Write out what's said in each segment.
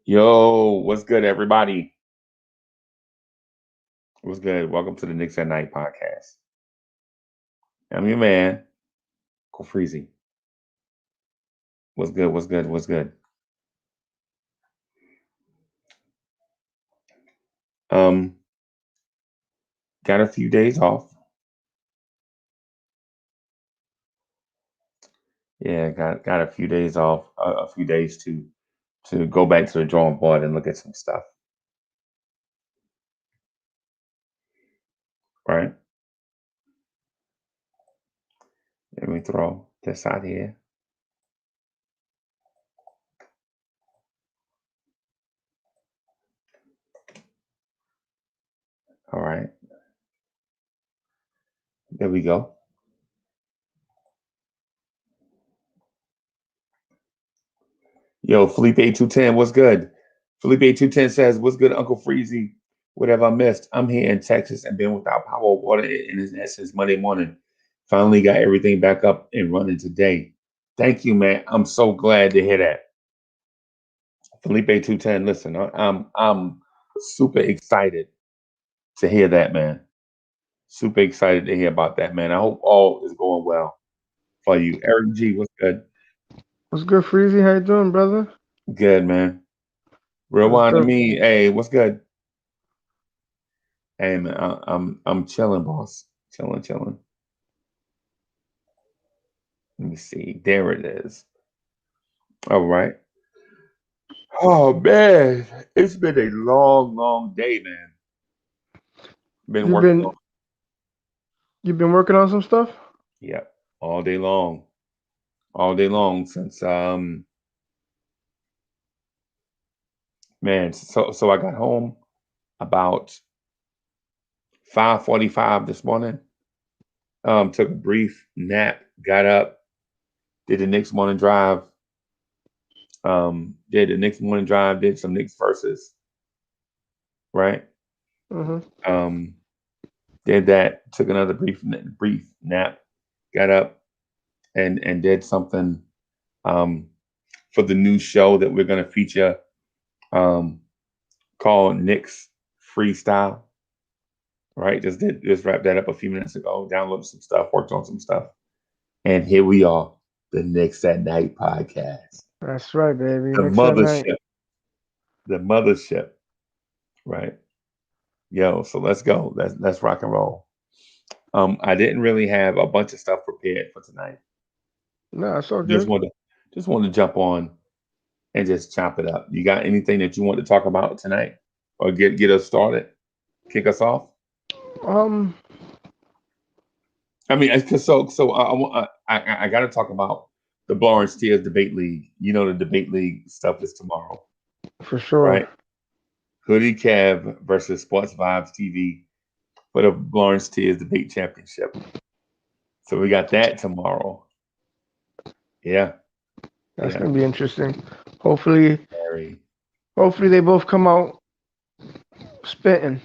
Yo, what's good, everybody? What's good? Welcome to the Knicks at Night podcast. I'm your man, Freezy. What's good? What's good? What's good? Um, got a few days off. Yeah, got a few days off. A few days to go back to the drawing board and look at some stuff. Right? Let me throw this out here. All right, there we go. Yo, Felipe 210, what's good? Felipe 210 says, "What's good, Uncle Freezy? Whatever I missed. I'm here in Texas and been without power or water since Monday morning. Finally got everything back up and running today. Thank you, man. I'm so glad to hear that." Felipe 210, listen, I'm super excited to hear that, man. Super excited to hear about that, man. I hope all is going well for you. Eric G, what's good? What's good, Freezy? How you doing, brother? Good, man. Real What's one to good? me. Hey, what's good? Hey, man, I'm chilling, boss. Chilling, chilling. Let me see. There it is. All right. Oh man, it's been a long, long day, man. Been You've working on, been you've been working on some stuff? yeah, all day long since man. So I got home about 5:45 this morning. Took a brief nap, got up, did the next morning drive. Did the next morning drive, did some Knicks verses, right? Mm-hmm. Um, did that, took another brief nap, got up and did something um, for the new show that we're going to feature um, called Knicks Freestyle. Right, just wrapped that up a few minutes ago. Downloaded some stuff, worked on some stuff, and here we are, the Knicks at Night podcast, That's right, baby. the Next at night. mothership, the mothership. Right, yo. So let's go. Let's rock and roll. I didn't really have a bunch of stuff prepared for tonight. No, it's all Just good. wanted just wanted to jump on and just chop it up. You got anything that you want to talk about tonight, or get us started, kick us off? Um, I mean, I got to talk about the Bar and Steers debate league. You know, the debate league stuff is tomorrow, for sure. right? Hoodie Kev versus Sports Vibes TV for the Lawrence Tears debate championship. So we got that tomorrow. Yeah, That's yeah. gonna be interesting. Hopefully, Very. hopefully they both come out spitting.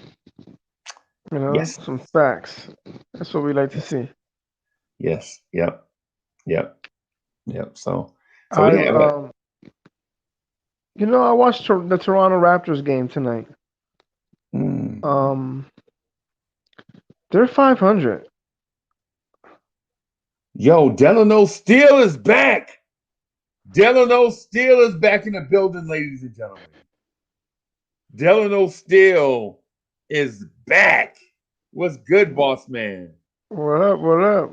Yes, Some facts. That's what we like to yes, see. yes. Yep, yep, yep. So I yeah, but I watched the Toronto Raptors game tonight. mm, Um, they're 500. yo, Delano Steele is back. Delano Steele is back in the building, ladies and gentlemen. Delano Steele is back. What's good, boss man? What up? What up?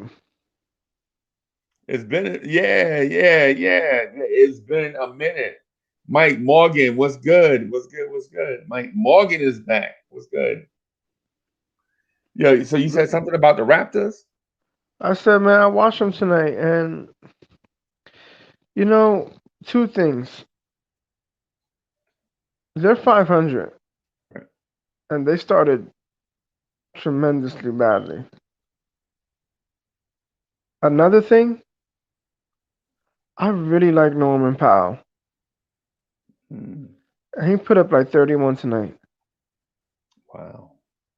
It's been yeah. It's been a minute. Mike Morgan, what's good? What's good? What's good? Mike Morgan is back. What's good? Yeah. So you said something about the Raptors? I said, man, I watched them tonight, and you know, two things. They're 500, and they started tremendously badly. Another thing, I really like Norman Powell, Hmm. and he put up like 31 tonight, Wow.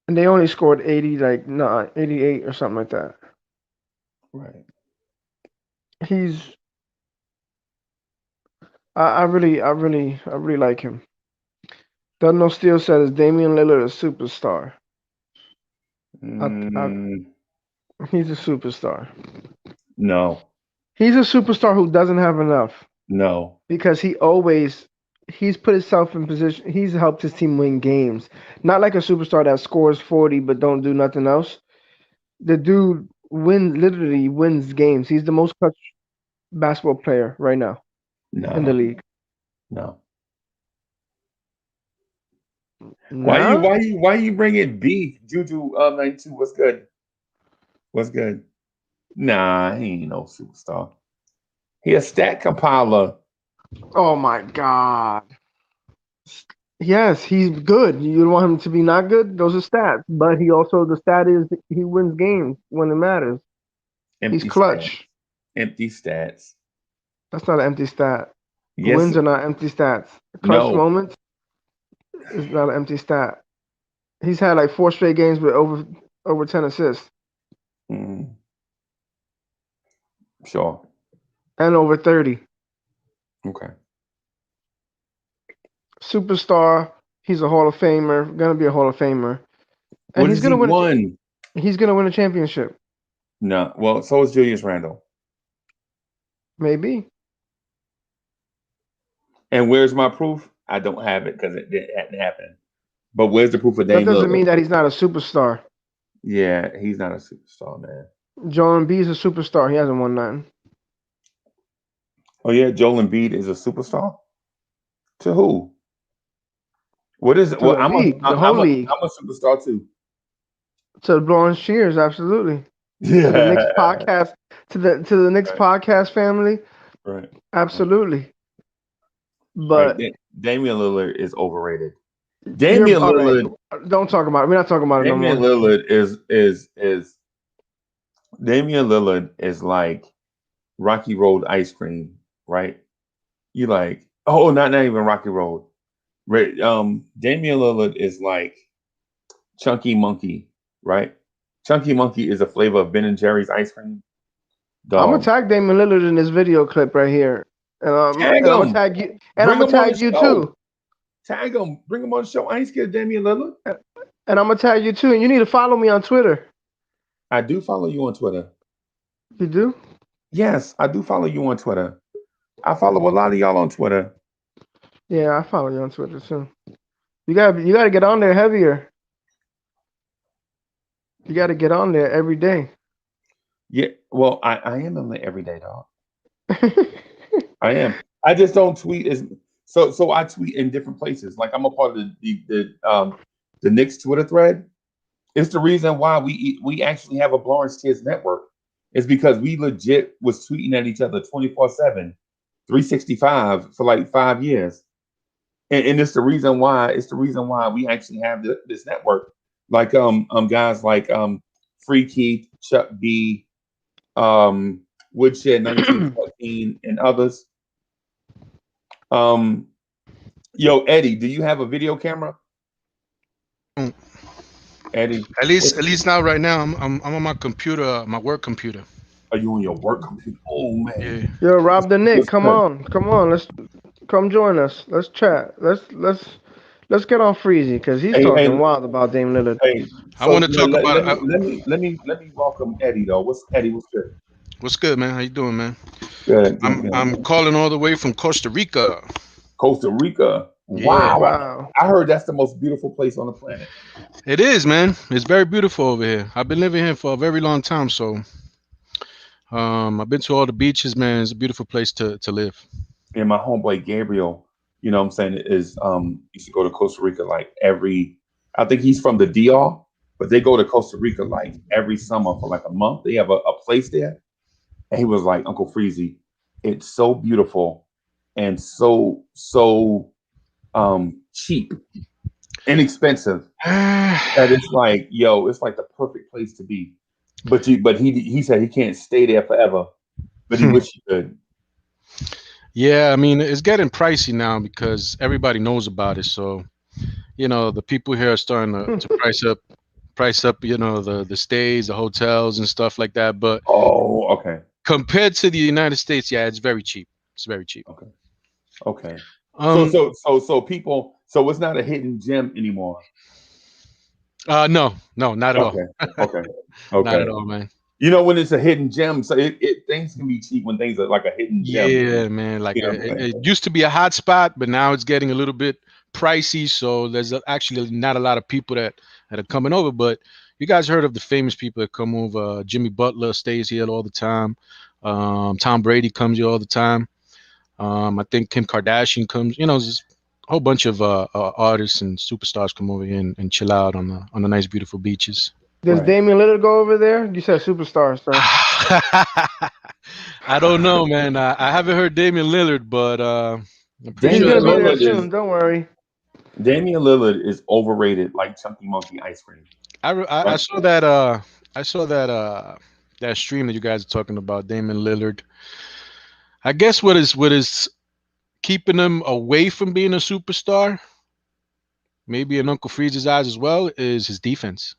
and they only scored 80, like not 88 or something like that. Right. He's, I really like him. Dunno Steele said, "Is Damian Lillard a superstar?" I, Mm, he's a superstar. no, He's a superstar who doesn't have enough no, because he's put himself in position. He's helped his team win games. Not like a superstar that scores 40 but don't do nothing else. The dude literally wins games. He's the most clutch basketball player right now in the no, league. no. Nah. Why you bringing beef? Juju 92. What's good? What's good? Nah, he ain't no superstar. He a stat compiler. Oh my God. Yes, he's good. You don't want him to be not good? Those are stats. But the stat is he wins games when it matters. He's Empty stats. clutch. Empty stats. That's not an empty stat. Yes. Wins are not empty stats. Clutch No. moments is not an empty stat. He's had like 4 straight games with over 10 assists Mm, sure. and over 30. Okay. Superstar. He's a Hall of Famer. Gonna be a Hall of Famer, and What has he won? he's gonna win a championship. No. Well, so is Julius Randle. Maybe And where's my proof? I don't have it because it didn't happen. But where's the proof of that Dame doesn't Lillard? mean that he's not a superstar. Yeah, he's not a superstar, man. Joel Embiid's a superstar. He hasn't won nothing. Oh yeah, Joel Embiid is a superstar. To who? What is it? To Well, the league, the whole league. I'm a superstar too. To the Blowing Cheers, absolutely. To the Knicks Yeah. podcast, to the Knicks Right. podcast family, Right. absolutely. Right. But Damian Lillard is overrated. you're Damian all right. Lillard. Don't talk about it. We're not talking about it no Damian more. Lillard is Damian Lillard is like Rocky Road ice cream, right? You like not even Rocky Road. Right. Damian Lillard is like Chunky Monkey, right? Chunky Monkey is a flavor of Ben and Jerry's ice cream. I'm gonna Dog. tag Damian Lillard in this video clip right here, Tag and I'm gonna him. tag you, and I'm Bring gonna him on the tag you show. too, Tag him. Bring him on the show. I ain't scared of Damian Lillard. and I'm gonna tag you too. And you need to follow me on Twitter. I do follow you on Twitter. You do? Yes, I do follow you on Twitter. I follow a lot of y'all on Twitter. Yeah, I follow you on Twitter too. You gotta get on there heavier. You gotta get on there every day. Yeah, well, I am on the everyday dog. I am. I just don't tweet as so I tweet in different places. Like I'm a part of the Knicks Twitter thread. It's the reason why we actually have a Lawrence Kids network. It's because we legit was tweeting at each other 24/7, 365 for like 5 years. And it's the reason why we actually have this network. Like guys like Free Keith, Chuck B, um Woodshed 1914 and others. Um Yo, Eddie, do you have a video camera? Mm. Eddie, At least now, right now, I'm on my computer, my work computer. are you on your work computer? Oh man. Yeah. Yo, Rob the Nick, What's come good? on, let's come join us. Let's chat. Let's get on Freezy because he's Hey, talking wild about Dame Lillard. hey. I So want to talk about let me welcome Eddie though. What's good? what's good, man. How you doing, man? Good, good, I'm good. calling all the way from Costa Rica. Costa Rica. Yeah, Wow. Wow. I heard that's the most beautiful place on the planet. it is, man. It's very beautiful over here. I've been living here for a very long time, so I've been to all the beaches, man. It's a beautiful place to live. And my homeboy Gabriel, you know what I'm saying, is used to go to Costa Rica like every I think he's from the DR, but they go to Costa Rica like every summer for like a month. They have a place there. And he was like, Uncle Freezy, it's so beautiful and so cheap, inexpensive. That it's like, yo, it's like the perfect place to be. But he said he can't stay there forever, but he wish he could. Yeah, I mean, it's getting pricey now because everybody knows about it. So, the people here are starting to price up, the stays, the hotels and stuff like that. But Oh, okay. compared to the United States, yeah, it's very cheap. It's very cheap. Okay. Okay. Um, So So it's not a hidden gem anymore. No, not at all. Okay. Not at all, man. You know when it's a hidden gem, so it things can be cheap when things are like a hidden gem. Yeah, man. Like it used to be a hot spot, but now it's getting a little bit pricey. So there's actually not a lot of people that are coming over. But you guys heard of the famous people that come over? Jimmy Butler stays here all the time. Tom Brady comes here all the time. I think Kim Kardashian comes. You know, there's a whole bunch of artists and superstars come over here and chill out on the nice, beautiful beaches. Does Damian Lillard go over there? You said superstar, sir. I don't know, man. I haven't heard Damian Lillard, but I'm pretty He's sure gonna be there soon. Don't worry. Damian Lillard is overrated like Chunky Monkey ice cream. I saw that that stream that you guys are talking about, Damian Lillard. I guess what is keeping him away from being a superstar, maybe in Uncle Freeze's eyes as well, is his defense.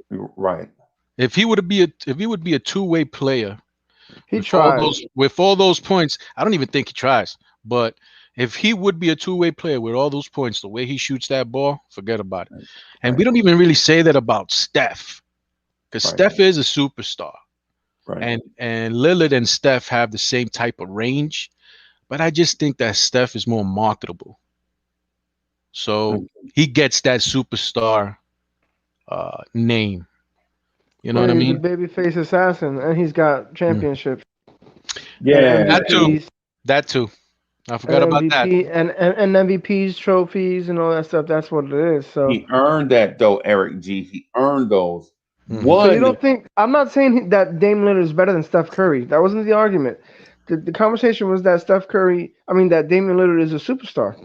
Right. If he would be a two-way player, he tries with all those points. I don't even think he tries. But if he would be a two-way player with all those points, the way he shoots that ball, forget about it. And we don't even really say that about Steph, because Steph is a superstar. Right. And Lillard and Steph have the same type of range, but I just think that Steph is more marketable. So he gets that superstar name. You know what I mean? He's a babyface assassin, and he's got championships. Yeah, that too. I forgot about that. And MVPs, trophies, and all that stuff. That's what it is. So he earned that, though, Eric G. He earned those. So you don't think? I'm not saying that Dame Lillard is better than Steph Curry. That wasn't the argument. The conversation was that that Damian Lillard is a superstar.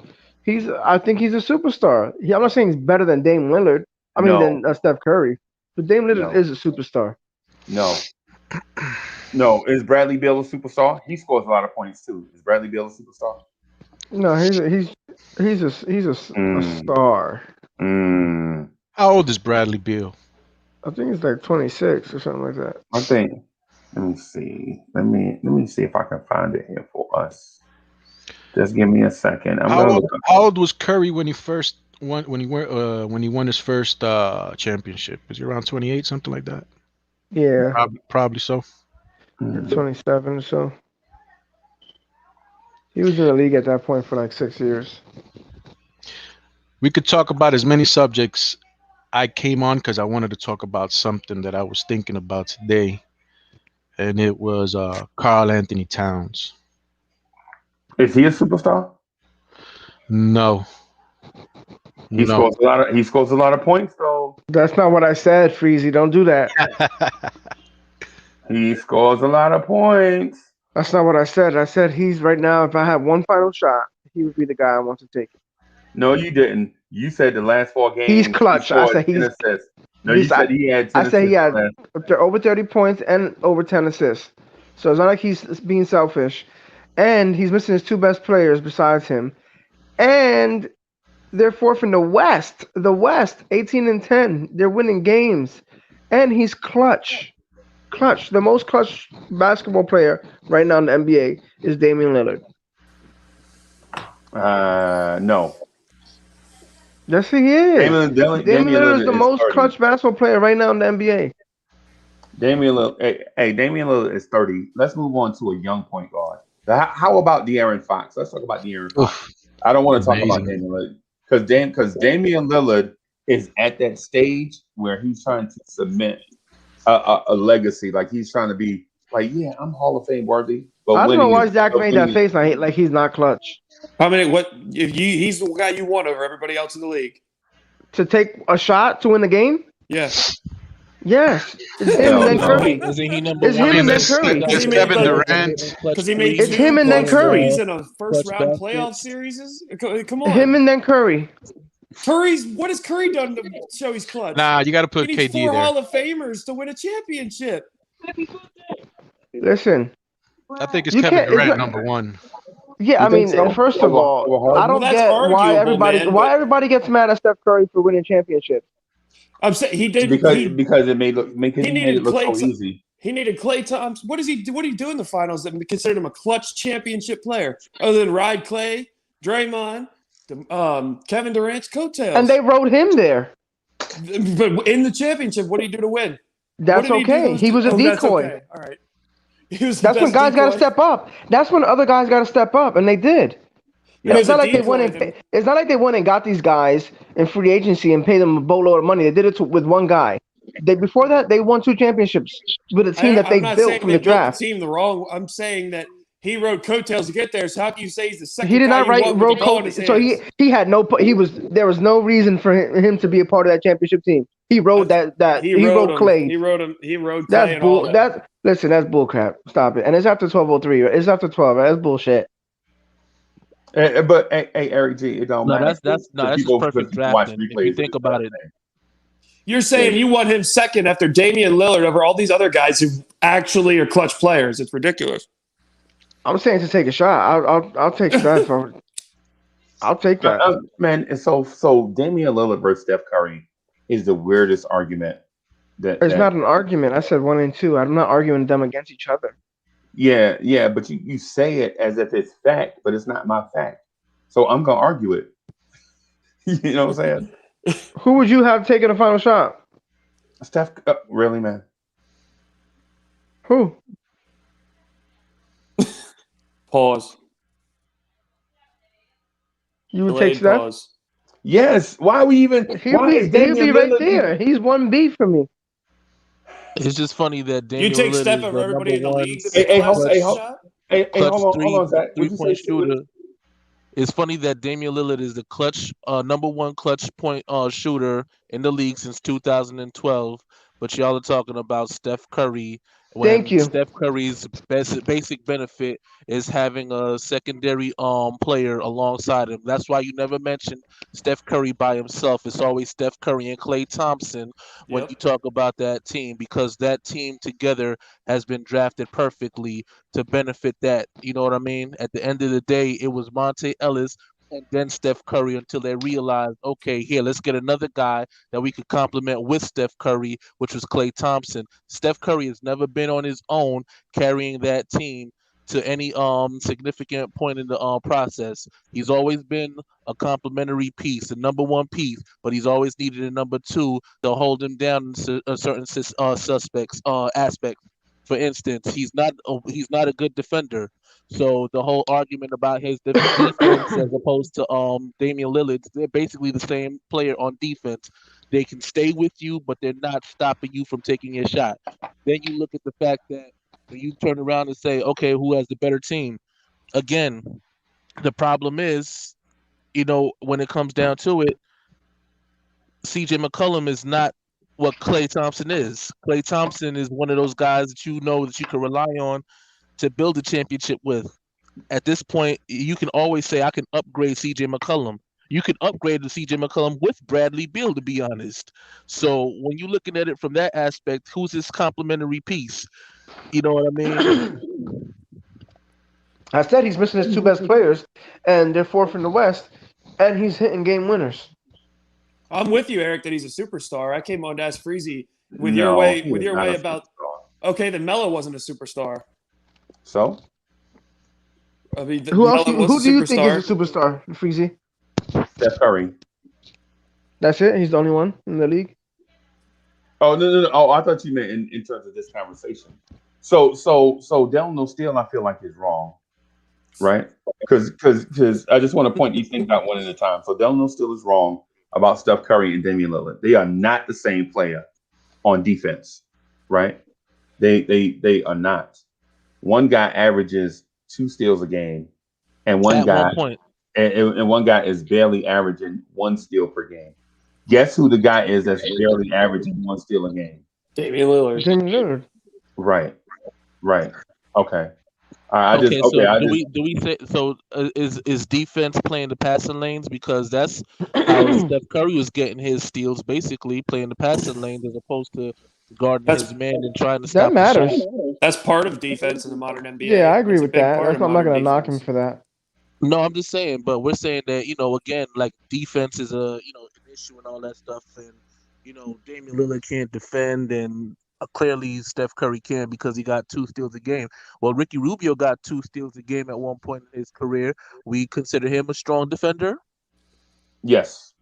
I think he's a superstar. I'm not saying he's better than Dame Lillard. Than Steph Curry. But Dame Lillard is a superstar. No. Is Bradley Beal a superstar? He scores a lot of points too. Is Bradley Beal a superstar? No, he's a star. How old is Bradley Beal? I think he's like 26 or something like that. I think. Let me see. Let me see if I can find it here for us. Just give me a second. How old was Curry when he first won? When he won his first championship? Was he around 28, something like that? Yeah, probably so. 27 or so. He was in the league at that point for like 6 years. We could talk about as many subjects. I came on because I wanted to talk about something that I was thinking about today, and it was Karl Anthony Towns. Is he a superstar? No. He scores a lot of points, though. That's not what I said, Freezy. Don't do that. He scores a lot of points. That's not what I said. I said he's right now. If I had one final shot, he would be the guy I want to take it. No, you didn't. You said the last 4 games. He's clutch. I said he's. No, you said he had 10 I said he had over 30 points and over 10 assists. So it's not like he's being selfish. And he's missing his 2 best players besides him. And they're 4th in the West. The West, 18-10. They're winning games. And he's clutch. Clutch. The most clutch basketball player right now in the NBA is Damian Lillard. No. Yes, he is. Damian Lillard is the most clutch basketball player right now in the NBA. Damian Lillard is 30. Let's move on to a young point guard. How about De'Aaron Fox? Let's talk about De'Aaron Fox. I don't want to talk about Damian Lillard because Damian Lillard is at that stage where he's trying to cement a legacy. Like he's trying to be like, yeah, I'm Hall of Fame worthy. But I don't know why Zach made that face like he's not clutch. He's the guy you want over everybody else in the league. To take a shot to win the game? Yes. Yes. It's him and then Curry. Isn't he number it's one? him and then Curry. It's Kevin Durant. Because he made it's him and then Curry. In a first-round playoff series? Come on. Him and then Curry. What has Curry done to show he's clutch? Nah, you got to put KD there. 4 Hall of Famers to win a championship. Listen. I think it's Kevin Durant number 1. Yeah, I mean, first of all, I don't get why everybody gets mad at Steph Curry for winning championships. I'm saying he did because it made it look so easy. He needed Klay Thompson. What did he do in the finals that considered him a clutch championship player other than ride Klay, Draymond, Kevin Durant's coattails. And they rode him there. But in the championship, what did he do to win? That's okay. He was a decoy. That's okay. All right. That's when guys got to step up. That's when other guys got to step up, and they did. And it's not like they went and it's not like they went and got these guys in free agency and paid them a boatload of money. They did it with one guy. Before that, they won 2 championships with a team that they built from the draft. Team the wrong. I'm saying that he rode coattails to get there. So how can you say he's the second? He did not road coattails. So he had no. There was no reason for him to be a part of that championship team. He rode he rode Clay. He rode him. He rode That's Clay. bull. That's bull crap. Stop it. And it's after 12:03. It's after 12. That's bullshit. But hey, Eric G, it don't matter. That's just perfect drafting. If you think about it. You're saying you want him second after Damian Lillard over all these other guys who actually are clutch players. It's ridiculous. I'm saying to take a shot. I'll take that. I'll take that. Man, and so Damian Lillard versus Steph Curry is the weirdest argument. It's not an argument. I said 1 and 2. I'm not arguing them against each other. Yeah, but you say it as if it's fact, but it's not my fact. So I'm gonna argue it. You know what I'm saying? Who would you have taken a final shot? Steph, really, man? Who? Pause. You would take Steph? Pause. Yes. Why are we even? He'll be right there. He's 1B for me. It's just funny that Damian you take Lillard Steph over everybody in the league. Hold on, Zach. 3-point shooter. It's funny that Damian Lillard is the clutch number 1 clutch point shooter in the league since 2012, but y'all are talking about Steph Curry. Thank you. Steph Curry's basic benefit is having a secondary player alongside him. That's why you never mention Steph Curry by himself. It's always Steph Curry and Klay Thompson when you talk about that team, because that team together has been drafted perfectly to benefit that. You know what I mean? At the end of the day, it was Monte Ellis and then Steph Curry until they realized, okay, here, let's get another guy that we could complement with Steph Curry, which was Klay Thompson. Steph Curry has never been on his own carrying that team to any significant point in the process. He's always been a complementary piece, the number 1 piece, but he's always needed a number 2 to hold him down in a certain aspects. For instance, he's not a good defender. So the whole argument about his defense as opposed to Damian Lillard, they're basically the same player on defense. They can stay with you, but they're not stopping you from taking your shot. Then you look at the fact that when you turn around and say, okay, who has the better team? Again, the problem is, when it comes down to it, CJ McCollum is not what Klay Thompson is. Klay Thompson is one of those guys that you can rely on to build a championship with. At this point, you can always say, I can upgrade CJ McCollum. You can upgrade the CJ McCollum with Bradley Beal, to be honest. So when you're looking at it from that aspect, who's his complementary piece? You know what I mean? I said he's missing his 2 best players, and they're 4th in the West, and he's hitting game winners. I'm with you, Eric, that he's a superstar. I came on to ask Freezy with your way about. Okay, then Melo wasn't a superstar. So, I mean, who do you think is a superstar, Freezy? Steph Curry. That's it? He's the only one in the league? Oh, no. Oh, I thought you meant in terms of this conversation. So Delano Steele, I feel like is wrong, right? Because I just want to point these things out one at a time. So Delano Steele is wrong about Steph Curry and Damian Lillard. They are not the same player on defense, right? They are not. One guy averages 2 steals a game, and one guy is barely averaging 1 steal per game. Guess who the guy is that's barely averaging 1 steal a game? Damian Lillard. Right. Okay. Do we say so? Is defense playing the passing lanes, because that's how Steph Curry was getting his steals, basically playing the passing lanes as opposed to guarding his man and trying to stop. That matters. That's part of defense in the modern NBA. Yeah, I agree with that. I'm not going to knock him for that. No, I'm just saying, but we're saying that again, like defense is an issue and all that stuff, and Damian Lillard can't defend, and clearly Steph Curry can because he got 2 steals a game. Well, Ricky Rubio got 2 steals a game at one point in his career. We consider him a strong defender. Yes.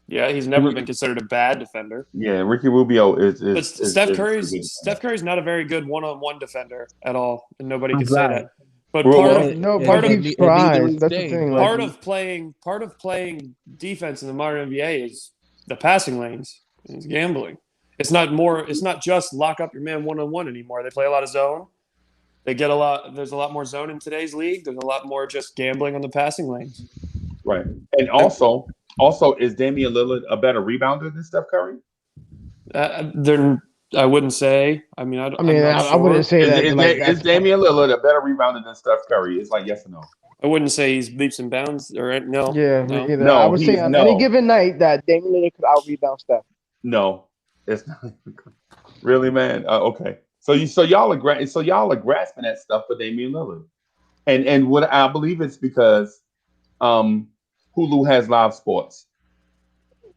Yeah, he's never been considered a bad defender. Yeah, Ricky Rubio is. But Steph Curry's not a very good one-on-one defender at all, and nobody can say that. But part of playing defense in the modern NBA is the passing lanes. It's gambling. It's not just lock up your man one-on-one anymore. They play a lot of zone. There's a lot more zone in today's league. There's a lot more just gambling on the passing lanes. Right. And also, is Damian Lillard a better rebounder than Steph Curry? I wouldn't say. I mean, I wouldn't say that. Is Damian Lillard a better rebounder than Steph Curry? It's like yes or no. I wouldn't say he's leaps and bounds or no. Yeah, no. I would say on any given night that Damian Lillard could out rebound Steph. No, it's not. Really, man. Okay. So y'all are grasping that stuff for Damian Lillard, and what I believe it's because Hulu has live sports.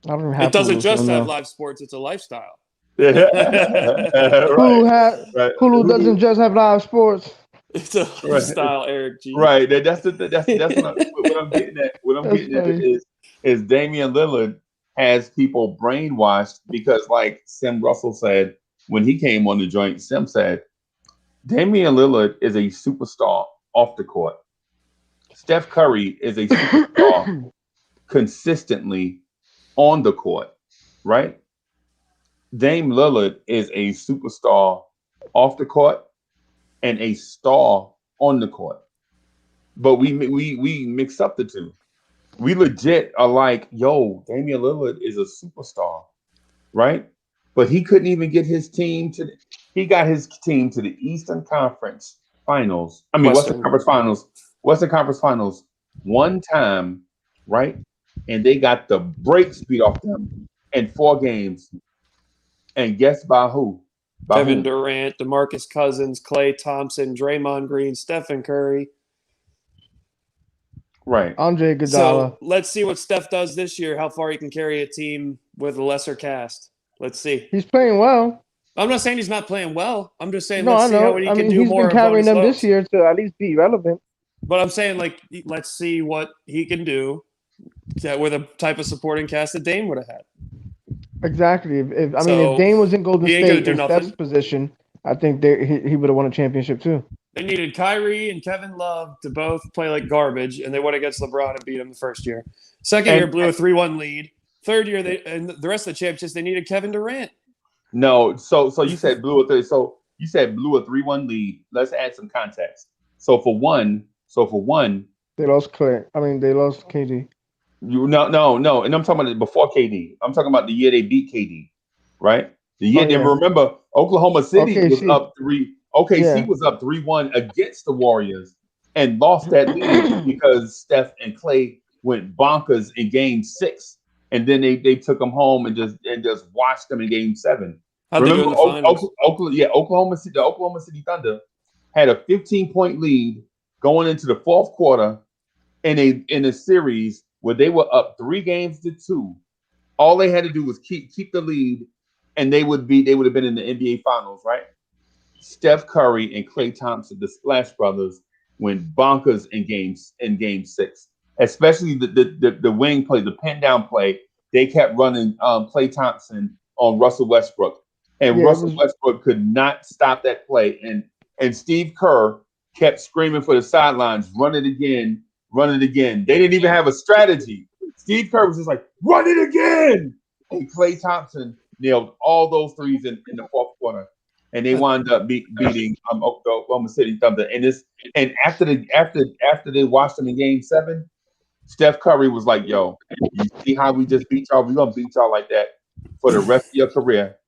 It doesn't just have live sports; it's a lifestyle. Hulu doesn't just have live sports. It's a lifestyle, Eric G. Right. That's what I'm getting at. What I'm getting at is Damian Lillard has people brainwashed because, like Sim Russell said when he came on the joint, Sim said Damian Lillard is a superstar off the court. Steph Curry is a superstar consistently on the court, right? Dame Lillard is a superstar off the court and a star on the court. But we mix up the two. We legit are like, yo, Damian Lillard is a superstar, right? But he couldn't even get his team he got his team to the Eastern Conference Finals. I mean, Western Conference Finals one time, right? And they got the brakes beat off them in 4 games. And guess by who? Kevin Durant, DeMarcus Cousins, Klay Thompson, Draymond Green, Stephen Curry. Right. Andre Iguodala. So let's see what Steph does this year, how far he can carry a team with a lesser cast. Let's see. He's playing well. I'm not saying he's not playing well. I'm just saying let's see how he can do more. He's been carrying them this year to at least be relevant. But I'm saying, let's see what he can do with a type of supporting cast that Dame would have had. Exactly. If Dame was in Golden State in Steph's position, I think he would have won a championship too. They needed Kyrie and Kevin Love to both play like garbage, and they went against LeBron and beat him the first year. Second year blew a 3-1 lead. Third year, and the rest of the championships, they needed Kevin Durant. No, so you said blew a 3-1 lead. Let's add some context. So for one, they lost Clay. They lost KD. No, and I'm talking about before KD. I'm talking about the year they beat KD, right? The year remember Oklahoma City was up 3. OKC was up 3-1 against the Warriors and lost that lead because Steph and Klay went bonkers in Game 6, and then they took them home and just watched them in Game 7. Remember, Oklahoma City Thunder had a 15-point lead going into the fourth quarter in a series where they were up 3-2. All they had to do was keep the lead, and they would have been in the NBA Finals, right? Steph Curry and Klay Thompson, the Splash Brothers, went bonkers in Game 6. Especially the wing play, the pin down play. They kept running Klay Thompson on Russell Westbrook, and Russell Westbrook could not stop that play. And Steve Kerr kept screaming for the sidelines, "Run it again, run it again." They didn't even have a strategy. Steve Kerr was just like, "Run it again," and Klay Thompson nailed all those threes in the fourth quarter. And they wound up beating Oklahoma City Thunder. And after they watched them in Game 7, Steph Curry was like, "Yo, you see how we just beat y'all? We're gonna beat y'all like that for the rest of your career.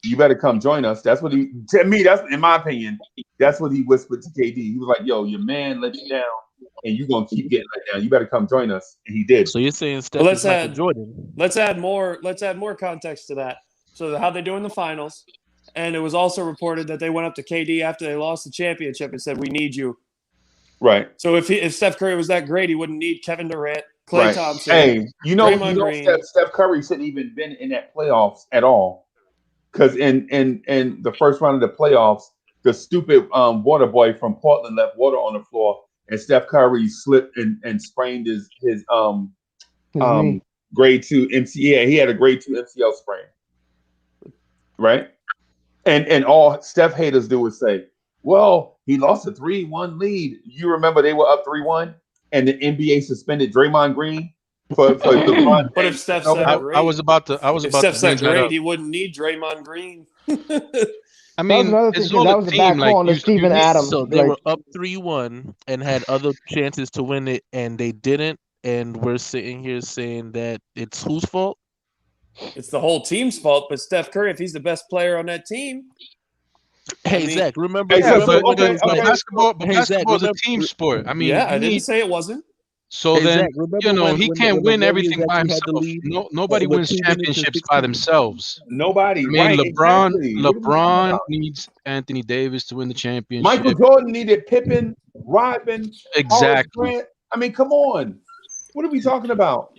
You better come join us." That's what that's in my opinion, that's what he whispered to KD. He was like, "Yo, your man let you down, and you're gonna keep getting let down. You better come join us." And he did. So you're saying Steph is like Jordan? Let's add more context to that. So how they do in the finals. And it was also reported that they went up to KD after they lost the championship and said, "We need you." Right. So if Steph Curry was that great, he wouldn't need Kevin Durant, Klay Thompson. Hey, Steph Curry shouldn't even been in that playoffs at all, because in the first round of the playoffs, the stupid water boy from Portland left water on the floor, and Steph Curry slipped and sprained his grade 2 MC. Yeah, he had a grade 2 MCL sprain, right? And all Steph haters do is say, "Well, he lost a 3-1 lead." You remember they were up 3-1, and the NBA suspended Draymond Green for LeBron. But if Steph's that great, I was about to bring that up. he wouldn't need Draymond Green. I That was mean, another thing. it's 'Cause all that a was a team. bad Like call on the you Steven need- Adams. So they like, were up 3-1 and had other chances to win it, and they didn't. And we're sitting here saying that it's whose fault? It's the whole team's fault. But Steph Curry, if he's the best player on that team, Hey, mean- Zach, remember? Hey, so- remember so- when okay, it was okay. like, basketball, Hey, Zach, basketball is a remember- team sport. I mean, yeah, I you didn't need- say it wasn't. So Hey, then, Zach, remember when he the can't win Warriors everything by actually had the himself. lead? Nobody with wins 2 minutes and championships by 16 themselves. Nobody, I mean, right? LeBron Exactly. What are we talking about? needs Anthony Davis to win the championship. Michael Jordan needed Pippen, Rodman, Horace Exactly. Grant. I mean, come on. What are we talking about?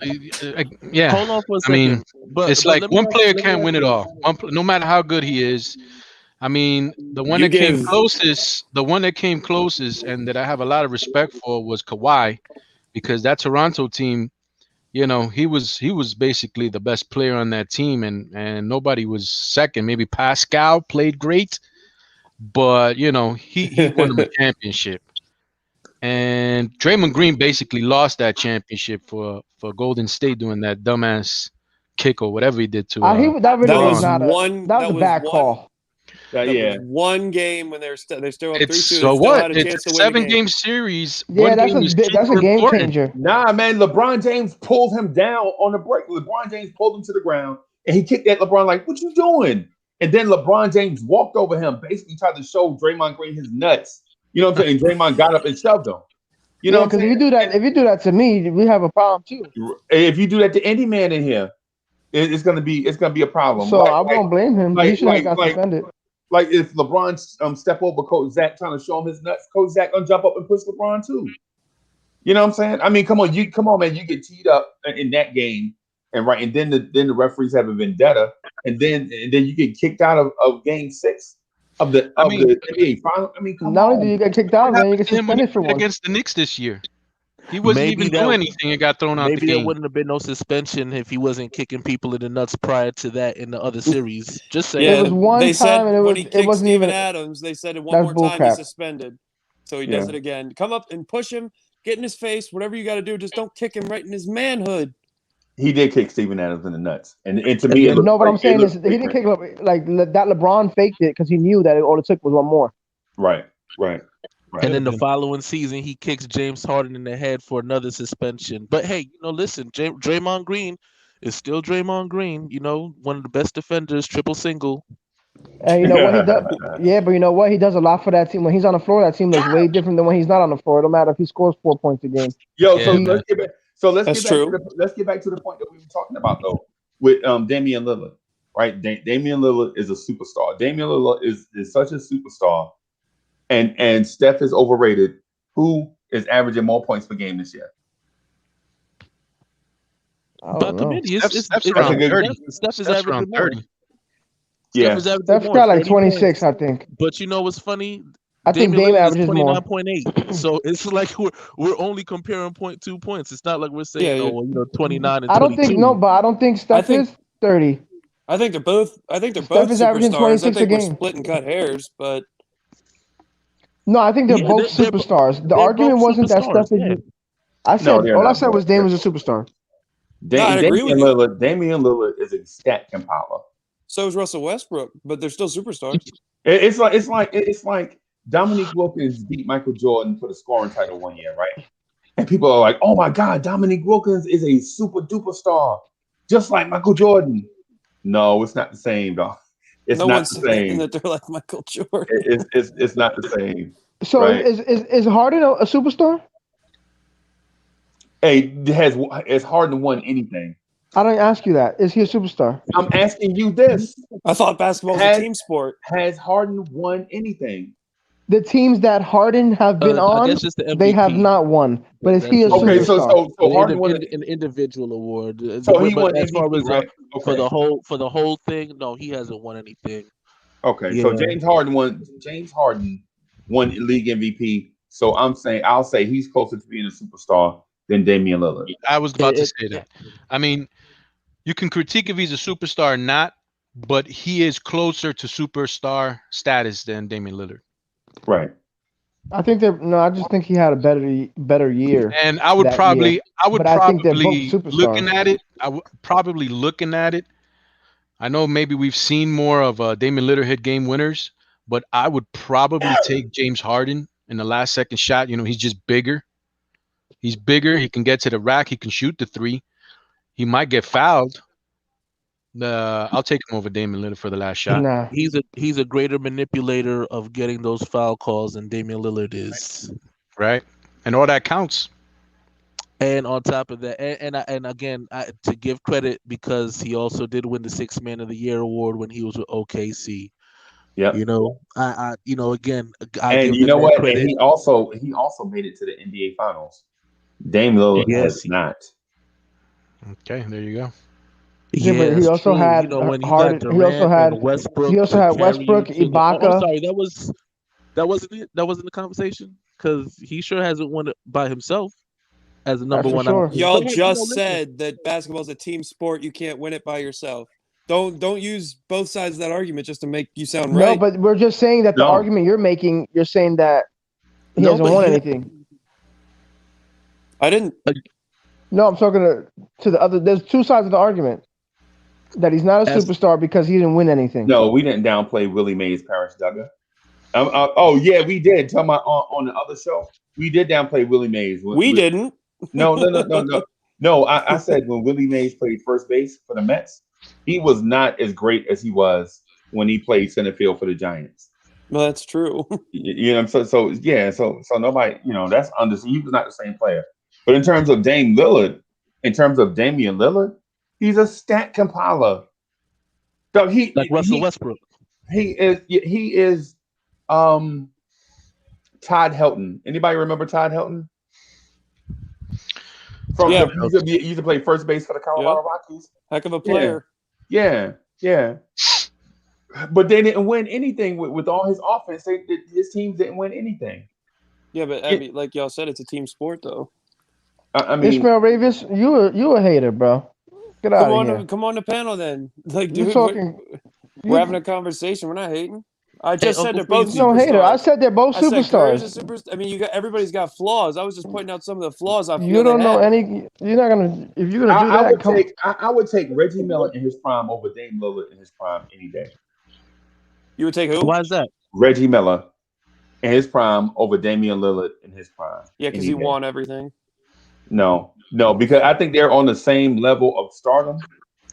Yeah. Hold on for a I second. mean, but it's but like let me one ask- player let me can't ask win it you. all. No matter how good he is. I mean, the one You that came give- closest, and that I have a lot of respect for was Kawhi, because that Toronto team, he was basically the best player on that team, and nobody was second. Maybe Pascal played great, but he won them a championship. And Draymond Green basically lost that championship for Golden State doing that dumbass kick or whatever he did to. that really That was was not one. that was a bad call. That Yeah. was one game when they still up 3-2. It's They so still what? had a chance It's a to win the 7-game series. Yeah, One that's game is that's a super game important. changer. Nah, man. LeBron James pulled him down on the break. LeBron James pulled him to the ground, and he kicked at LeBron like, "What you doing?" And then LeBron James walked over him, basically tried to show Draymond Green his nuts. You know what I'm saying? And Draymond got up and shoved him. You know Yeah, what I'm because saying? if you do that to me, we have a problem too. If you do that to any man in here, it's gonna be a problem. So I won't blame him. He should have got suspended. Like if LeBron step over Coach Zach trying to show him his nuts, Coach Zach gonna jump up and push LeBron too. You know what I'm saying? I mean, come on, man. You get teed up in that game, and then the referees have a vendetta, and then you get kicked out of Game 6 of the NBA final. I mean, come Not on. only do you get kicked out, then you get Him when he suspended for played one. against the Knicks this year. He wasn't Maybe even that- doing anything and got thrown out the Maybe there game. wouldn't have been no suspension if he wasn't kicking people in the nuts prior to that in the other series. Just saying. Yeah, It was one they time said and when he it kicked wasn't Steven even. Adams, they said one That's more bull time crap. he's suspended. So he does Yeah. it again. Come up and push him, get in his face, whatever you got to do. Just don't kick him right in his manhood. He did kick Steven Adams in the nuts, and to me, it No, what I'm it saying is looked he didn't different. kick like that. LeBron faked it because he knew that all it took was one more. Right. And then the following season, he kicks James Harden in the head for another suspension. But hey, listen, Draymond Green is still Draymond Green. One of the best defenders, triple single. And you know what he does? Yeah, but you know what? He does a lot for that team. When he's on the floor, that team looks way different than when he's not on the floor. It don't matter if he scores 4 points a game. Yo, so Yeah. let's get back. So let's That's get back. true. Let's get back to the point that we were talking about though, with Damian Lillard, right? Damian Lillard is a superstar. Damian Lillard is such a superstar, and Steph is overrated. Who is averaging more points per game this year? I don't But know. committee, Steph's around 30. Steph is Steph's averaging around more. 30. Yeah. Steph's got like 26, I think. But you know what's funny? I think Dame Lillard is averages more. 29.8. So it's like we're only comparing 0.2 points. It's not like we're saying, Yeah, 29 and 22. I don't think but I don't think Steph think- is 30. I think they're both. Steph is averaging superstars. 26 I a think we're game. splitting cut hairs, but No, I think they're Yeah, both they're superstars. The they're argument both wasn't that superstars, Steph is. yeah. I said they're all I not said both. was Dame was a superstar. No, I'd agree with you. Damian Lillard is a stat compiler. so is Russell Westbrook. But they're still superstars. It's like Dominique Wilkins beat Michael Jordan for the scoring title one year, right? And people are like, "Oh my God, Dominique Wilkins is a super duper star, just like Michael Jordan." No, it's not the same, dog. It's No not one's the saying same. that they're like Michael Jordan. It's not the same. So Right. is Harden a superstar? Hey, has Harden won anything? I don't ask you that. Is he a superstar? I'm asking you this: I thought basketball was Has- a team sport. has Harden won anything? The teams that Harden have been I on, guess just the they have MVP. not won. But is he a That's- Okay, superstar? so Harden won. an individual award. So he But won as far MVP, as right? for Okay. the whole thing, no, he hasn't won anything. Okay, so Yeah. James Harden won league MVP. So I'll say he's closer to being a superstar than Damian Lillard. I was about to It- say that. I mean, you can critique if he's a superstar or not, but he is closer to superstar status than Damian Lillard. Right. I think I just think he had a better year. And I would that probably, year. I would But I think they're both probably superstars. looking at it. I would probably looking at it. I know maybe we've seen more of Damian Lillard hit game winners, but I would probably take James Harden in the last second shot. You know, he's just bigger. He's bigger. He can get to the rack. He can shoot the three. He might get fouled. I'll take him over Damian Lillard for the last shot. Nah. he's a greater manipulator of getting those foul calls than Damian Lillard is. Right? And all that counts. And on top of that, and again, to give credit, because he also did win the Sixth Man of the Year award when he was with OKC. Yep. You know, again, I And give you him know that what? credit. And he also made it to the NBA Finals. Dame Lillard Yes. has not. Okay, there you go. Yeah, but he it's also true. had you know, when he Harden- got he Durant also had- and Westbrook. he also to had carry Westbrook, you to the- Ibaka. I'm sorry, that wasn't it. That wasn't the conversation, because he sure hasn't won it by himself as a number for one. sure. athlete. Y'all But, hey, just listen, said that basketball's a team sport. You can't win it by yourself. Don't use both sides of that argument just to make you sound No, right. but we're just saying that the No. argument you're making, you're saying that he No, hasn't but won you- anything. I didn't. No, I'm talking to the other. There's two sides of the argument. That he's not a As- superstar because he didn't win anything. No, we didn't downplay Willie Mays, Paris Duggar. Oh yeah, we did. Talking about on the other show, we did downplay Willie Mays. We didn't. No. No, I said when Willie Mays played first base for the Mets, he was not as great as he was when he played center field for the Giants. Well, that's true. You know, so nobody, that's he was not the same player. But in terms of Damian Lillard, he's a stat compiler. So like Russell Westbrook. He is Todd Helton. Anybody remember Todd Helton? Yeah. He used to play first base for the Colorado Rockies. Heck of a player. Yeah. But they didn't win anything with all his offense. His teams didn't win anything. Yeah, but I mean, like y'all said, it's a team sport, though. I mean, Ishmael Ravis, you a hater, bro. Get out of here. Come on the panel then. Like, You dude, talking? we're having a conversation. We're not hating. I just said they're Uncle both Freezy. No hater. I superstars. said they're both I said Curry's superstars. a superstar. I mean, everybody's got flaws. I was just pointing out some of the flaws I feel You don't they know have. any. You're not gonna. If you're gonna do that, I would take Reggie Miller in his prime over Dame Lillard in his prime any day. You would take who? Why is that? Reggie Miller in his prime over Damian Lillard in his prime. Yeah, because any he day. won everything. No, because I think they're on the same level of stardom.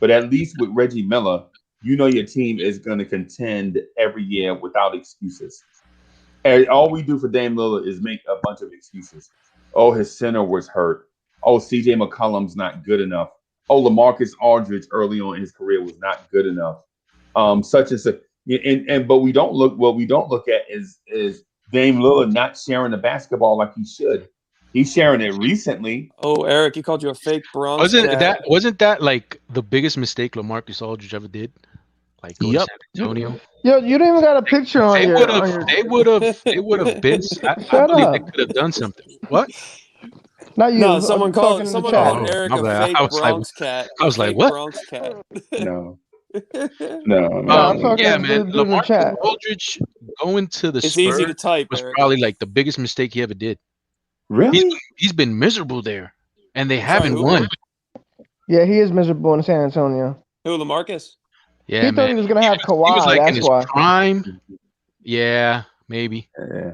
But at least with Reggie Miller, your team is going to contend every year without excuses. And all we do for Dame Lillard is make a bunch of excuses. Oh, his center was hurt. Oh, CJ McCollum's not good enough. Oh, LaMarcus Aldridge early on in his career was not good enough. Such and such. But we don't look at is Dame Lillard not sharing the basketball like he should. He's sharing it recently. Oh, Eric, he called you a fake Bronx. Wasn't that like the biggest mistake LaMarcus Aldridge ever did? Like go to San Antonio. Yo, you don't even got a picture on They your. would have been. I Shut believe up. they could have done something. What? Not you. No, I'm someone talking called in the chat. Eric My a bad. fake I was like- Bronx cat. I was A like, fake what? Bronx cat. No. I'm talking Yeah, to man. the LaMarcus chat. Aldridge going to the It's Spurs easy to type, was Eric. probably like the biggest mistake he ever did. Really? He's been miserable there, and they Sorry, haven't who? won. Yeah, he is miserable in San Antonio. Who, LaMarcus? Yeah, He thought man. he was gonna have He was Kawhi. like in That's his why. prime. Yeah, maybe. Yeah.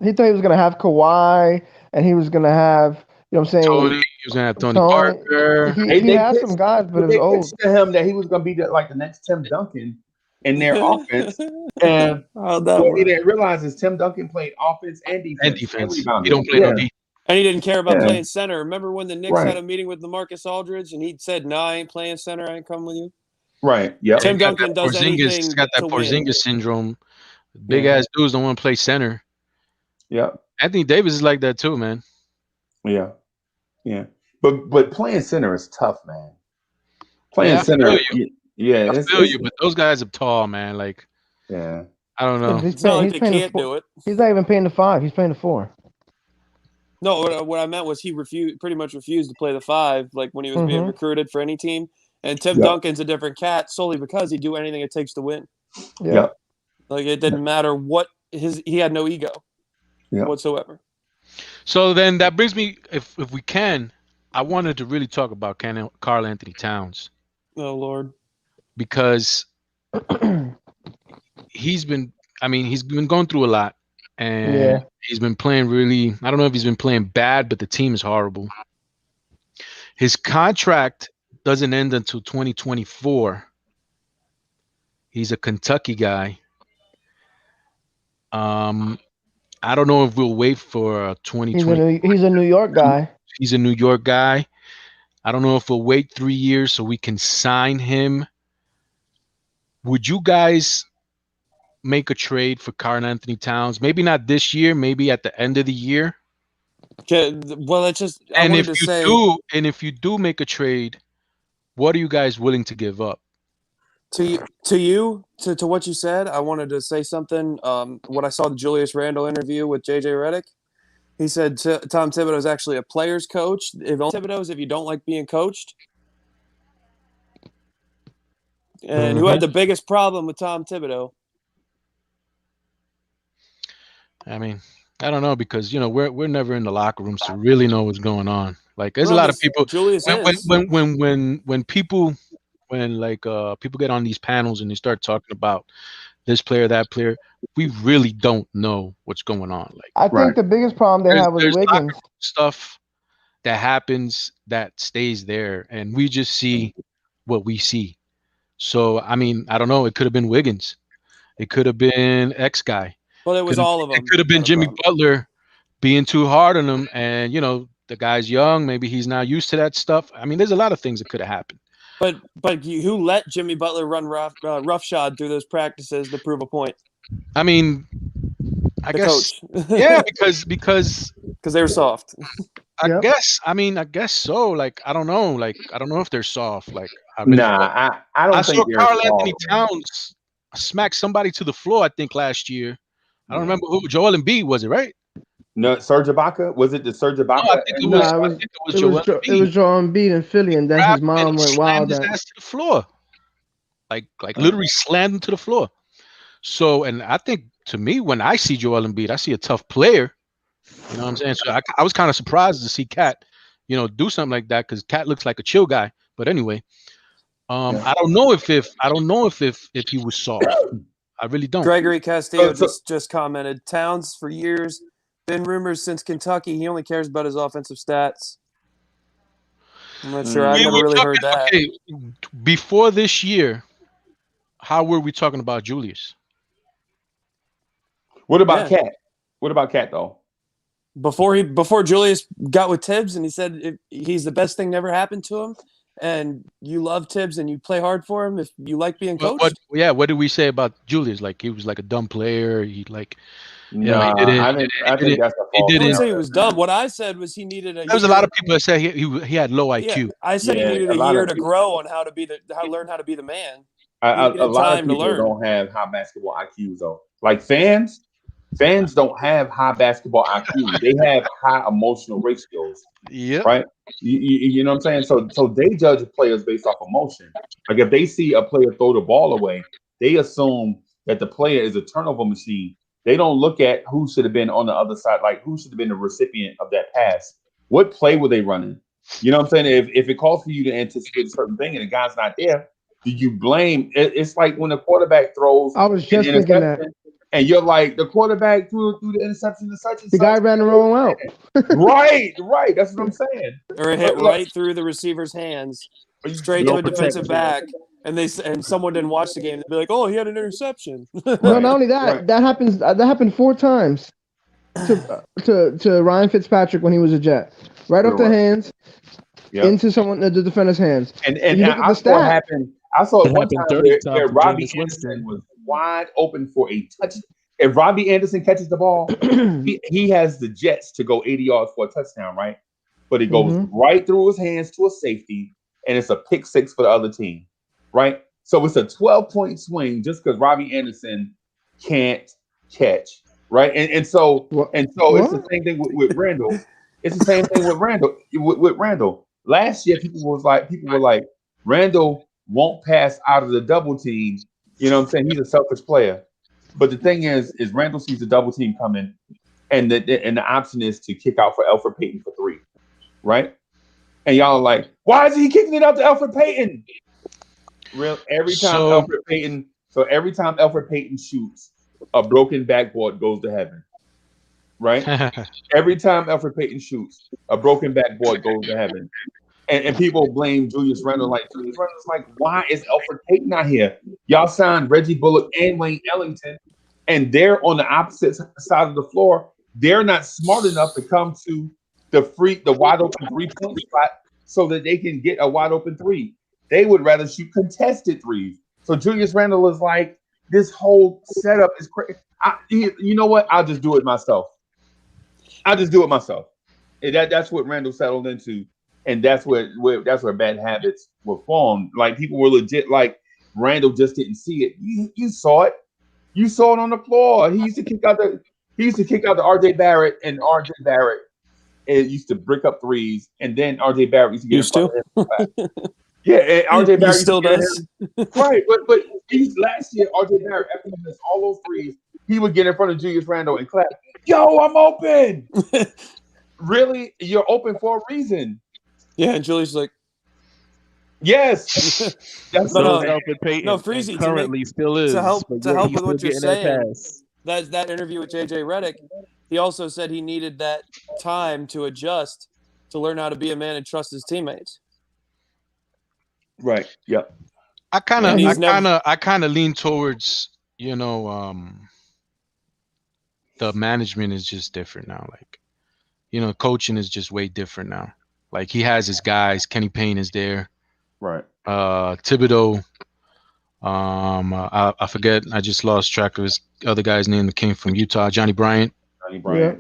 He thought he was gonna have Kawhi, and he was gonna have. You know what I'm saying? Tony, he was gonna have Tony Tony- Parker. He They had pitched- some guys, but it was they old. pitched to him that he was going to be the next Tim Duncan in their offense, and How'd that what he work? didn't realize is Tim Duncan played offense and defense. And defense. rebounding. He don't play no Yeah. defense. And he didn't care about Yeah. playing center. Remember when the Knicks Right. had a meeting with LaMarcus Aldridge and he said, "No, I ain't playing center. I ain't coming with you." Right. Yep. Tim He's got Duncan that does anything He's got that to win. Porzingis syndrome. Big Yeah. ass dudes don't want to play center. Yep. Anthony Davis is like that too, man. Yeah. But playing center is tough, man. Playing Yeah, I center, feel yeah. I feel you, but those guys are tall, man. Like Yeah. I don't know. He's It's not paying, like he's they paying the can't four. do it. He's not even paying the 5. He's paying the 4. No, what I meant was he pretty much refused to play the 5, like when he was being recruited for any team. And Tim Duncan's a different cat solely because he'd do anything it takes to win. Yeah. Like it didn't matter what he had no ego whatsoever. So then that brings me, if we can, I wanted to really talk about Karl Anthony Towns. Oh Lord. Because he's been going through a lot, and he's been playing really, I don't know if he's been playing bad, but the team is horrible. His contract doesn't end until 2024. He's a Kentucky guy. I don't know if we'll wait for 2020. He's a New York guy. He's a New York guy. I don't know if we'll wait 3 years so we can sign him. Would you guys make a trade for Karl Anthony Towns? Maybe not this year, maybe at the end of the year. Okay, well, it's just. And if you do make a trade, what are you guys willing to give up? To what you said, I wanted to say something. What I saw the Julius Randle interview with JJ Redick, he said Tom Thibodeau is actually a player's coach. If you don't like being coached. And who had the biggest problem with Tom Thibodeau? I mean, I don't know, because we're never in the locker rooms to really know what's going on. Like there's a lot of people. When people get on these panels and they start talking about this player, that player, we really don't know what's going on. Like I think the biggest problem they have with Wiggins, stuff that happens that stays there, and we just see what we see. So I mean, I don't know. It could have been Wiggins. It could have been X guy. Well, it was all of them. It could have been Jimmy Butler being too hard on him, and the guy's young. Maybe he's not used to that stuff. I mean, there's a lot of things that could have happened. But who let Jimmy Butler run roughshod through those practices to prove a point? I mean, I guess because they were soft. I guess so. Like I don't know if they're soft. Like I don't think saw Karl Anthony Towns smack somebody to the floor, I think, last year. I don't remember who. Joel Embiid, was it, right? No, Serge Ibaka. Was it the Serge Ibaka? No, I think it was Joel Embiid. It was Joel Embiid in Philly, and then his mom went wild. His ass to the floor, like literally slammed him to the floor. So, and I think, to me, when I see Joel Embiid, I see a tough player. You know what I'm saying? So I was kind of surprised to see Cat, do something like that, because Cat looks like a chill guy. But anyway, I don't know if he was soft. I really don't. Gregory Castillo just commented, Towns for years, been rumors since Kentucky. He only cares about his offensive stats. I'm not sure. I've never really heard that. Okay, before this year, how were we talking about Julius? What about Cat? What about Cat, though? Before Julius got with Tibbs, and he said he's the best thing that ever happened to him, and you love Tibbs and you play hard for him if you like being coached. What did we say about Julius? Like he was like a dumb player. He like. I think that's a fault. I didn't say he was dumb. What I said was he needed a. There was a lot of people that said he had low IQ. I said he needed a year to grow on how to learn how to be the man. A lot of people don't have high basketball IQs though. Like fans don't have high basketball IQ. They have high emotional ratios. Yeah. Right. You know what I'm saying? So they judge players based off emotion. Like if they see a player throw the ball away, they assume that the player is a turnover machine. They don't look at who should have been on the other side, like who should have been the recipient of that pass. What play were they running? You know what I'm saying? If it calls for you to anticipate a certain thing and the guy's not there, do you blame? It's like when the quarterback throws. I was just thinking that. And you're like, the quarterback threw the interception to such and such. The guy ran the wrong route. Right. That's what I'm saying. Or it hit right through the receiver's hands, straight to a defensive back. And someone didn't watch the game. They'd be like, "Oh, he had an interception." No, not only that, that happened 4 times to Ryan Fitzpatrick when he was a Jet, right off the hands into the defender's hands. And I saw it happen. I saw it one time where Robbie Anderson was wide open for a touch. If Robbie Anderson catches the ball, he has the Jets to go 80 yards for a touchdown, right? But it goes right through his hands to a safety, and it's a pick 6 for the other team. Right, so it's a 12-point swing just because Robbie Anderson can't catch, right? And so it's the same thing with Randle. It's the same thing with Randall. With Randall, last year people were like, Randall won't pass out of the double team. You know what I'm saying? He's a selfish player. But the thing is Randall sees the double team coming, and the option is to kick out for Elfrid Payton for three, right? And y'all are like, why is he kicking it out to Elfrid Payton? Every time Elfrid Payton shoots, a broken backboard goes to heaven, right? Every time Elfrid Payton shoots, a broken backboard goes to heaven. And people blame Julius Randle. Like, Julius Randle's like, why is Elfrid Payton not here? Y'all signed Reggie Bullock and Wayne Ellington, and they're on the opposite side of the floor. They're not smart enough to come to the wide open 3-point spot so that they can get a wide open three. They would rather shoot contested threes. So Julius Randle is like, this whole setup is crazy. You know what? I'll just do it myself. And that's what Randle settled into. And that's where bad habits were formed. Like, people were legit like, Randle just didn't see it. You saw it. You saw it on the floor. He used to kick out the RJ Barrett, and RJ Barrett used to brick up threes, and then RJ Barrett used to get Yeah, and RJ Barrett still does. Right, but last year, RJ Barrett, after he missed all those threes, he would get in front of Julius Randle and clap. Yo, I'm open. Really? You're open for a reason. Yeah, and Julius like, yes. That's Elfrid Payton. No, Freezy currently still is. To help with what you're saying. That That interview with JJ Redick, he also said he needed that time to adjust, to learn how to be a man and trust his teammates. Right. Yep. I kind of lean towards, the management is just different now. Like, coaching is just way different now. Like, he has his guys. Kenny Payne is there. Right. Thibodeau. I forget. I just lost track of his other guy's name that came from Utah. Johnny Bryant. Yeah.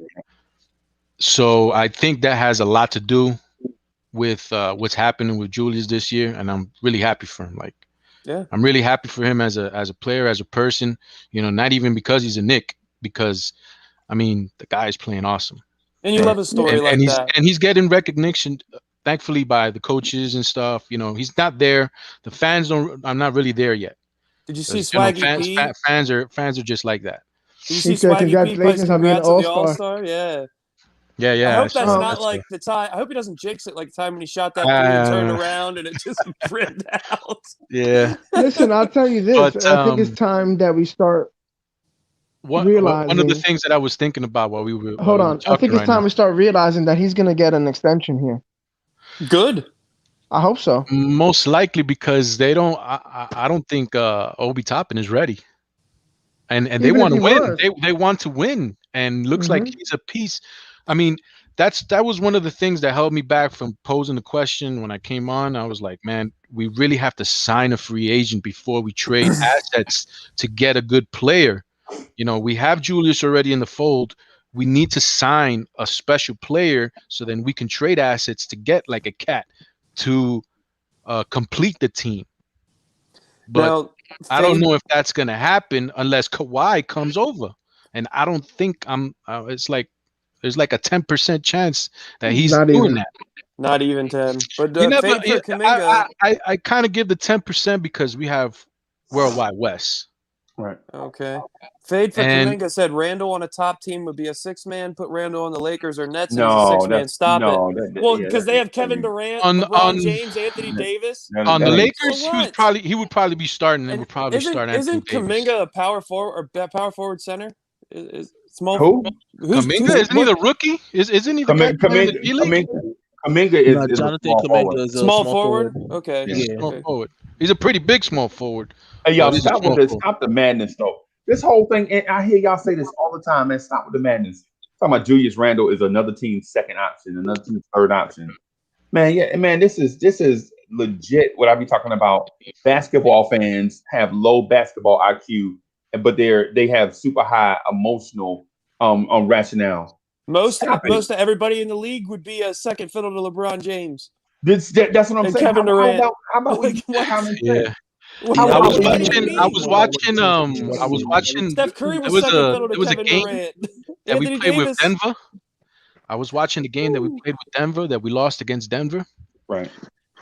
So I think that has a lot to do with what's happening with Julius this year, and I'm really happy for him. Like, yeah, I'm really happy for him as a player, as a person. Not even because he's a Knick, because I mean, the guy is playing awesome. And you love a story like that. And he's getting recognition, thankfully, by the coaches and stuff. He's not there. The fans I'm not really there yet. Did you see Swaggy P? Fans are just like that. Did you see Swaggy congratulations on being an All-Star? Yeah. Yeah. I hope that's not like the time. I hope he doesn't jinx it like the time when he shot that three and turned around and it just ripped out. Yeah. Listen, I'll tell you this. I think it's time that we start realizing. One of the things that I was thinking about while we were I think it's time we start realizing that he's going to get an extension here. Good. I hope so. Most likely, because they don't. I don't think Obi Toppin is ready, and they want to win. They want to win, and looks like he's a piece. I mean, that was one of the things that held me back from posing the question when I came on. I was like, man, we really have to sign a free agent before we trade assets to get a good player. We have Julius already in the fold. We need to sign a special player so then we can trade assets to get like a cat to complete the team. But now, I don't know if that's going to happen unless Kawhi comes over. And I don't think it's like there's like a 10% chance that he's doing that. Not even 10. But Kuminga, I kind of give the 10% because we have Worldwide West. Right. Okay. Fade for Kuminga said Randle on a top team would be a 6-man. Put Randle on the Lakers or Nets as a 6-man. Stop it. Well, because they have Kevin Durant, LeBron James, Anthony Davis. On the Lakers, he would probably be starting. And would probably start. Isn't Kuminga a power forward or power forward center? Is small. Who? Kuminga isn't he the rookie? Isn't he the Kuminga is Jonathan Kuminga is a small forward. Okay. Yeah. Small forward. He's a pretty big small forward. Hey, y'all, stop the madness, though. This whole thing, and I hear y'all say this all the time, man. Stop with the madness. Talking about Julius Randle is another team's second option, another team's third option. Man, this is legit what I be talking about. Basketball fans have low basketball IQ, but they have super high emotional rationale. Most of everybody in the league would be a second fiddle to LeBron James. That's what I'm saying. Kevin Durant. How about Yeah. I was watching. Steph Curry was second fiddle to Kevin Durant. that we played with Denver, I was watching the game that we played with Denver, that we lost against Denver, Right.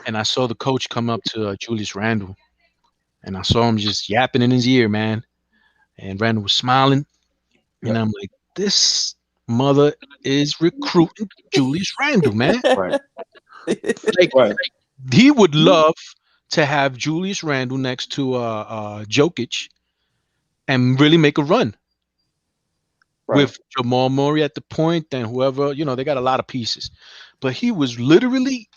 and I saw the coach come up to Julius Randle, and I saw him just yapping in his ear, man. And Randle was smiling, and I'm like, this mother is recruiting Julius Randle, man. Right. Like, Right. he would love to have Julius Randle next to Jokic and really make a run. Right. With Jamal Murray at the point and whoever, they got a lot of pieces. But he was literally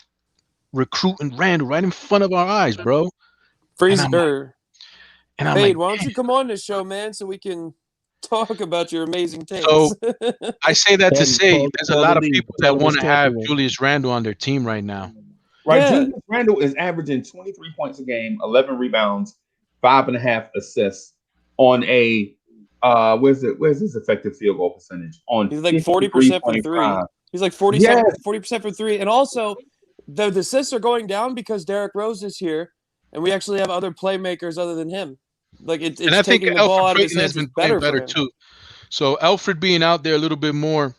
recruiting Randle right in front of our eyes, bro. Freezer. And I'm Fade, like, why don't you come on this show, man, so we can talk about your amazing takes? So I say that to say there's a lot of people that want to have champion. Julius Randle on their team right now. Right. Yeah. Julius Randle is averaging 23 points a game, 11 rebounds, 5.5 assists on a where's his effective field goal percentage? On He's like 40% from three. 53.5. He's like 40% from three. And also the assists are going down because Derrick Rose is here, and we actually have other playmakers other than him. Like it's And I think taking the ball out of his Payton hands has been is better playing for better him. too. So Alfred being out there a little bit more,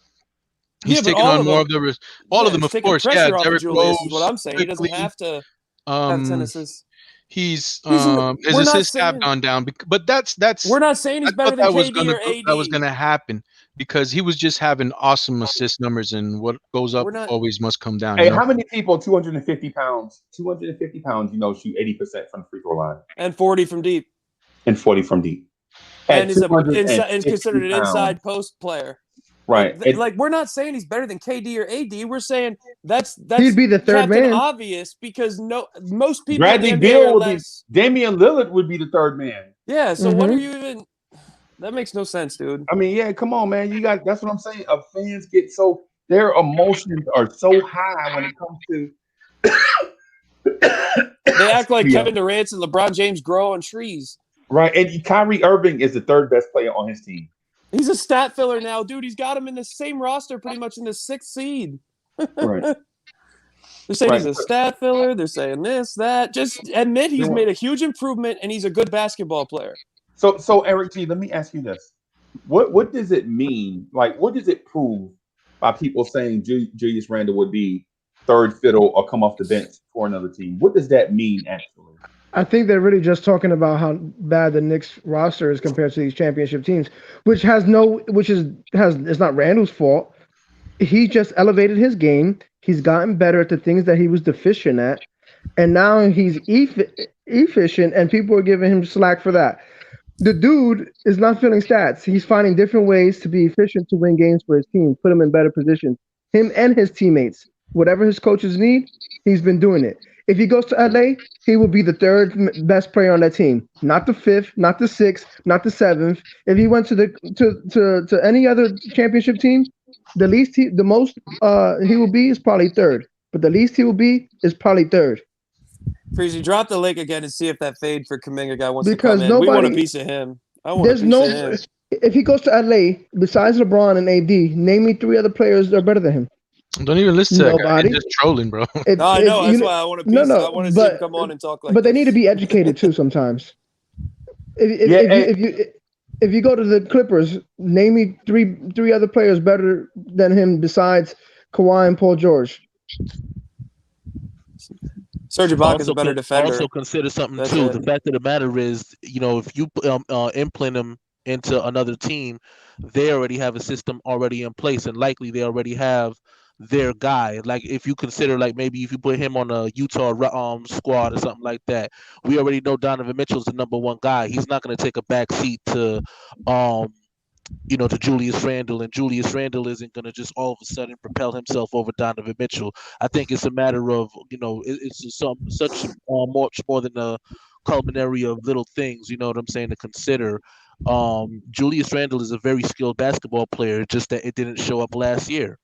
he's Yeah, but taking all on of more them- of the all of them, it's of taking course. pressure Yeah, off of Derrick Julius Rose. is what I'm saying. He doesn't quickly, have to have 10 assists. His We're not assists have saying- gone down, but that's. We're not saying he's I better thought than that was KD or AD. that was gonna happen because he was just having awesome assist numbers, and what goes up We're not- always must come down. Hey, You know? how many people 250 pounds, shoot 80% from the free throw line And 40 from deep. and 40 from deep? And he's At considered an 250 inside post player. Right. Like we're not saying he's better than KD or AD. We're saying that's He'd be the third Captain man. Obvious because most people Bradley in the NBA Beal are would be less. Damian Lillard would be the third man. Yeah, so what Mhm. are you even? That makes no sense, dude. I mean, yeah, come on, man. That's what I'm saying. Fans get so their emotions are so high when it comes to They act like Yeah. Kevin Durant and LeBron James grow on trees. right. And Kyrie Irving is the third best player on his team. He's a stat filler now, dude. He's got him in the same roster, pretty much in the 6th seed. Right. They're saying he's Right. a stat filler. They're saying this, that. Just admit he's Yeah. made a huge improvement and he's a good basketball player. So Eric G, let me ask you this: what does it mean? Like, what does it prove by people saying Julius Randle would be third fiddle or come off the bench for another team? What does that mean actually? I think they're really just talking about how bad the Knicks roster is compared to these championship teams, which is it's not Randall's fault. He just elevated his game. He's gotten better at the things that he was deficient at, and now he's efficient, and people are giving him slack for that. The dude is not filling stats. He's finding different ways to be efficient to win games for his team, put him in better positions. Him and his teammates, whatever his coaches need, he's been doing it. If he goes to LA, he will be the third best player on that team, not the 5th, not the 6th, not the 7th. If he went to any other championship team, the most he will be is probably third, but the least he will be is probably third. Freezy, drop the link again and see if that fade for Kuminga guy wants Because to come in. We want a nobody- piece of him. I want a There's piece no. of him. If he goes to LA, besides LeBron and AD, name me 3 other players that are better than him. Don't even listen to that guy. Nobody. He's just trolling, bro. No, I know. That's why I want a piece. I want to see him come on and talk like But they this. need to be educated too sometimes. If you go to the Clippers, name me three other players better than him besides Kawhi and Paul George. Serge Ibaka is a better defender. Also consider something That's too. it. The fact of the matter is, if you implant them into another team, they already have a system already in place, and likely they already have their guy. Like if you consider, like maybe if you put him on a Utah squad or something like that, we already know Donovan Mitchell's the number 1 guy. He's not going to take a back seat to to Julius Randle, and Julius Randle isn't going to just all of a sudden propel himself over Donovan Mitchell. I think it's a matter of, it's such much more than a culminary of little things, you know what I'm saying, to consider. Julius Randle is a very skilled basketball player, just that it didn't show up last year.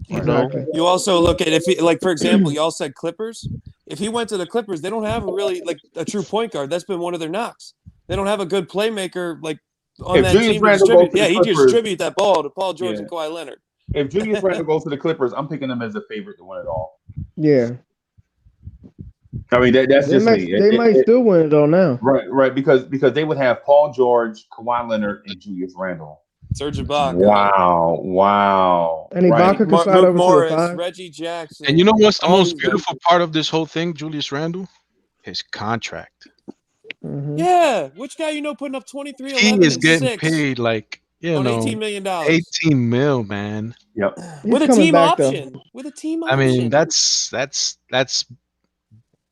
You know, You also look at if he, like for example, y'all said Clippers. If he went to the Clippers, they don't have a true point guard. That's been one of their knocks. They don't have a good playmaker like on If that Julius team to Randle distribute. goes to the Yeah, he Clippers- distribute that ball to Paul George Yeah. and Kawhi Leonard. If Julius Randle goes to the Clippers, I'm picking them as a favorite to win it all. Yeah, I mean, that's they just might me. they might still win it all now. Right, because they would have Paul George, Kawhi Leonard, and Julius Randle. Serge Ibaka. Wow. And Right. Ibaka could slide Luke over Morris, to the 5. Reggie Jackson. And you know what's the all most these guys. beautiful part of this whole thing, Julius Randle? His contract. Mhm. Yeah, which guy you know putting up 23, He 11, is and getting 6 paid like, on $18 million 18 mil, man. Yep. He's with a coming team back, though. option. With a team I option. mean, that's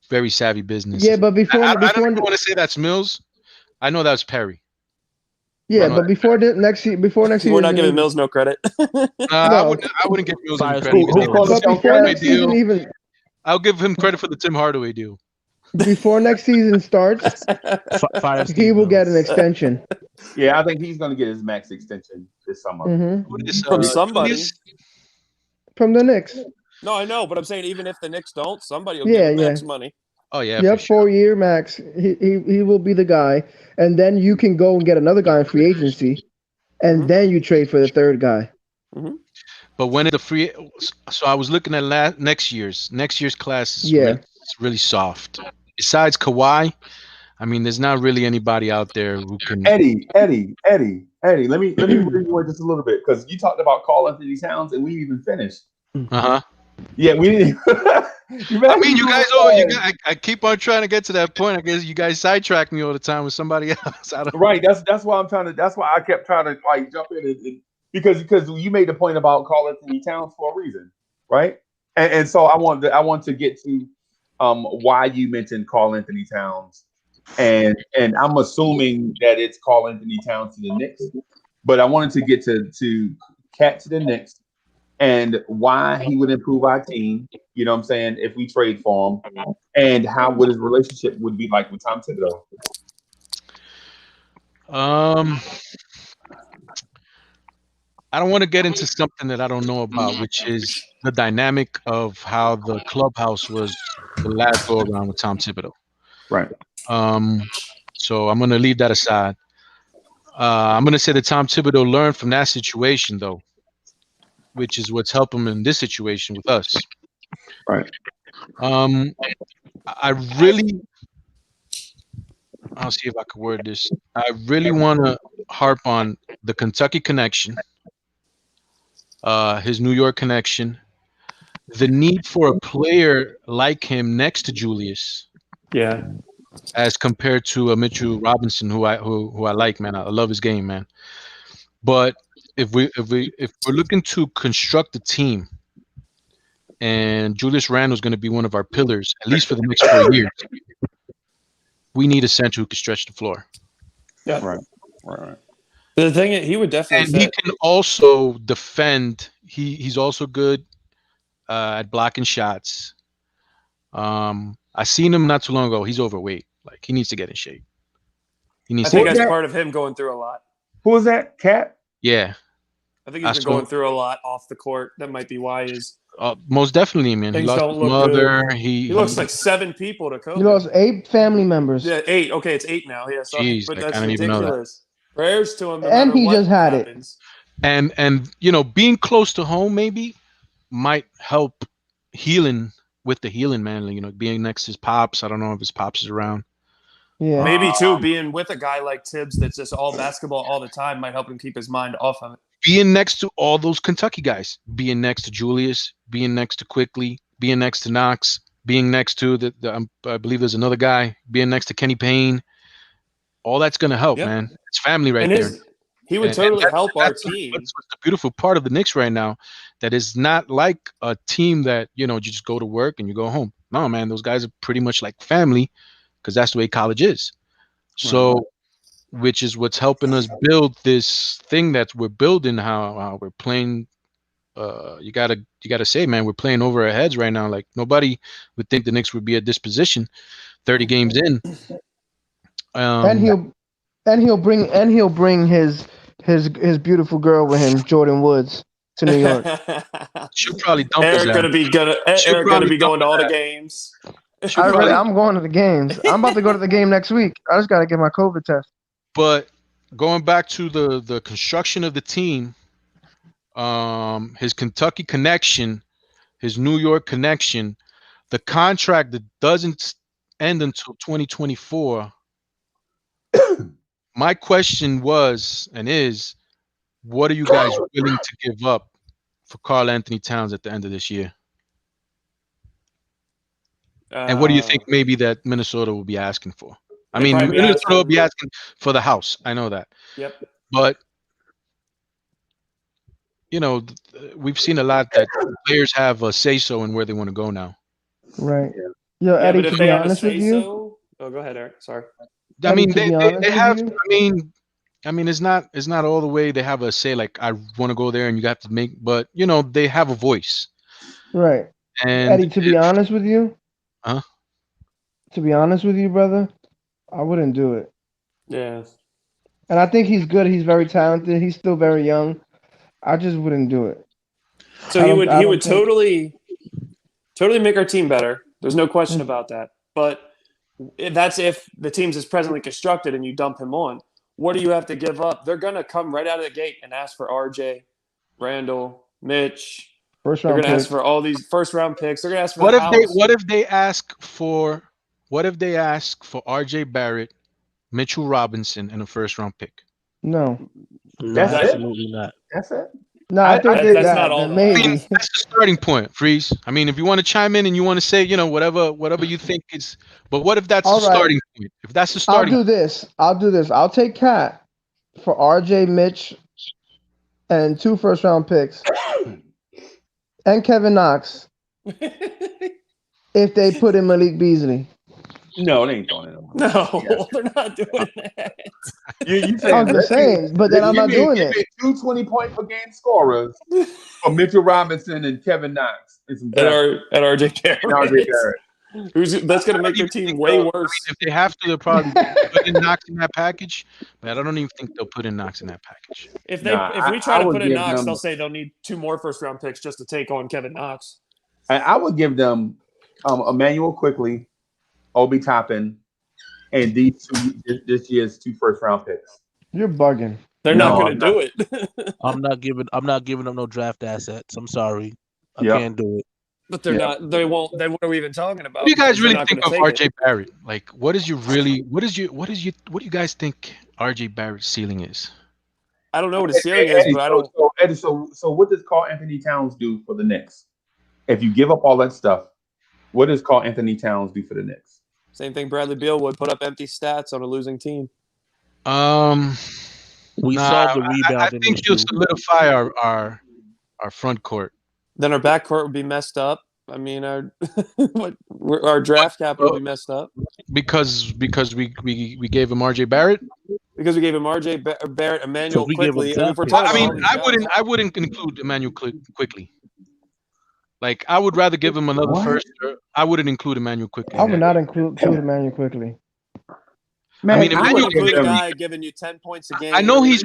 very savvy business. Yeah, but I don't before even want to say that's Mills. I know that's Perry. yeah, know but before next We're season, not giving Mills no credit. I No. wouldn't give Mills any Fire credit. Steve Who Mills. called but us on before Friday? next season, even I'll give him credit for the Tim Hardaway deal. before next season starts, Fire he Steve will get an Mills. extension. Yeah, I think he's going to get his max extension this summer. Hmm. What is, From somebody. Julius? From the Knicks. No, I know, but I'm saying even if the Knicks don't, somebody will Yeah, give him max yeah. money. Oh yeah, Yep, for sure. 4-year max. He will be the guy, and then you can go and get another guy in free agency, and Mhm. then you trade for the third guy. But when the free, so I was looking at next year's class is Yeah. really soft. Besides Kawhi, I mean, there's not really anybody out there who can. Eddie. Let me rewind just a little bit because you talked about Karl Anthony Towns and we didn't even finished. Yeah, we didn't. I mean, you guys, I keep on trying to get to that point. I guess you guys sidetrack me all the time with somebody else. Right. That's why I'm trying to. That's why I kept trying to like jump in and because you made the point about Karl Anthony Towns for a reason, right? And so I want to get to why you mentioned Karl Anthony Towns, and I'm assuming that it's Karl Anthony Towns to the Knicks, but I wanted to get to Cat to the Knicks and why he would improve our team. You know what I'm saying? If we trade for him, and how would his relationship would be like with Tom Thibodeau. I don't want to get into something that I don't know about, which is the dynamic of how the clubhouse was the last go around with Tom Thibodeau. Right. So I'm going to leave that aside. I'm going to say that Tom Thibodeau learned from that situation, though, which is what's helped him in this situation with us. Right. I'll see if I can word this. I really want to harp on the Kentucky connection, his New York connection, the need for a player like him next to Julius. Yeah. As compared to Mitchell Robinson, who I like, man. I love his game, man. But if we're looking to construct a team, and Julius Randle is going to be one of our pillars, at least for the next 4 years, we need a center who can stretch the floor. Yeah. Right. The thing is, he would definitely. And he can also defend. He's also good at blocking shots. I seen him not too long ago. He's overweight. Like, he needs to get in shape. I think that's part of him going through a lot. Who was that? Cat? Yeah. I think he's been going through a lot off the court. That might be why his most definitely, man. He lost his mother. He lost like 7 people to COVID. He lost 8 family members. Yeah, 8. Okay, it's 8 now. Yeah, sorry. Jeez, But I that's didn't even know that. ridiculous. Prayers to him. No And he what just had happens. it. And you know, being close to home maybe might help healing with the healing, man. You know, being next to his pops. I don't know if his pops is around. Yeah. Maybe too, being with a guy like Tibbs that's just all basketball all the time might help him keep his mind off of it. Being next to all those Kentucky guys, being next to Julius, being next to Quickly, being next to Knox, being next to I believe there's another guy, being next to Kenny Payne. All that's going to help, man. It's family right there. He would totally help our team. What's the beautiful part of the Knicks right now, that is not like a team that, you know, you just go to work and you go home. No, man, those guys are pretty much like family because that's the way college is. So, which is what's helping us build this thing that we're building, how we're playing. You gotta say, man, we're playing over our heads right now. Like, nobody would think the Knicks would be at this position 30 games in. And he'll bring his beautiful girl with him, Jordan Woods, to New York. She'll probably dump Eric gonna be going to all the games. I'm going to the games. I'm about to go to the game next week. I just got to get my COVID test. But going back to the construction of the team, his Kentucky connection, his New York connection, the contract that doesn't end until 2024. My question was and is, what are you guys willing to give up for Karl Anthony Towns at the end of this year? And what do you think maybe that Minnesota will be asking for? I mean, Minnesota will be asking for the house. I know that. Yep. But, you know, we've seen a lot that players have a say-so in where they want to go now. Right. Yo, Yeah, Eddie, but to if they be have a honest with you, say-so, oh, go ahead, Eric. Sorry. I mean, to be they honest have. with you, I mean, it's not all the way they have a say. Like, I want to go there, and you have to make. But you know, they have a voice. right. And Eddie, to be honest with you, Huh? to be honest with you, brother, I wouldn't do it. Yeah. And I think he's good. He's very talented. He's still very young. I just wouldn't do it. So he would totally make our team better. There's no question about that. But that's if the team's is presently constructed and you dump him on. What do you have to give up? They're gonna come right out of the gate and ask for RJ, Randle, Mitch. First They're round gonna pick. ask for all these first round picks. They're gonna ask for what the if house. what if they ask for RJ Barrett, Mitchell Robinson, and a first round pick? No. No, absolutely not. That's it. No, I think that's that not all then the I maybe. mean, that's the starting point, Freeze. I mean, if you want to chime in and you want to say, you know, whatever you think is, but what if that's All the right. starting point? If that's the I'll starting do this. I'll take Cat for RJ, Mitch, and 2 first round picks, and Kevin Knox if they put in Malik Beasley. No, they ain't doing it. No, they're not doing that. You I'm just saying, but then I'm not doing it. 2 20-point per game scorers for Mitchell Robinson and Kevin Knox. And RJ Barrett. And RJ Barrett. That's going to make their team way worse. I mean, if they have to, they'll probably put in Knox in that package. But I don't even think they'll put in Knox in that package. If we try to put in Knox, they'll say they'll need 2 more first round picks just to take on Kevin Knox. I would give them Emmanuel Quickly, Obi Toppin, and this year's 2 first round picks. You're bugging. They're not going to do it. I'm not giving them no draft assets. I'm sorry. I can't do it. But they're not. They won't. Then what are we even talking about? What do you guys They're really not think gonna of take RJ it. Barrett? Like, what do you guys think RJ Barrett's ceiling is? I don't know what his ceiling is, but I don't. Eddie, so what does Karl Anthony Towns do for the Knicks? If you give up all that stuff, what does Karl Anthony Towns do for the Knicks? Same thing Bradley Beal would put up empty stats on a losing team. We saw the rebound. I think he'll solidify our front court. Then our backcourt would be messed up. I mean, our draft capital would be messed up Because we gave him RJ Barrett. because we gave him RJ Barrett, Emmanuel we gave him Quickly. draft picks. I mean, I wouldn't include Emmanuel Quickly. Like, I would rather give him another first. I wouldn't include Emmanuel Quickly. I would not include Emmanuel Quickly. Man, I mean, I would Emmanuel include a Quickly. guy giving you 10 points a game. I know he's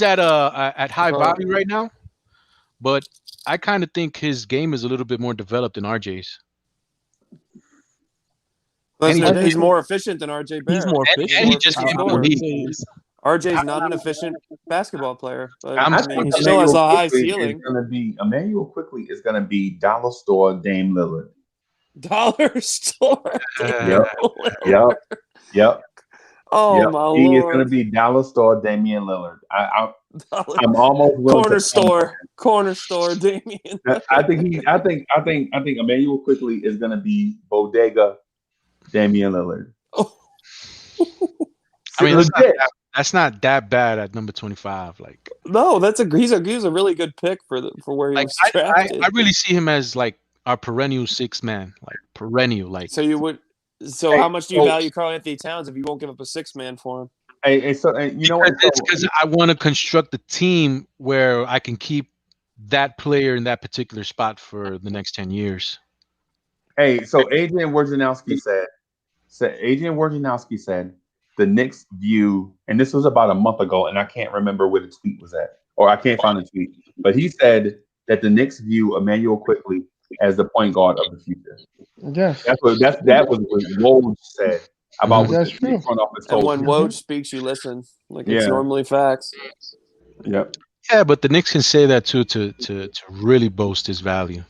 at high value right now, but I kind of think his game is a little bit more developed than RJ's. He's more efficient than RJ Barrett. He's more efficient. And he just came out of the league. RJ's not an efficient basketball player, but I'm I mean, he still has a high ceiling. Emmanuel Quickly is going to be dollar store Dame Lillard. Dollar store. Yep. Oh my He is lord! going to be dollar store Damian Lillard. I'm almost willing corner store Damian. I think Emmanuel Quickly is going to be bodega Damian Lillard. I mean, that's not that bad at number 25. Like, no, he's a really good pick for where he was drafted. I really see him as like our perennial 6th man, like perennial. Like, so how much do you value Karl Anthony Towns if you won't give up a 6th man for him? It's because I want to construct a team where I can keep that player in that particular spot for the next 10 years. Hey, so Adrian Wojnarowski said the Knicks view, and this was about a month ago, and I can't remember where the tweet was at, or I can't find the tweet, but he said that the Knicks view Emmanuel Quickly as the point guard of the future. Yes, that was what Woj said about what that's the true. front office And told when him. Woj speaks, you listen. Like it's normally facts. Yep. Yeah, but the Knicks can say that too to really boast his value.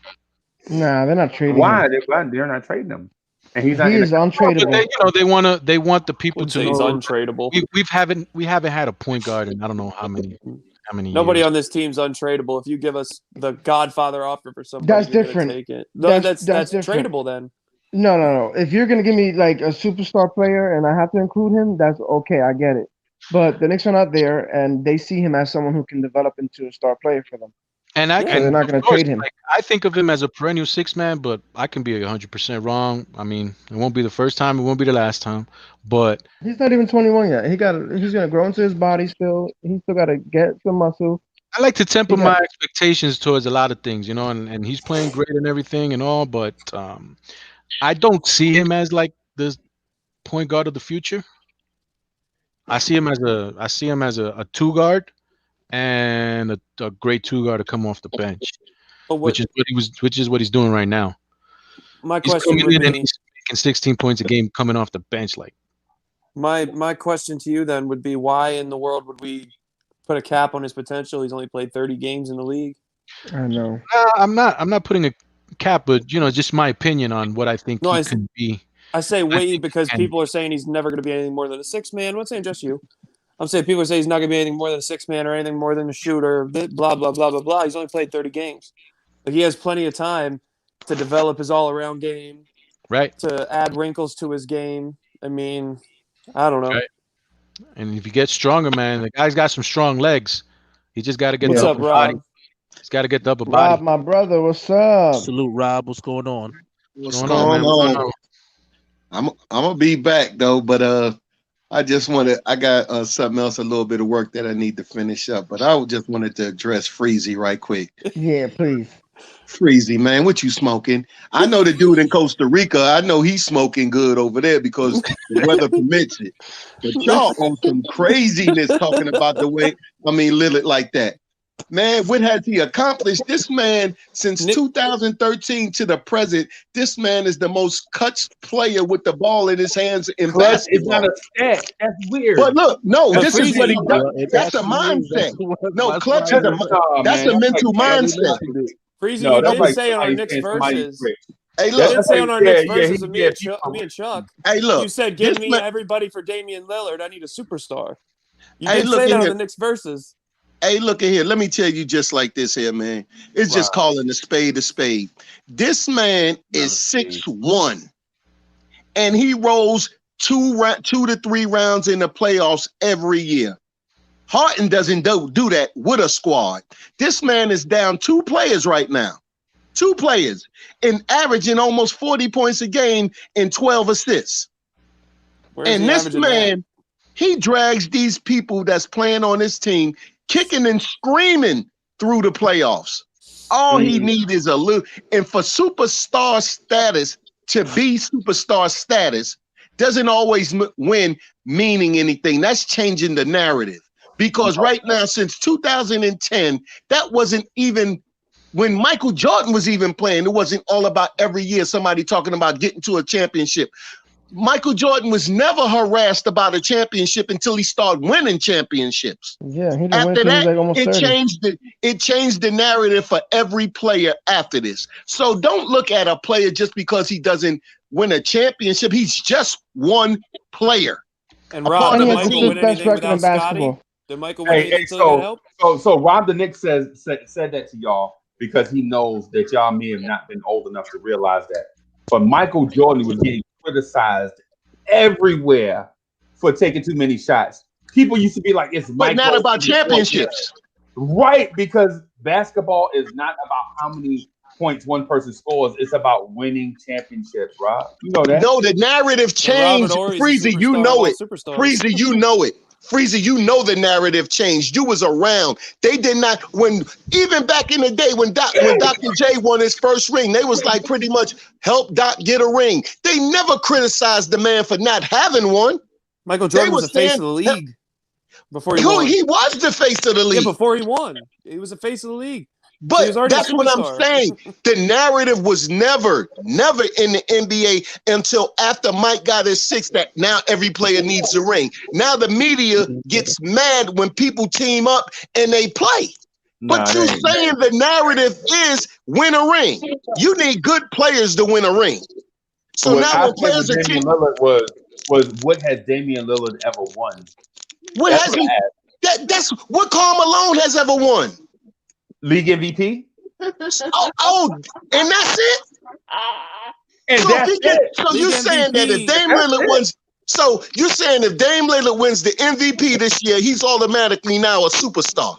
Nah, they're not trading. Why? Him. They're not trading him. And he's not. He is untradeable. But they want the people to know he's untradeable. We haven't had a point guard in I don't know how many how many Nobody years. on this team's untradeable. If you give us the Godfather offer for somebody, That's we're gonna different. take it. No, That's that's different. tradable then. No. If you're gonna give me like a superstar player and I have to include him, that's okay. I get it. But the Knicks are not there, and they see him as someone who can develop into a star player for them. And I Yeah. So can, they're not of going to course, trade him. like, I think of him as a perennial six man, but I can be 100% wrong. I mean, it won't be the first time, it won't be the last time. But He's not even 21 yet. He's going to grow into his body still. He's still got to get some muscle. I like to temper He my got- expectations towards a lot of things, you know, and he's playing great and everything and all, but I don't see him as like the point guard of the future. I see him as a two guard and a great two guard to come off the bench, But which is what he's doing right now. my He's question coming would in and be, he's making 16 points a game coming off the bench. Like, my question to you then would be, why in the world would we put a cap on his potential? He's only played 30 games in the league. I know. I'm not putting a cap, but you know, just my opinion on what I think No, he I can be. I say we think because he can. people are saying he's never going to be anything more than a six man. I'm not saying just you. I'm saying people are saying he's not going to be anything more than a six man or anything more than a shooter. Blah blah blah blah blah. He's only played 30 games. Like, he has plenty of time to develop his all around game, Right. to add wrinkles to his game. I mean, I don't know. Right. And if you get stronger, man, the guy's got some strong legs. He just got to get What's the up, upper body. Rob? He's got to get the upper Rob, body. my brother, what's up? Salute, Rob. What's going on? What's What's going man? on? I'm gonna be back though, but I just I got something else, a little bit of work that I need to finish up. But I just wanted to address Freezy right quick. Yeah, please. Freezy, man, what you smoking? I know the dude in Costa Rica. I know he's smoking good over there because the weather permits it. But y'all on some craziness talking about the way, Lillard like that. Man, what has he accomplished? This man, since 2013 to the present, this man is the most clutch player with the ball in his hands in Clutch is basketball. not a stat. That's weird. But look, no, That's this is what he Freezy. does. That's a mindset. No, clutch is that's a mental mindset. Freezy, No, you that's did like say on our somebody Knicks saying somebody's verses. rich. Hey, You look, did say on our Yeah, Knicks yeah, verses he- of yeah, me and Chuck. hey, look. You said, give this me man- everybody for Damian Lillard. I need a superstar. You Hey, did look say in that on here. the Knicks verses. Hey, look at here. Let me tell you just like this here, man. It's just calling a spade a spade. This man is 6'1", and he rolls two to three rounds in the playoffs every year. Harden doesn't do that with a squad. This man is down two players right now. Two players, and averaging almost 40 points a game and 12 assists. Where's And he this averaging man, he drags these people that's playing on his team, kicking and screaming through the playoffs. All he needs is a little, and for superstar status to be superstar status doesn't always win meaning anything. That's changing the narrative. Because right now, since 2010, that wasn't even when Michael Jordan was even playing. It wasn't all about every year somebody talking about getting to a championship. Michael Jordan was never harassed about a championship until he started winning championships. Yeah, he didn't win After until he was that, like almost it 30. changed the narrative for every player after this. So don't look at a player just because he doesn't win a championship. He's just one player. And Rob, And did he has Apart the Michael from win fifth best anything record in without Scotty? basketball. Did Michael win Hey, anything until he got help? so Rob the Knicks said that to y'all because he knows that y'all may have not been old enough to realize that. But Michael Jordan was getting criticized everywhere for taking too many shots. People used to be like, "It's But Michael." not about championships. Right? Because basketball is not about how many points one person scores; it's about winning championships. Rob, you know that. No, the narrative changed. Freezy, you know it. Freezy, you know it. Freezy, you know the narrative changed. You was around. They did not even back in the day when Dr. J won his first ring, they was like pretty much help Doc get a ring. They never criticized the man for not having one. Michael Jordan was was the face saying- of the league before he won. He was the face of the league. Yeah, before he won. He was the face of the league. He But was already a that's what I'm superstar. saying. The narrative was never in the NBA until after Mike got his six, that now every player needs a ring. Now the media gets mad when people team up and they play. But Nah, you that ain't- saying the narrative is win a ring. You need good players to win a ring. So what now I when said players with are Damian team, Lillard was what has Damian Lillard ever won? what That's has what he? I asked. That's what Karl Malone has ever won. League MVP. Oh, and that's it. And So, that's it. so you're saying that if Dame Lillard wins, so you're saying if Dame Lillard wins the MVP this year, he's automatically now a superstar.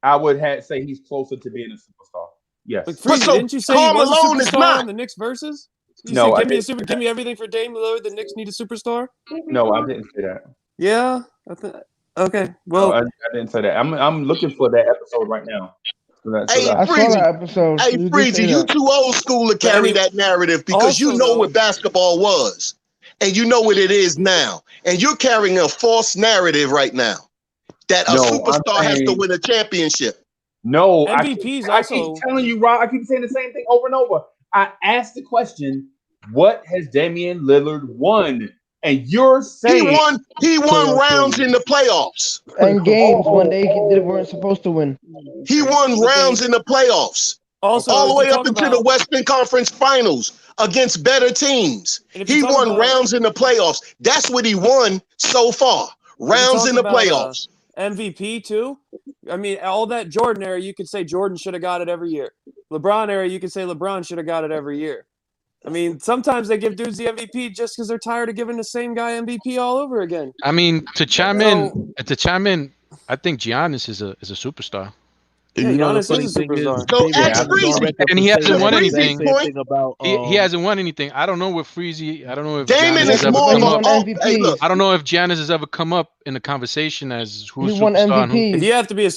I would say he's closer to being a superstar. Yes. Like, Freezy, so didn't you say Karl he was Malone a is superstar not. in the Knicks versus? You No, said, give me everything for Dame Lillard. The Knicks need a superstar. No, I didn't say that. Yeah. Okay. Well, No, I didn't say that. I'm looking for that episode right now. Hey, I saw that episode. Hey, Freezy, you too old school to carry that narrative because you know what basketball was, and you know what it is now, and you're carrying a false narrative right now that a superstar has to win a championship. No, MVPs I keep telling you, Rob. I keep saying the same thing over and over. I asked the question, "What has Damian Lillard won?" And you're saying he won rounds in the playoffs and games when they weren't supposed to win. He won rounds in the playoffs, also all the way up into the Western Conference Finals against better teams. He won rounds in the playoffs. That's what he won so far. Rounds in the playoffs. MVP too. I mean, all that Jordan era, you could say Jordan should have got it every year. LeBron era, you could say LeBron should have got it every year. I mean, sometimes they give dudes the MVP just because they're tired of giving the same guy MVP all over again. I mean, to chime in, I think Giannis is a superstar. Yeah, you know, the funny thing is, and he hasn't won anything. About, he hasn't won anything. I don't know what Freezy. I don't know if Damon Giannis is more of an MVP. I don't know if Giannis has ever come up in the conversation as who's he won MVP. If you have to be a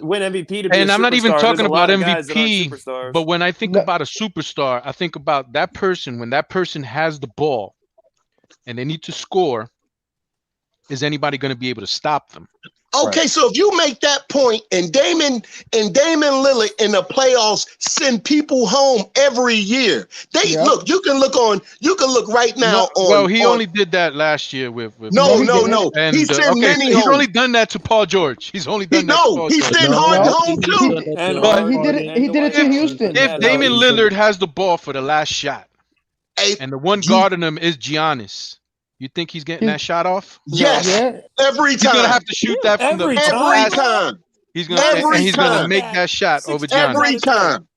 win MVP to be and a I'm not even talking about MVP. But when I think about a superstar, I think about that person. When that person has the ball and they need to score, is anybody going to be able to stop them? Okay, so if you make that point, and Damian Lillard in the playoffs send people home every year. Look, you can look right now on. Well, he only did that last year with No. And, he sent many home. He's only done that to Paul George. He's only done that to Paul George. He sent Harden home too. But he did it to Houston. If Damian Lillard has the ball for the last shot, and the one guarding him is Giannis, you think he's getting that shot off? Yes, every time. He's gonna have to shoot that from every time. He's gonna make that shot over Giannis every time.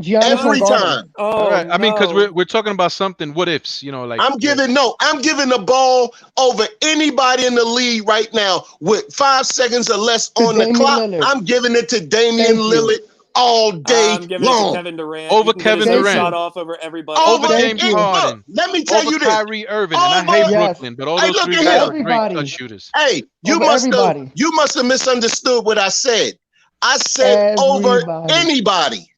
Every time. Oh, right. I mean, because we're talking about something. What ifs? You know, like I'm giving the ball over anybody in the league right now with 5 seconds or less on the clock. Lillard. I'm giving it to Damian Lillard all day I'm giving long. it to Kevin Durant. Over Kevin Durant. Shot off over everybody. Over James Harden. Let me tell you this. Kyrie Irving. And I hate Brooklyn, but all those three guys are great touch shooters. Hey, you must have misunderstood what I said. I said over anybody.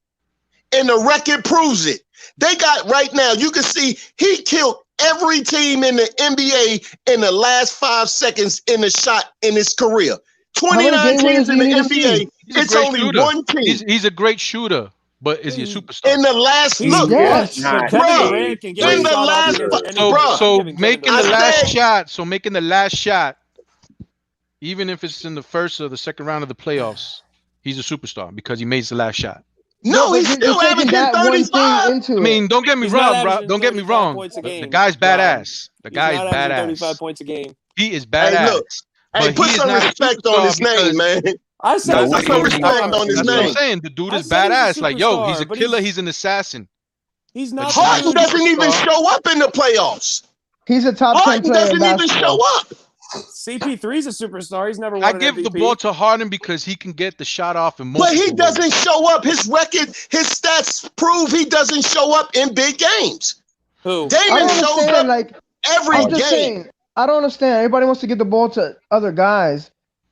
And the record proves it. They got right now, you can see he killed every team in the NBA in the last 5 seconds in a shot in his career. 29 teams in the NBA. It's only one team. He's a great shooter, but is he a superstar? In the last look, so making the last shot, even if it's in the first or the second round of the playoffs, he's a superstar because he made the last shot. No, he's still averaging 35. I mean, don't get me wrong, bro. Don't get me wrong. The guy's badass. The guy is badass. 35 points a game. He is badass. Hey, put some respect on his name, man. I said put some respect on his That's name. what I'm saying. The dude is badass. Like, yo, he's a killer. He's an assassin. He's not. Harden doesn't even show up in the playoffs. He's a top 10 player. Harden doesn't even show up. CP3's a superstar. He's never won I give the ball to Harden because he can get the shot off in But he doesn't show up. His record, his stats prove he doesn't show up in big games. Who? Damon shows up every game. I don't understand. Everybody wants to give the ball to other guys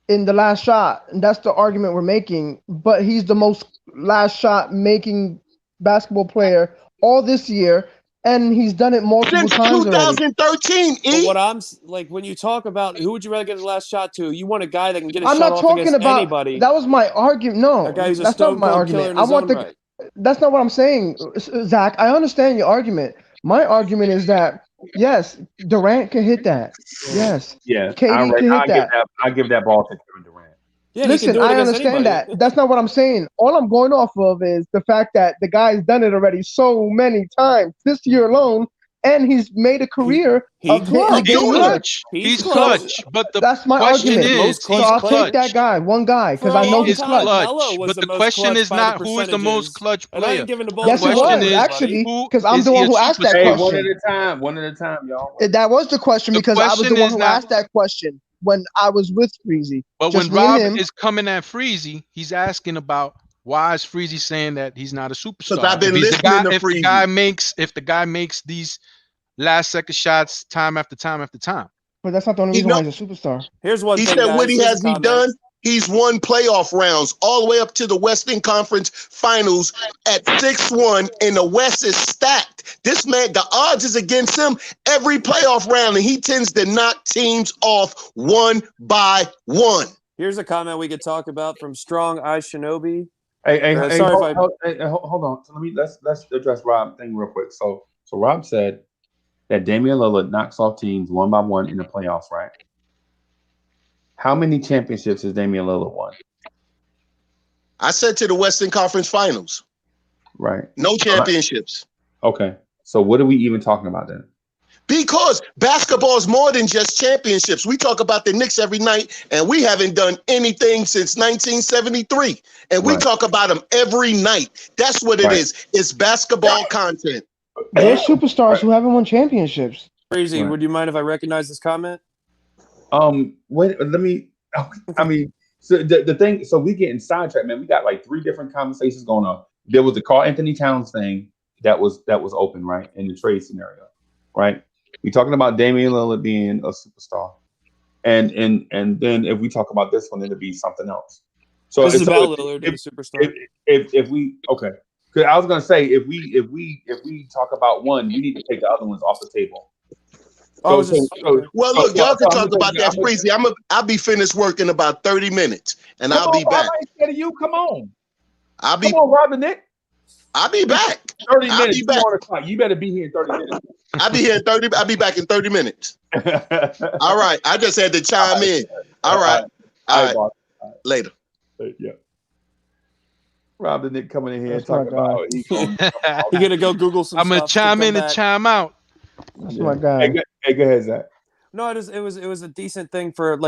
in the last shot, and that's the argument we're making. But he's the most last shot making basketball player all this year, and he's done it multiple since times 2013. But what I'm like, when you talk about who would you rather get his last shot to? You want a guy that can get a shot off against anybody. That was my argument. No, a guy who's that's not my argument. That's not what I'm saying, Zach. I understand your argument. My argument is that yes, Durant can hit that. Yes. Yeah. KD can hit that. I give that ball to Kevin Durant. Yeah, listen, I understand that. That's not what I'm saying. All I'm going off of is the fact that the guy's done it already so many times this year alone, and he's made a career of hitting clutch. game He's winner. clutch. He's clutch. But the That's my question argument. is, So he's I'll clutch. take that guy, one guy, because For a I know long he's He's time, clutch. Melo clutch. was But the the most question clutch is by the not who is the most percentages. clutch And I player. ain't giving the ball Yes, to it question was is, actually, who because I'm is the he one a who asked that superstar? Hey, question. one at a time, y'all. That was the question The because I was the question one is who not- asked that question when I was with Freezy. But Just when me and Rob him. is coming at Freezy, he's asking about why is Freezy saying that he's not a superstar? Because I've been If he's the listening guy, to if the Freezy. guy makes these last second shots time after time after time. But that's not the only He reason know- why he's a superstar. Here's one He thing, said, guys. what Here's a has he comment. done? He's won playoff rounds all the way up to the Western Conference Finals at 6-1, and the West is stacked. This man, the odds is against him every playoff round, and he tends to knock teams off one by one. Here's a comment we could talk about from Strong Eye Shinobi. Hey, Sorry if I- hold on. So let's address Rob thing real quick. So Rob said that Damian Lillard knocks off teams one by one in the playoffs, right? How many championships has Damian Lillard won? I said to the Western Conference Finals, Right. no championships. Okay. So what are we even talking about then? Because basketball is more than just championships. We talk about the Knicks every night, and we haven't done anything since 1973. And we Right. talk about them every night. That's what it Right. is. It's basketball content. There's superstars who haven't won championships. Crazy. Right. Would you mind if I recognize this comment? Wait, let me. I mean, so the thing. So we getting sidetracked, man. We got like 3 different conversations going on. There was the Karl Anthony Towns thing that was open, right, in the trade scenario, right? We talking about Damian Lillard being a superstar, and then if we talk about this one, it'll be something else. So This is so about Lillard being a superstar. if we okay, because I was gonna say if we talk about one, we need to take the other ones off the table. Oh, So- so- Well, so- look, y'all can so I'm talk about that, I'm gonna- Freezy. I'll be finished work in about 30 minutes, and I'll be Come on, back. I ain't scared of you. Come on, I'll be come on, Robin Nick. I'll be back. 30 I'll minutes. be back. 4 o'clock. You better be here in 30 minutes. I'll be here in 30. I'll be back in 30 minutes. All right. I just had to chime in. All right. All right. boss. Later. Yeah. Rob the Nick coming in here and That's my talking about guy. he going, You're gonna go Google some I'm stuff. gonna chime come in and back. chime out. That's my guy. Hey, go ahead, Zach. No, it was a decent thing for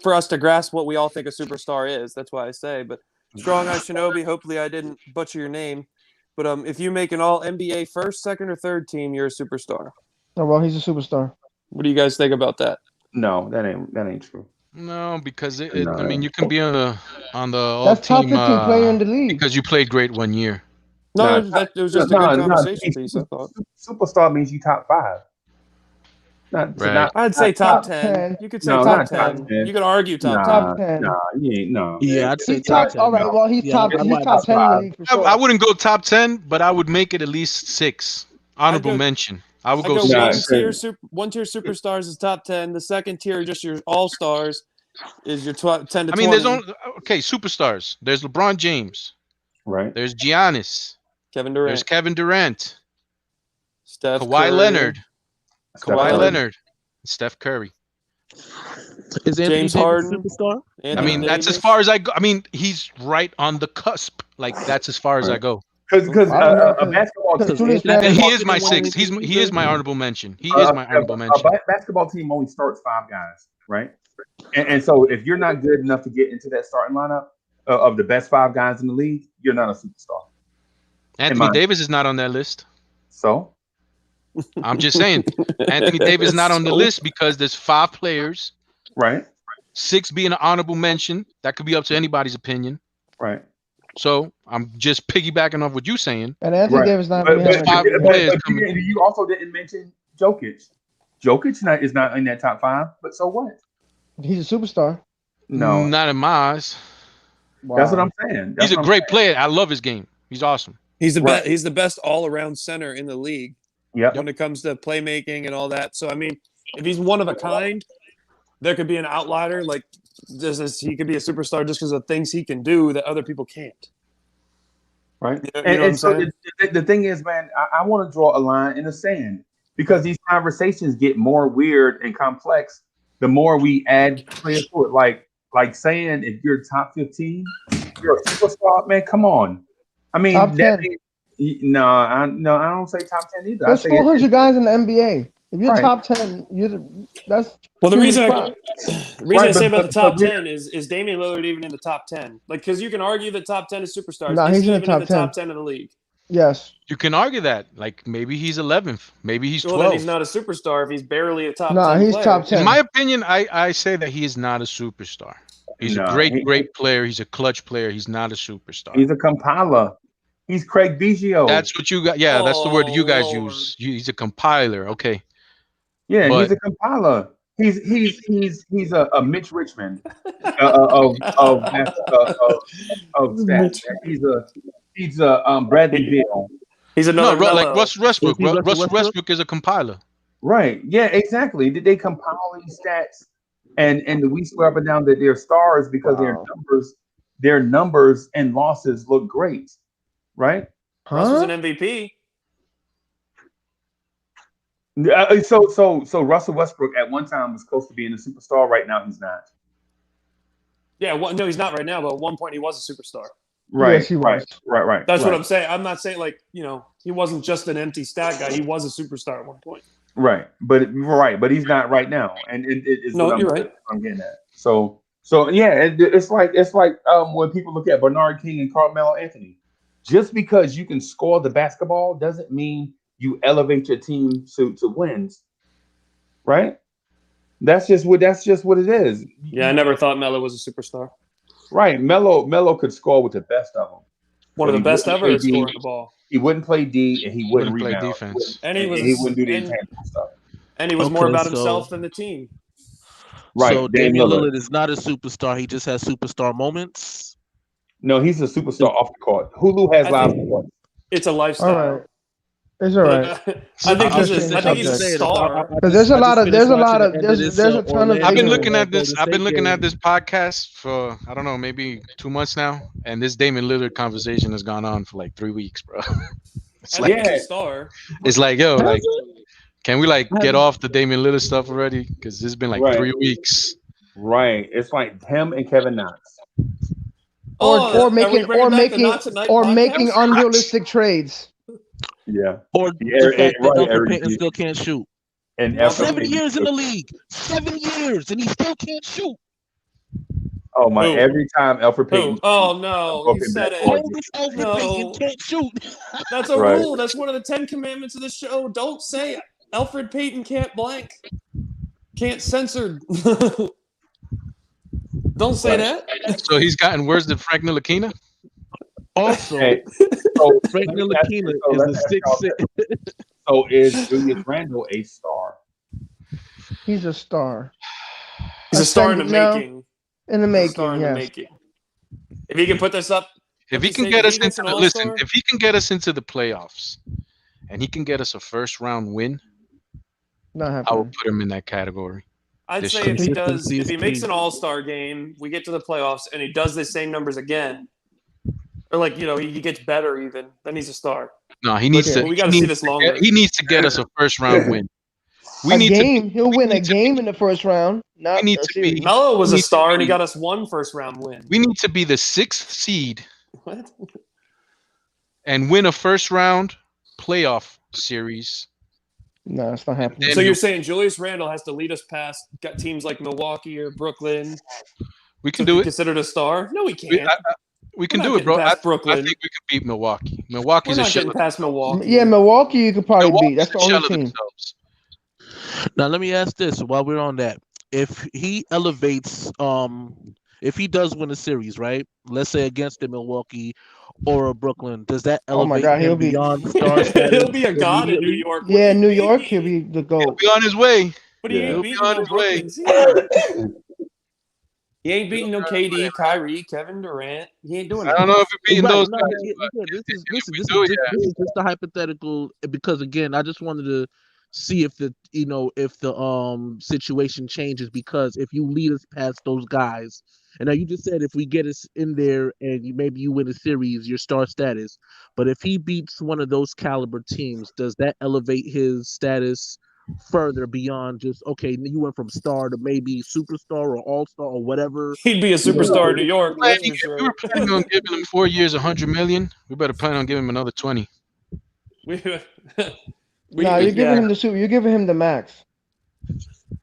us to grasp what we all think a superstar is. That's why I say. But Strong Eye Shinobi. Hopefully, I didn't butcher your name. But if you make an All NBA first, second, or third team, you're a superstar. Oh, well, he's a superstar. What do you guys think about that? No, that ain't true. No, because I No. mean, you can be on the all That's top team 15 player in the league. because you played great one year. No, No, it was just a good conversation piece. I thought. Superstar means you top 5. Not, Right. not I'd say top top 10. 10. You could say No, top not 10. top 10. You could argue top 10. Top 10. Nah, you ain't no. Yeah, I'd say He's top top. 10. All right. Well, he's Yeah, top. I He's might top have 10 in the five. league for sure. I wouldn't go top 10, but I would make it at least 6. Honorable I'd go- mention. I would I go go 6. Nah, one tier superstars is top 10. The second tier, just your all stars, is your 10 to 20. I mean, there's only superstars. There's LeBron James. Right. There's Giannis. Kevin There's Durant, Kevin Durant. Steph Kawhi Curry, Leonard. Steph Kawhi Curry. Leonard. Steph Curry. Is Anthony James Davis a Harden. superstar? Anthony I mean, that's as Davis. far as I go. I mean, he's right on the cusp. Like that's as far as I Right. go. Because I don't know, a basketball because team, Julius And Randle- he walking is my in one 6. of He is my honorable mention. He is my honorable mention. a basketball team only starts 5 guys, right? And so if you're not good enough to get into that starting lineup of the best 5 guys in the league, you're not a superstar. Anthony mine. Davis is not on that list. So I'm just saying. Anthony Davis is not on the So- list because there's 5 players, right, 6 being an honorable mention. That could be up to anybody's opinion. right. So I'm just piggybacking off what you're saying. And Anthony Right. Davis not But, really but, having five a good players year. but you also didn't mention Jokic. Jokic is not in that top 5, but so what? He's a superstar. No, Not in my eyes. that's what I'm saying. That's He's a what I'm great saying. player. I love his game. He's awesome. He's the Right. best. He's the best all-around center in the league Yep. when it comes to playmaking and all that. So I mean, if he's one of a kind, there could be an outlier. Like he could be a superstar just because of things he can do that other people can't. Right. You know what I'm so saying? the thing is, man, I want to draw a line in the sand because these conversations get more weird and complex the more we add players to it. Like saying if you're top 15, you're a superstar, man. Come on. I mean, Top 10. I don't say top 10 either. There's I say 400 guys in the NBA. If you're Right. top 10, that's Well, the choose a reason spot. I say about the top but 10 is Damian Lillard even in the top 10? Like, because you can argue that top 10 is superstars. Nah, is he's he in the even in top the 10. top 10 of the league? Yes. You can argue that. Like maybe he's 11th. Maybe he's 12th. Well, then he's not a superstar if he's barely a top 10 Nah, he's player. top 10. In my opinion, I say that he is not a superstar. He's a great player. He's a clutch player. He's not a superstar. He's a compiler. He's Craig Biggio. That's what you got. Yeah, that's the word you guys Lord. use. He's a compiler. Okay. Yeah, But- he's a compiler. He's a Mitch Richmond of stats. He's a Bradley Beal. He's another No, like Melo. Russell Westbrook. Is he Russell Russell Westbrook? Westbrook is a compiler. Right. Yeah, exactly. Did they compile these stats and we swear up and down that they're stars because their numbers and losses look great. Right? Russ was Huh? an MVP. So Russell Westbrook at one time was close to being a superstar. Right now he's not. Yeah, no, he's not right now, but at one point he was a superstar. Right. Yes, he was. Right. That's what I'm saying. I'm not saying like, he wasn't just an empty stat guy. He was a superstar at one point. Right, but he's not right now, and it's No, what you're right. I'm getting at. So yeah, it's like when people look at Bernard King and Carmelo Anthony. Just because you can score the basketball doesn't mean you elevate your team to wins, right? That's just what it is. Yeah, I never thought Melo was a superstar. Right, Melo could score with the best of them. One But of the he best wouldn't ever play at scoring D. the ball. He wouldn't play D, and he wouldn't Play rebound. defense. And he wouldn't do the and- intangible stuff. And he was more Okay, about so- himself than the team. Right, So Damian Damian Lillard. Lillard is not a superstar. He just has superstar moments. No, he's a superstar off the court. Hulu has I live think- sports. It's a All lifestyle. right. It's all right. I think he's Interesting a subject. star. Because there's a lot of there's a ton of I've been videos. looking at this. I've been looking at this podcast for I don't know, maybe 2 months now, and this Damian Lillard conversation has gone on for like 3 weeks, bro. It's I like think he's a star. it's like yo, like can we like get off the Damian Lillard stuff already? Because it's been like Right. 3 weeks. Right. It's like him and Kevin Knox. Or making podcast? unrealistic trades. Yeah. Or Yeah, the fact that right, Elfrid Eric Payton G. still can't shoot. And Well, Alfred 7 Payton. years in the league. 7 years, and he still can't shoot. Oh my! Who? Every time Alfred Payton. Who? Oh no, you Okay, said back. it. Oldest Elfrid No. Payton can't shoot. That's a Right. rule. That's one of the 10 commandments of the show. Don't say it. Alfred Payton can't blank. Can't censor. Don't say Right. that. So he's gotten worse than Frank Ntilikina. Also, Hey, so Frank let me ask you- Ntilikina so is let's a ask 6'6". y'all this. So is Julius Randle a star? He's a star. He's a star in the No. making. In the He's a star making, in the yes. making. If he can put this up, If he If can he get us gets into an listen, all-star? if he can get us into the playoffs, and he can get us a first round win, Not I would happening. put him in that category. I'd This say if he does, consistency if he is makes key. an all-star game, we get to the playoffs, and he does the same numbers again, or like he gets better even, then he's a star. No, he needs Okay. to. We gotta see this longer. He needs to get us a first round win. We A need game. He'll win a need to game in the first round. Not need a to be- series. Melo was a needs to star, and he be- got us one first-round win. We need to be the 6th seed What? and win a first round playoff series. No, it's not happening. And So you- you're saying Julius Randle has to lead us past got teams like Milwaukee or Brooklyn We to can be do it. considered a star? No, we We, can't. we can We're do not it, bro. getting I past Brooklyn. think we can beat Milwaukee. We're Milwaukee's a not shell. getting past Milwaukee. Yeah, Milwaukee, you could probably beat. That's the Milwaukee's a only shell of team. themselves. Now let me ask this while we're on that. If he elevates, if he does win a series, right? Let's say against the Milwaukee or a Brooklyn, does that Oh my elevate God, him he'll be- beyond star status? He'll be a god in New immediately? York. What Yeah, do you New mean? York, he'll be the He'll GOAT. be on his way. But he Yeah. ain't He'll be beating on no his way. Brooklyn team. He ain't beating no He'll be on his KD, way, Kyrie, Kevin Durant. He ain't doing I that. don't know if we're beating Right, those no, guys. yeah, but yeah, this if is we this do, is yeah. this is just a hypothetical because again, I just wanted to see if the situation changes because if you lead us past those guys, and now you just said if we get us in there and maybe you win a series, your star status, but if he beats one of those caliber teams, does that elevate his status further beyond just okay, you went from star to maybe superstar or all-star or whatever? He'd be a superstar in New York. That's for If we sure. were planning on giving him 4 years, 100 million, we better plan on giving him another 20. We, Nah, you're giving him the suit. You're giving him the max.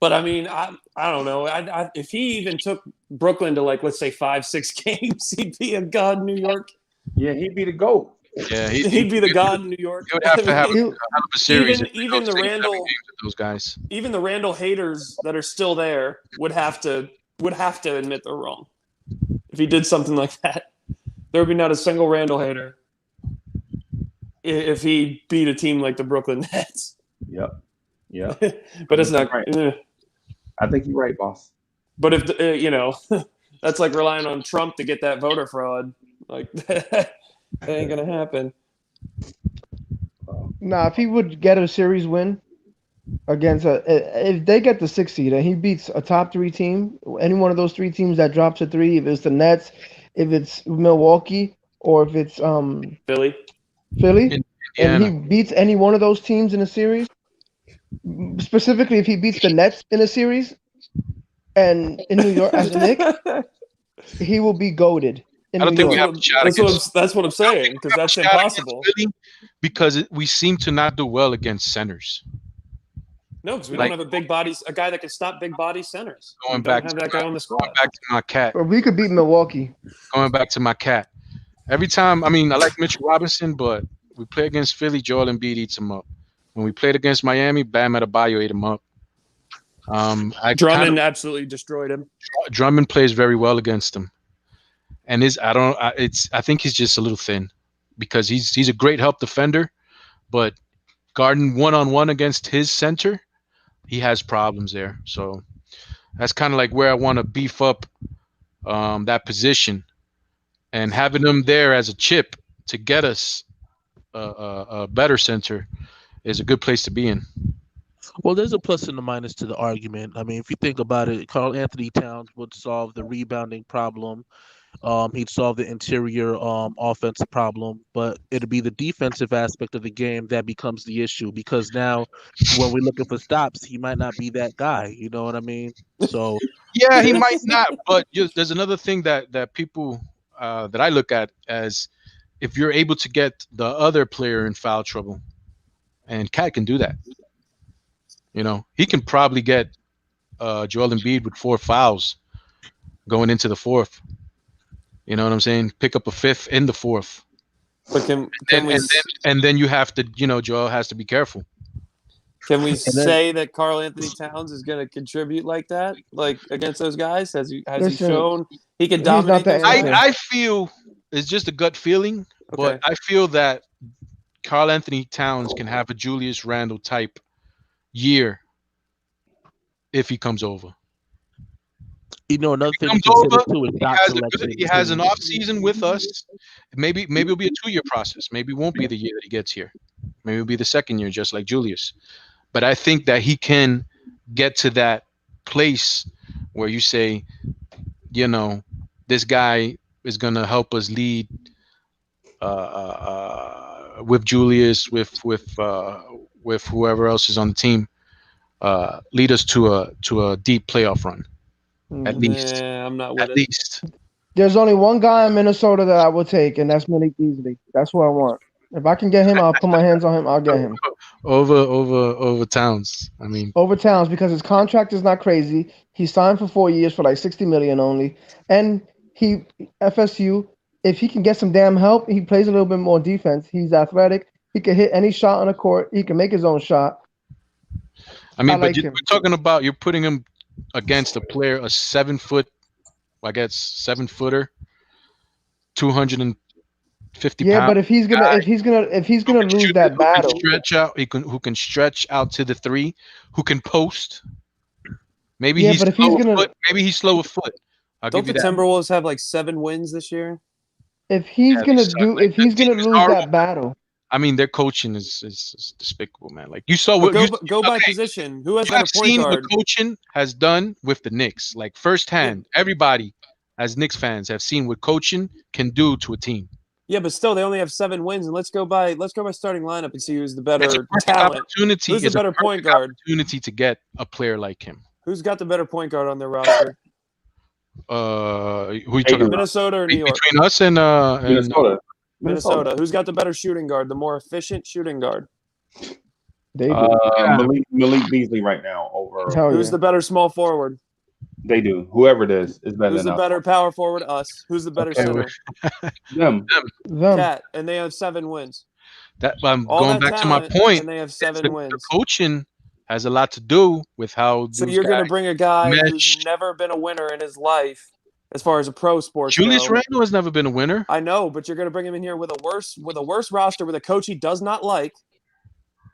But I mean, I don't know. If he even took Brooklyn to like, let's say 5-6 games, he'd be a god in New York. Yeah, he'd be the GOAT. Yeah, He'd be the god in New York. He would have to have a He'll- hell of a series. Even the Randall, games with those guys. even the Randall haters that are still there would have to admit they're wrong. If he did something like that, there would be not a single Randall hater if he beat a team like the Brooklyn Nets. Yep. But it's not right. eh. I think you're right, boss. But if that's like relying on Trump to get that voter fraud. Like that ain't gonna happen. Nah, if he would get a series win against if they get the 6th seed and he beats a top 3 team, any one of those 3 teams that drops a 3, if it's the Nets, if it's Milwaukee, or if it's Philly, and he beats any one of those teams in a series, specifically if he beats the Nets in a series, and in New York as a Knick, he will be goated. I don't think we have a shot against. That's what I'm saying, because that's impossible. Because we seem to not do well against centers. No, because we don't have a guy that can stop big body centers. Going back have that guy on the squad. Going back to my cat. Or we could beat Milwaukee. Going back to my cat. Every time, I mean, I like Mitchell Robinson, but we play against Philly, Joel Embiid eats him up. When we played against Miami, Bam Adebayo ate him up. Drummond absolutely destroyed him. Drummond plays very well against him, and I think he's just a little thin, because he's a great help defender, but guarding 1-on-1 against his center, he has problems there. So that's kind of like where I want to beef up that position, and having him there as a chip to get us a better center is a good place to be in. Well, there's a plus and a minus to the argument. I mean, if you think about it, Karl Anthony Towns would solve the rebounding problem. He'd solve the interior offensive problem, but it'd be the defensive aspect of the game that becomes the issue, because now when we're looking for stops, he might not be that guy. You know what I mean? So yeah, he might not, but there's another thing that people that I look at as, if you're able to get the other player in foul trouble, and Cat can do that. You know, he can probably get Joel Embiid with 4 fouls going into the 4th. You know what I'm saying? Pick up a 5th in the 4th. But and then you have to, Joel has to be careful. Can we say that Karl Anthony Towns is going to contribute like that, like against those guys? Has he shown he can dominate? I feel it's just a gut feeling, but I feel that Karl Anthony Towns can have a Julius Randle type year if he comes over. Another thing to consider too is dot selection. He has an off season with us. Maybe it'll be a 2-year process. Maybe it won't be the year that he gets here. Maybe it'll be the 2nd year, just like Julius. But I think that he can get to that place where you say, this guy is gonna help us lead with Julius, with whoever else is on the team, lead us to a deep playoff run. At least. I'm not with At it. least. There's only one guy in Minnesota that I will take, and that's Malik Beasley. That's who I want. If I can get him, I'll put my hands on him. I'll get him. Over Towns. I mean, over Towns, because his contract is not crazy. He signed for 4 years for like $60 million only, and FSU. If he can get some damn help, he plays a little bit more defense. He's athletic. He can hit any shot on the court. He can make his own shot. I mean, but you're talking about, you're putting him against a player, a 7-footer, 250 yeah, pound but if he's gonna lose that battle, who can stretch out to the 3, who can post. Maybe maybe he's slow of foot. Don't the Timberwolves have like 7 wins this year? If he's gonna lose that battle. I mean, their coaching is despicable, man. Like you saw go by position. Who has better point guard? What coaching has done with the Knicks, like firsthand. Yeah. Everybody, as Knicks fans, have seen what coaching can do to a team. Yeah, but still, they only have 7 wins, and let's go by starting lineup and see who's the better talent. Who's the better point guard? Opportunity to get a player like him. Who's got the better point guard on their roster? Who you talking about? Minnesota or New York? Between us and Minnesota. Minnesota. Who's got the better shooting guard, the more efficient shooting guard? They do. Malik Beasley right now over. Hell Who's yeah. the better small forward? They do. Whoever it is better Who's than the us. better power forward? Us. Who's the better Okay, center? Them. Them. Cat, and they have 7 wins. That I'm All going that back to my talent, point. and they have 7 The wins. coaching has a lot to do with how So those you're going to guys bring a guy mesh. who's never been a winner in his life, as far as a pro sports. Julius go. Randle has never been a winner. I know, but you're going to bring him in here with a worse roster, with a coach he does not like,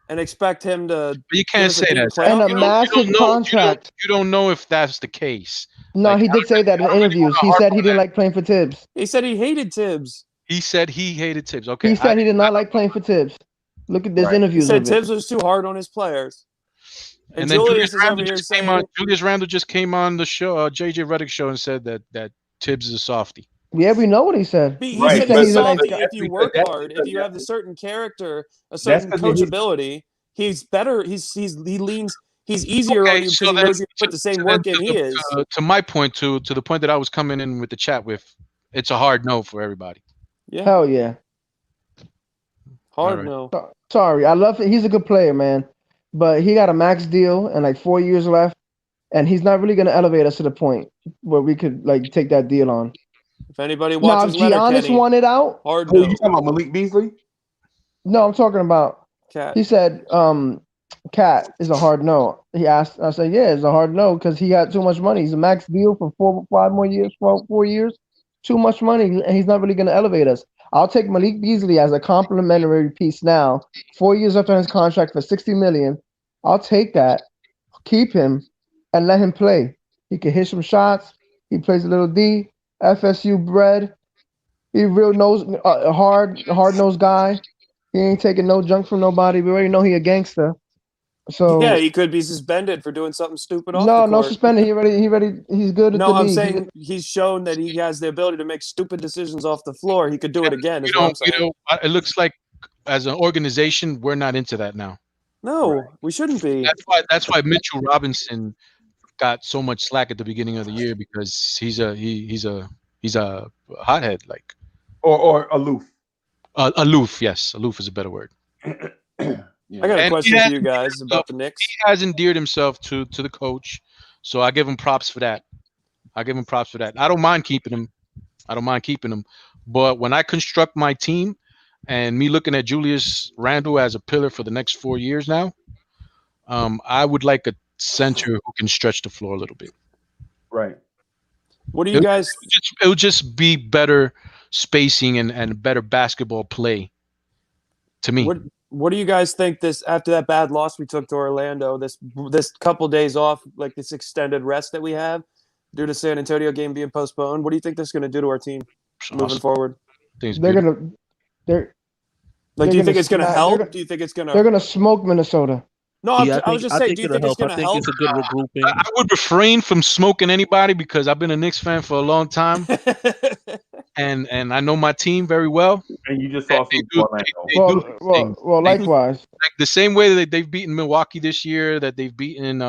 and expect him to. But you can't say that. And a You don't massive know- contract. You don't know if that's the case. No, Like, he did say that in interviews. He said he didn't like playing for Tibbs. He said he hated Tibbs. He said he hated Tibbs. Okay. He said he did not like playing for Tibbs. Look at this Right. He interviews said of it. Tibbs was too hard on his players. And then Julius is over Randle here just came saying, on. Julius Randle just came on the show, JJ Redick show, and said that Tibbs is a softie. Yeah, we know what he said. He Right, said but he's that's- softy that's if you because- work that's hard, because- if you have a certain character, a That's certain because he's- coachability. He's better. He leans. He's easier Okay, on you because so he then- knows you put the same work in. He is. To my point, to the point that I was coming in with the chat with, it's a hard no for everybody. Yeah, Hell yeah. hard Alright. no. Sorry, I love it. He's a good player, man. But he got a max deal and like 4 years left, and he's not really gonna elevate us to the point where we could like take that deal on. If anybody Now, if watches Giannis Letterkenny, wanted out, hard Who no. you talking about? Malik Beasley? no, I'm talking about. Cat. He said, Cat is a hard no. He asked, I said, yeah, it's a hard no because he got too much money. He's a max deal for 5 more years, 4 years. Too much money, and he's not really going to elevate us. I'll take Malik Beasley as a complimentary piece now. 4 years left on his contract for $60 million. I'll take that, keep him, and let him play. He can hit some shots. He plays a little D, FSU bred. He real hard-nosed guy. He ain't taking no junk from nobody. We already know he a gangster. So Yeah, he could be suspended for doing something stupid off no, the no court. suspended. He's good at No, the I'm league. saying he's shown that he has the ability to make stupid decisions off the floor. He could do it again. Is what I'm saying. It looks like as an organization, we're not into that now. No, we shouldn't be. That's why Mitchell Robinson got so much slack at the beginning of the year because he's a hothead, like Or aloof. aloof. Yes, aloof is a better word. I got a And question he for you guys about the Knicks. He has endeared himself to the coach, so I give him props for that. I don't mind keeping him. But when I construct my team and me looking at Julius Randle as a pillar for the next 4 years now, I would like a center who can stretch the floor a little bit. Right. What do you guys? It would just be better spacing and better basketball play to me. What do you guys think this after that bad loss we took to Orlando? This couple days off, like this extended rest that we have due to San Antonio game being postponed. What do you think this is going to do to our team moving forward? They're do you think it's going to help? Do you think it's going to? They're going to smoke Minnesota. No, I was just saying. Do you think it's going to help? It's a good regrouping. I would refrain from smoking anybody because I've been a Knicks fan for a long time, and I know my team very well. And you just saw Well, likewise. Like the same way that they've beaten Milwaukee this year, that they've beaten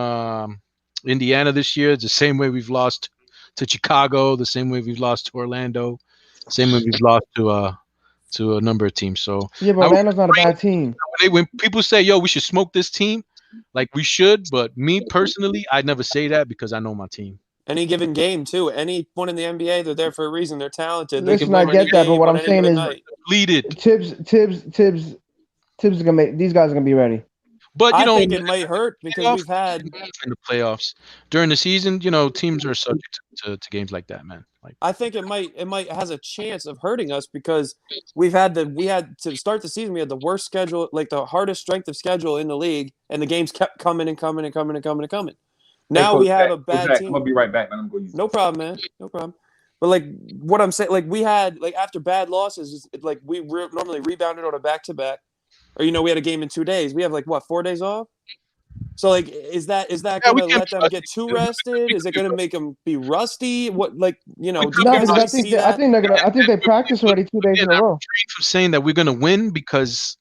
Indiana this year. It's the same way we've lost to Chicago. The same way we've lost to Orlando. Same way we've lost to a number of teams. So yeah, but Orlando's not a bad team. When people say, "Yo, we should smoke this team," like we should, but me personally, I never say that because I know my team. Any given game too. Anyone in the NBA, they're there for a reason. They're talented. Listen, I get that, but what I'm saying is, Tibbs is gonna make these guys are gonna be ready. But I think it might hurt because we've had in the playoffs during the season. Teams are subject to games like that, man. Like I think it might has a chance of hurting us because we had to start the season. We had the worst schedule, like the hardest strength of schedule in the league, and the games kept coming and coming and coming and coming and coming. Now we have a bad team. I'm gonna be right back, man. I'm going to use no problem, man. No problem. But like what I'm saying, like we had like after bad losses, like we normally rebounded on a back-to-back, or we had a game in 2 days. We have like what 4 days off. So like, is that going to let them get too rested? Is it going to make them be rusty? What like do you guys I think they practice already 2 days in a row. I'm saying that we're going to win because,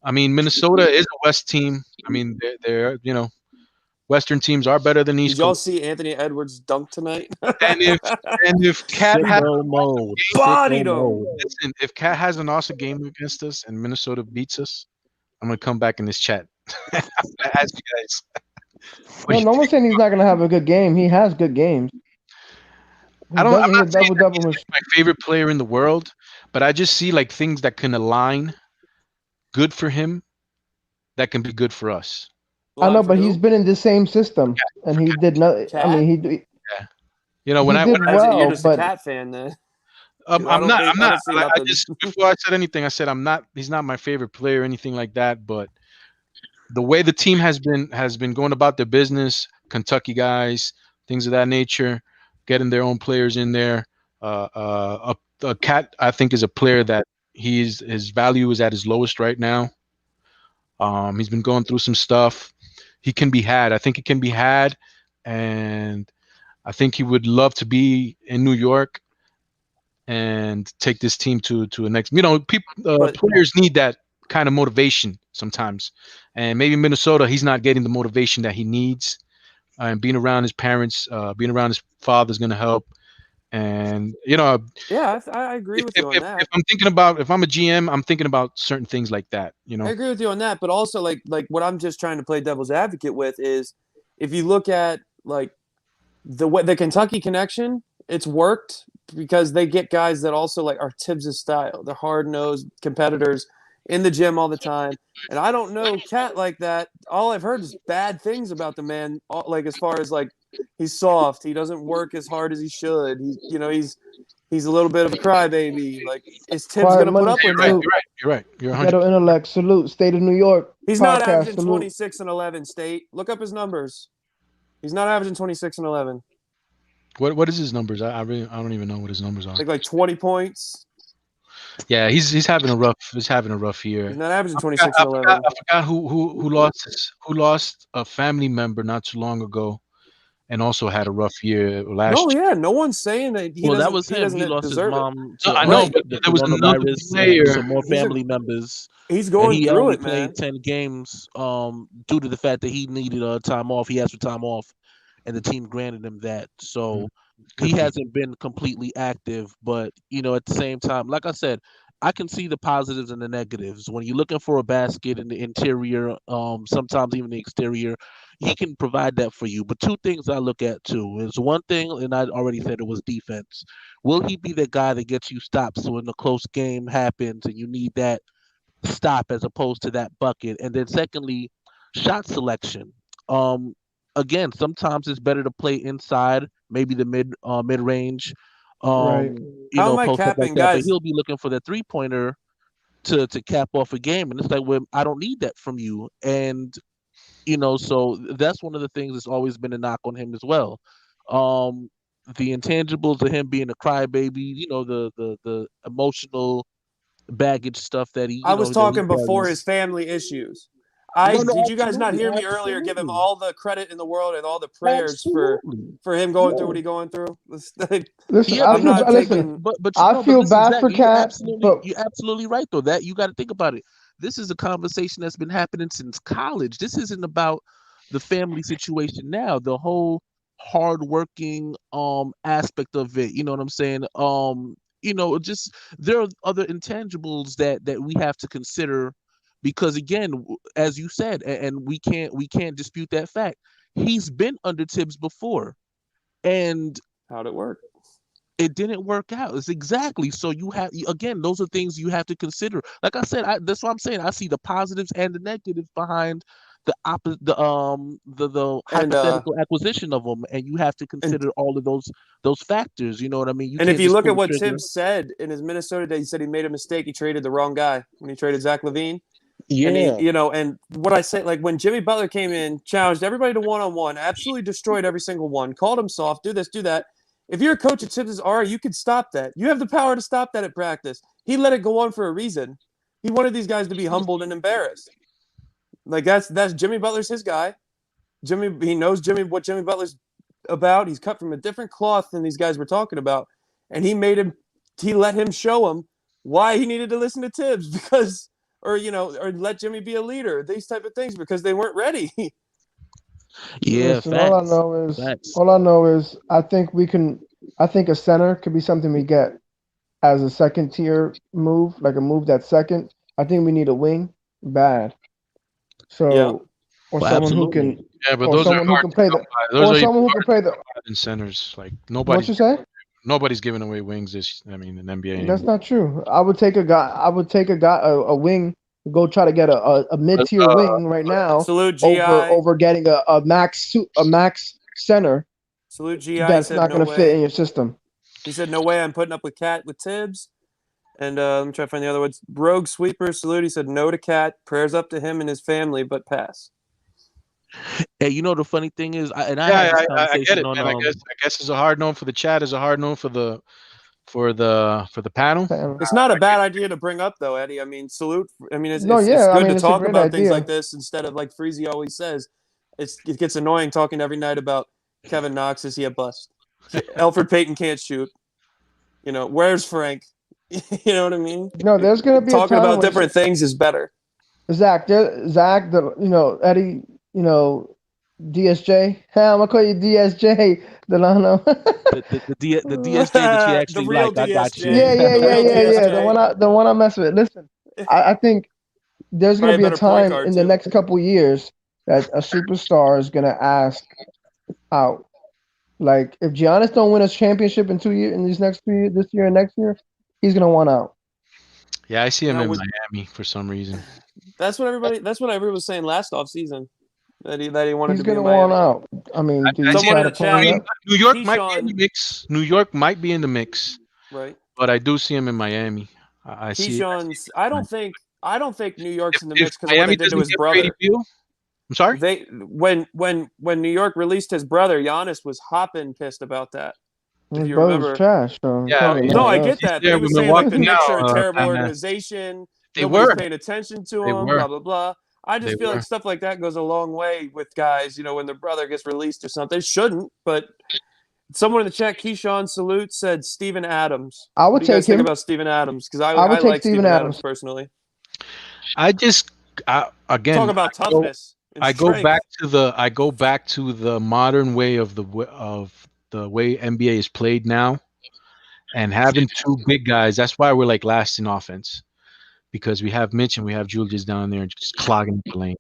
I mean, Minnesota is a West team. I mean, they're Western teams are better than East Did y'all Coast. see Anthony Edwards dunk tonight? And if Cat has Sicko mode. Bodied Sicko him. mode. listen, if Cat has an awesome game against us and Minnesota beats us, I'm gonna come back in this chat. Ask you guys. No, no one's saying he's not gonna have a good game. He has good games. I'm He not hit saying double. he's my favorite player in the world, but I just see like things that can align good for him that can be good for us. I know, but he's been in the same system, and he did not. I Cat? mean, he You know, when he I did when I, well, You're just but a Cat fan then. I'm I don't not. think- I'm I not. don't see I nothing. just before I said anything, I said I'm not. He's not my favorite player or anything like that. But the way the team has been going about their business, Kentucky guys, things of that nature, getting their own players in there. A Cat, I think, is a player that his value is at his lowest right now. He's been going through some stuff. He can be had. I think he can be had, and I think he would love to be in New York and take this team to a next. You know, players need that kind of motivation sometimes, and maybe Minnesota, he's not getting the motivation that he needs. And being around his parents, being around his father is going to help. And you know, Yeah, I agree with you on that. if I'm thinking about, if I'm a GM, I'm thinking about certain things like that. You know, I agree with you on that, but also like what I'm just trying to play devil's advocate with is if you look at like the Kentucky connection, it's worked because they get guys that also like are Tibbs' style. They're hard-nosed competitors in the gym all the time. And I don't know Cat like that. All I've heard is bad things about the man, like as far as like he's soft, he doesn't work as hard as he should. He's a little bit of a crybaby. Like, is Tibbs Quiet going to put money up with salute. that? you're right. You're 100. Ghetto intellect salute. State of New York. He's not podcast, averaging salute. 26 and 11. State, look up his numbers. He's not averaging 26 and 11. What is his numbers? I don't even know what his numbers are. Like 20 points. Yeah, he's having a rough year. He's not averaging 26 and 11. I forgot who lost a family member not too long ago, and also had a rough year last year. Yeah, no one's saying that. That was him. He lost his deserve it. mom. No, I know, but there was another player. Some more family members. He's going he through only it, man. played 10 games due to the fact that he needed time off. He asked for time off, and the team granted him that. So he hasn't been completely active. But, you know, at the same time, like I said, I can see the positives and the negatives. When you're looking for a basket in the interior, sometimes even the exterior, he can provide that for you. But two things I look at, too, is one thing, and I already said it was defense. Will he be the guy that gets you stops so when the close game happens and you need that stop as opposed to that bucket? And then secondly, shot selection. Again, sometimes it's better to play inside, maybe the mid range. Right. You How know, am I post up capping, like that. But guys? he'll be looking for the 3-pointer to cap off a game, and it's like, well, I don't need that from you. And you know, so that's one of the things that's always been a knock on him as well. The intangibles of him being a crybaby, you know, the emotional baggage stuff that he. I was talking that he before carries. his family issues. Did you guys not hear me earlier give him all the credit in the world and all the prayers for him going through what he's going through? Listen, Yeah, I I'm feel, not listen, taking. But I feel bad for Cat, but You're absolutely right though. That you got to think about it. This is a conversation that's been happening since college. This isn't about the family situation now. The whole hardworking aspect of it. You know what I'm saying? You know, just there are other intangibles that we have to consider because again, as you said, and we can't dispute that fact. He's been under Tibbs before, and How'd it work? it didn't work out. It's exactly. So you have, again, those are things you have to consider. Like I said, that's what I'm saying. I see the positives and the negatives behind the hypothetical acquisition of them, and you have to consider all of those factors. You know what I mean? And if can't you just look pull at the what trigger. Tibbs said in his Minnesota days, he said he made a mistake. He traded the wrong guy when he traded Zach LaVine. Yeah. And he, and what I say, like when Jimmy Butler came in, challenged everybody to one-on-one, absolutely destroyed every single one, called him soft, do this, do that. If you're a coach at Tibbs' R, you can stop that. You have the power to stop that at practice. He let it go on for a reason. He wanted these guys to be humbled and embarrassed. Like that's Jimmy Butler's his guy. He knows what Jimmy Butler's about. He's cut from a different cloth than these guys were talking about. And he let him show him why he needed to listen to Tibbs because or let Jimmy be a leader, these type of things, because they weren't ready. Yeah, Listen, all I facts. know is Facts. I think we can. I think a center could be something we get as a second tier move, like a move that's second. I think we need a wing bad. Yeah. So or Well, someone who absolutely. can Yeah, but or those are someone who hard can to play come the by. Those or are even someone who can harder to play the come by than centers. Like what you say? nobody's giving away wings this. I mean, in NBA That's anymore. not true. I would take a guy. I would take a wing. Go try to get a mid But, tier wing right now Salute over GI. getting a max center Salute GI. He that's said not no going to fit in way. your system. He said no way. I'm putting up with Cat with Tibbs. And let me try to find the other words. Rogue Sweeper salute. He said no to Cat. Prayers up to him and his family, but pass. Hey, you know the funny thing is, I had yeah, this I get conversation it, on man. I guess it's a hard no for the chat. It's a hard no for the panel. It's not a bad idea to bring up, though, Eddie. I mean, salute. I mean, it's, No, it's, it's yeah, I good mean to it's a talk great about things idea. like this instead of like Freezy always says. It gets annoying talking every night about Kevin Knox. Is he a bust? Elfrid Payton can't shoot. You know, where's Frank? You know what I mean? No, there's going to be a Talking time about when different things is better. Zach, Eddie, DSJ. Hey, I'm gonna call you DSJ, Delano. the DSJ that you The actually real like. I got you. Yeah, DSJ. The real DSJ. The one I mess with. Listen, I think there's Probably gonna a be a better point time guard, in the too. next couple years that a superstar is gonna ask out. Like if Giannis don't win a championship in 2 years, in these next 2 years, this year and next year, he's gonna want out. Yeah, I see him Now, in with- Miami for some reason. That's what everybody was saying last offseason. That he wanted He's to be gonna in want Miami. out. I mean, do you Someone try in to the pull chat- it up? New York might be in Keyshawn- the mix. New York might be in the mix, Right. but I do see him in Miami. I see. Keyshawn's. I don't think New York's in the If mix because of what Miami they did to doesn't his get Brady brother. Beal, I'm sorry. They when New York released his brother, Giannis was hopping pissed about that. His If you brother's remember. trash. So Yeah, can't I mean, be No, mad I at get us. that. But Yeah, he was with saying like the Milwaukee Knicks are a now, terrible and, organization. they Nobody's were. paying attention to They him. were. Blah blah blah. I just They feel were. like stuff like that goes a long way with guys. You know, when their brother gets released or something, they shouldn't. But someone in the chat, Keyshawn Salute said Steven Adams. I would What do you guys take think him. about Steven Adams? Because I would I take like Steven Steven Adams Adams. personally. Again. Talk about toughness. And I go strength. back to the modern way of the way NBA is played now, and having two big guys. That's why we're like last in offense, because we have Mitch and we have Julius down there just clogging the lane.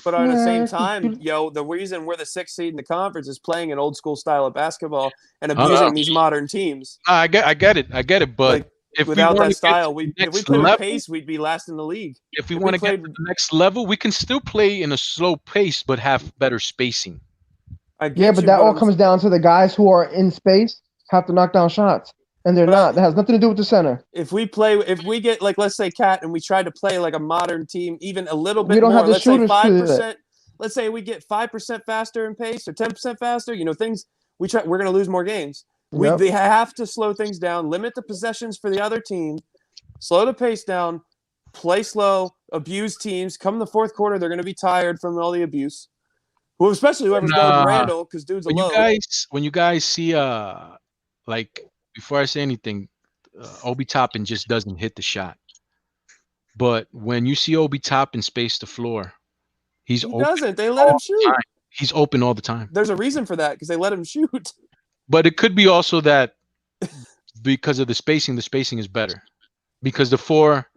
But at the same Yeah, time, the reason we're the 6th seed in the conference is playing an old school style of basketball and abusing these modern teams. I get it. But Like, if without we want that to style, get to the if we next played with level, pace, we'd be last in the league. if we if want we to get played- to the next level, we can still play in a slow pace, but have better spacing. I get Yeah, but you, that all I'm- comes down to the guys who are in space have to knock down shots, and they're But not. That has nothing to do with the center. if we get like, let's say Cat, and we try to play like a modern team, even a little bit We don't more. have the Let's say shooters to do that. 5%. Let's say we get 5% faster in pace or 10% faster. You know, things we're going to lose more games. Yep. They have to slow things down, limit the possessions for the other team, slow the pace down, play slow, abuse teams. Come in the fourth quarter, they're going to be tired from all the abuse. Well, especially whoever's guarding Randle, because dude's a load. When you guys see like, before I say anything, Obi Toppin just doesn't hit the shot. But when you see Obi Toppin space the floor, he doesn't. They let him shoot. He's open all the time. There's a reason for that because they let him shoot. But it could be also that because of the spacing is better. Because the four,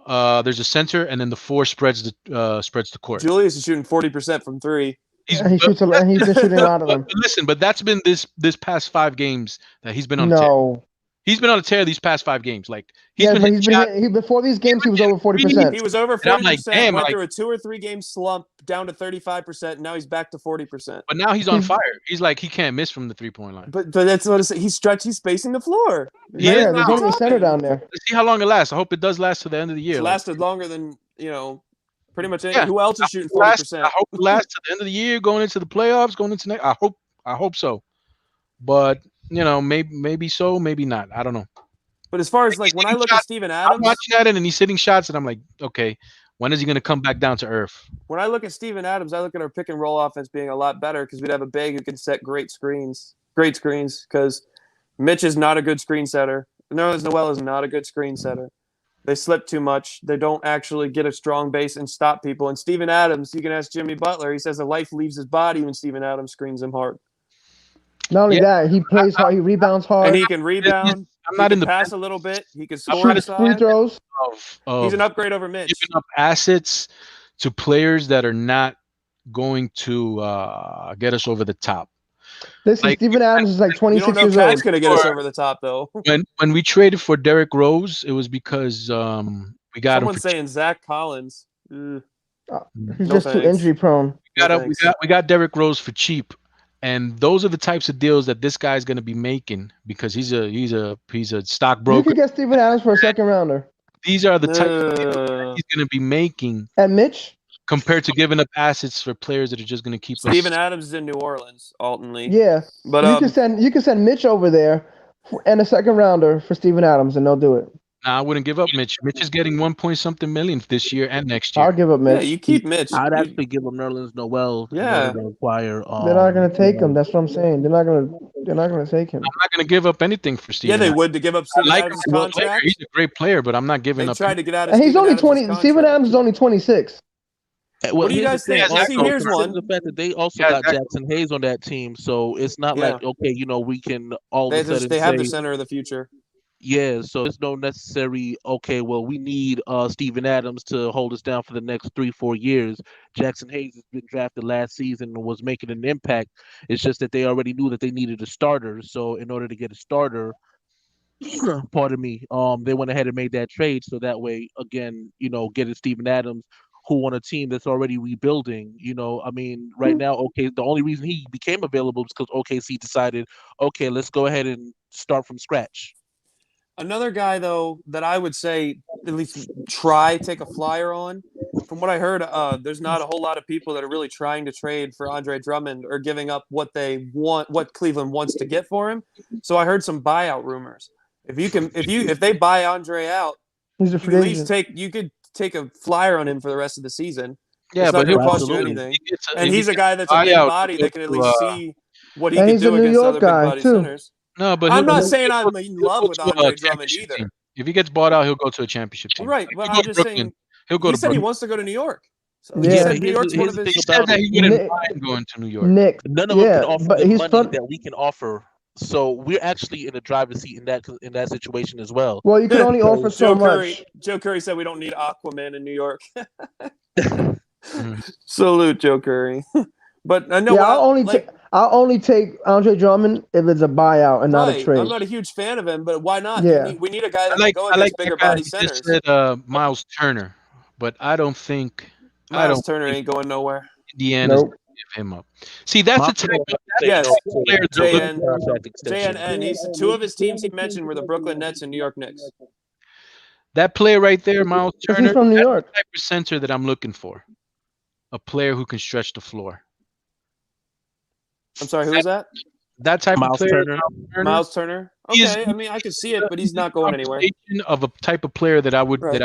there's a center, and then the four spreads the court. Julius is shooting 40% from three. He shoots a lot. He's been shooting a lot of them. Listen, but that's been this past 5 games that he's been on. No. He's been on a tear these past 5 games. Like before these games, he was over 40%. He was over 40%. I'm like, damn, went through a 2 or 3 game slump down to 35%. And now he's back to 40%. But now he's on fire. He's like, he can't miss from the 3-point line. But that's what I say. He's spacing the floor. Yeah, there's only a center down there. Let's see how long it lasts. I hope it does last to the end of the year. It's lasted longer than pretty much any. Who else is shooting 40%? I hope it lasts to the end of the year, going into the playoffs, going into next. I hope so. But maybe so, maybe not. I don't know. But as far as like when I look at Steven Adams, I'm watching at it and he's hitting shots, and I'm like, okay, when is he going to come back down to earth? When I look at Steven Adams, I look at our pick and roll offense being a lot better because we'd have a big who can set great screens. Because Mitch is not a good screen setter. Noel is not a good screen setter. They slip too much. They don't actually get a strong base and stop people. And Steven Adams, you can ask Jimmy Butler. He says the life leaves his body when Steven Adams screens him hard. Not only that, he plays hard. He rebounds hard. And he can rebound. I'm not in the pass a little bit. He can score shoots free throws. of He's an upgrade over Mitch. giving up assets to players that are not going to get us over the top. Listen, Like, Steven Adams is like You 26 don't know years Cat's old. going to get us over the top, though. When we traded for Derrick Rose, it was because we got Someone's him. saying Zach Collins. He's No just too thanks. injury prone. We got Derrick Rose for cheap, and those are the types of deals that this guy's going to be making because he's a You stockbroker. could get Steven Adams for a second rounder. These are the type of deals that he's going to be making And Mitch? compared to giving up assets for players that are just going to keep Steven us. Adams is in New Orleans, Alton Lee. Yeah. But you can send Mitch over there and a second rounder for Steven Adams, and they'll do it. Nah, I wouldn't give up Mitch. Mitch is getting 1-point-something million this year and next year. I'll give up yeah, Mitch. you keep Mitch. I'd actually give him Nerlens Noel. Yeah. To acquire. They're not gonna take him. That's what I'm saying. They're not gonna take him. I'm not going to give up anything for Steven. Yeah, they Adams. would to give up I Steven like him Adams' as a player. contract. He's a great player, but I'm not giving They up. tried to get out of And he's Steven only Adams' 20. contract. Steven Adams is only 26. Well, What do you here's guys the thing. think? Also, See, here's consider one. the fact that they also Yeah, got exactly. Jackson Hayes on that team, so it's not Yeah. like okay, we can all They of a sudden have the say, center of the future. yeah. So it's no necessary. Okay, well, we need Steven Adams to hold us down for the next 3-4 years. Jackson Hayes has been drafted last season and was making an impact. It's just that they already knew that they needed a starter. So in order to get a starter, pardon me, they went ahead and made that trade. So that way, again, getting Steven Adams, who on a team that's already rebuilding, right now, okay, the only reason he became available is because OKC decided, okay, let's go ahead and start from scratch. Another guy, though, that I would say at least take a flyer on. From what I heard, there's not a whole lot of people that are really trying to trade for Andre Drummond or giving up what they want, what Cleveland wants to get for him. So I heard some buyout rumors. If they buy Andre out, He's a free agent. you could take a flyer on him for the rest of the season. Yeah, It's not but going to he'll cost you absolutely. anything. And he's a guy that's a big buyout body that can at least see what he And can he's a do New against York other big guy, body too. centers. No, but I'm not he'll saying go- I'm in he'll love go with to a Andre Drummond championship either. team. If he gets bought out, he'll go to a championship team. Right. If Well, he goes I'm to just Brooklyn, saying he'll go he to said he Brooklyn. wants to go to New York. So Yeah. he said But New York's one here's of the his. thing He said that he wouldn't Nick- mind going to New York. Nick. None of them Yeah, can offer but the he's money from. that we can offer. So we're actually in the driver's seat in that situation as well. Well, you can only offer so much. Joe Curry said we don't need Aquaman in New York. Mhm. Salute, Joe Curry. But I know Yeah, what I'll only take Andre Drummond if it's a buyout and not a right. trade. I'm not a huge fan of him, but why not? Yeah. We need a guy that I like can go against that bigger guy. body He centers. just said Miles Turner, but I don't think Miles Turner ain't going nowhere. Indiana's Nope. gonna give him up. See, that's the type of Yes. player to look JN. JNN. Two of his teams he mentioned were the Brooklyn Nets and New York Knicks. that player right there, Miles Because Turner. he's from New That's York. the type of center that I'm looking for. A player who can stretch the floor. I'm sorry, who was that? That type Miles of player, Turner. Miles Turner. He is- Okay, I mean I can see it, but he's not going anywhere. Combination of a type of player that I would Right.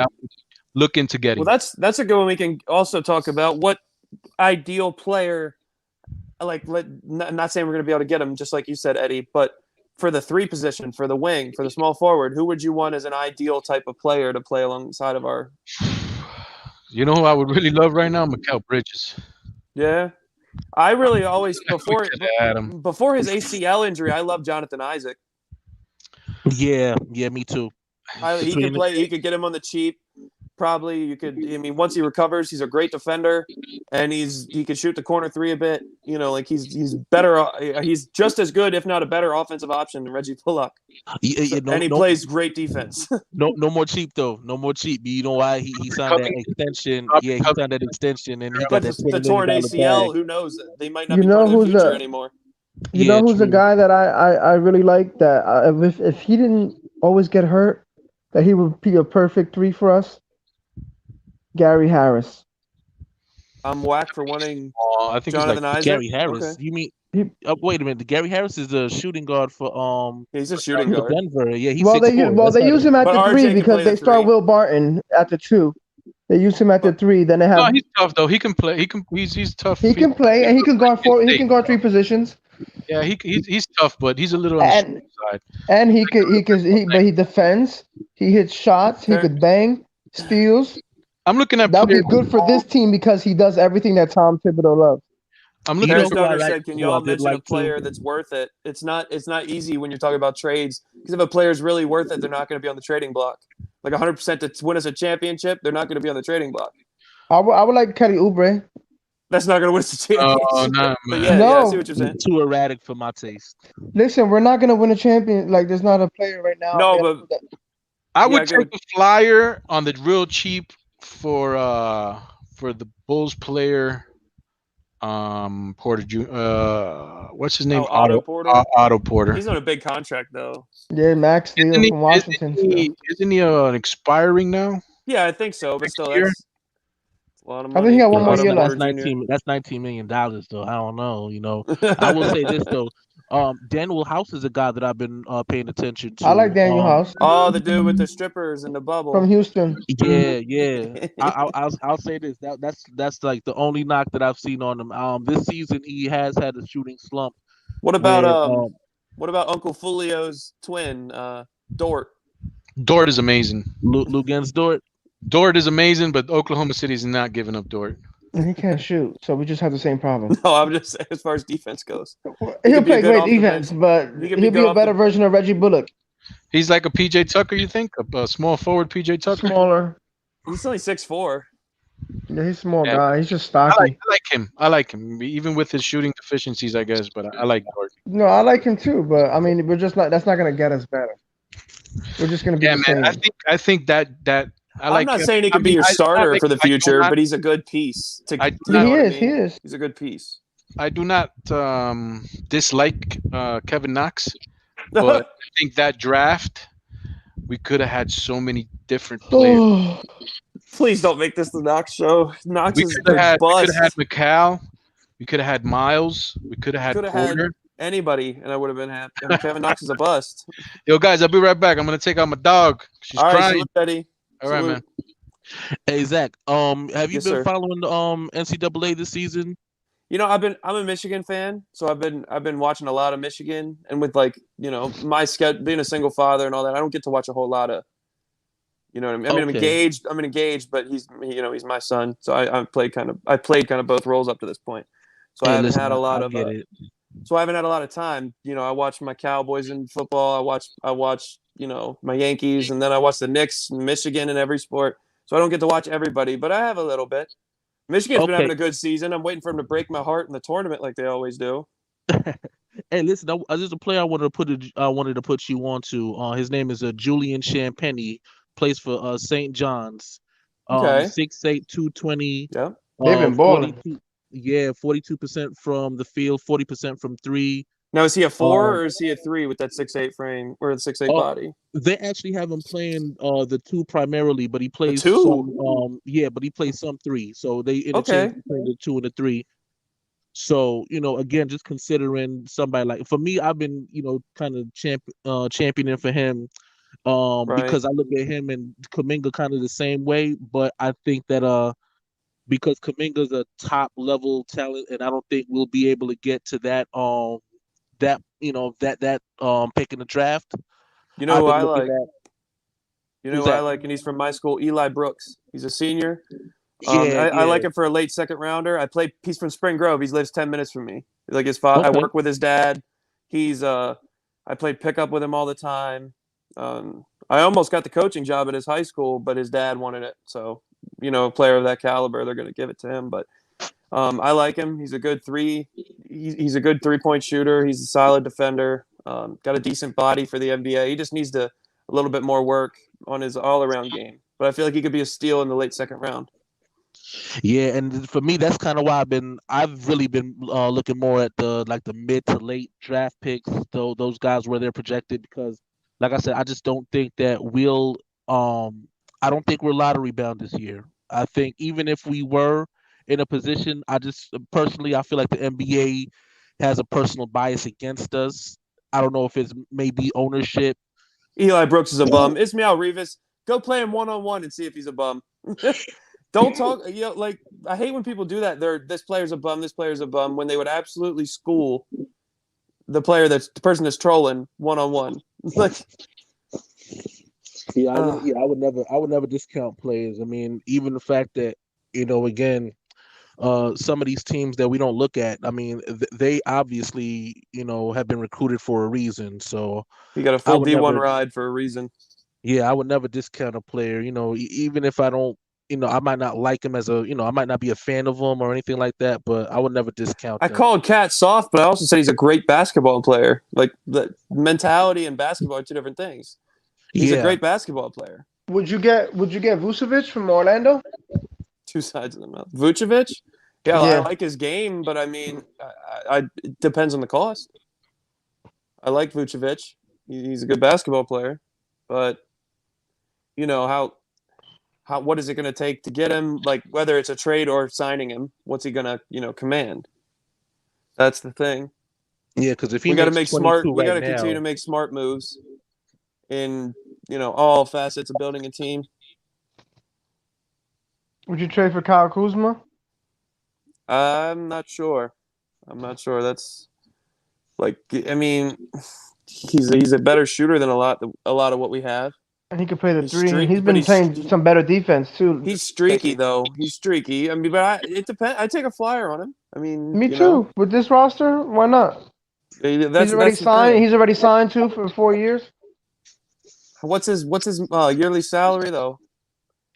look into getting. Well, that's a good one. We can also talk about what ideal player. Not saying we're going to be able to get him, just like you said, Eddie, but for the 3 position, for the wing, for the small forward, who would you want as an ideal type of player to play alongside of our? You know who I would really love right now? Mikal Bridges. Yeah, I really always before Adam. before his ACL injury, I loved Jonathan Isaac. Yeah, me too. He could play. You could get him on the cheap. Probably you could. I mean, once he recovers, he's a great defender, and he could shoot the corner 3 a bit. He's better. He's just as good, if not a better, offensive option than Reggie Bullock. And he plays great defense. No more cheap though. No more cheap. You know why he signed that extension? Yeah, he signed that extension, and he got But that the $20 torn million ACL, bag. who knows? They might not You be know part of the who's future a- anymore. You Yeah, know who's a true. guy that I really like that if he didn't always get hurt, that he would be a perfect 3 for us? Gary Harris. I'm whacked for wanting I think Jonathan he's like Isaac. Gary Harris. Okay. You mean? He- Wait a minute. Gary Harris is a shooting guard for He's a shooting for guard. Denver. Yeah, he's Well, 6'4". they use him at But the RJ 3 can because play they the start 3. Will Barton at the 2. They use him at the 3. Then they no, have he's tough though. He can play. He's tough. he can play and he can guard 4. He can guard 3 positions. Yeah, he's tough, but he's a little on the And slow side. and but he defends. He hits shots. He Okay. could bang, steals. I'm looking at That'll be players. good for this team because he does everything that Tom Thibodeau loves. I'm You looking know at Harry who I Stoner like? said, "Can Who I y'all did mention a like too? player that's worth it? It's not easy when you're talking about trades because if a player's really worth it, they're not going to be on the trading block. Like 100% to win us a championship, they're not going to be on the trading block. I would like Kelly Oubre. That's not going to win us a championship. nah, But man. yeah, I see No, what you're saying. Too erratic for my taste. listen, we're not gonna win a champion. Like, there's not a player right now. No, available but I Yeah, I would agree take a flyer on the real cheap for the Bulls player. Porter what's his name? Otto Porter. Otto Porter. He's on a big contract though. Yeah, Max Isn't Steele he, from Washington. isn't he expiring now? Yeah, I think so. But still, year? that's a lot of I money. think he got Yeah, one more Otto year that's left. Porter Jr. 19. That's $19 million though. I don't know. I will say this though. Daniel House is a guy that I've been paying attention to. I like Daniel House Oh, the dude with the strippers in the from bubble. Houston. Yeah. I'll say this. That's like the only knock that I've seen on him. This season he has had a shooting slump What where about Uncle Fulio's twin, Dort? Dort is amazing. Lugens Dort. Dort is amazing, but Oklahoma City is not giving up Dort. And he can't shoot, so we just have the same problem. No, I'm just saying as far as defense goes. He'll could be a play good great off the defense, bench. but He could be he'll good be a off better the- version of Reggie Bullock. He's like a PJ Tucker, you think? A small forward PJ Tucker? Smaller. He's only 6'4". Yeah, he's a small Yeah. guy. He's just I stocky. like him. I like him, even with his shooting deficiencies, I guess. But I like Dort. No, I like him too, but I mean, we're just not. That's not gonna get us better. We're just gonna be Yeah, the man. same. I think that I like. I'm not him. saying he could I be mean, your I do starter not- for the I do future, not- but he's a good piece. I do you not- know what I He mean? is. He's a good piece. I do not dislike Kevin Knox, but I think that draft we could have had so many different players. Oh, Please don't make this the Knox show. Knox We is could have a bust. had McCall. We could have had Miles. We could have had Coulda had- Porter. Anybody, and I would have been happy. I mean, Kevin Knox is a bust. Yo, guys, I'll be right back. I'm gonna take out my dog. She's All right, crying. salute, Eddie. All right, Salute. man. Hey Zach, have you Yes, been sir. following the NCAA this season? I'm a Michigan fan, so I've been watching a lot of Michigan, and with my schedule, being a single father and all that, I don't get to watch a whole lot of. You know what I mean? I mean, Okay. I'm engaged, but he's my son, so I played kind of both roles up to this point. So I Hey, haven't listen, had a lot I of. get it. So I haven't had a lot of time. I watch my Cowboys in football. I watch my Yankees, and then I watch the Knicks, and Michigan, in every sport. So I don't get to watch everybody, but I have a little bit. Michigan's been Okay. having a good season. I'm waiting for them to break my heart in the tournament like they always do. Hey, listen, there's a player I wanted to put you on to. His name is Julian Champagny, plays for St. John's. Okay. 6'8", 220. Yeah. they've been balling. 42% from the field, 40% from three. Now is he a 4 Um, or is he a 3 with that 6'8" frame or the 6'8" Oh, body? They actually have him playing the two primarily, but he plays two? some but he plays some three. So they interchange between the 2 and the 3. So, again, just considering somebody like, for me, I've been, kind of championing for him Right. because I look at him and Kuminga kind of the same way, but I think that because Kuminga's a top level talent, and I don't think we'll be able to get to that pick in the draft. You know I've who been I looking like? at- You know Who's who I that? like, and he's from my school, Eli Brooks. He's a senior. Yeah, I like him for a late second rounder. He's from Spring Grove. He lives 10 minutes from me. Like his father, Okay. I work with his dad. I played pickup with him all the time. I almost got the coaching job at his high school, but his dad wanted it. So, a player of that caliber, they're going to give it to him. But I like him. He's a good he's a good 3-point shooter. He's a solid defender. Got a decent body for the NBA. He just needs a little bit more work on his all-around game. But I feel like he could be a steal in the late second round. Yeah, and for me, that's kind of why I've really been looking more at the mid to late draft picks, though those guys where they're projected, because, like I said, I just don't think that I don't think we're lottery bound this year. I think even if we were in a position, I feel like the NBA has a personal bias against us. I don't know if it's maybe ownership. Eli Brooks is a bum. Ismael Rivas, go play him one-on-one and see if he's a bum. Don't talk. I hate when people do that. This player's a bum. This player's a bum. When they would absolutely school the person that's trolling one-on-one. Like, I would never discount players. I mean, even the fact that, again, some of these teams that we don't look at, I mean, they obviously, have been recruited for a reason. So you got a full D1 ride for a reason. Yeah, I would never discount a player, even if I don't, I might not like him as I might not be a fan of him or anything like that, but I would never discount I them. called Cat soft, but I also said he's a great basketball player. Like, the mentality and basketball are two different things. He's a great basketball player. Would you get Vucevic from Orlando? Two sides of the mouth. Vucevic? Yeah, I like his game, but I mean, it depends on the cost. I like Vucevic. He's a good basketball player, but what is it going to take to get him? Like, whether it's a trade or signing him, what's he going to command? That's the thing. Yeah, because if we got to make smart, we got to continue to make smart moves in all facets of building a team. Would you trade for Kyle Kuzma? I'm not sure. That's like, I mean, he's a better shooter than a lot of what we have. And he could play the three. He's been playing some better defense too. He's streaky though. He's streaky. I mean, but it depends. I take a flyer on him. I mean, me too. With this roster, why not? He's already signed. He's already signed for 4 years. What's his yearly salary though?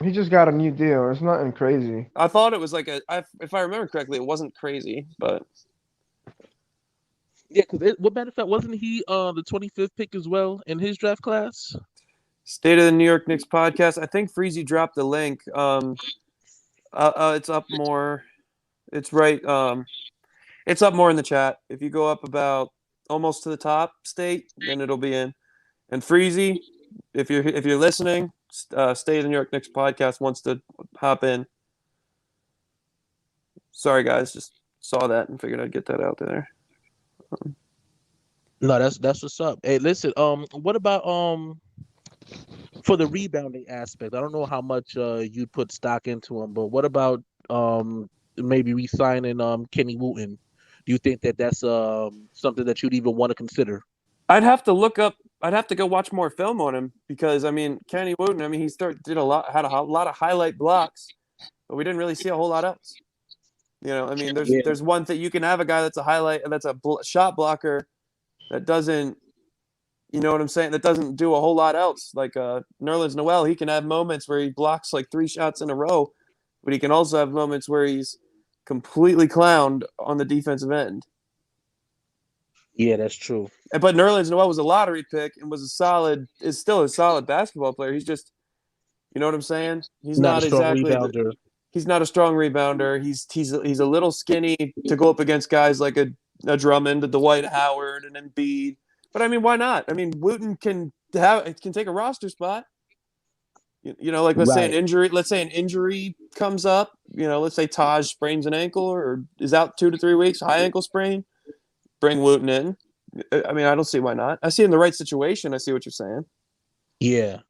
He just got a new deal. It's nothing crazy. I thought it was like if I remember correctly, it wasn't crazy, but yeah. Because what matter of fact, wasn't he the 25th pick as well in his draft class? State of the New York Knicks podcast. I think Freezy dropped the link. It's up more. It's right. It's up more in the chat. If you go up about almost to the top, State, then it'll be in. And Freezy, if you're listening, State of the New York Knicks podcast wants to hop in. Sorry guys, just saw that and figured I'd get that out there. No, that's what's up. Hey, listen. What about for the rebounding aspect? I don't know how much you'd put stock into him, but what about maybe re-signing Kenny Wooten? Do you think that that's something that you'd even want to consider? I'd have to go watch more film on him because I mean Kenny Wooten. I mean had a lot of highlight blocks, but we didn't really see a whole lot else. I mean there's one thing you can have a guy that's a shot blocker that doesn't. You know what I'm saying? That doesn't do a whole lot else. Like Nerlens Noel, he can have moments where he blocks like 3 shots in a row, but he can also have moments where he's completely clowned on the defensive end. Yeah, that's true. But Nerlens Noel was a lottery pick and is still a solid basketball player. He's just, you know what I'm saying? He's not exactly rebounder. He's not a strong rebounder. He's a little skinny to go up against guys like a Drummond, a Dwight Howard, an Embiid. But I mean, why not? I mean, Wooten can take a roster spot. Like let's say an injury comes up. Let's say Taj sprains an ankle or is out 2 to 3 weeks, high ankle sprain. Bring Wooten in. I mean, I don't see why not. I see in the right situation. I see what you're saying. Yeah.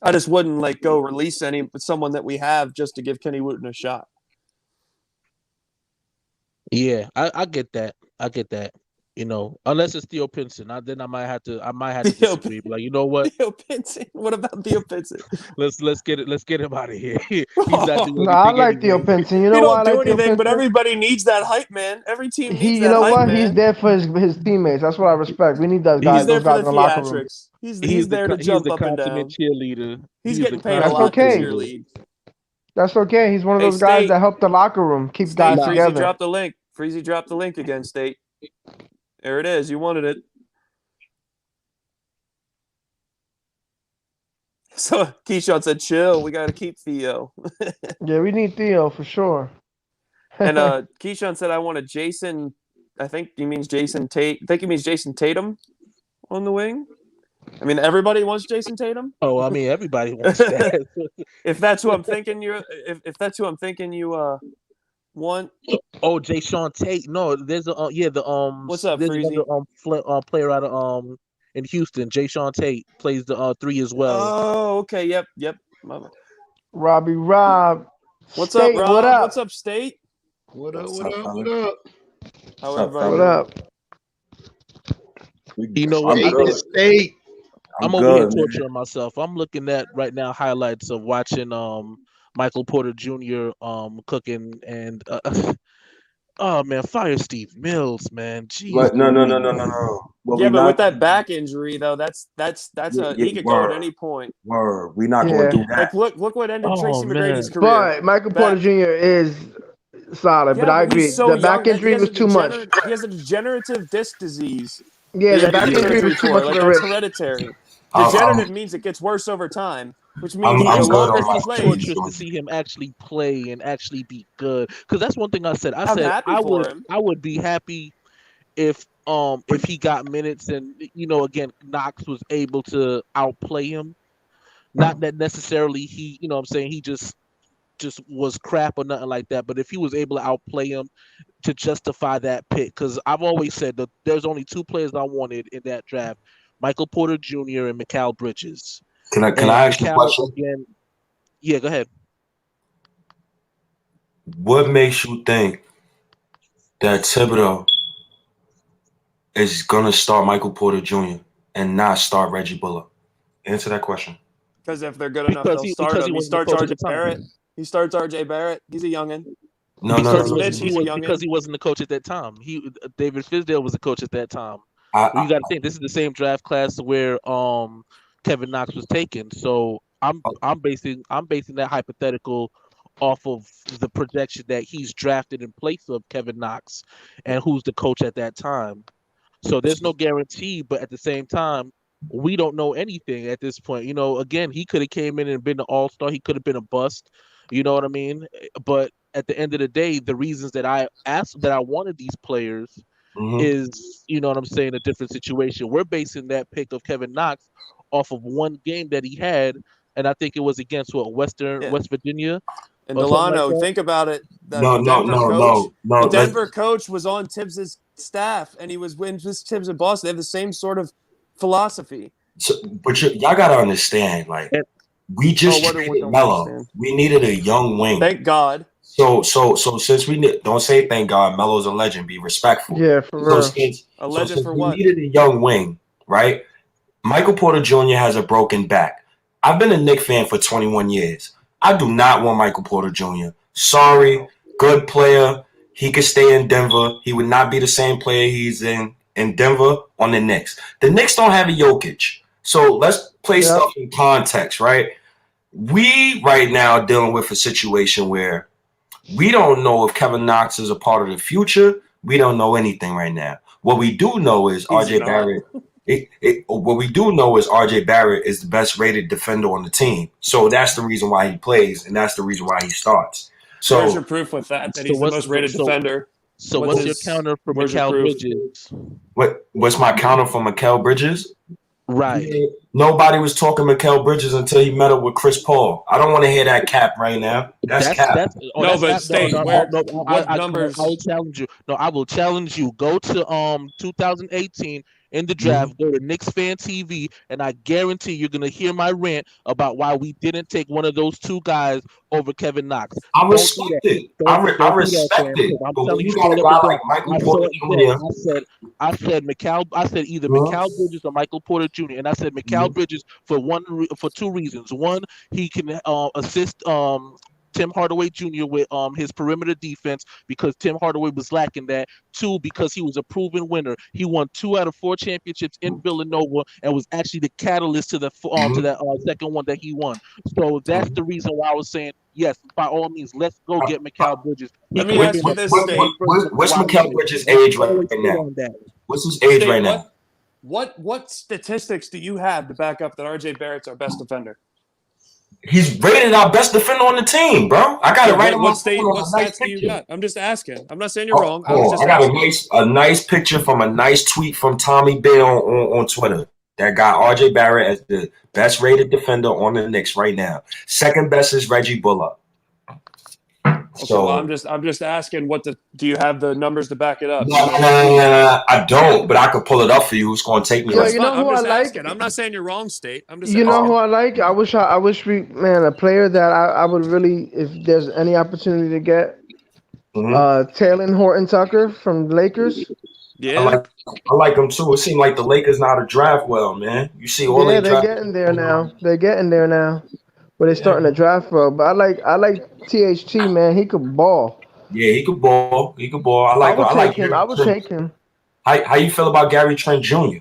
I just wouldn't go release someone that we have just to give Kenny Wooten a shot. Yeah, I get that. Unless it's Theo Pinson, then I might have to disagree. Like, you know what? Theo Pinson. What about Theo Pinson? Let's get him out of here. He's not doing I like Theo Pinson. You know why? He don't do anything, but everybody needs that hype, man. Every team needs that hype, You know what? Man. He's there for his teammays. That's what I respect. We need those guys. He's there those guys for the in the locker room. He's there to jump up and down. Cheerleader. He's getting paid a lot to cheerlead. That's okay. He's one of those guys that help the locker room keep guys together. Freezy dropped the link again, State. There it is. You wanted it. So Keyshawn said, chill. We got to keep Theo. Yeah, we need Theo for sure. And Keyshawn said, I want a Jason. I think he means Jason Tate. I think he means Jason Tatum on the wing. I mean, everybody wants Jason Tatum. Oh, I mean, everybody wants that. If that's who I'm thinking you want. Oh, Jayshawn Tate. No, there's What's up, there's Freezy? another player out of in Houston. Jayshawn Tate plays the 3 as well. Oh, okay. Yep. Robbie Rob. What's up, Rob? What up? What's up, State? What up? What up? You know what? State to state. I'm over here torturing myself. I'm looking at right now highlights of watching Michael Porter Jr. Cooking and oh man, fire Steve Mills, man. Jeez. But no. Well, yeah, but with that back injury though, he could go at any point. Word. We're not going to do that. Like look what ended Tracy McGrady's career. But Michael Porter Jr. is solid, but I agree. So the back injury was too much. He has a degenerative disc disease. Yeah, the back injury was too much like of a that's risk. hereditary. Degenerative means it gets worse over time, which means I'm the longer good he on plays. to see him actually play and actually be good. Because that's one thing I said. I'm happy for him. I would be happy if he got minutes and again Knox was able to outplay him. Not that necessarily he he just was crap or nothing like that. But if he was able to outplay him to justify that pick, because I've always said that there's only two players I wanted in that draft: Michael Porter Jr. and Mikal Bridges. Can I ask you a question? Again, yeah, go ahead. What makes you think that Thibodeau is gonna start Michael Porter Jr. and not start Reggie Bullock? Answer that question. Because if they're good enough, they'll start him. He starts RJ Barrett. He starts RJ Barrett. He's a youngin. No. Because he wasn't the coach at that time. David Fizdale was the coach at that time. You got to think this is the same draft class where Kevin Knox was taken. So I'm basing that hypothetical off of the projection that he's drafted in place of Kevin Knox and who's the coach at that time. So there's no guarantee, but at the same time, we don't know anything at this point. Again, he could have came in and been an all-star. He could have been a bust. You know what I mean? But at the end of the day, the reasons that I wanted these players is, a different situation. We're basing that pick of Kevin Knox off of one game that he had, and I think it was against West Virginia. And Delano, think about it. No. The Denver coach was on Tibbs' staff, and he was when Tibbs and Boston. They have the same sort of philosophy. So, but y'all gotta understand, we just traded Melo. We needed a young wing. Thank God. So since don't say thank God, Melo's a legend. Be respectful. Yeah, for real. A legend for what? We needed a young wing, right? Michael Porter Jr. has a broken back. I've been a Knicks fan for 21 years. I do not want Michael Porter Jr. Sorry, good player. He could stay in Denver. He would not be the same player he's in Denver on the Knicks. The Knicks don't have a Jokic. So let's play stuff in context, right? We right now are dealing with a situation where we don't know if Kevin Knox is a part of the future. We don't know anything right now. What we do know is RJ Barrett. What we do know is RJ Barrett is the best rated defender on the team. So that's the reason why he plays, and that's the reason why he starts. So where's your proof with that he's the most rated defender? So what's your counter for Mikal Bridges? What's my counter for Mikal Bridges? Right. Nobody was talking Mikal Bridges until he met up with Chris Paul. I don't want to hear that cap right now. That's cap. What numbers? I will challenge you. No, I will challenge you. Go to 2018 in the draft. Go to Knicks Fan TV, and I guarantee you're gonna hear my rant about why we didn't take one of those two guys over Kevin Knox. I respect it. I respect it. I'm telling you, I said either Mikal Bridges or Michael Porter Jr. And I said Mikal Bridges for two reasons. One, he can assist Tim Hardaway Jr. with his perimeter defense because Tim Hardaway was lacking that. Two, because he was a proven winner. He won 2 out of 4 championships in Villanova and was actually the catalyst to that second one that he won. So that's the reason why I was saying, yes, by all means, let's go get Mikal Bridges. Let me ask you this, what's Mikal Bridges' age right now? What's his age right now? What statistics do you have to back up that RJ Barrett's our best defender? He's rated our best defender on the team, bro. I got it right on my phone. What stats do you got? I'm just asking. I'm not saying you're wrong. I got a nice picture from a nice tweet from Tommy Bell on Twitter that got RJ Barrett as the best rated defender on the Knicks right now. Second best is Reggie Bullock. Okay, so well, I'm just asking, do you have the numbers to back it up? No, I don't, but I could pull it up for you. Who's going to take me? You know who I like? I'm not saying you're wrong, State. I'm just. You know who I like? I wish a player that I would really, if there's any opportunity to get, Taylor Horton Tucker from the Lakers. Yeah. I like him too. It seemed like the Lakers know how to draft well, man. You see all Yeah, they they're draft. getting there now. They're getting there now. But they're starting to draft well. But I like THT, man. He could ball. Yeah, he could ball. He could ball. I like him. I would take him. How you feel about Gary Trent Jr.?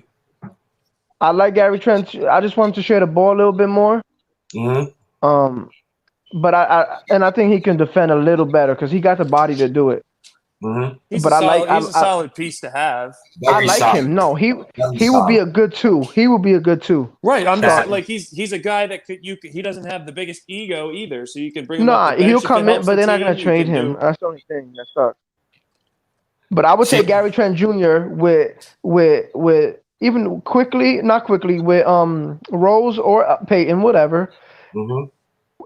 I like Gary Trent. I just want him to share the ball a little bit more. Mm-hmm. But I think he can defend a little better because he got the body to do it. Mm-hmm. He's a solid piece to have. I like him. No, he would be a good two. He would be a good two. Right. I'm just like he's a guy that he doesn't have the biggest ego either, so you can bring him up the bench he'll if it come in, helps but the they're not team, gonna you trade can him. do. That's the only thing that sucks. But I would take Gary Trent Jr. with even not quickly with Rose or Peyton, whatever. Mm-hmm.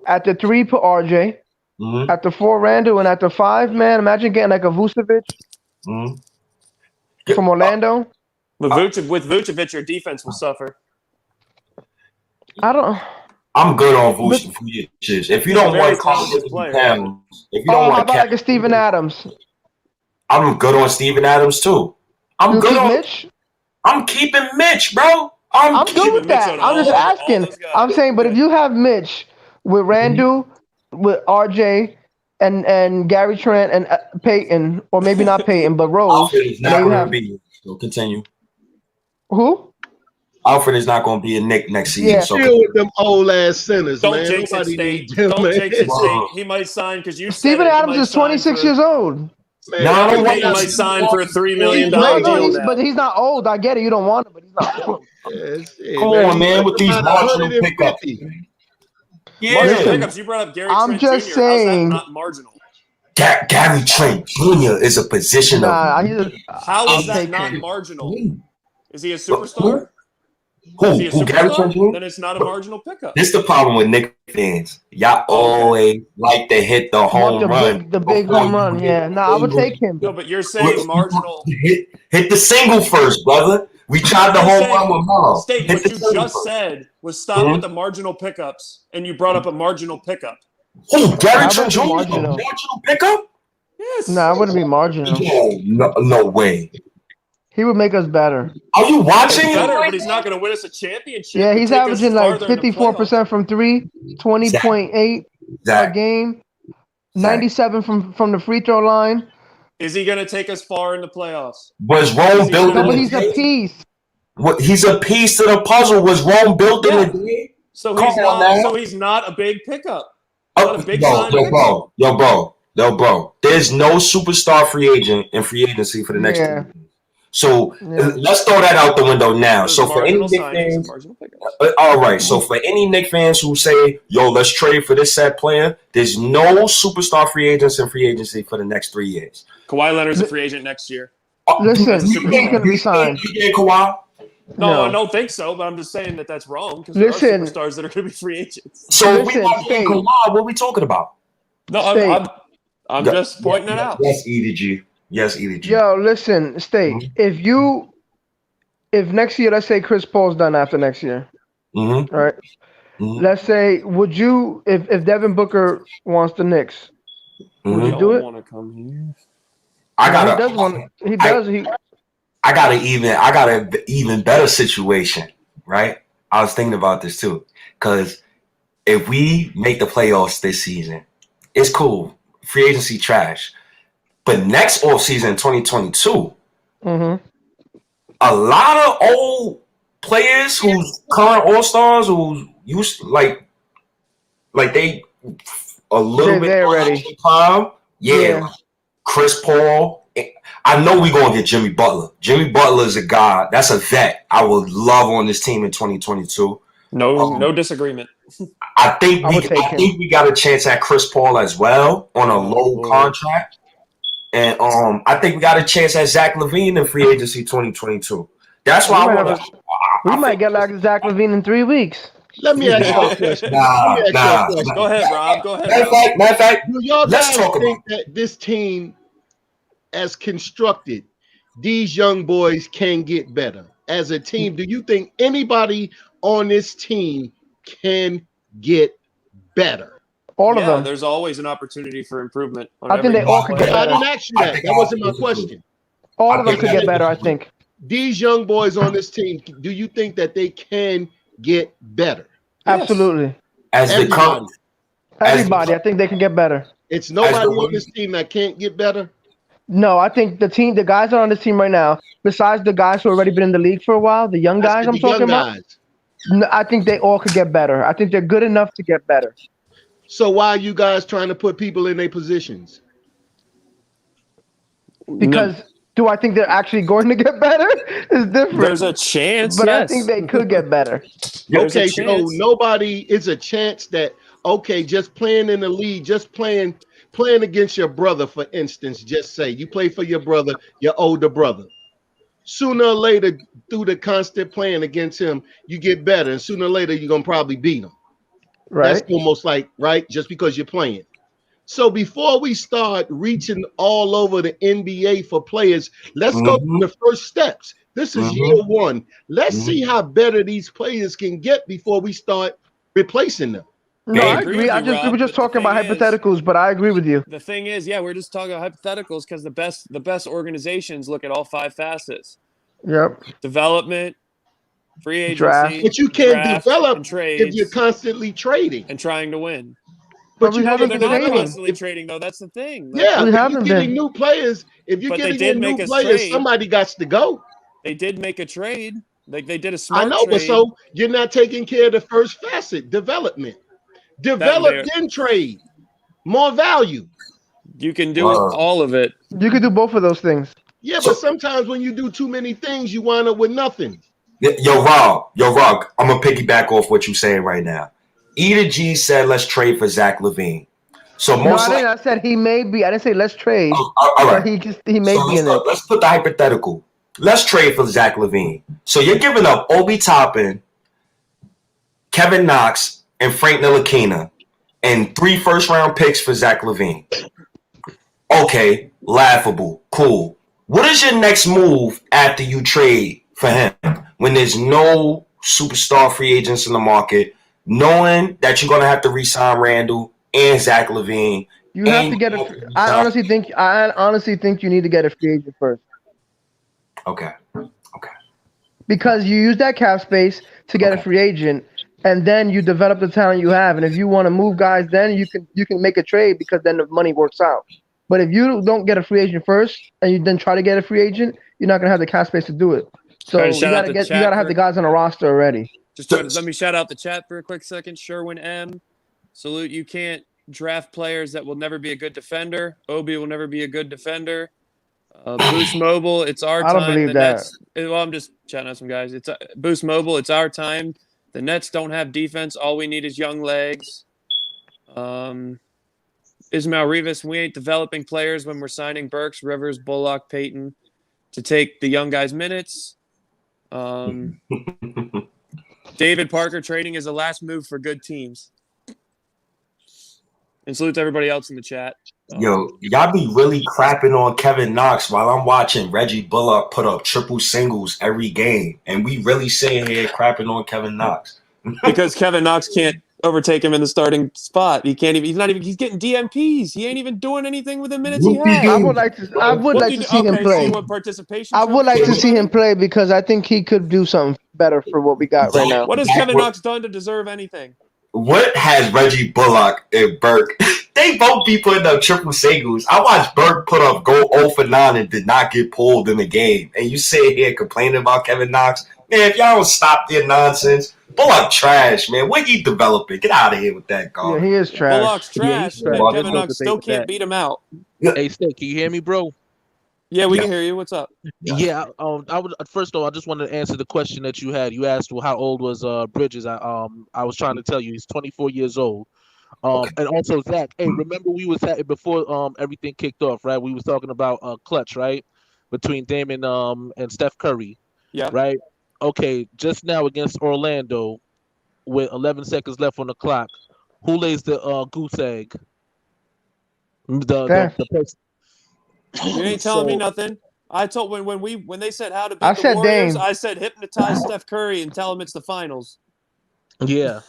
At the 3, put RJ. Mm-hmm. At the 4, Randle, and at the 5, man, imagine getting like a Vucevic from Orlando. With Vucevic, your defense will suffer. I'm good on Vucevic. If you don't want Pounds, if you don't how want about like a Steven Adams? I'm good on Steven Adams too. I'm good on Mitch. I'm keeping Mitch, bro. I'm good with that. I'm just asking. I'm saying, but if you have Mitch with Randle, with RJ, and Gary Trent and Peyton, or maybe not Peyton, but Rose, Alfred is not going to be. So continue. Who? Alfred is not going to be a Knick next season. Yeah. So Still with them old ass centers, Don't man. jinx it, Nobody State. needs him, Don't man. jinx it, State. He might sign because you. Steven Adams is 26 years old. Man, he might sign for a $3 million deal. But he's not old. I get it. You don't want him, but he's not old. Come on, man, with these marginal pickups. Marginal pickups. You brought up Gary Trent Jr. I'm just saying. How's that not marginal? Gary Trent Jr. is a position of. How is that not marginal? Is he a superstar? Who Gary Trent Jr.? Then it's not a marginal pickup. This is the problem with Knicks fans. Y'all always like to hit the home run. The big home run, yeah. No, I would take him. No, but you're saying marginal. Hit the single first, brother. We tried the home run with Miles. State, what you just said was stop with the marginal pickups, and you brought up a marginal pickup. Who, Gary Trent Jr.? Marginal pickup? Yes. No, I wouldn't be marginal. No way. He would make us better. Are you watching? But he's not going to win us a championship. Yeah, he's averaging like 54% from 3, 20.8 a game, 97 from the free throw line. Is he going to take us far in the playoffs? Was Rome built in but he's a piece. He's a piece to the puzzle. Was Rome built in the day? So he's not a big pickup. Not a big bro. There's no superstar free agent in free agency for the next 2 years. So let's throw that out the window now. So for any Knicks fans, all right. So for any Knicks fans who say, "Yo, let's trade for this set player," there's no superstar free agents in free agency for the next 3 years. Kawhi Leonard's a free agent next year. Listen, he's going to be signed. Kawhi? No, I don't think so. But I'm just saying that's wrong because there are superstars that are going to be free agents. So if we want Kawhi, what are we talking about? No, I'm just pointing it out. Yes, EDG. Yes, EDG. Yo, listen, State. If next year, let's say Chris Paul's done after next year, all right? Let's say, would you, if Devin Booker wants the Knicks, would you do it? Want to come here? I got an even better situation, right? I was thinking about this too, because if we make the playoffs this season, it's cool. Free agency trash. But next offseason, 2022, a lot of old players who's current all-stars who used like they a little bit ready. Time. Yeah. Chris Paul. I know we're going to get Jimmy Butler. Jimmy Butler is a guy. That's a vet I would love on this team in 2022. No disagreement. I think we got a chance at Chris Paul as well on a low contract. And I think we got a chance at Zach LaVine in free agency 2022. That's why we might get like Zach LaVine in 3 weeks. Let me ask you a question. Go ahead, Rob. Matter of fact, do y'all let's guys talk think that this team, as constructed, these young boys can get better as a team? Do you think anybody on this team can get better? All of them. There's always an opportunity for improvement. I think they all can get better. I didn't ask you that. That wasn't my question. All of them could get better, I think. These young boys on this team, do you think that they can get better? Yes. Absolutely. As the Everybody. Everybody, I think they can get better. It's nobody on this team that can't get better. No, I think the guys that are on this team right now, besides the guys who have already been in the league for a while, the young guys I'm talking about, I think they all could get better. I think they're good enough to get better. So why are you guys trying to put people in their positions? Because do I think they're actually going to get better? It's different. There's a chance, but yes. I think they could get better. Okay, so nobody is a chance that just playing in the league, just playing against your brother, for instance, just say you play for your brother, your older brother. Sooner or later, through the constant playing against him, you get better, and sooner or later you're gonna probably beat him. Right. That's almost like just because you're playing. So before we start reaching all over the NBA for players, let's go through the first steps. This is year one. Let's see how better these players can get before we start replacing them. No, I agree. We're just talking about hypotheticals, but I agree with you. The thing is, we're just talking about hypotheticals because the best organizations look at all 5 facets. Yep. Development, free agency, draft. But you can't develop trades, if you're constantly trading and trying to win. But we haven't been not trading. constantly trading though. That's the thing. Yeah, we haven't you're getting been. new players. If you're getting in new players, somebody got to go. They did make a trade. Like they did a smart I know, trade. but so you're not taking care of the first facet, development. Develop, then trade. More value. You can do all of it. You can do both of those things. Yeah, but sometimes when you do too many things, you wind up with nothing. Yo, Rob, I'm gonna piggyback off what you're saying right now. Eda G said, "Let's trade for Zach LaVine." So I said he may be. I didn't say let's trade. All right. But he may be in it. Let's put the hypothetical. Let's trade for Zach LaVine. So you're giving up Obi Toppin, Kevin Knox, and Frank Ntilikina, and 3 first-round picks for Zach LaVine. Okay, laughable, cool. What is your next move after you trade for him when there's no superstar free agents in the market, knowing that you're going to have to re-sign Randle and Zach LaVine? You have to get I honestly think you need to get a free agent first. Okay. Because you use that cap space to get a free agent, and then you develop the talent you have. And if you want to move guys, then you can make a trade because then the money works out. But if you don't get a free agent first and you then try to get a free agent, you're not gonna have the cap space to do it. So you gotta have the guys on the roster already. Let me shout out the chat for a quick second. Sherwin M. Salute. You can't draft players that will never be a good defender. Obi will never be a good defender. Boost Mobile, it's our time. I don't believe that. I'm just chatting out some guys. It's Boost Mobile, it's our time. The Nets don't have defense. All we need is young legs. Ismail Rivas, we ain't developing players when we're signing Burks, Rivers, Bullock, Payton to take the young guys' minutes. David Parker, trading is the last move for good teams. And salute to everybody else in the chat. Yo, y'all be really crapping on Kevin Knox while I'm watching Reggie Bullock put up triple singles every game. And we really sitting here crapping on Kevin Knox. Because Kevin Knox can't overtake him in the starting spot. He's getting DMPs. He ain't even doing anything with the minutes he has. I would like to see him play. What participation? I would like to see him play because I think he could do something better for what we got right now. What has Kevin Knox done to deserve anything? What has Reggie Bullock and Burke? They both be putting up triple singles. I watched Burke put up go 0 for 9 and did not get pulled in the game. And you sit here complaining about Kevin Knox? Man, if y'all don't stop their nonsense, Bullock trash, man. What he developing? Get out of here with that guy. Yeah, he is trash. Bullock's trash. Yeah, But Kevin Knox still can't beat him out. Hey, Steph, can you hear me, bro? Yeah, we can hear you. What's up? Yeah. I would first of all, I just wanted to answer the question that you had. You asked, well, how old was Bridges? I was trying to tell you he's 24 years old. And also Zach. Hey, remember we was before everything kicked off, right? We was talking about clutch, right? Between Damian and Steph Curry. Yeah. Right. Okay. Just now against Orlando, with 11 seconds left on the clock, who lays the goose egg? The person. You ain't telling me nothing. I told when they said how to beat the said Warriors, Dame. I said hypnotize Steph Curry and tell him it's the finals. Yeah.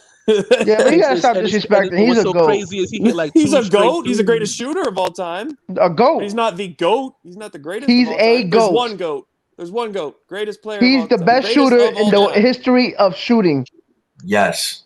Yeah, but you gotta stop And disrespecting. He's what's a so goat. crazy is he hit like He's two a straight goat. He's the threes. greatest shooter of all time. A goat. He's not the GOAT. He's not the greatest He's of all a time. There's goat. one GOAT. There's one GOAT. Greatest player of He's all the time. best Greatest shooter of in all the time. history of shooting. Yes.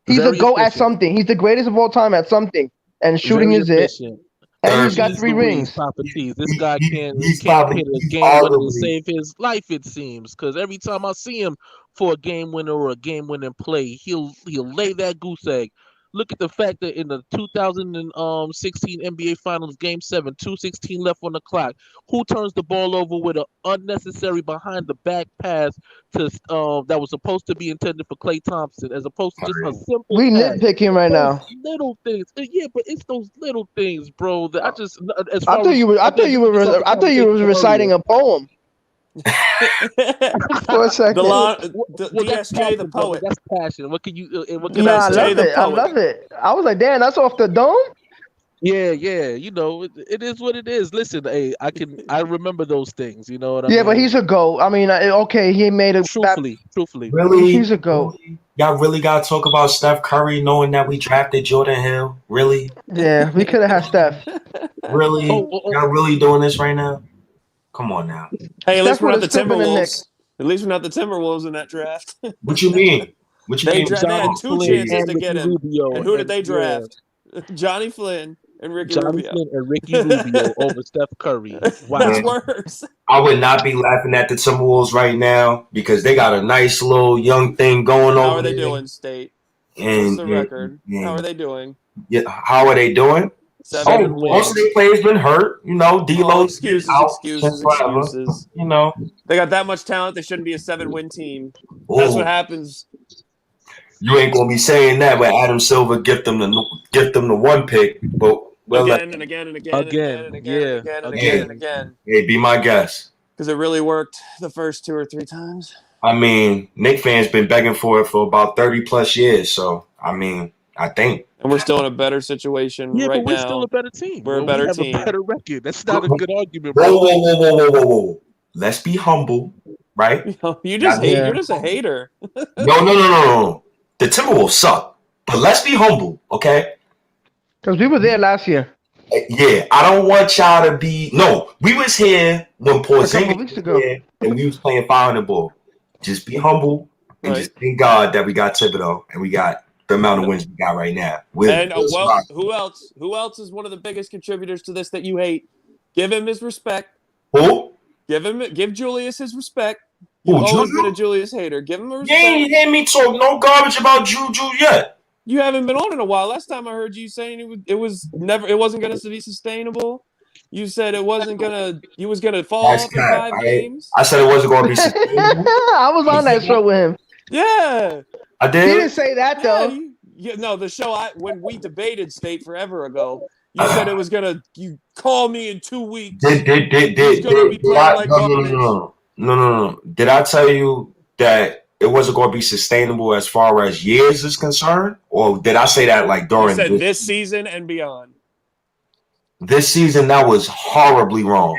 He's a Very GOAT at efficient. something. He's the greatest of all time at something. And shooting Very is it. efficient. And he's Third. got Jeez 3 Louise, rings. Papa T's. This He- guy he- can't he's hit probably- a he's game winner to arguably- save his life. It seems because every time I see him for a game winner or a game winning play, he'll lay that goose egg. Look at the fact that in the 2016 NBA Finals Game 7, 2:16 left on the clock, who turns the ball over with an unnecessary behind the back pass to that was supposed to be intended for Klay Thompson, as opposed to just a simple We pass. nitpicking right Those now. little things, yeah, but it's those little things, bro. That I just, as I far thought as you were. I thought you were. I thought you was reciting a poem for a second. that's DSJ passion, the brother. poet. That's passion. What can you? What can Nah, I I say? love the it. I poet. love it. I was like, damn, that's off the dome. Yeah. You know, it is what it is. Listen, hey, I remember those things. You know what I mean? Yeah, but he's a GOAT. I mean, okay, he made a. truthfully. Really? He's a GOAT. Y'all really got to talk about Steph Curry knowing that we drafted Jordan Hill? Really? Yeah, we could have had Steph. Really? Oh. Y'all really doing this right now? Come on now. Hey, at least Steph we're not the would've still been a Knick. Timberwolves. At least we're not the Timberwolves in that draft. What you mean? What you They mean? dra- they had two Flynn chances and to Ricky get him. Rubio, And who did they yeah. draft? Johnny Flynn and Ricky Johnny Rubio. Flynn and Ricky Rubio over Steph Curry. Wow. That's worse. I would not be laughing at the Timberwolves right now because they got a nice little young thing going How over are they there. doing, State? And, What's the record? and- How are they doing? Yeah, how are they doing? 7 Most wins. of their players been hurt. You know, Oh, D'Lo's excuses, out excuses, since forever. excuses. You know, They got that much talent. They shouldn't be a 7-win team. That's Ooh, what happens. you ain't gonna be saying that when Adam Silver gift them the one pick, but well, Again and again and again and again and again and again and again and again. hey, be my guest. Because it really worked the first 2 or 3 times. I mean, Knicks fans been begging for it for about 30 plus years. So I mean, I think. And we're still in a better situation Yeah, right but we're now. still a better team. We're a better we have team. a better record. That's not a good argument, Whoa, bro. whoa. Let's be humble, right? You just hate. Yeah. You're just a hater. No. The Timberwolves suck, but let's be humble, okay? Because we were there last year. Yeah, I don't want y'all to be. No, we was here when A couple Porzingis weeks was ago. here and we was playing fire in the ball. Just be humble and Right. just thank God that we got Thibodeau and we got the amount of wins we got right now. And who else? Who else is one of the biggest contributors to this that you hate? Give him his respect. Who? Give Julius his respect. You've Who, always Juju? been a Julius hater. Give him a You respect. ain't hear me talk no garbage about Juju yet. You haven't been on in a while. Last time I heard you saying it wasn't going to be sustainable. You said he was going to fall That's off in cap. 5 games. I said it wasn't going to be sustainable. I was on that show with him. Yeah. I He didn't did. say that though. No, the show when we debated State forever ago, you said it was gonna. You call me in 2 weeks. Did He's gonna be playing like garbage. No. Did I tell you that it wasn't going to be sustainable as far as years is concerned, or did I say that like You during said this season and beyond. this season? That was horribly wrong.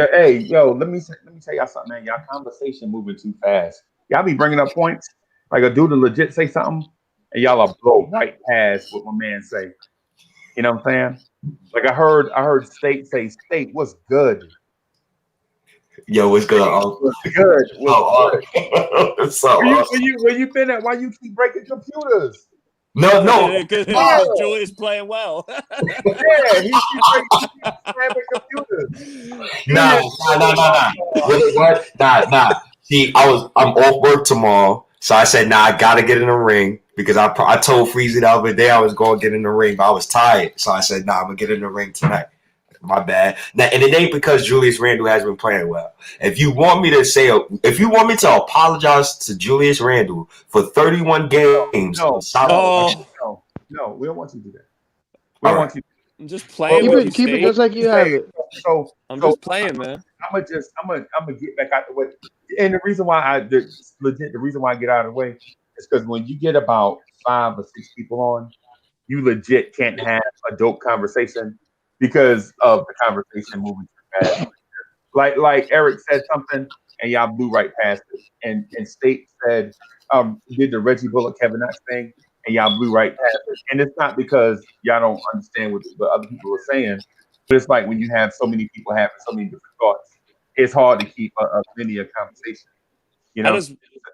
Yo, let me tell y'all something, man. Y'all conversation moving too fast. Y'all be bringing up points like a dude to legit say something, and y'all are blow right past what my man say. You know what I'm saying? Like I heard State say, "State, what's good? Yo, what's good? What's good? What's good? So, Where you been at? Why you keep breaking computers? no. Because Julius playing well. Yeah, he keep breaking computers. Nah. What? Nah. See, I'm off work tomorrow, so I said, nah, I gotta get in the ring because I told Freezy the other day I was going to get in the ring, but I was tired, so I said, nah, I'm gonna get in the ring tonight. My bad. Now, and it ain't because Julius Randle has been playing well. If you want me to apologize to Julius Randle for 31 games, No, we don't want you to do that. We don't want you. I'm just playing Keep with you, it State. just like you have it. So I'm just playing, man. I'm gonna get back out the way. And the reason why the reason why I get out of the way is because when you get about 5 or 6 people on, you legit can't have a dope conversation because of the conversation moving too fast. Like Eric said something and y'all blew right past it. And State said did the Reggie Bullock Kevin Knox thing. and y'all blew right past it. And it's not because y'all don't understand what other people are saying, but it's like when you have so many people having so many different thoughts, it's hard to keep a linear conversation. You know.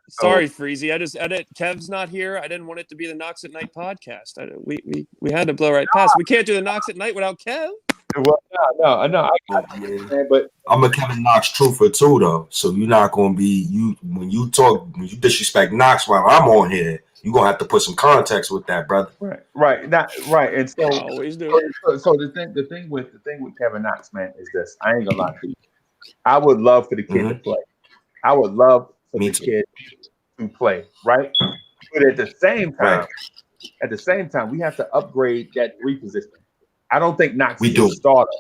Sorry, Freezy. I didn't. Kev's not here. I didn't want it to be the Knox at Night podcast. We had to blow right past. We can't do the Knox at Night without Kev. Well, no. I understand, but I'm a Kevin Knox truther too, though. So you're not gonna be when you disrespect Knox while I'm on here. You're gonna have to put some context with that, brother. Right, and so I always do. So the thing with Kevin Knox, man, is this. I ain't gonna lie to you. I would love for the kid to play. I would love for the kid to play, right? But at the same time, we have to upgrade that 3 position. I don't think Knox is a starter,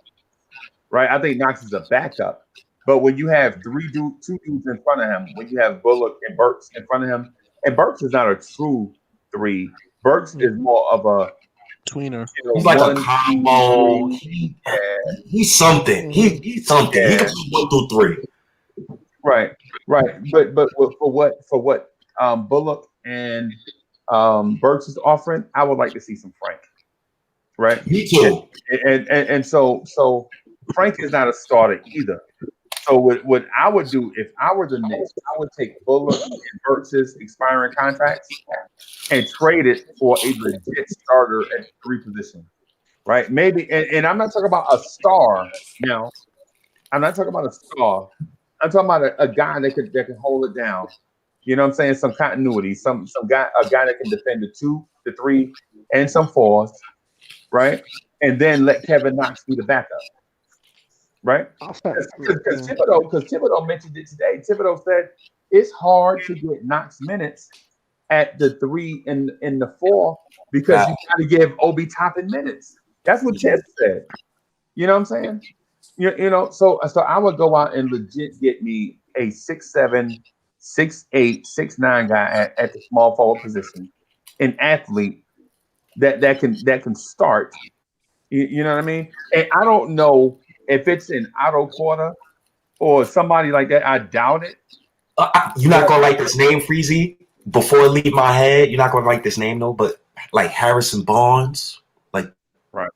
right? I think Knox is a backup. But when you have 2 dudes in front of him, when you have Bullock and Burks in front of him, and Burks is not a true 3. Burks is more of a tweener. He's like a combo. He's something. He's something. He can do 3. Right. But for what Bullock and Burks is offering, I would like to see some Frank. Right. Me too. And so Frank is not a starter either. So what I would do if I were the Knicks, I would take Bullock and Burks' expiring contracts and trade it for a legit starter at 3 position. Right? Maybe, and I'm not talking about a star now. I'm not talking about a star. I'm talking about a guy that can hold it down. You know what I'm saying? Some continuity, a guy that can defend the 2, the 3, and some 4s, right? And then let Kevin Knox be the backup, right? Because Thibodeau mentioned it today. Thibodeau said it's hard to get Knox minutes at the 3 and the 4 because you got to give Obi Toppin minutes. That's what Ted said. You know what I'm saying? You know, so I would go out and legit get me a 6'7", 6'8", 6'9" guy at the small forward position, an athlete that can start. You know what I mean? And I don't know if it's an Otto Porter or somebody like that. I doubt it. You're not gonna like this name, Freezy. Before it leave my head, you're not gonna like this name though. But like Harrison Barnes, like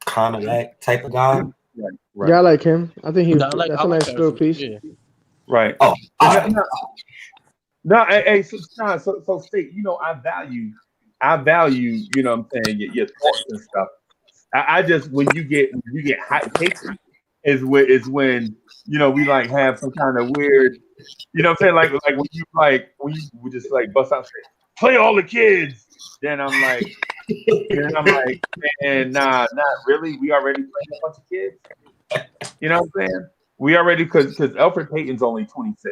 kind of that type of guy. Right. Yeah, I like him. I think that's a nice little piece. Yeah. Right. Oh, no. Hey, so State. You know, I value. You know, what I'm saying your thoughts and stuff. I just when you get hot takes is when you know we like have some kind of weird. You know, what I'm saying when you would just like bust out and say play all the kids. Then I'm like, man, nah, not really. We already playing a bunch of kids. You know what I'm saying? We already because Elfrid Payton's only 26,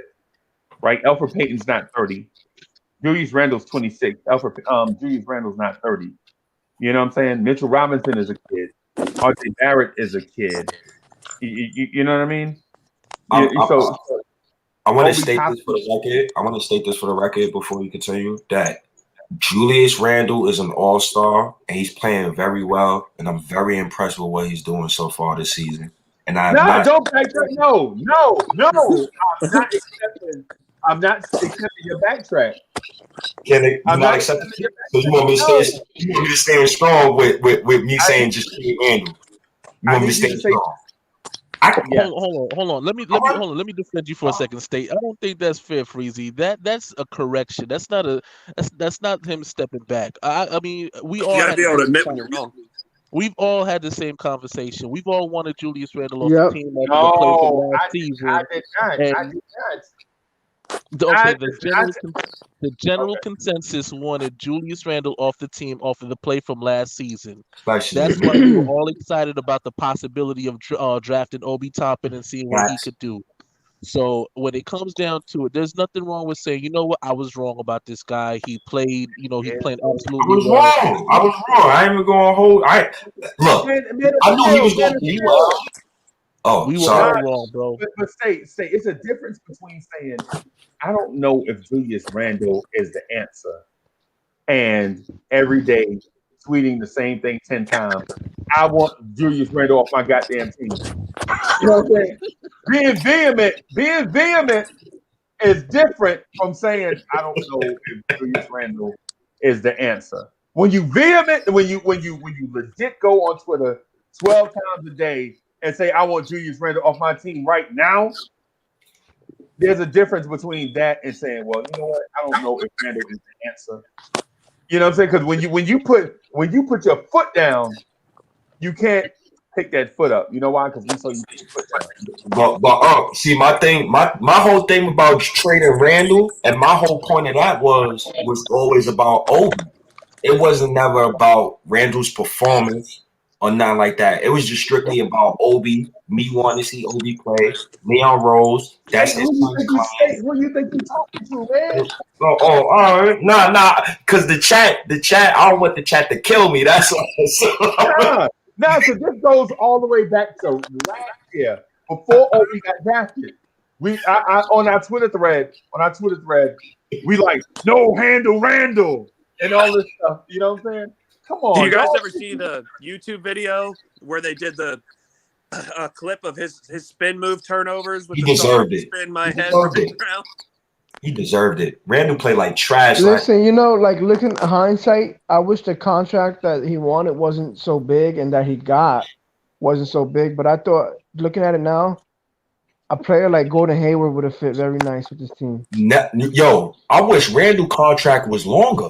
right? Elfrid Payton's not 30. Julius Randle's 26. Julius Randle's not 30. You know what I'm saying? Mitchell Robinson is a kid. RJ Barrett is a kid. You know what I mean? I want to state this for the record. I want to state this for the record before you continue that Julius Randle is an all-star and he's playing very well, and I'm very impressed with what he's doing so far this season. And don't backtrack. No. I'm not accepting your backtrack. I'm not accepting it. So you want me to stay strong with me saying just Randle. You want me to stay strong? Hold on. Let me defend you for a second, State. I don't think that's fair, Freezy. That's a correction. That's not him stepping back. I mean, we all gotta be able to admit when you're wrong. We've all had the same conversation. We've all wanted Julius Randle off the team after the play from last season. I did not. The general consensus wanted Julius Randle off the team after the play from last season. That's why we were all excited about the possibility of drafting Obi Toppin and seeing what he could do. So when it comes down to it, there's nothing wrong with saying, you know what, I was wrong about this guy. He played, he's playing absolutely wrong. I was wrong. I ain't even going to hold. I knew he was going to be well. Oh, we were all wrong, bro. But say it's a difference between saying I don't know if Julius Randle is the answer, and every day tweeting the same thing 10 times. I want Julius Randle off my goddamn team. You know what I'm saying? Being vehement is different from saying I don't know if Julius Randle is the answer. when you vehement, when you legit go on Twitter 12 times a day and say I want Julius Randle off my team right now, there's a difference between that and saying, well, you know what, I don't know if Randle is the answer. You know what I'm saying? Because when you put your foot down, you can't pick that foot up. You know why? Because we saw you put your foot down. But see, my whole thing about trading Randle, and my whole point of that was always about Obi. It wasn't never about Randle's performance or nothing like that. It was just strictly about Obi, me wanting to see Obi play, Leon Rose. That's his son's client. Who you think you talking to, man? All right. Nah. Because the chat, I don't want the chat to kill me. That's all. Nah, so this goes all the way back to last year before Obi got drafted. I on our Twitter thread, we like no handle Randle and all this stuff. You know what I'm saying? Come on. Do you guys ever see the YouTube video where they did the clip of his spin move turnovers? With He the deserved it. Spin my head deserved right it. around? He deserved it. Randle played like trash. Listen, you know, like looking at hindsight, I wish the contract that he wanted wasn't so big and that he got wasn't so big. But I thought, looking at it now, a player like Gordon Hayward would have fit very nice with this team. Yo, I wish Randle contract was longer.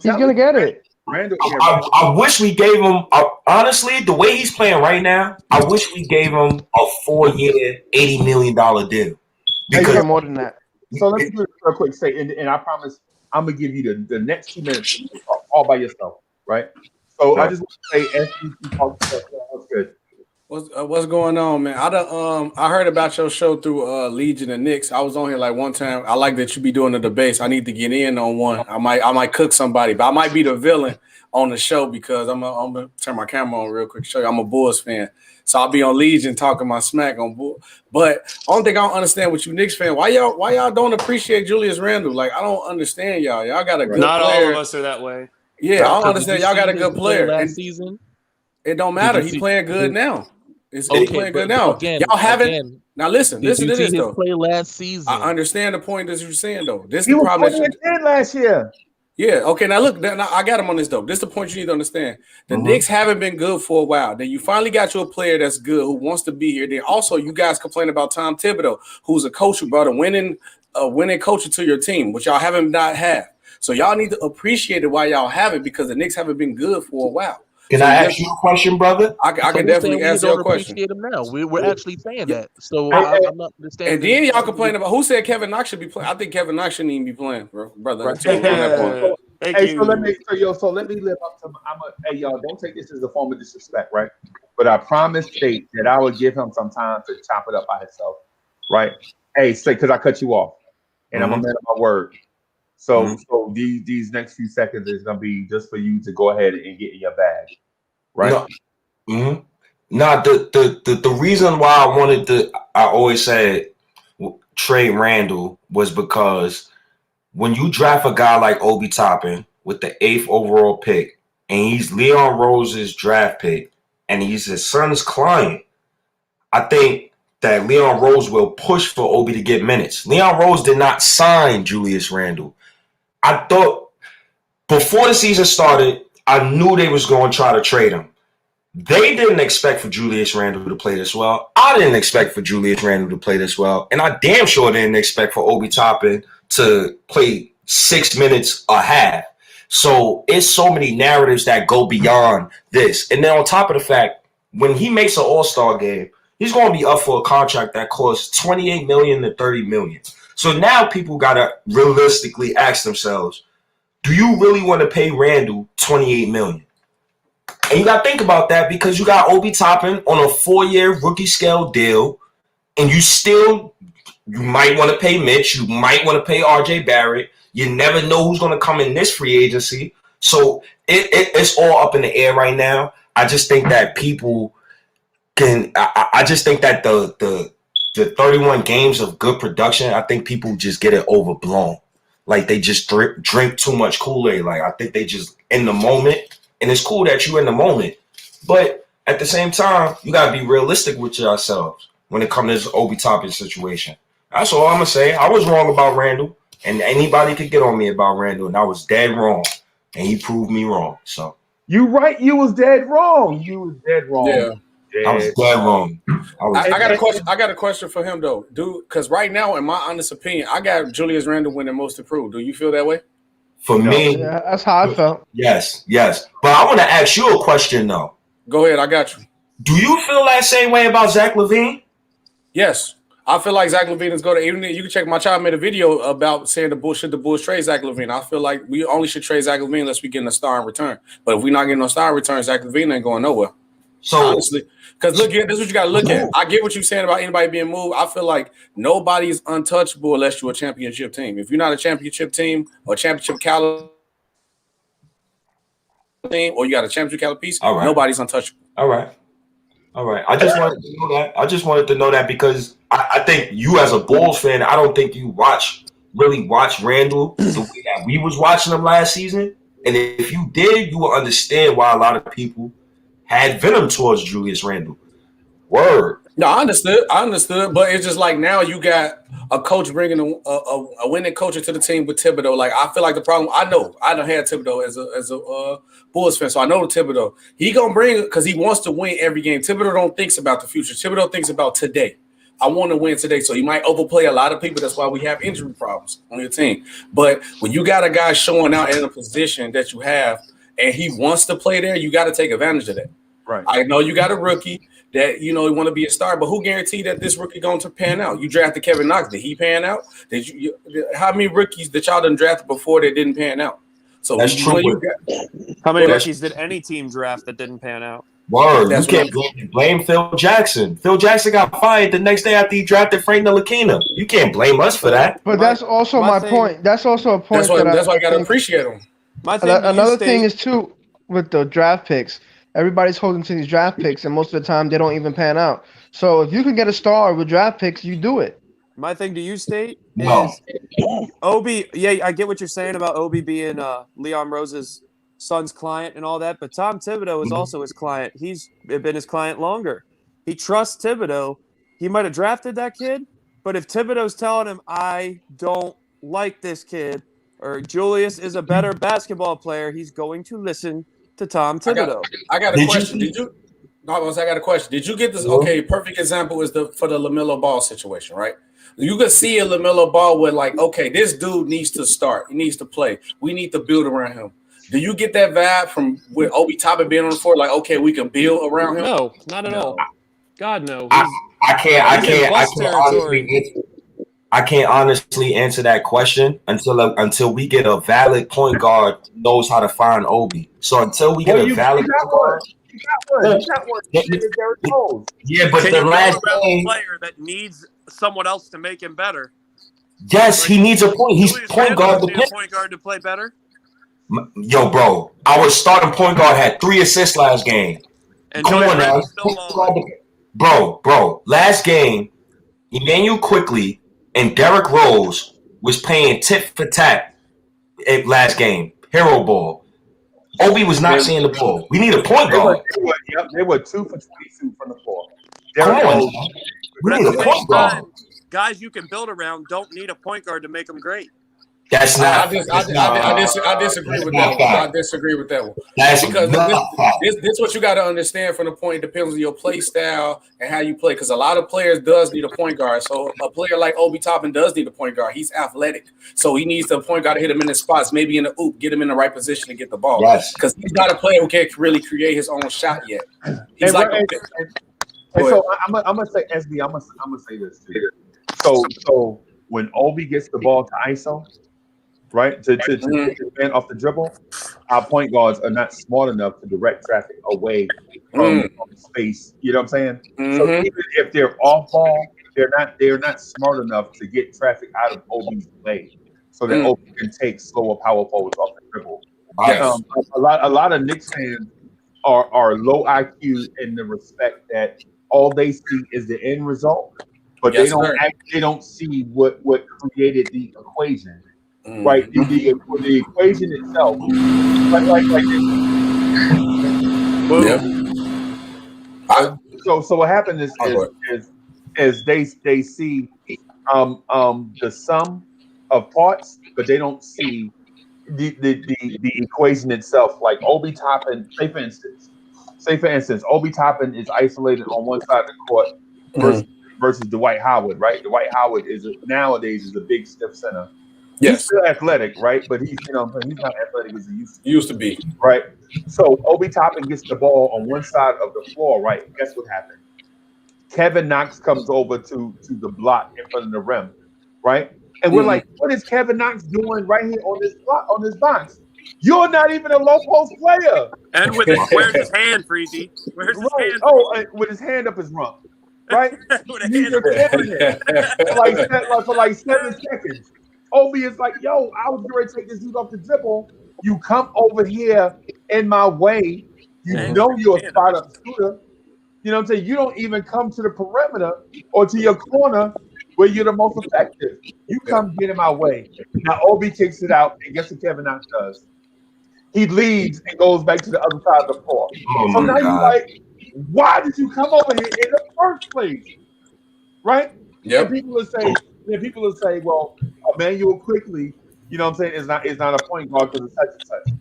He's gonna get it. Randle. I wish we gave him. Honestly, the way he's playing right now, I wish we gave him a 4-year, $80 million deal. Because more than that. So let's do it real quick. Say, and I promise I'm gonna give you the next 2 minutes all by yourself, right? So I just want to say, SBC talk stuff. What's good? What's going on, man? I heard about your show through Legion and Knicks. I was on here like one time. I like that you be doing the debates. I need to get in on one. I might cook somebody, but I might be the villain on the show because I'm gonna turn my camera on real quick. Show you I'm a Bulls fan, so I'll be on Legion talking my smack on Bulls. But only thing I don't understand with you Knicks fan, why y'all don't appreciate Julius Randle? Like I don't understand y'all. Y'all got a good Not player. all of us are that way. Yeah, I don't understand. Y'all got a good player. Last season, it don't matter. He's playing good now. He's playing good now. Again, y'all haven't. Now listen to this though. Play last season. I understand the point that you're saying though. This is He the was problem. playing last year. Yeah. Okay. Now look. Now I got him on this though. This is the point you need to understand. The Knicks haven't been good for a while. Then you finally got you a player that's good who wants to be here. Then also you guys complain about Tom Thibodeau, who's a coach who brought a winning coach to your team, which y'all haven't not have. So y'all need to appreciate it while y'all have it because the Knicks haven't been good for a while. Can I ask you a question, brother? I can definitely answer your question. Him now. We're actually saying that. So I'm not understanding. And then y'all complain about who said Kevin Knox should be playing. I think Kevin Knox shouldn't even be playing, brother. Right. So let me live up to. Hey, y'all, don't take this as a form of disrespect, right? But I promised State that I would give him some time to chop it up by himself, right? Hey, State, because I cut you off, and I'm a man of my word. So these next few seconds is gonna be just for you to go ahead and get in your bag, right? No, Nah, the reason why I always said trade Randle was because when you draft a guy like Obi Toppin with the 8th overall pick, and he's Leon Rose's draft pick, and he's his son's client, I think that Leon Rose will push for Obi to get minutes. Leon Rose did not sign Julius Randle. I thought before the season started, I knew they was going to try to trade him. They didn't expect for Julius Randle to play this well. I didn't expect for Julius Randle to play this well. And I damn sure didn't expect for Obi Toppin to play 6 minutes a half. So it's so many narratives that go beyond this. And then on top of the fact, when he makes an all-star game, he's going to be up for a contract that costs $28 million to $30 million. So now people got to realistically ask themselves, do you really want to pay Randle $28 million? And you got to think about that because you got Obi Toppin on a 4-year rookie scale deal, and you might want to pay Mitch. You might want to pay RJ Barrett. You never know who's going to come in this free agency. So it's all up in the air right now. I just think that people can – I just think that the 31 games of good production, I think people just get it overblown. Like they just drink too much Kool-Aid. Like I think they just in the moment. And it's cool that you're in the moment. But at the same time, you got to be realistic with yourselves when it comes to this Obi Toppin situation. That's all I'm going to say. I was wrong about Randle. And anybody could get on me about Randle. And I was dead wrong. and he proved me wrong. So you right. You was dead wrong. You was dead wrong. Yeah. I was dead wrong. I got a question. I got a question for him though, dude. Because right now, in my honest opinion, I got Julius Randle winning most improved. Do you feel that way? For me, Yeah, that's how I felt. yes. But I want to ask you a question though. Go ahead. I got you. Do you feel that same way about Zach LaVine? Yes. I feel like Zach LaVine is going to. Even you can check. My child made a video about saying the Bulls trade Zach LaVine. I feel like we only should trade Zach LaVine unless we get a star in return. But if we're not getting no star in return, Zach LaVine ain't going nowhere. So honestly, because look, this is what you got to look at. I get what you're saying about anybody being moved. I feel like nobody is untouchable unless you're a championship team. If you're not a championship team or championship caliber team, or you got a championship caliber piece, nobody's untouchable. All right. I just wanted to know that. I just wanted to know that because I think you, as a Bulls fan, I don't think you really watch Randle the way that we was watching him last season. And if you did, you will understand why a lot of people had venom towards Julius Randle. Word. No, I understood, but it's just like now you got a coach bringing a winning coach into the team with Thibodeau. Like I feel like the problem. I don't have Thibodeau as a Bulls fan, so I know Thibodeau. He gonna bring it because he wants to win every game. Thibodeau don't think about the future. Thibodeau thinks about today. I want to win today, so he might overplay a lot of people. That's why we have injury problems on your team. But when you got a guy showing out in a position that you have, and he wants to play there, you got to take advantage of that. Right. I know you got a rookie that you want to be a star, but who guaranteed that this rookie going to pan out? You drafted Kevin Knox. Did he pan out? Did you? How many rookies that y'all done drafted before that didn't pan out? So that's true. How many rookies did any team draft that didn't pan out? Word. You can't blame Phil Jackson. Phil Jackson got fired the next day after he drafted Frank Ntilikina. You can't blame us for that. But that's also my point. That's also a point. That's why I gotta appreciate him. Another thing is too with the draft picks. Everybody's holding to these draft picks, and most of the time they don't even pan out. So if you can get a star with draft picks, you do it. My thing to you, State, No. is Obi. Yeah, I get what you're saying about Obi being Leon Rose's son's client and all that, but Tom Thibodeau is also his client. He's been his client longer. He trusts Thibodeau. He might have drafted that kid, but if Thibodeau's telling him, I don't like this kid, or Julius is a better basketball player, he's going to listen to Tom Thibodeau. I got a question. I got a question. Did you get this? Okay, perfect example is for the LaMelo Ball situation, right? You could see a LaMelo Ball with like, okay, this dude needs to start. He needs to play. We need to build around him. Do you get that vibe from with Obi Toppin being on the floor? Like, okay, we can build around him. No, not at all. God, no. I can't honestly answer that question until we get a valid point guard who knows how to find Obi. So until we get a valid point guard, you got one. Yeah, but the last player that needs someone else to make him better. Yes, he needs a point. He's point guard to play better. Yo, bro, our starting point guard had 3 assists last game. And come on now, bro. Last game, Emmanuel Quickly and Derrick Rose was playing tit for tat last game. Hero ball. Obi was not seeing the ball. We need a point guard. They were 2 for 22 from the floor. We need a point guard. Guys you can build around don't need a point guard to make them great. That's not. I disagree with that one. I disagree with that one. Because this is what you got to understand from the point. It depends on your play style and how you play. Because a lot of players does need a point guard. So a player like Obi Toppin does need a point guard. He's athletic, so he needs a point guard to hit him in the spots, maybe in the oop, get him in the right position to get the ball. Yes. Because he's not a player who can't really create his own shot yet. He's so I'm gonna say SB. I'm gonna say this too. So when Obi gets the ball to ISO. Right, to defend off the dribble, our point guards are not smart enough to direct traffic away from space. You know what I'm saying? Mm-hmm. So even if they're off ball, they're not smart enough to get traffic out of Obi's way, so that Obi can take slower power forwards off the dribble. Yes. A lot of Knicks fans are low IQ in the respect that all they see is the end result, but they don't see what created the equation. Right, the equation itself, like this. So what happened is they see the sum of parts, but they don't see the equation itself. Like Obi Toppin, say for instance, Obi Toppin is isolated on one side of the court versus Dwight Howard, right? Dwight Howard nowadays is a big stiff center. Yes. He's still athletic, right? But he's not athletic as he used to be. Used to be. Right. So Obi Toppin gets the ball on one side of the floor, right? Guess what happened? Kevin Knox comes over to the block in front of the rim, right? And we're like, what is Kevin Knox doing right here on this block, on this box? You're not even a low post player. And where's his hand, Freezy? Where's his hand? Oh, with his hand up his rump, right? He's just standing there for like 7 seconds. Obi is like, yo, I was going to take this dude off the dribble. You come over here in my way. You know you're a spot up shooter. You know what I'm saying? You don't even come to the perimeter or to your corner where you're the most effective. You come get in my way. Now Obi kicks it out, and guess what Kevin Knox does? He leaves and goes back to the other side of the floor. So now you're like, why did you come over here in the first place? Right? Yeah. And people will say, well, Emmanuel Quickly, you know what I'm saying, is not a point guard because it's such and such.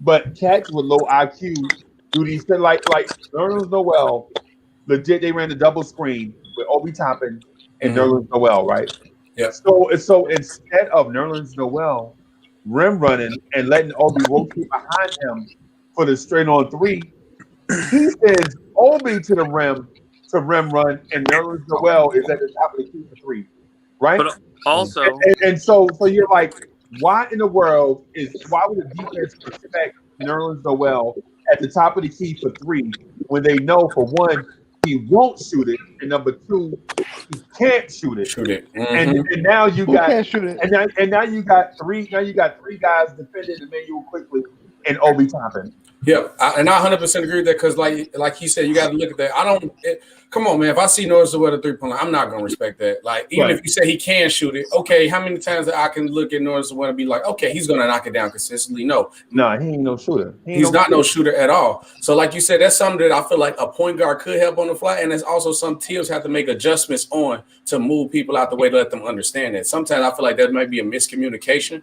But cats with low IQ do these things like Nerlens Noel. Legit, they ran the double screen with Obi Toppin and Nerlens Noel, right? Yeah. So instead of Nerlens Noel rim running and letting Obi rotate behind him for the straight on three, he sends Obi to the rim to rim run, and Nerlens Noel is at the top of the key for three, right? But also, and so you're like, why in the world why would the defense expect Nerlens Noel at the top of the key for three when they know, for one, he won't shoot it, and number two, he can't shoot it. And now you got and now you got three guys defending Emmanuel Quickly and Obi Toppin. Yeah, I 100% agree with that because, like he said, you got to look at that. Come on, man. If I see Nerlens Noel at 3-point line, I'm not going to respect that. Like, even if you say he can shoot it, okay, how many times that I can look at Nerlens Noel and be like, okay, he's going to knock it down consistently? No, he ain't no shooter. He's not no shooter at all. So, like you said, that's something that I feel like a point guard could help on the fly, and there's also some teams have to make adjustments on to move people out the way to let them understand that. Sometimes I feel like that might be a miscommunication.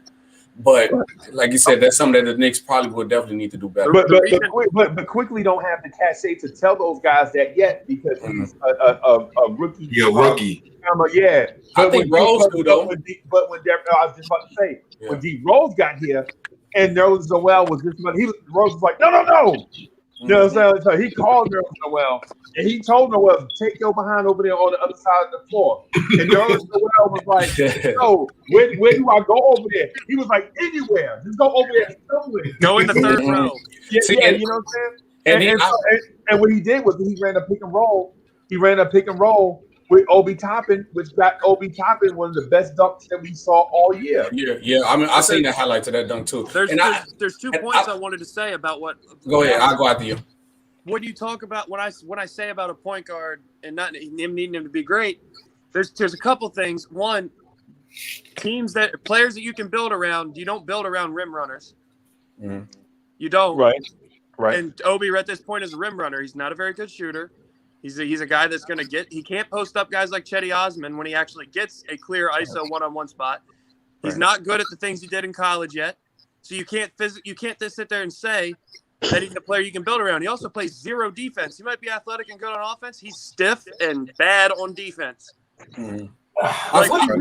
But like you said, that's something that the Knicks probably would definitely need to do better. But Quickly don't have the cachet to tell those guys that yet because he's a rookie. You're a rookie. Yeah. I think Rose do though. I was just about to say, when D Rose got here and Nerlens Noel was this money, Rose was like, no. You know what I'm saying? So he called Nerlens Noel and he told Noel, take your behind over there on the other side of the floor. And Nerlens Noel was like, no, where do I go over there? He was like, anywhere. Just go over there somewhere. Go in the third row. Yeah, you know what I'm saying? And what he did was he ran a pick and roll. He ran a pick and roll with Obi Toppin, which got Obi Toppin one of the best dunks that we saw all year. Yeah. I mean, I seen that highlight to that dunk too. There's 2 points I wanted to say about what. Go ahead. I'll go after you. When you talk about when I say about a point guard and not him needing him to be great, there's a couple things. One, players that you can build around. You don't build around rim runners. You don't. Right. And Obi at this point is a rim runner. He's not a very good shooter. He's a guy that's going to get – he can't post up guys like Chetty Osman when he actually gets a clear ISO one-on-one spot. He's not good at the things he did in college yet. So you can't just sit there and say that he's a player you can build around. He also plays zero defense. He might be athletic and good on offense. He's stiff and bad on defense. We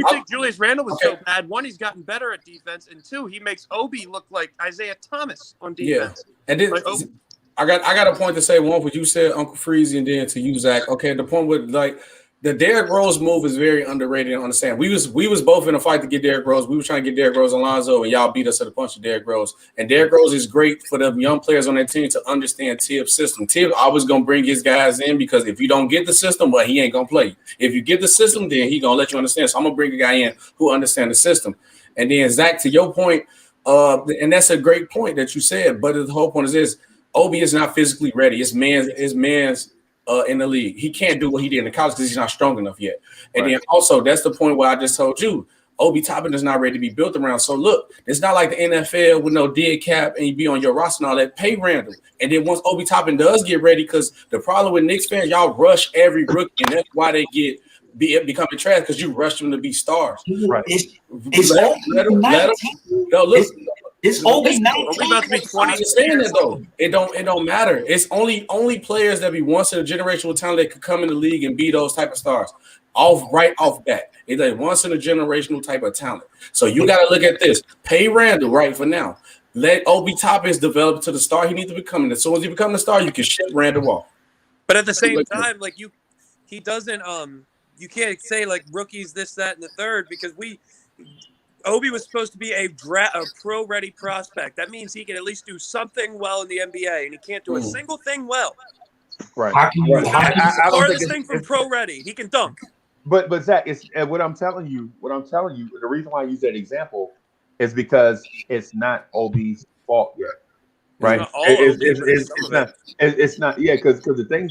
think Julius Randle was so bad. One, he's gotten better at defense. And two, he makes Obi look like Isaiah Thomas on defense. Yeah. And I got a point to say, one, what you said, Uncle Freezy, and then to you, Zach. Okay, the point with the Derrick Rose move is very underrated and understand. We was both in a fight to get Derrick Rose. We were trying to get Derrick Rose and Lonzo, and y'all beat us at a punch of Derrick Rose. And Derrick Rose is great for the young players on that team to understand Tibbs' system. Tibbs always gonna bring his guys in because if you don't get the system, well, he ain't gonna play. If you get the system, then he gonna let you understand. So I'm gonna bring a guy in who understands the system. And then Zach, to your point, and that's a great point that you said. But the whole point is this. Obi is not physically ready. His man's in the league. He can't do what he did in the college because he's not strong enough yet. And then also, that's the point where I just told you, Obi Toppin is not ready to be built around. So look, it's not like the NFL with no dead cap and you be on your roster and all that. Pay Randle. And then once Obi Toppin does get ready, because the problem with Knicks fans, y'all rush every rookie, and that's why they becoming trash because you rush them to be stars. Right. Let them. No, look. Is Obi not Obi about to be I'm 20? just saying that though. It don't matter. It's only players that be once in a generational talent that could come in the league and be those type of stars. Right off bat. It's like once in a generational type of talent. So you got to look at this. Pay Randle right for now. Let Obi Toppins develop to the star he needs to become. And as soon as he becomes the star, you can ship Randle off. But at the same time, like he doesn't. You can't say like rookies this, that, and the third because Obi was supposed to be a pro-ready prospect. That means he can at least do something well in the NBA, and he can't do a single thing well. Right. He's the I don't farthest think thing from pro-ready. He can dunk. But Zach, it's what I'm telling you. The reason why I use that example is because it's not Obi's fault yet, right? It's not. Yeah, because the thing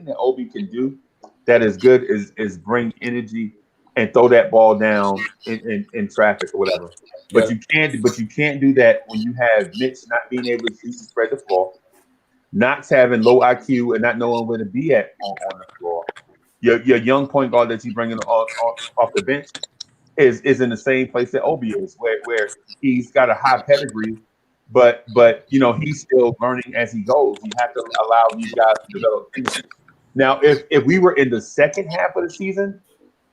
that Obi can do that is good is bring energy and throw that ball down in traffic or whatever. But you can't do that when you have Mitch not being able to shoot and spread the floor, Knox having low IQ and not knowing where to be at on the floor. Your young point guard that you bringing off the bench is in the same place that Obi is, where he's got a high pedigree, but he's still learning as he goes. You have to allow these guys to develop things. Now, if we were in the second half of the season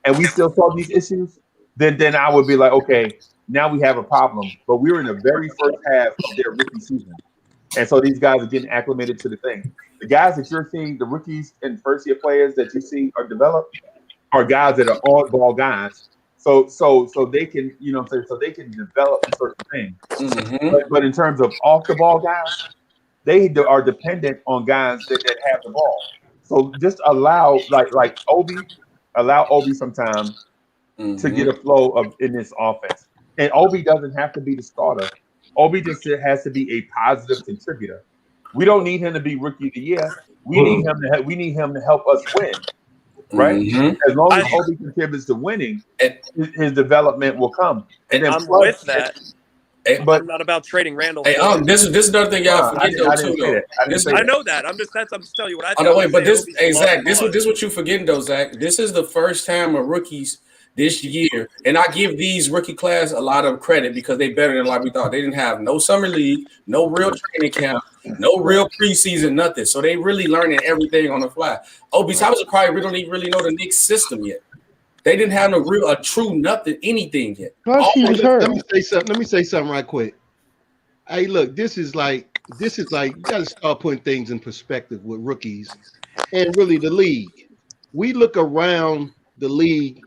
and we still saw these issues, then I would be like, okay, now we have a problem. But we were in the very first half of their rookie season. And so these guys are getting acclimated to the thing. The guys that you're seeing, the rookies and first year players that you see are developed, are guys that are oddball guys. So they can, so they can develop certain things. Mm-hmm. But in terms of off the ball guys, they are dependent on guys that have the ball. So just allow like Obi some time to get a flow in this offense. And Obi doesn't have to be the starter. Obi just has to be a positive contributor. We don't need him to be rookie of the year. We need him to help us win. Right? Mm-hmm. As long as Obi contributes to winning, his development will come. And then I'm with that. But I'm not about trading Randle. Hey, this is another thing y'all forget though too. I know that. I'm just telling you what I think. Oh, no, wait, but Zach, this what you forgetting though, Zach. This is the first time of rookies this year, and I give these rookie class a lot of credit because they better than like we thought. They didn't have no summer league, no real training camp, no real preseason, nothing. So they really learning everything on the fly. Obi Toppins probably don't even really know the Knicks system yet. They didn't have a true nothing, anything yet. Let me say something right quick. Hey, look, this is like you got to start putting things in perspective with rookies and really the league. We look around the league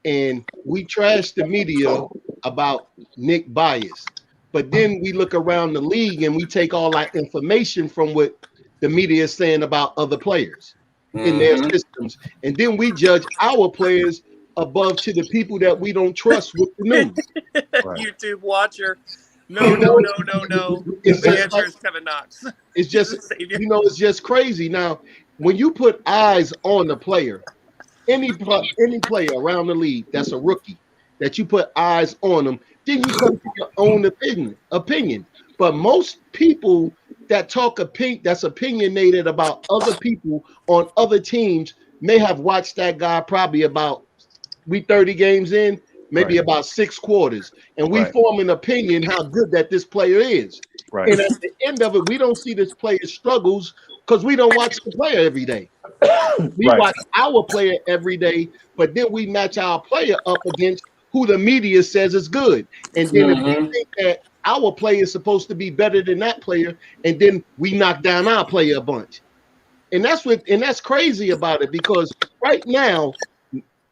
and we trash the media about Nick bias, but then we look around the league and we take all that information from what the media is saying about other players in their systems, and then we judge our players above to the people that we don't trust with the news. Right. YouTube watcher. No. The answer is Kevin Knox. It's just, it's just crazy. Now, when you put eyes on the player, any player around the league that's a rookie, that you put eyes on them, then you come to your own opinion. But most people that that's opinionated about other people on other teams may have watched that guy probably about 30 games in, maybe about 6 quarters, and we form an opinion how good that this player is. Right. And at the end of it, we don't see this player's struggles because we don't watch the player every day. We watch our player every day, but then we match our player up against who the media says is good. And then if we think that our player is supposed to be better than that player, and then we knock down our player a bunch. And that's crazy about it, because right now,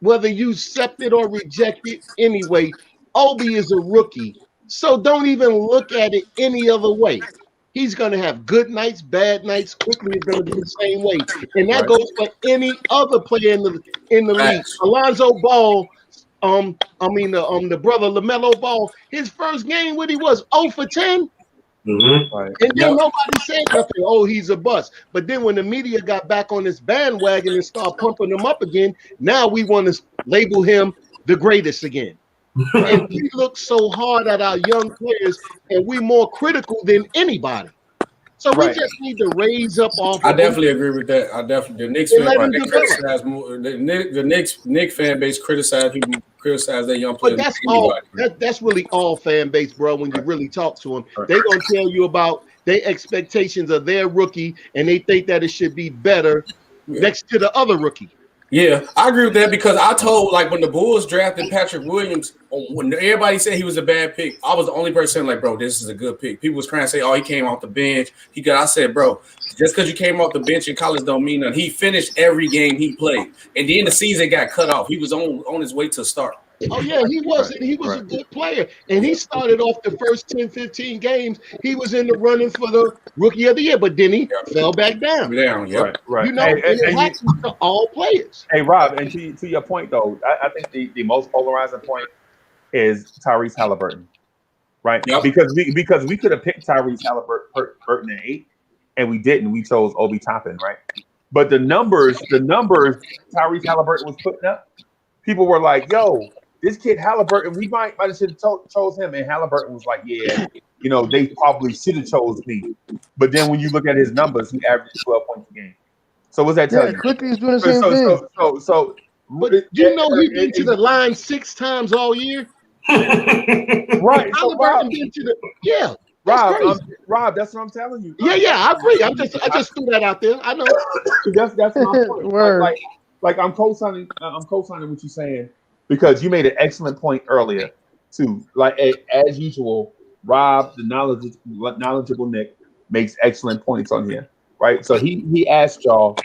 whether you accept it or reject it anyway, Obi is a rookie. So don't even look at it any other way. He's going to have good nights, bad nights. Quickly is going to be the same way. And that goes for any other player in the league. Alonzo Ball, the brother LaMelo Ball, his first game, what he was, 0 for 10. Mm-hmm. And then nobody said nothing. Oh, he's a bust. But then when the media got back on this bandwagon and started pumping him up again, now we want to label him the greatest again. And we look so hard at our young players, and we're more critical than anybody. So we Right. just need to raise up off. I definitely agree with that. The Knicks And fan let him they develop. criticize more. The Knicks fan base criticize people, criticize their young players. But that's all. That's really all fan base, bro. When you really talk to them, they're gonna tell you about their expectations of their rookie, and they think that it should be better next to the other rookie. Yeah, I agree with that because I told like when the Bulls drafted Patrick Williams, when everybody said he was a bad pick, I was the only person like, bro, this is a good pick. People was trying to say, oh, he came off the bench. I said, bro, just because you came off the bench in college don't mean nothing. He finished every game he played, and then the season got cut off. He was on his way to start. Oh, yeah, he was a good player. And he started off the first 10, 15 games. He was in the running for the rookie of the year, but then he fell back down. Right. You know, and it happens to all players. Hey, Rob, and to your point, though, I think the most polarizing point is Tyrese Halliburton, right? Yep. Because we could have picked Tyrese Halliburton at 8, and we didn't. We chose Obi Toppin, right? But the numbers Tyrese Halliburton was putting up, people were like, yo, this kid Halliburton, we might have should have chose him. And Halliburton was like, yeah, you know, they probably should have chose me. But then when you look at his numbers, he averaged 12 points a game. So what's that tell you? Quickly is doing the same thing. But you know he's been to the line 6 times all year. Right. So Rob, been to the Rob, that's what I'm telling you. Yeah, I agree. I just threw that out there. I know. that's my point. Like I'm co-signing what you're saying because you made an excellent point earlier too. Like as usual, Rob, the knowledgeable Nick, makes excellent points on here. Right. So he asked y'all,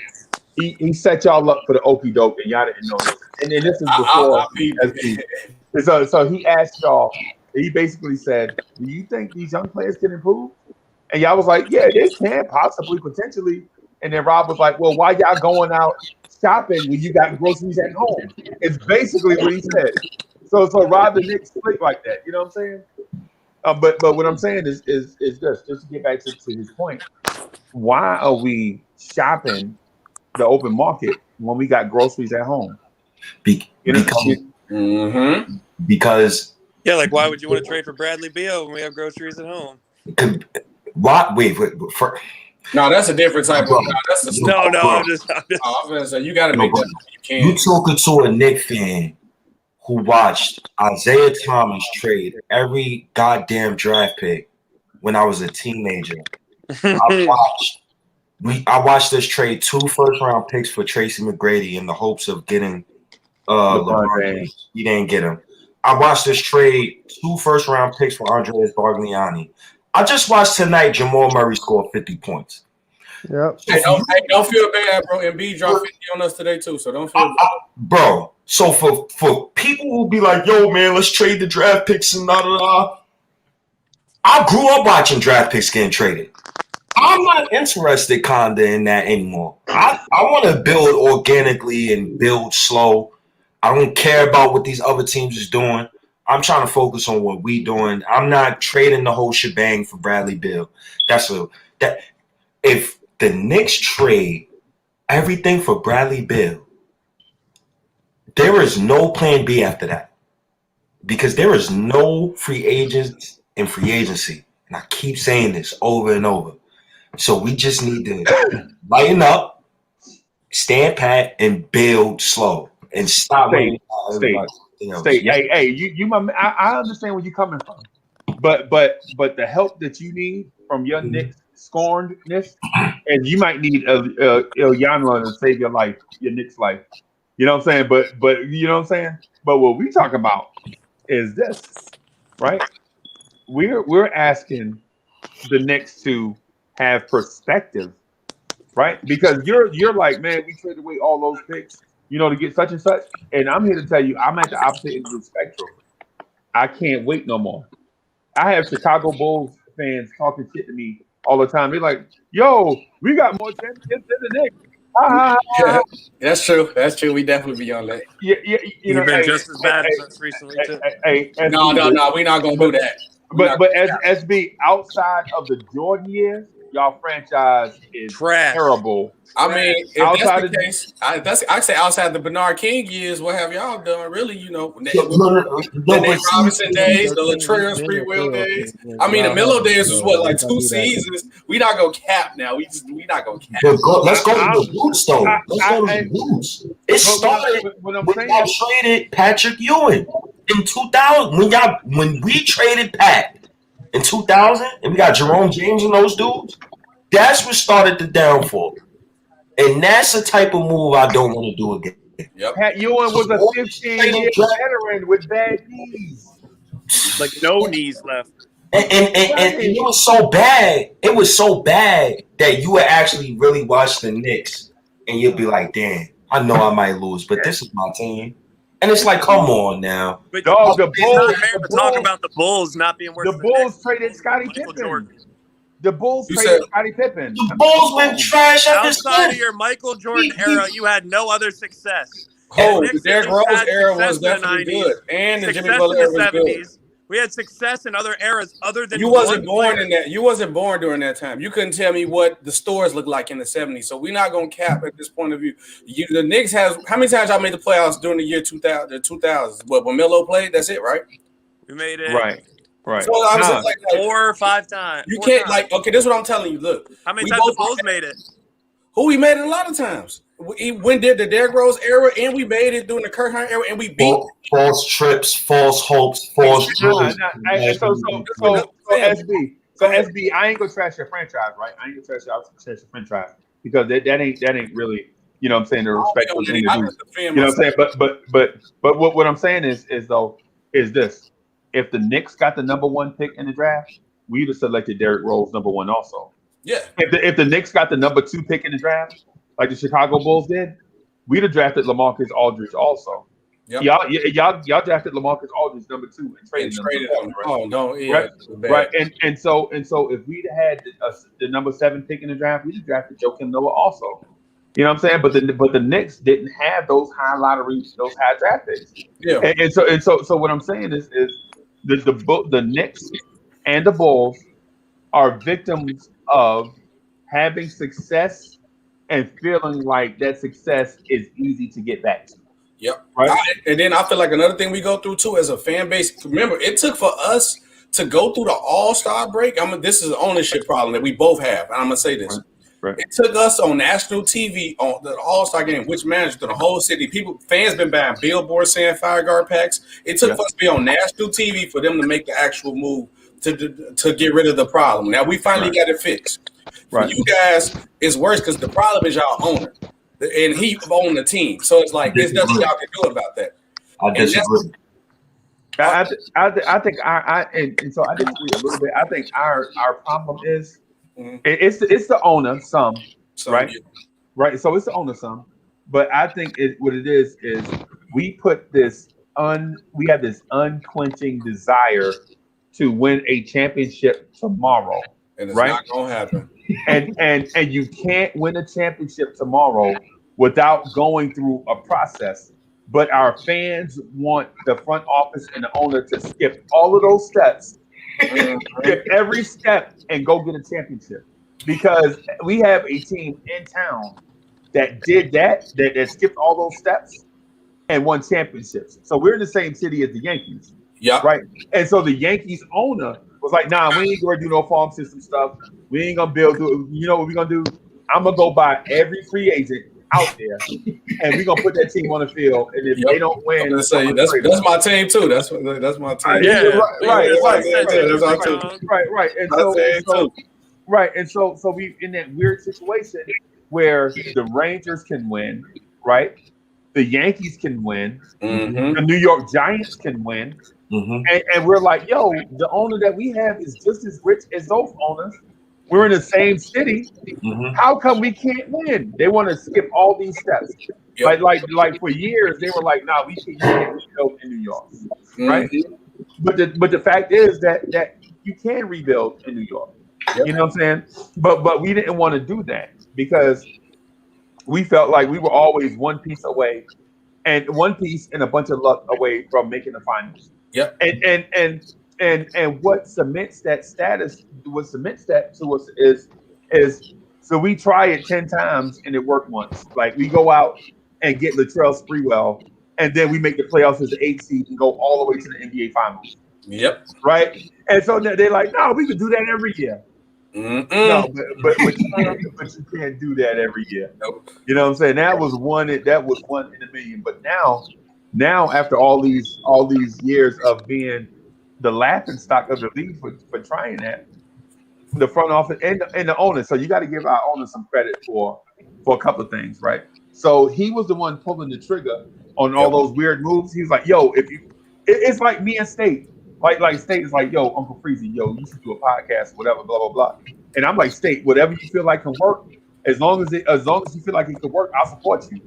he set y'all up for the okie doke and y'all didn't know this. And then this is before so he asked y'all, he basically said, do you think these young players can improve? And y'all was like, yeah, they can possibly, potentially. And then Rob was like, well, why y'all going out shopping when you got groceries at home? It's basically what he said. So Rob the Knicks split like that. You know what I'm saying? But what I'm saying is just to get back to his point. Why are we shopping the open market when we got groceries at home? Because yeah, like why would you want to trade for Bradley Beal when we have groceries at home? Wait. No, that's a different type of. I'm just. I was gonna say you got to make that. You can't. You talking to a Knicks fan who watched Isaiah Thomas trade every goddamn draft pick when I was a teenager. I watched this trade 2 first-round picks for Tracy McGrady in the hopes of getting LeBron James. He didn't get him. I watched this trade 2 first-round picks for Andreas Bargnani. I just watched tonight Jamal Murray score 50 points. Yep. Hey, don't feel bad, bro. Embiid dropped 50 on us today too, so don't feel bad. Bro, so for people who be like, yo, man, let's trade the draft picks and da. I grew up watching draft picks getting traded. I'm not interested kinda in that anymore. I want to build organically and build slow. I don't care about what these other teams is doing. I'm trying to focus on what we doing. I'm not trading the whole shebang for Bradley Beal. If the Knicks trade everything for Bradley Beal, there is no plan B after that. Because there is no free agents in free agency. And I keep saying this over and over. So we just need to lighten up, stand pat, and build slow. And stop waiting. Stay. Hey, you I understand where you're coming from, but the help that you need from your Knicks scornedness, and you might need Ilyana to save your life, your Knicks life. You know what I'm saying? But you know what I'm saying? But what we talk about is this, right? We're asking the Knicks to have perspective, right? Because you're like, man, we traded away all those picks, you know, to get such and such. And I'm here to tell you, I'm at the opposite end of the spectrum. I can't wait no more. I have Chicago Bulls fans talking shit to me all the time. They're like, yo, we got more championships than the Knicks. Yeah, that's true. That's true. We definitely be on that. Yeah, you know, been just as bad as us recently too. No, we're not gonna do that. But as SB outside of the Jordan years, y'all franchise is Trash. terrible. I mean, if Outside that's the case, I say outside the Bernard King years, what have y'all done? Really, you know, the Nate Robinson days, the Latrell Sprewell days. I mean, the Melo days was what, like 2 seasons. We not gonna cap now. We not gonna cap. Let's go to the roots, though. Let's go to the roots. It started when y'all traded Patrick Ewing in 2000. When we traded Pat in 2000, and we got Jerome James and those dudes. That's what started the downfall. And that's the type of move I don't want to do again. Yep. Pat Ewing was a 15-year veteran with bad knees. Like no knees left. And it was so bad. It was so bad that you would actually really watch the Knicks and you'll be like, damn, I know I might lose, but this is my team. And it's like, come on now. But Dog, the it's Bulls, not fair to talk about the Bulls not being worth the Bulls traded Scottie Pippen. The Bulls traded Scottie Pippen. The Bulls been trash outside of your Michael Jordan era. You had no other success. Oh, the Derrick Rose era was definitely good, and the Jimmy Butler era was good. We had success in other eras other than you wasn't born in that. You wasn't born during that time. You couldn't tell me what the stores looked like in the 70s. So we're not gonna cap at this point of view. The Knicks has how many times y'all made the playoffs during the year 2000? The 2000s. What when Melo played? That's it, right? We made it right. So I was like 4 or 5 times. You can't like okay. This is what I'm telling you. Look, how many times the Bulls made it? Who we made it a lot of times. We did the Derrick Rose era, and we made it during the Kurt Hunt era, and we beat false trips, false hopes, false dreams. So SB, I ain't gonna trash your franchise, right? I ain't gonna trash your franchise because that ain't really, you know what I'm saying, the respectful thing to do. You know what I'm saying? But what I'm saying is this: if the Knicks got the #1 pick in the draft, we'd have selected Derrick Rose #1 also. Yeah. If the Knicks got the #2 pick in the draft, like the Chicago Bulls did, we'd have drafted LaMarcus Aldridge also. Yep. Y'all drafted LaMarcus Aldridge #2 and traded him. Oh no, yeah, right. And so if we'd had the #7 pick in the draft, we'd have drafted Joakim Noah also. You know what I'm saying? But the Knicks didn't have those high draft picks. Yeah. And so what I'm saying is the Knicks and the Bulls are victims of having success and feeling like that success is easy to get back to. Yep. Right. And then I feel like another thing we go through too as a fan base. Remember, it took for us to go through the All-Star break. This is an ownership problem that we both have. And I'm gonna say this. Right. It took us on national TV on the All-Star game, which managed through the whole city. Fans been buying billboards saying Fire Guard packs. It took us to be on national TV for them to make the actual move to get rid of the problem. Now we finally got it fixed. For you guys, it's worse because the problem is y'all owner, and he owned the team. So it's like there's nothing y'all can do about that. I disagree. I think and so I disagree a little bit. I think our problem is it's the owner some right, right. So it's the owner some, but I think what it is we put we have this unquenching desire to win a championship tomorrow, and it's right? not gonna happen. And you can't win a championship tomorrow without going through a process. But our fans want the front office and the owner to skip all of those steps, skip every step, and go get a championship. Because we have a team in town that did that skipped all those steps and won championships. So we're in the same city as the Yankees. Yeah. Right. And so the Yankees owner was like, nah, we ain't gonna do no farm system stuff. We ain't gonna build. You know what we're gonna do? I'm gonna go buy every free agent out there, and we're gonna put that team on the field. And if they don't win, that's my team too. That's my team. Yeah, right. And so we in that weird situation where the Rangers can win, right? The Yankees can win. Mm-hmm. The New York Giants can win. Mm-hmm. And we're like, yo, the owner that we have is just as rich as those owners. We're in the same city. Mm-hmm. How come we can't win? They want to skip all these steps. Yep. Like for years, they were like, nah, we can't rebuild in New York, right? Mm-hmm. But the fact is that you can rebuild in New York. Yep. You know what I'm saying? But we didn't want to do that because we felt like we were always one piece away, and one piece and a bunch of luck away from making the finals. Yep. And what cements that status, what cements that to us is is so we try it 10 times and it worked once. Like we go out and get Latrell Sprewell, and then we make the playoffs as the 8th seed and go all the way to the NBA Finals. Yep. Right? And so they're like, no, we can do that every year. No, but you can't do that every year. Nope. You know what I'm saying? That was one in a million. But now after all these years of being the laughing stock of the league for trying that, the front office and the owner. So you got to give our owner some credit for a couple of things, right? So he was the one pulling the trigger on all those weird moves. He was like, "Yo, it's like me and State, like State is like, yo, Uncle Freezy, yo, you should do a podcast, whatever, blah blah blah." And I'm like, State, whatever you feel like can work, as long as you feel like it can work, I'll support you.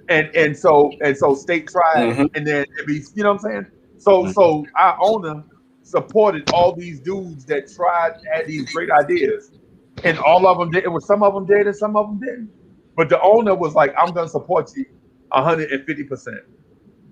And so State tried, and then you know what I'm saying? So our owner supported all these dudes that had these great ideas, and all of them did. Some of them did, and some of them didn't. But the owner was like, "I'm going to support you 150%,"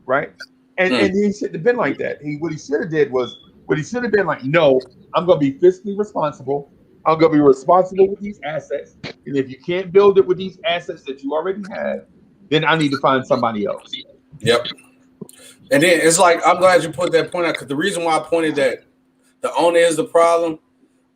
right? And he shouldn't have been like that. What he should have been like, "No, I'm going to be fiscally responsible. I'm going to be responsible with these assets, and if you can't build it with these assets that you already have, then I need to find somebody else." Yep. And then it's like, I'm glad you put that point out, because the reason why I pointed that the owner is the problem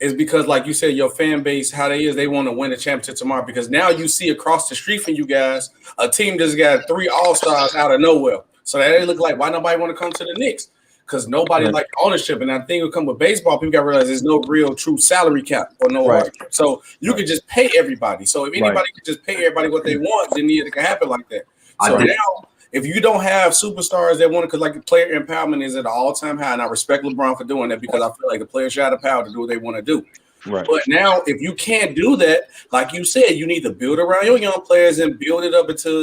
is because, like you said, your fan base, how they want to win a championship tomorrow. Because now you see across the street from you guys, a team that's got 3 all-stars out of nowhere. So that they look like, why nobody want to come to the Knicks? Because nobody like ownership. And I think it'll come with baseball. People got to realize there's no real true salary cap or no ownership. So you can just pay everybody. So if anybody could just pay everybody what they want, then it can happen like that. So now, if you don't have superstars that want to, because like player empowerment is at an all-time high, and I respect LeBron for doing that, because I feel like the players should have the power to do what they want to do. Right. But now, if you can't do that, like you said, you need to build around your young players and build it up until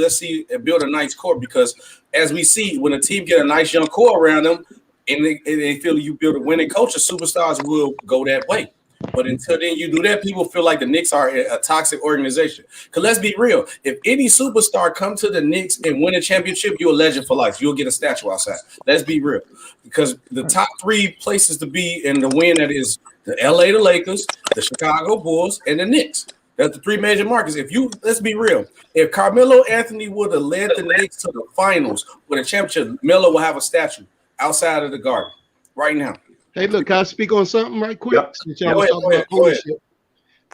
build a nice core. Because as we see, when a team get a nice young core around them, and they feel you build a winning culture, superstars will go that way. But until then, you do that, people feel like the Knicks are a toxic organization. Because let's be real, if any superstar come to the Knicks and win a championship, you're a legend for life. You'll get a statue outside. Let's be real. Because the top 3 places to be in the win, that is the the Lakers, the Chicago Bulls, and the Knicks. That's the 3 major markets. Let's be real, if Carmelo Anthony would have led the Knicks to the finals with a championship, Melo will have a statue outside of the Garden right now. Hey, look, can I speak on something right quick? Go ahead.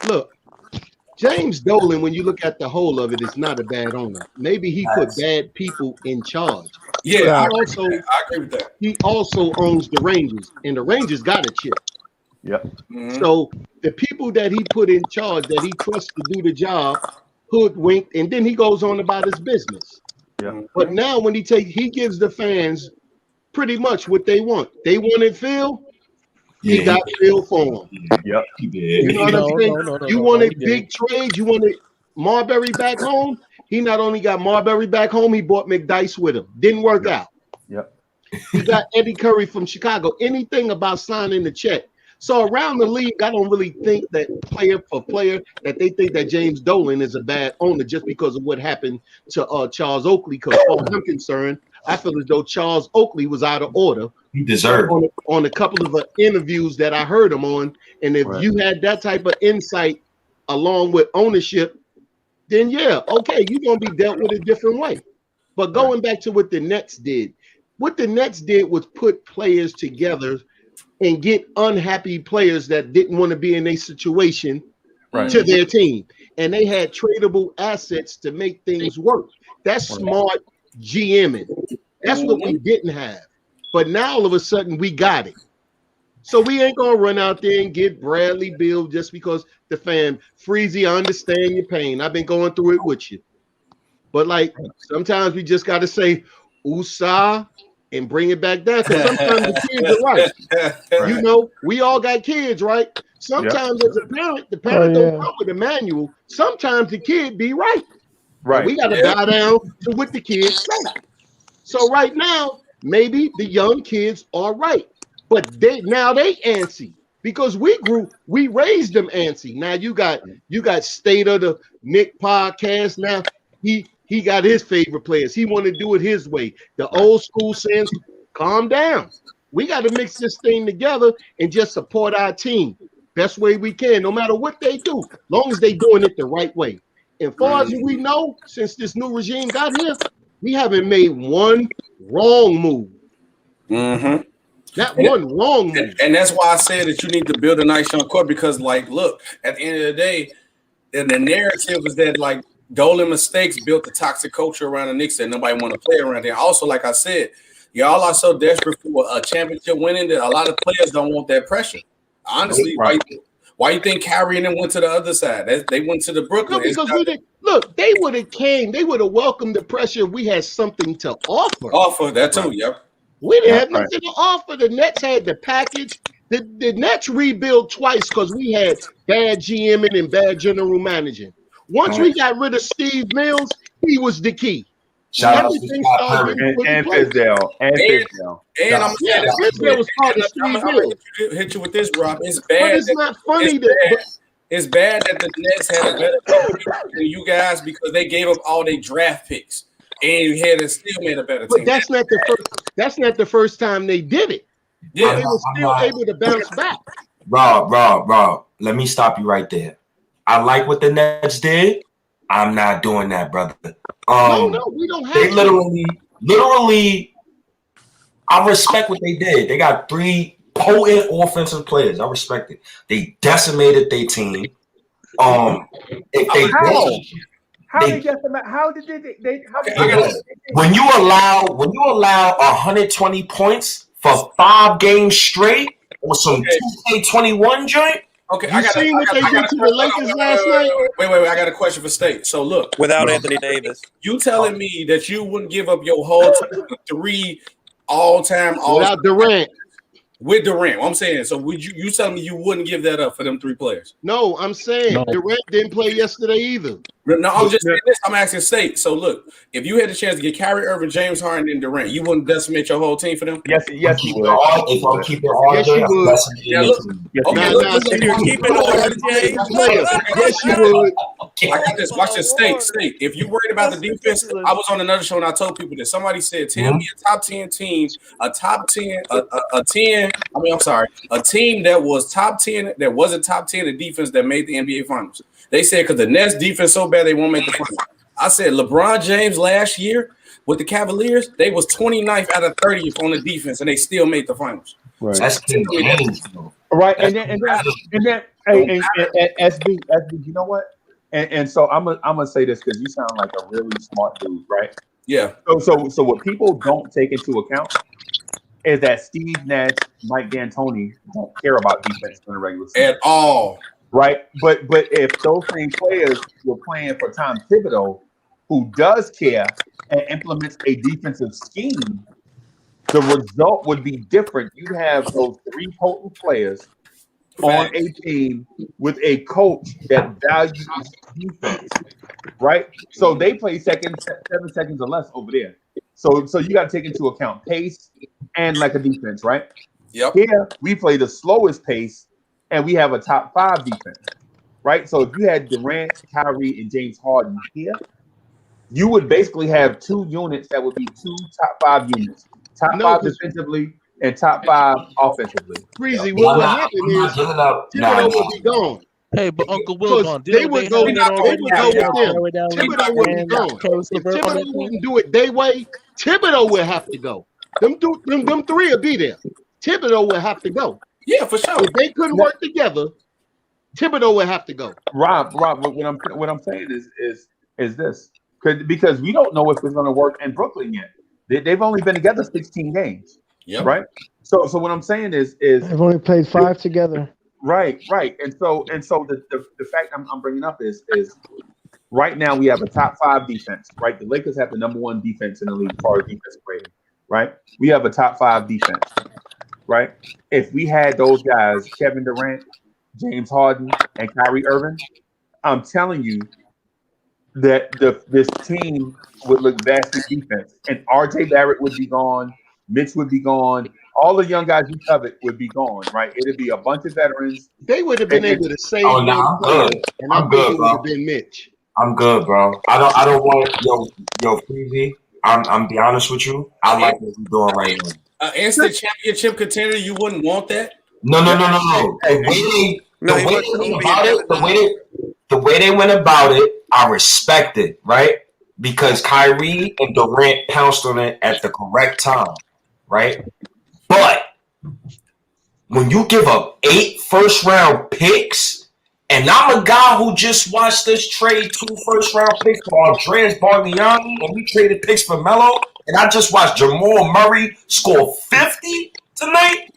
Look, James Dolan, when you look at the whole of it, is not a bad owner. Maybe he put bad people in charge. Yeah, I agree with that. He also owns the Rangers, and the Rangers got a chip. Yep. So the people that he put in charge, that he trusts to do the job, hoodwinked, and then he goes on about his business. Yeah. But now when he gives the fans pretty much what they want. They wanted Phil. He got Phil for him. Yep, he did. You know what I'm saying? You wanted big trades. You wanted Marbury back home. He not only got Marbury back home, he brought McDyess with him. Didn't work out. Yep. He got Eddie Curry from Chicago. Anything about signing the check. So around the league, I don't really think that player for player that they think that James Dolan is a bad owner just because of what happened to Charles Oakley. Because as far as I'm concerned, I feel as though Charles Oakley was out of order. He deserved on a couple of interviews that I heard him on. And if you had that type of insight along with ownership, then yeah, okay, you're going to be dealt with a different way. But going back to what the Nets did was put players together and get unhappy players that didn't want to be in a situation to their team. And they had tradable assets to make things work. That's smart GMing. That's what we didn't have. But now all of a sudden we got it. So we ain't gonna run out there and get Bradley Beal just because the fan Freezy, I understand your pain. I've been going through it with you. But like sometimes we just gotta say Usa and bring it back down. Because sometimes the kids are right. You know, we all got kids, right? Sometimes as a parent, the parent don't come with a manual. Sometimes the kid be right. Right. We got to bow down to what the kids say. So right now, maybe the young kids are right, but they antsy because we raised them antsy. Now you got State of the Nick podcast. Now he got his favorite players. He want to do it his way. The old school says, calm down. We got to mix this thing together and just support our team. best way we can, no matter what they do, long as they doing it the right way. And far as we know, since this new regime got here, we haven't made one wrong move. Not one wrong move. And that's why I said that you need to build a nice young core because, like, look, at the end of the day, the narrative is that, like, Dolan mistakes built the toxic culture around the Knicks that nobody want to play around there. Also, like I said, y'all are so desperate for a championship winning that a lot of players don't want that pressure. Honestly, why you think Kyrie and them went to the other side? They went to the Brooklyn. No, because look, they would have welcomed the pressure if we had something to offer. Offer that too, yep. We didn't have nothing to offer. The Nets had the package. The Nets rebuilt twice because we had bad GMing and bad general managing. Once we got rid of Steve Mills, he was the key. Everything started and Fizdale. And I'm saying Fizdale was part of Steve Mills. Hit you with this, Rob. It's bad. But it's not funny it's bad that the Nets had a better team than you guys because they gave up all their draft picks and you had to still made a better team. But that's not the first time they did it. Yeah, they were still able to bounce back. Rob, let me stop you right there. I like what the Nets did. I'm not doing that, brother. No, we don't have. They literally. I respect what they did. They got 3 potent offensive players. I respect it. They decimated their team. If they when you allow 120 points for 5 games straight or some 2K21 joint. Okay, I got what they did to the Lakers last night? Wait, I got a question for State. So look, without Anthony Davis, you telling me that you wouldn't give up your whole 3 all-time without Durant? With Durant, I'm saying. So would you telling me you wouldn't give that up for them 3 players? No, I'm saying Durant didn't play yesterday either. No, I'm just saying this. I'm asking State. So look, if you had the chance to get Kyrie Irving, James Harden, and Durant, you wouldn't decimate your whole team for them? Yes, you would. If I'm keeping all yes, you would. Yeah, look. Okay, you're keeping Yes, you would. I got this. Watch this. State. If you worried about the defense, I was on another show and I told people that somebody said, tell me a top 10 team, a team that was top 10, that wasn't top 10 in defense that made the NBA Finals. They said because the Nets defense so bad they won't make the finals. I said LeBron James last year with the Cavaliers, they was 29th out of 30th on the defense, and they still made the finals. Right. That's King James, right. And then hey, SB, you know what? And so I'm gonna say this because you sound like a really smart dude, right? Yeah. So what people don't take into account is that Steve Nash, Mike D'Antoni don't care about defense in the regular season at all. Right, but if those same players were playing for Tom Thibodeau, who does care and implements a defensive scheme, the result would be different. You have those 3 potent players on a team with a coach that values defense, right? So they play 7 seconds or less over there. So you got to take into account pace and like a defense, right? Yep. Here we play the slowest pace. And we have a top 5 defense, right? So if you had Durant, Kyrie, and James Harden here, you would basically have 2 units that would be 2 top 5 units. Top 5 defensively and top 5 offensively. Breezy, what would happen is Thibodeau would be gone. Hey, but Uncle Will they would go with them. Thibodeau would be gone. If Thibodeau wouldn't do it their way, Thibodeau would have to go. Them 3 would be there. Thibodeau would have to go. Yeah, for sure. If they couldn't work together, Thibodeau would have to go. Rob, what I'm saying is this, because we don't know if it's going to work in Brooklyn yet. They've only been together 16 games. Yep. Right. So what I'm saying is they've only played 5 together. Right. And so the fact I'm bringing up is right now we have a top 5 defense. Right. The Lakers have the number 1 defense in the league as far as defensive rating. Right. We have a top 5 defense. Right. If we had those guys, Kevin Durant, James Harden, and Kyrie Irving, I'm telling you that this team would look vastly defense. And RJ Barrett would be gone, Mitch would be gone, all the young guys you covet would be gone, right? It'd be a bunch of veterans. They would have been able to save I'm good. And I'm good, bro. It would have been Mitch. I'm good, bro. I don't want yo Freezy. I'm be honest with you. I like what we're doing right now. Instant championship contender, you wouldn't want that? No. No, he way wants they went Kobe about and it, Kevin the way they went about it, I respect it, right? Because Kyrie and Durant pounced on it at the correct time, right? But when you give up 8 first-round picks, and I'm a guy who just watched us trade 2 first-round picks for Andreas Bargnani, and we traded picks for Melo, and I just watched Jamal Murray score 50 tonight.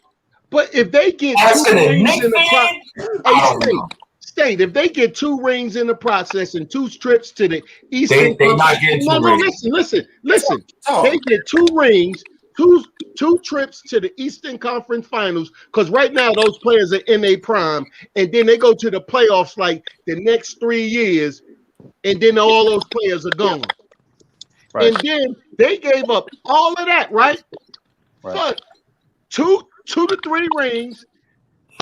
But if they get As 2 an rings Knicks in the fan, process, I don't know. State, if they get 2 rings in the process and 2 trips to the Eastern They not getting 2 rings. listen. They get 2 rings, two trips to the Eastern Conference Finals, because right now those players are in their prime, and then they go to the playoffs like the next 3 years, and then all those players are gone. Right. And then they gave up all of that, right? For 2 to 3 rings,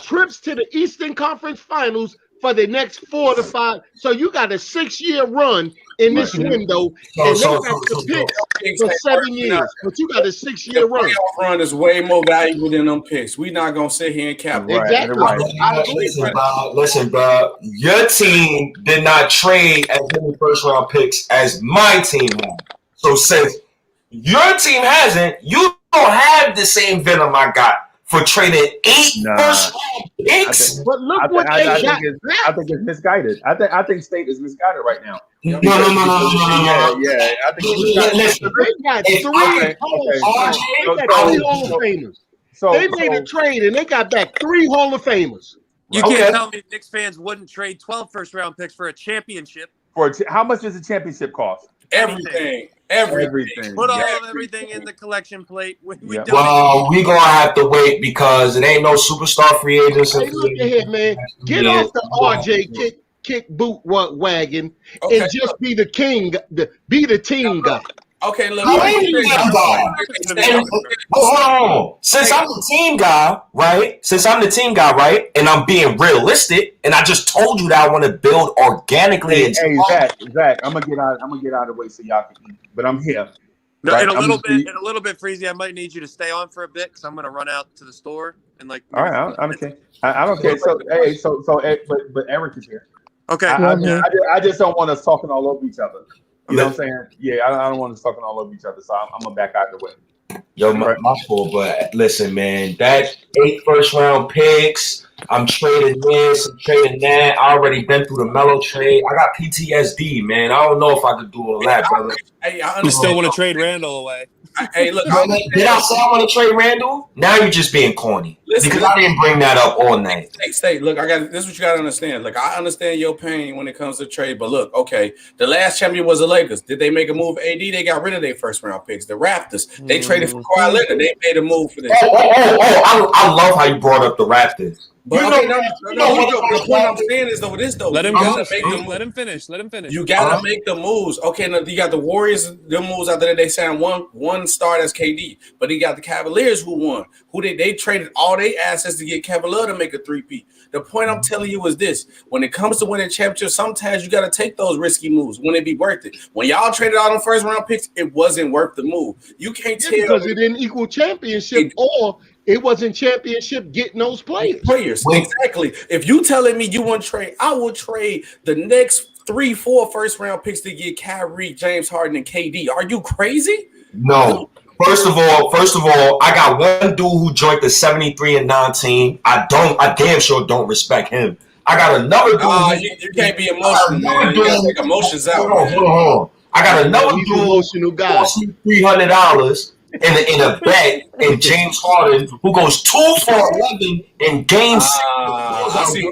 trips to the Eastern Conference Finals for the next 4 to 5. So you got a 6-year run in this window, and they got the picks for 7 years. But you got a 6-year run. The playoff run is way more valuable than them picks. We're not gonna sit here and cap that. Exactly. Listen, bro. Your team did not trade as many first-round picks as my team had. So since your team hasn't, you don't have the same venom I got for trading 8 first-round picks. But look what they got. I think it's misguided. I think State is misguided right now. No. Yeah. I think it's misguided. They got 3 Hall of Famers. They made a trade and they got back 3 Hall of Famers. You can't tell me Knicks fans wouldn't trade 12 first-round picks for a championship. How much does a championship cost? Everything. Put everything in the collection plate. We're gonna have to wait because it ain't no superstar free agents. Hey, look ahead, man. Get off the RJ kick boot wagon and just be the king. Be the team guy. Okay, look. Hold on. Since I'm the team guy, right? And I'm being realistic, and I just told you that I want to build organically. Hey, Zach, I'm gonna get out of the way so y'all can eat. But I'm here. No, right? in a little bit, Freezy. I might need you to stay on for a bit because I'm gonna run out to the store and like. All right, I don't care. I don't care. But Eric is here. Okay. I just don't want us talking all over each other. You know what I'm saying? Yeah, I don't want us talking all over each other, so I'm gonna back out of the way. Yo, my fault, but listen, man, that 8 first-round picks. I'm trading this, I'm trading that. I already been through the Melo trade. I got PTSD, man. I don't know if I could do all that, brother. You still want to trade Randle away? Hey, look, did I say I want to trade Randle? Now you're just being corny. Listen, because I didn't bring that up all night. Stay. Look, this is what you got to understand. Like, I understand your pain when it comes to trade, but look, okay, the last champion was the Lakers. Did they make a move? AD, they got rid of their first-round picks. The Raptors, they traded for Kawhi Leonard. They made a move for this. I love how you brought up the Raptors. But the point I'm saying is though. Let him go. Let him finish. You gotta make the moves. Okay, now you got the Warriors. Their moves after that they signed one star as KD, but he got the Cavaliers who won. Who they traded all their assets to get Cavalier to make a 3-peat. The point I'm telling you is this: when it comes to winning championships, sometimes you gotta take those risky moves when it be worth it. When y'all traded all them first round picks, it wasn't worth the move. You can't tell because it didn't equal championship or. It wasn't championship getting those players. Exactly. If you telling me you want to trade, I will trade the next 3-4 first round picks to get Kyrie, James Harden, and KD. Are you crazy? No. First of all, I got one dude who joined the 73-9 team. I damn sure don't respect him. I got another dude. You can't be emotional, man. You gotta take emotions out. Hold on. I got another dude emotional guy. $300. In a bet, and James Harden, who goes 2 for 11 in Game 6. I see.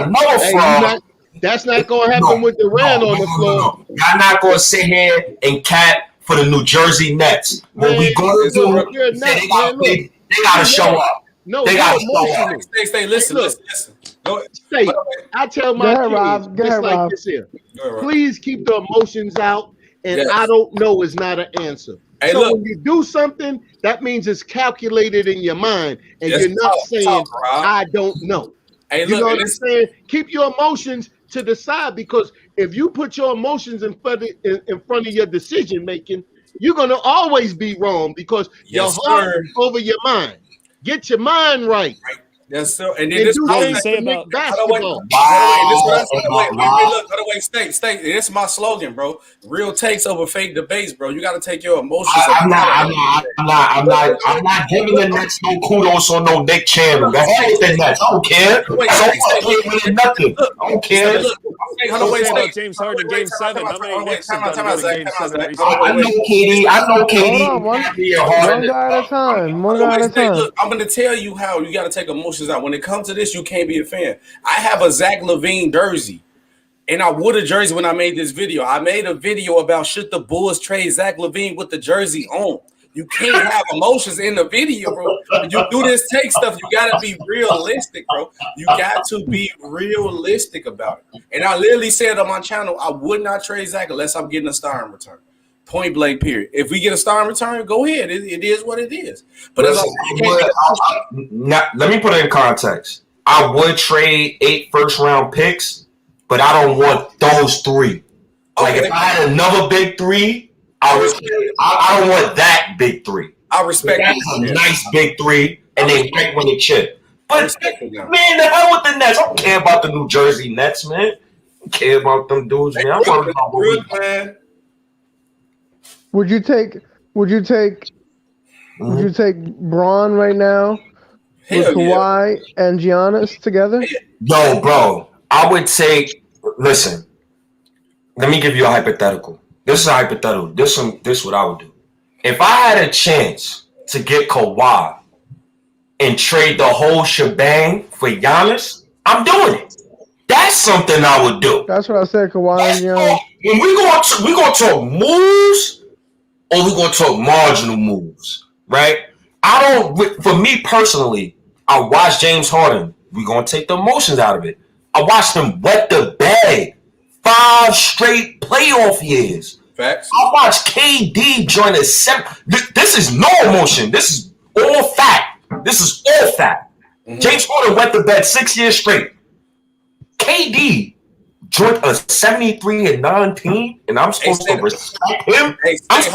Another fraud. That's not going to happen with Durant on the floor. Y'all not going to sit here and cap for the New Jersey Nets. What we going to do? They got to show up. No, they got to show up. Stay. Listen. Stay. I tell my kids just like this here. Please keep the emotions out. And I don't know is not an answer. Hey, so when you do something, that means it's calculated in your mind, and you're not saying I don't know. Hey, you know what I'm saying? Keep your emotions to the side, because if you put your emotions in front of your decision making, you're gonna always be wrong because your heart over your mind. Get your mind right. That's so. And then And this do Joe, you things say for Nick about basketball. Wait, State. This is my slogan, bro. Real takes over fake debates, bro. You got to take your emotions. I'm not giving the Nets no kudos on no Nick channel. The hell with the Nets. I don't care. Nothing. I don't care. Hold on, about James Harden Game 7. How many Knicks have done good in Game 7 recently? I know KD. Hold on, one guy at a time. One guy at a time. Look, I'm going to tell you how you got to take emotions out. When it comes to this, you can't be a fan. I have a Zach LaVine jersey, and I wore the jersey when I made this video. I made a video about should the Bulls trade Zach LaVine with the jersey on. You can't have emotions in the video, bro. When you do this take stuff, you got to be realistic, bro. You got to be realistic about it. And I literally said on my channel, I would not trade Zach unless I'm getting a star in return. Point blank, period. If we get a star in return, go ahead. It is what it is. But let me put it in context. I would trade 8 first-round picks, but I don't want those 3. Like, if I had another big 3, I don't want that big 3. I respect that's a nice big 3, and they right when they chip. But, man, the hell with the Nets. I don't care about the New Jersey Nets, man. I don't care about them dudes, man. I'm worried about man. Would you take Braun right now with Kawhi and Giannis together? Yo, bro, I would take. Listen, let me give you a hypothetical. This is a hypothetical. This is what I would do. If I had a chance to get Kawhi and trade the whole shebang for Giannis, I'm doing it. That's something I would do. That's what I said, Kawhi and Giannis. When we gonna talk moves, or we gonna talk marginal moves, right? For me personally, I watch James Harden. We're gonna take the emotions out of it. I watched him wet the bag 5 straight playoff years. Facts. I watched KD join a 7. This is no emotion. This is all fact. Mm-hmm. James Harden wet the bed 6 years straight. KD joined a 73-9 team, and I'm supposed to respect him. After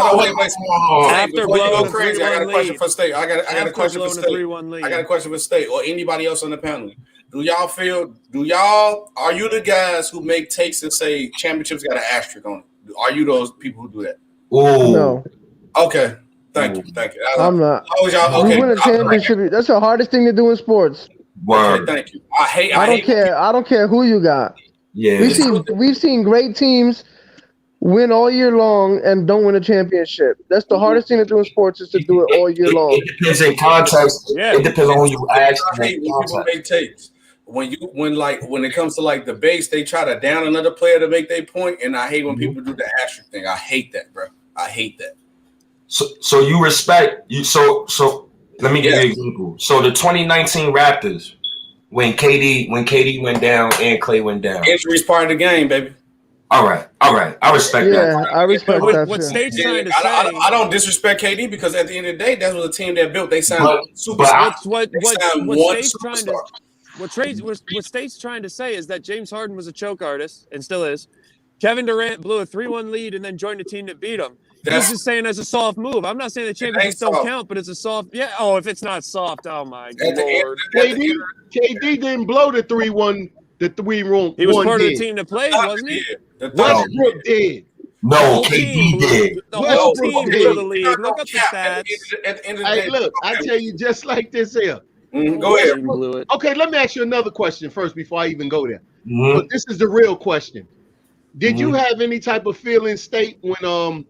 blowing crazy, I got a question for State. I got a question for State. I got a question for State or anybody else on the panel. Are you the guys who make takes and say championships got an asterisk on it? Are you those people who do that? Ooh. No. Okay. Thank you. I'm not. Okay. We win a championship. That's the hardest thing to do in sports. Word. Okay, thank you. I don't care who you got. Yeah. We've seen great teams win all year long and don't win a championship. That's the hardest thing to do in sports is to do it all year long. It depends in context. Yeah. It depends on who you ask. I hate when people make takes. When it comes to like the base, they try to down another player to make their point, and I hate when people do the asterisk thing. I hate that, bro. I hate that. So you respect you. So let me give you an example. So the 2019 Raptors, when KD went down and Clay went down, injury's part of the game, baby. All right. I respect that. Yeah, I respect that. What State's trying to say, I don't disrespect KD because at the end of the day, that was a team that built. They signed what State's trying to say is that James Harden was a choke artist and still is. Kevin Durant blew a 3-1 lead and then joined a team that beat him. He's just saying as a soft move. I'm not saying the championships don't count, but it's a soft. Yeah. Oh, if it's not soft, oh my Lord. KD didn't blow the 3-1. The 3-1. He was part of the team that played, wasn't he? Westbrook did. No, KD did. The whole team blew the lead. Look up the stats. Hey, look, I tell you just like this here. Go ahead. Okay, let me ask you another question first before I even go there. Mm-hmm. But this is the real question. Did you have any type of feeling state when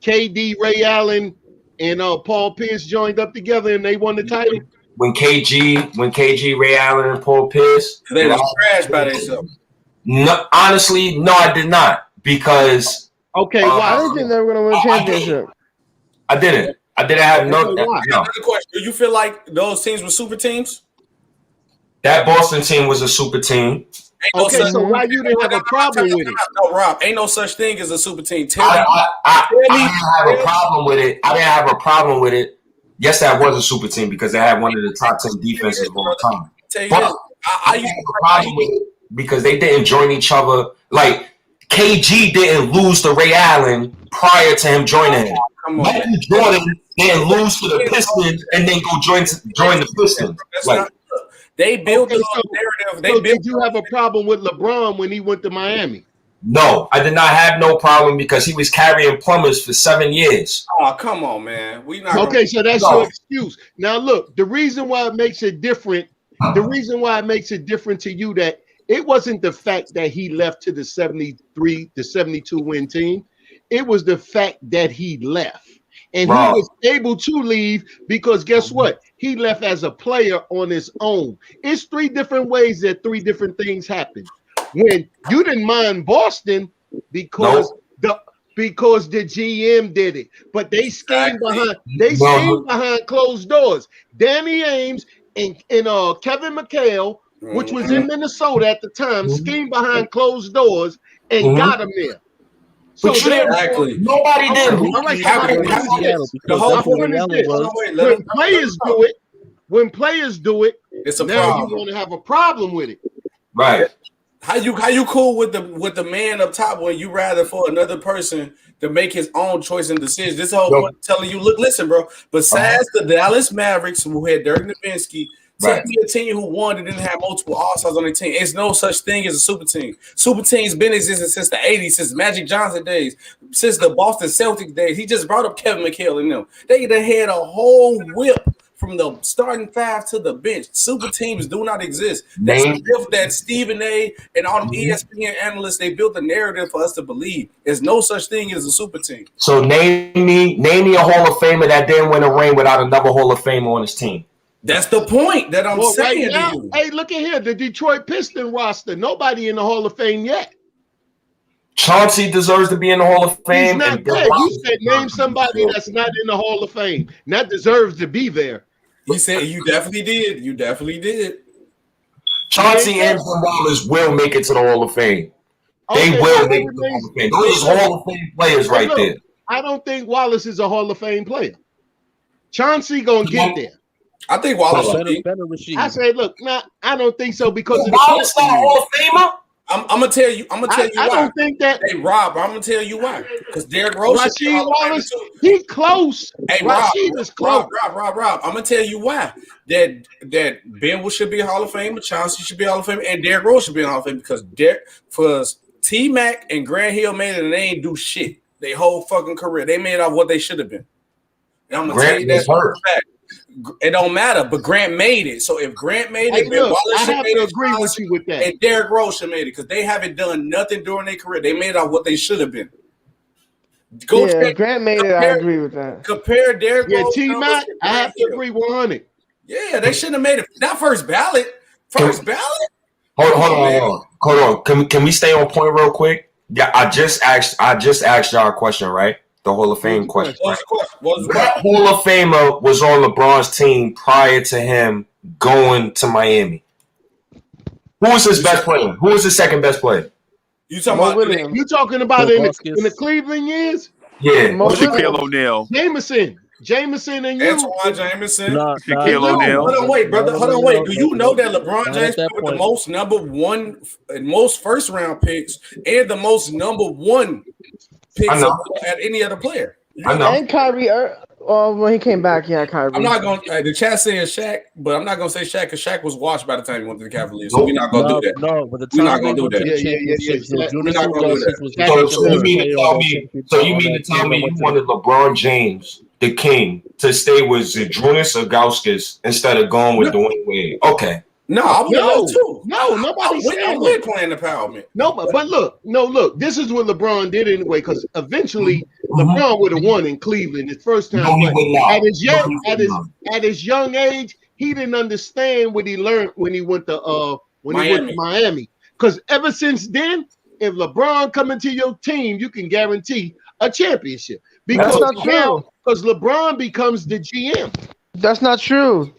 KD, Ray Allen, and Paul Pierce joined up together and they won the title? When KG, Ray Allen, and Paul Pierce, they was trash by themselves. No, honestly, no, I did not because. Okay, why? I didn't think they were going to win a championship. I didn't have no. Another question: do you feel like those teams were super teams? That Boston team was a super team. Okay, so why you didn't have a problem with it? No, Rob, ain't no such thing as a super team. I didn't have a problem with it. I didn't have a problem with it. Yes, that was a super team because they had one of the top 10 defenses of all time. But I used to have a problem with it because they didn't join each other. Like KG didn't lose to Ray Allen prior to him joining him. Michael Jordan didn't lose to the Pistons and then go join the Pistons. They built Okay, the narrative. They built. Did you have a problem with LeBron when he went to Miami? No, I did not have no problem because he was carrying plumbers for 7 years. Oh, come on, man. We not Okay, so that's your excuse. Now look, the reason why it makes it different to you that it wasn't the fact that he left to the 72 win team. It was the fact that he left. And he was able to leave because guess what? He left as a player on his own. It's 3 different ways that 3 different things happen. When you didn't mind Boston because the GM did it, but they schemed behind closed doors. Danny Ainge and Kevin McHale, which was in Minnesota at the time, schemed behind closed doors and got him there. So exactly. Nobody did. The whole point is this: when players do it, it's a now problem. you want to have a problem with it, right? How you cool with the man up top when you rather for another person to make his own choice and decision? This whole point telling you, look, listen, bro. Besides the Dallas Mavericks who had Dirk Nowitzki, tell me a team who won and didn't have multiple All-Stars on their team. It's no such thing as a super team. Super team's been existing since the 80s, since Magic Johnson days, since the Boston Celtics days. He just brought up Kevin McHale and them. They had a whole whip from the starting 5 to the bench. Super teams do not exist. That's that Stephen A. and all them ESPN analysts, they built a narrative for us to believe. There's no such thing as a super team. So name me a Hall of Famer that didn't win a ring without another Hall of Famer on his team. That's the point that I'm saying right now, to you. Hey, look at here. The Detroit Piston roster. Nobody in the Hall of Fame yet. Chauncey deserves to be in the Hall of Fame. He's not there. You said name somebody that's not in the Hall of Fame. Not deserves to be there. He said you definitely did. You definitely did. Chauncey and Jim Wallace will make it to the Hall of Fame. They will make it to the Hall of Fame. Those are Hall of Fame players right there. I don't think Wallace is a Hall of Fame player. Chauncey gonna get there. I think Wallace better Rasheed. I say, look, I don't think so because of Wallace not a Hall of Famer. I'm gonna tell you. I'm gonna tell you why. I don't think that. Hey, Rob, I'm gonna tell you why. Because Derrick Rose, Rasheed Wallace, he close. Hey, Rasheed is close. Rob. I'm gonna tell you why. That Ben should be a Hall of Famer, Chauncey should be a Hall of Famer, and Derrick Rose should be a Hall of Fame because T Mac and Grant Hill made it and they ain't do shit. They whole fucking career. They made out what they should have been. And I'm gonna tell you that's for a fact. It don't matter, but Grant made it. So if Grant made it, look, I have to agree with you with that. And Derrick Rose made it because they haven't done nothing during their career. They made out what they should have been. Grant made it. I agree with that. Compare Derrick Rose. T Mac, I have to agree 100. Yeah, they shouldn't have made it. Not first ballot. First ballot. Hold on. Can we stay on point real quick? Yeah, I just asked y'all a question, right? The Hall of Fame question. What Hall of Famer was on LeBron's team prior to him going to Miami? Who was his best player? Who was his second best player? You talking about in the Cleveland years? Yeah. Shaquille O'Neal. Jameson and you. Antoine Jameson. Shaquille O'Neal. Hold on, wait, brother. Hold on, wait. Do you know that LeBron James with the most number 1 and most first round picks and the most number 1 picks at any other player? I know. And Kyrie, when he came back, Kyrie. I'm not going to, the chat saying Shaq, but I'm not going to say Shaq because Shaq was washed by the time he went to the Cavaliers. So we're not going to do that. No, but we're not going to do that. We're not going to do that. So you mean to tell me you wanted LeBron James, the king, to stay with Zydrunas Ilgauskas instead of going with Dwayne Wade? Okay. No, I would love to. No, nobody said we're playing the empowerment. No, but look, this is what LeBron did anyway, because eventually LeBron would have won in Cleveland his first time. At his young age, he didn't understand what he learned when he went to Miami. Because ever since then, if LeBron come into your team, you can guarantee a championship. Because that's not true. Because LeBron becomes the GM. That's not true.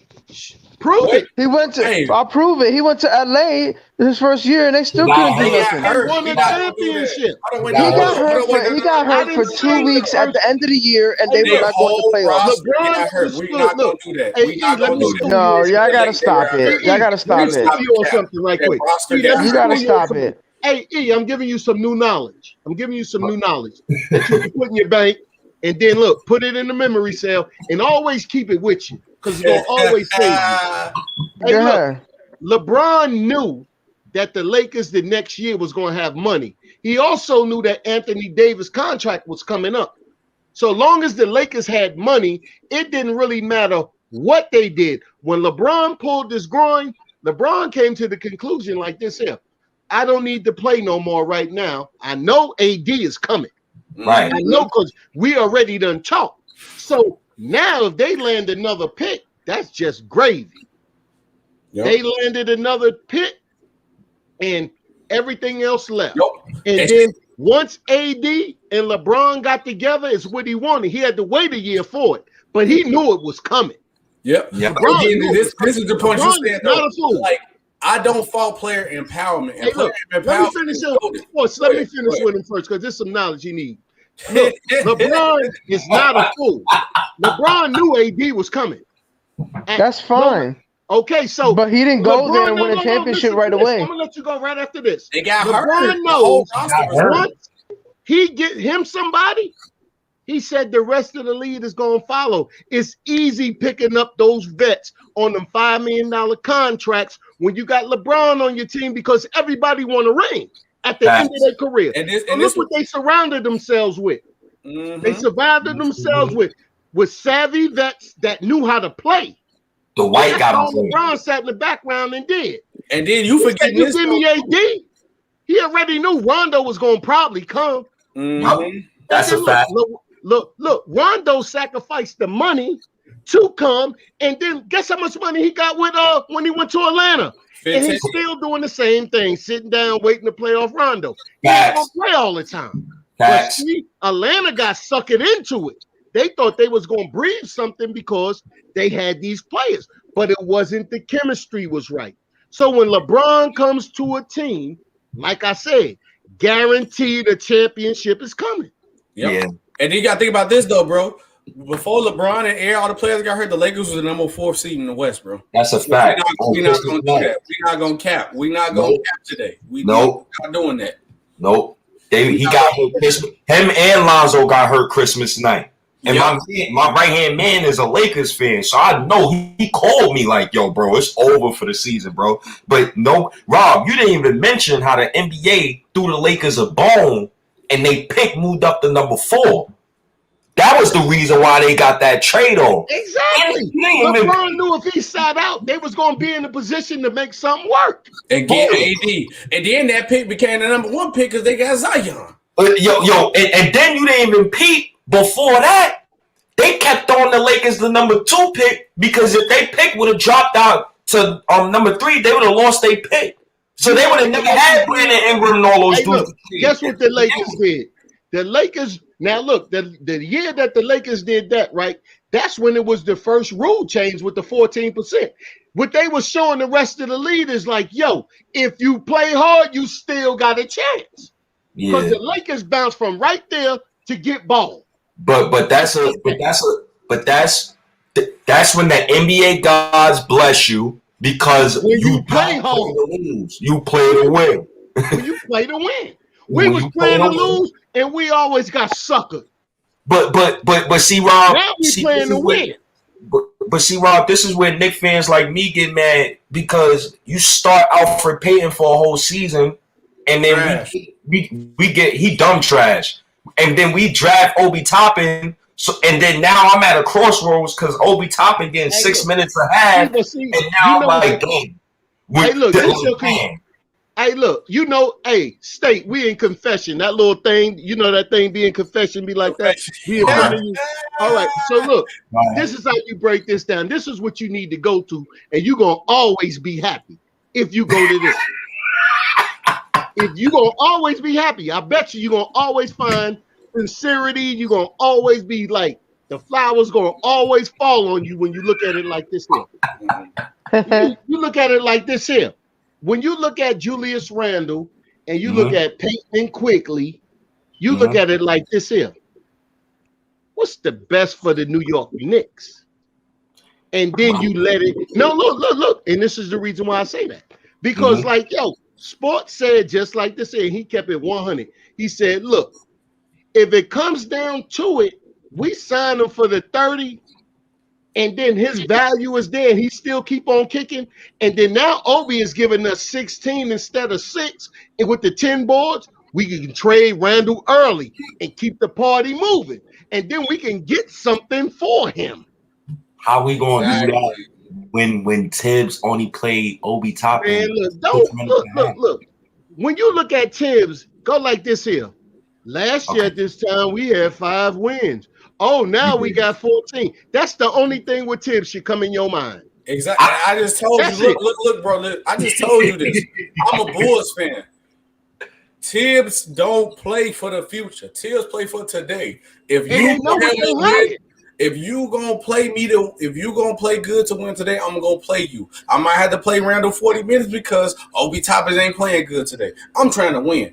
Prove it. He went to. I'll prove it. He went to LA his first year, and they still couldn't do nothing. He won the championship. He got hurt for 2 weeks at the end of the year, and they were not going to playoffs. We're not going to do that. No, y'all gotta stop it. Y'all gotta stop it. You on something right quick. You gotta stop it. Hey, E, I'm giving you some new knowledge. That you can put in your bank, and then look, put it in the memory cell, and always keep it with you. Because it's gonna always save you. Hey, LeBron knew that the Lakers the next year was going to have money. He also knew that Anthony Davis' contract was coming up. So long as the Lakers had money, it didn't really matter what they did. When LeBron pulled his groin, LeBron came to the conclusion like this here. I don't need to play no more right now. I know AD is coming. Right. I know because we already done talked. So now if they land another pick, that's just gravy. Yep. They landed another pick and everything else left. Yep. And then once AD and LeBron got together, it's what he wanted. He had to wait a year for it, but he knew it was coming. Yep. Again, this is the point you said. Like, I don't fault player empowerment. Hey, look, let me finish with him first because there's some knowledge you need. Look, LeBron is not a fool. LeBron knew AD was coming. That's fine. Okay, so but he didn't go there and win a championship right away. I'm gonna let you go right after this. They got LeBron knows once he get him somebody, he said the rest of the league is gonna follow. It's easy picking up those vets on them $5 million contracts when you got LeBron on your team because everybody want a ring at the end of their career. And look what they surrounded themselves with. They surrounded themselves with savvy vets that knew how to play. The white guy. LeBron sat in the background and did. And then you forget you give me AD. He already knew Rondo was going to probably come. That's a fact. Look, Rondo sacrificed the money to come, and then guess how much money he got with when he went to Atlanta? 15. And he's still doing the same thing, sitting down waiting to play off Rondo. He ain't gonna play all the time. But see, Atlanta got suckered into it. They thought they was going to breed something because they had these players, but it wasn't. The chemistry was right. So when LeBron comes to a team, like I said, guaranteed a championship is coming. Yep. Yeah. And then you got to think about this, though, bro. Before LeBron and all the players got hurt, the Lakers was the number 4 seed in the West, bro. That's a fact. We're not going to do that. We're not going to cap. We're not going to cap today. We're not doing that. Nope. He got hurt Christmas. Him and Lonzo got hurt Christmas night. And my right-hand man is a Lakers fan, so I know he called me like, yo, bro, it's over for the season, bro. But no, Rob, you didn't even mention how the NBA threw the Lakers a bone and they moved up to number 4. That was the reason why they got that trade on. Exactly. LeBron knew if he sat out, they was going to be in a position to make something work. And get AD. And then that pick became the number 1 pick because they got Zion. And then you didn't even peep. Before that, they kept on the Lakers the number 2 pick because if they pick would have dropped out to number 3, they would have lost their pick. So they would have never had Brandon Ingram and all those dudes. Guess what the Lakers did? The Lakers, now look, the year that the Lakers did that, right? That's when it was the first rule change with the 14%. What they were showing the rest of the league is like, yo, if you play hard, you still got a chance. Because the Lakers bounced from right there to get ball. But that's when the NBA gods bless you because when you play hard, you play to win. When you play to win, we was playing to lose, and we always got suckered. But see, Rob, now we playing to win. But see, Rob, this is where Knicks fans like me get mad because you start Alfred Payton for a whole season, and then we get he dumb trash. And then we draft Obi Toppin, and then now I'm at a crossroads because Obi Toppin getting 6 minutes a half, and now I'm like, damn. Hey, State, we in confession. That little thing, that thing be in confession, be like that. All right, so look, this is how you break this down. This is what you need to go to, and you're going to always be happy if you go to this. If you're going to always be happy, I bet you're going to always find sincerity. You're going to always be like, the flowers going to always fall on you when you look at it like this here. You look at it like this here. When you look at Julius Randle and you look at Peyton Quickly, you look at it like this here. What's the best for the New York Knicks? And then you let it. No, look. And this is the reason why I say that. Because Sports said just like this, and he kept it 100. He said, look, if it comes down to it, we sign him for the 30, and then his value is there, and he still keep on kicking. And then now Obi is giving us 16 instead of 6, and with the 10 boards, we can trade Randle early and keep the party moving, and then we can get something for him. How we gonna do that when Tibbs only played Obi Toppin? Man, look. When you look at Tibbs, go like this here. Last year at this time, we had 5 wins. Oh, now we got 14. That's the only thing with Tibbs should come in your mind. Exactly. I just told you. Look, bro. Look, I just told you this. I'm a Bulls fan. Tibbs don't play for the future. Tibbs play for today. If you gonna play good to win today, I'm gonna play you. I might have to play Randle 40 minutes because Obi Toppin ain't playing good today. I'm trying to win.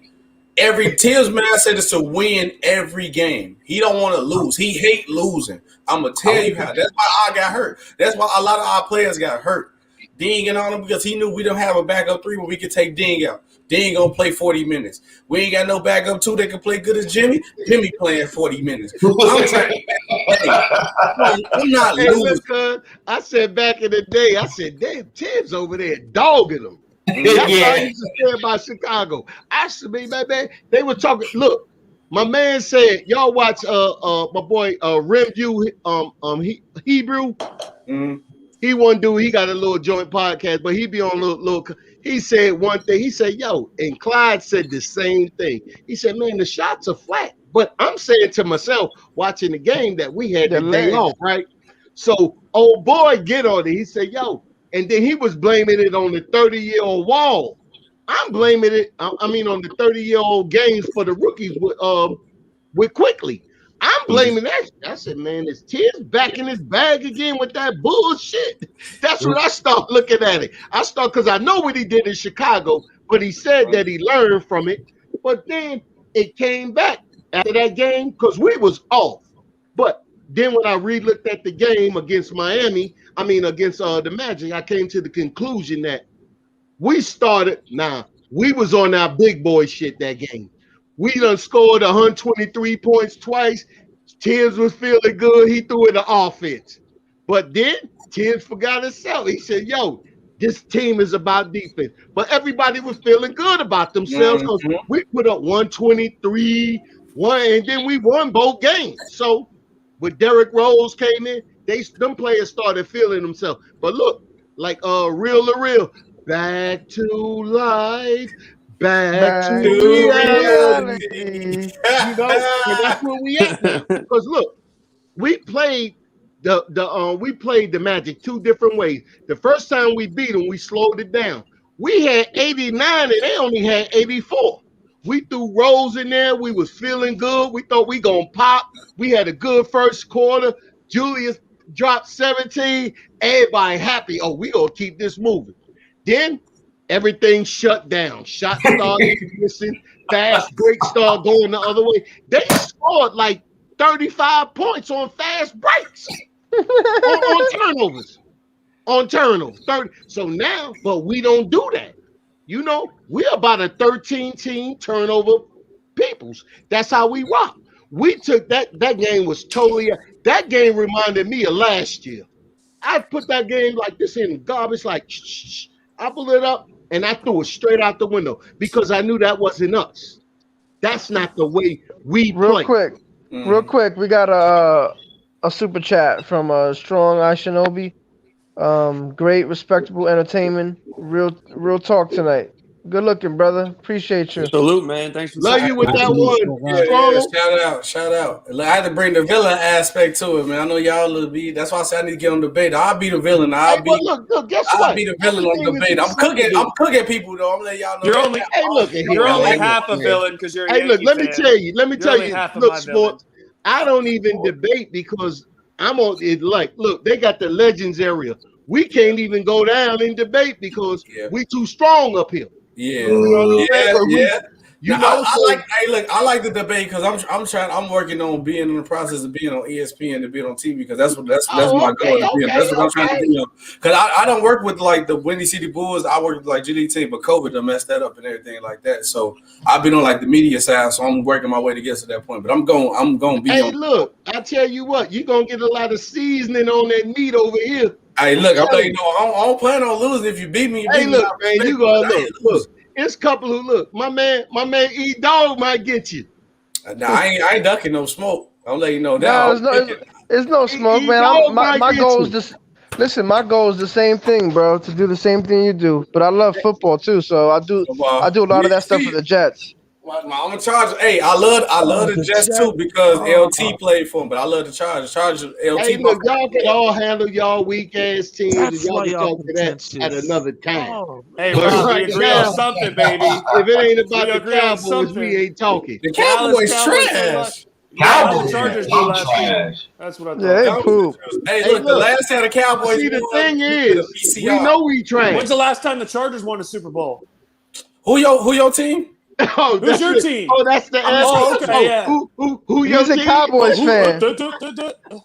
Tibbs mindset is to win every game. He don't want to lose. He hate losing. I'm gonna tell you how. That's why I got hurt. That's why a lot of our players got hurt. Dinging on him because he knew we don't have a backup 3 where we could take Ding out. Ding gonna play 40 minutes. We ain't got no backup 2 that can play good as Jimmy. Jimmy playing 40 minutes. I'm trying to play. I'm not losing. Look, I said back in the day, I said, damn, Tibbs over there dogging him. That's how I used to say about Chicago. I said, man, they were talking. Look, my man said, y'all watch my boy Review Hebrew. Mm-hmm. He one dude, he got a little joint podcast, but he be on little. He said one thing. He said, yo, and Clyde said the same thing. He said, man, the shots are flat. But I'm saying to myself, watching the game, that we had the day off, right? So old boy get on it. He said, yo, and then he was blaming it on the 30-year-old wall. I'm blaming it, I mean, on the 30-year-old games for the rookies with Quickly. I'm blaming that. I said, man, is Tibbs back in his bag again with that bullshit? That's when I start looking at it. Because I know what he did in Chicago, but he said that he learned from it. But then it came back after that game because we was off. But then when I re-looked at the game against the Magic, I came to the conclusion that we was on our big boy shit that game. We done scored 123 points twice. Tibbs was feeling good. He threw in the offense. But then Tibbs forgot himself. He said, yo, this team is about defense. But everybody was feeling good about themselves because we put up 123, and then we won both games. So when Derrick Rose came in, them players started feeling themselves. But look, like real, back to life. Back to reality. You know, and that's where we at now. Because look, we played the Magic 2 different ways. The first time we beat them, we slowed it down. We had 89 and they only had 84. We threw Rose in there. We was feeling good. We thought we gonna pop. We had a good first quarter. Julius dropped 17. Everybody happy. Oh, we gonna keep this moving. Then everything shut down. Shots started missing. Fast breaks started going the other way. They scored like 35 points on fast breaks. on turnovers. 30. So now, but we don't do that. You know, we're about a 13-team turnover peoples. That's how we rock. We took that game was totally, that game reminded me of last year. I put that game like this in garbage, like, shh. I blew it up and I threw it straight out the window because I knew that wasn't us. That's not the way we play. Real quick, we got a super chat from Strong I Shinobi. Great, respectable entertainment. Real talk tonight. Good looking, brother. Appreciate you. Salute, man. Thanks for love you with that one. Yeah, shout out. I had to bring the villain aspect to it, man. I know y'all will be. That's why I said I need to get on debate. I'll be the villain. I'll be the villain on debate. I'm cooking people though. I'm letting y'all know. You're only half a villain because you're a Yankee look, let me fan. tell you. Look, sports. I don't even debate because I'm on it. Like, look, they got the legends area. We can't even go down and debate because we too strong up here. Yeah, you know You Now, know, I like the debate because I'm working on being in the process of being on ESPN to being on TV because that's my goal. That's what I'm trying to do. Because I don't work with like the Windy City Bulls. I work with like GDT, but COVID done messed that up and everything like that. So I've been on like the media side, so I'm working my way to get to that point. But I'm going to be. Hey, look, I tell you what, you're gonna get a lot of seasoning on that meat over here. Hey, look, I'm letting you know I don't plan on losing. If you beat me, Hey, look, man, you gonna look. It's a couple who look. My man E Dog might get you. Nah, I ain't ducking no smoke. I'll let you know now. It's no smoke, man. My goal is just listen. My goal is the same thing, bro. To do the same thing you do. But I love football too, so I do a lot of that stuff for the Jets. I'm a Charger. Hey, I love the Jets too because LT played for him, but I love the Chargers. LT. Hey, look, y'all can all handle y'all weak ass teams, and y'all can talk to that at another time. Hey, Rob, we agree on something, baby. If it ain't about the Cowboys, we ain't talking. The Cowboys trash. The Chargers do last year. That's what I thought. Yeah, they poop. Hey, look, the last time the Cowboys. See, the thing is, we know we trash. When's the last time the Chargers won a Super Bowl? Who your team? Oh, who's your team? Oh, that's the answer. Oh, okay, yeah. Who your team? He's a Cowboys fan.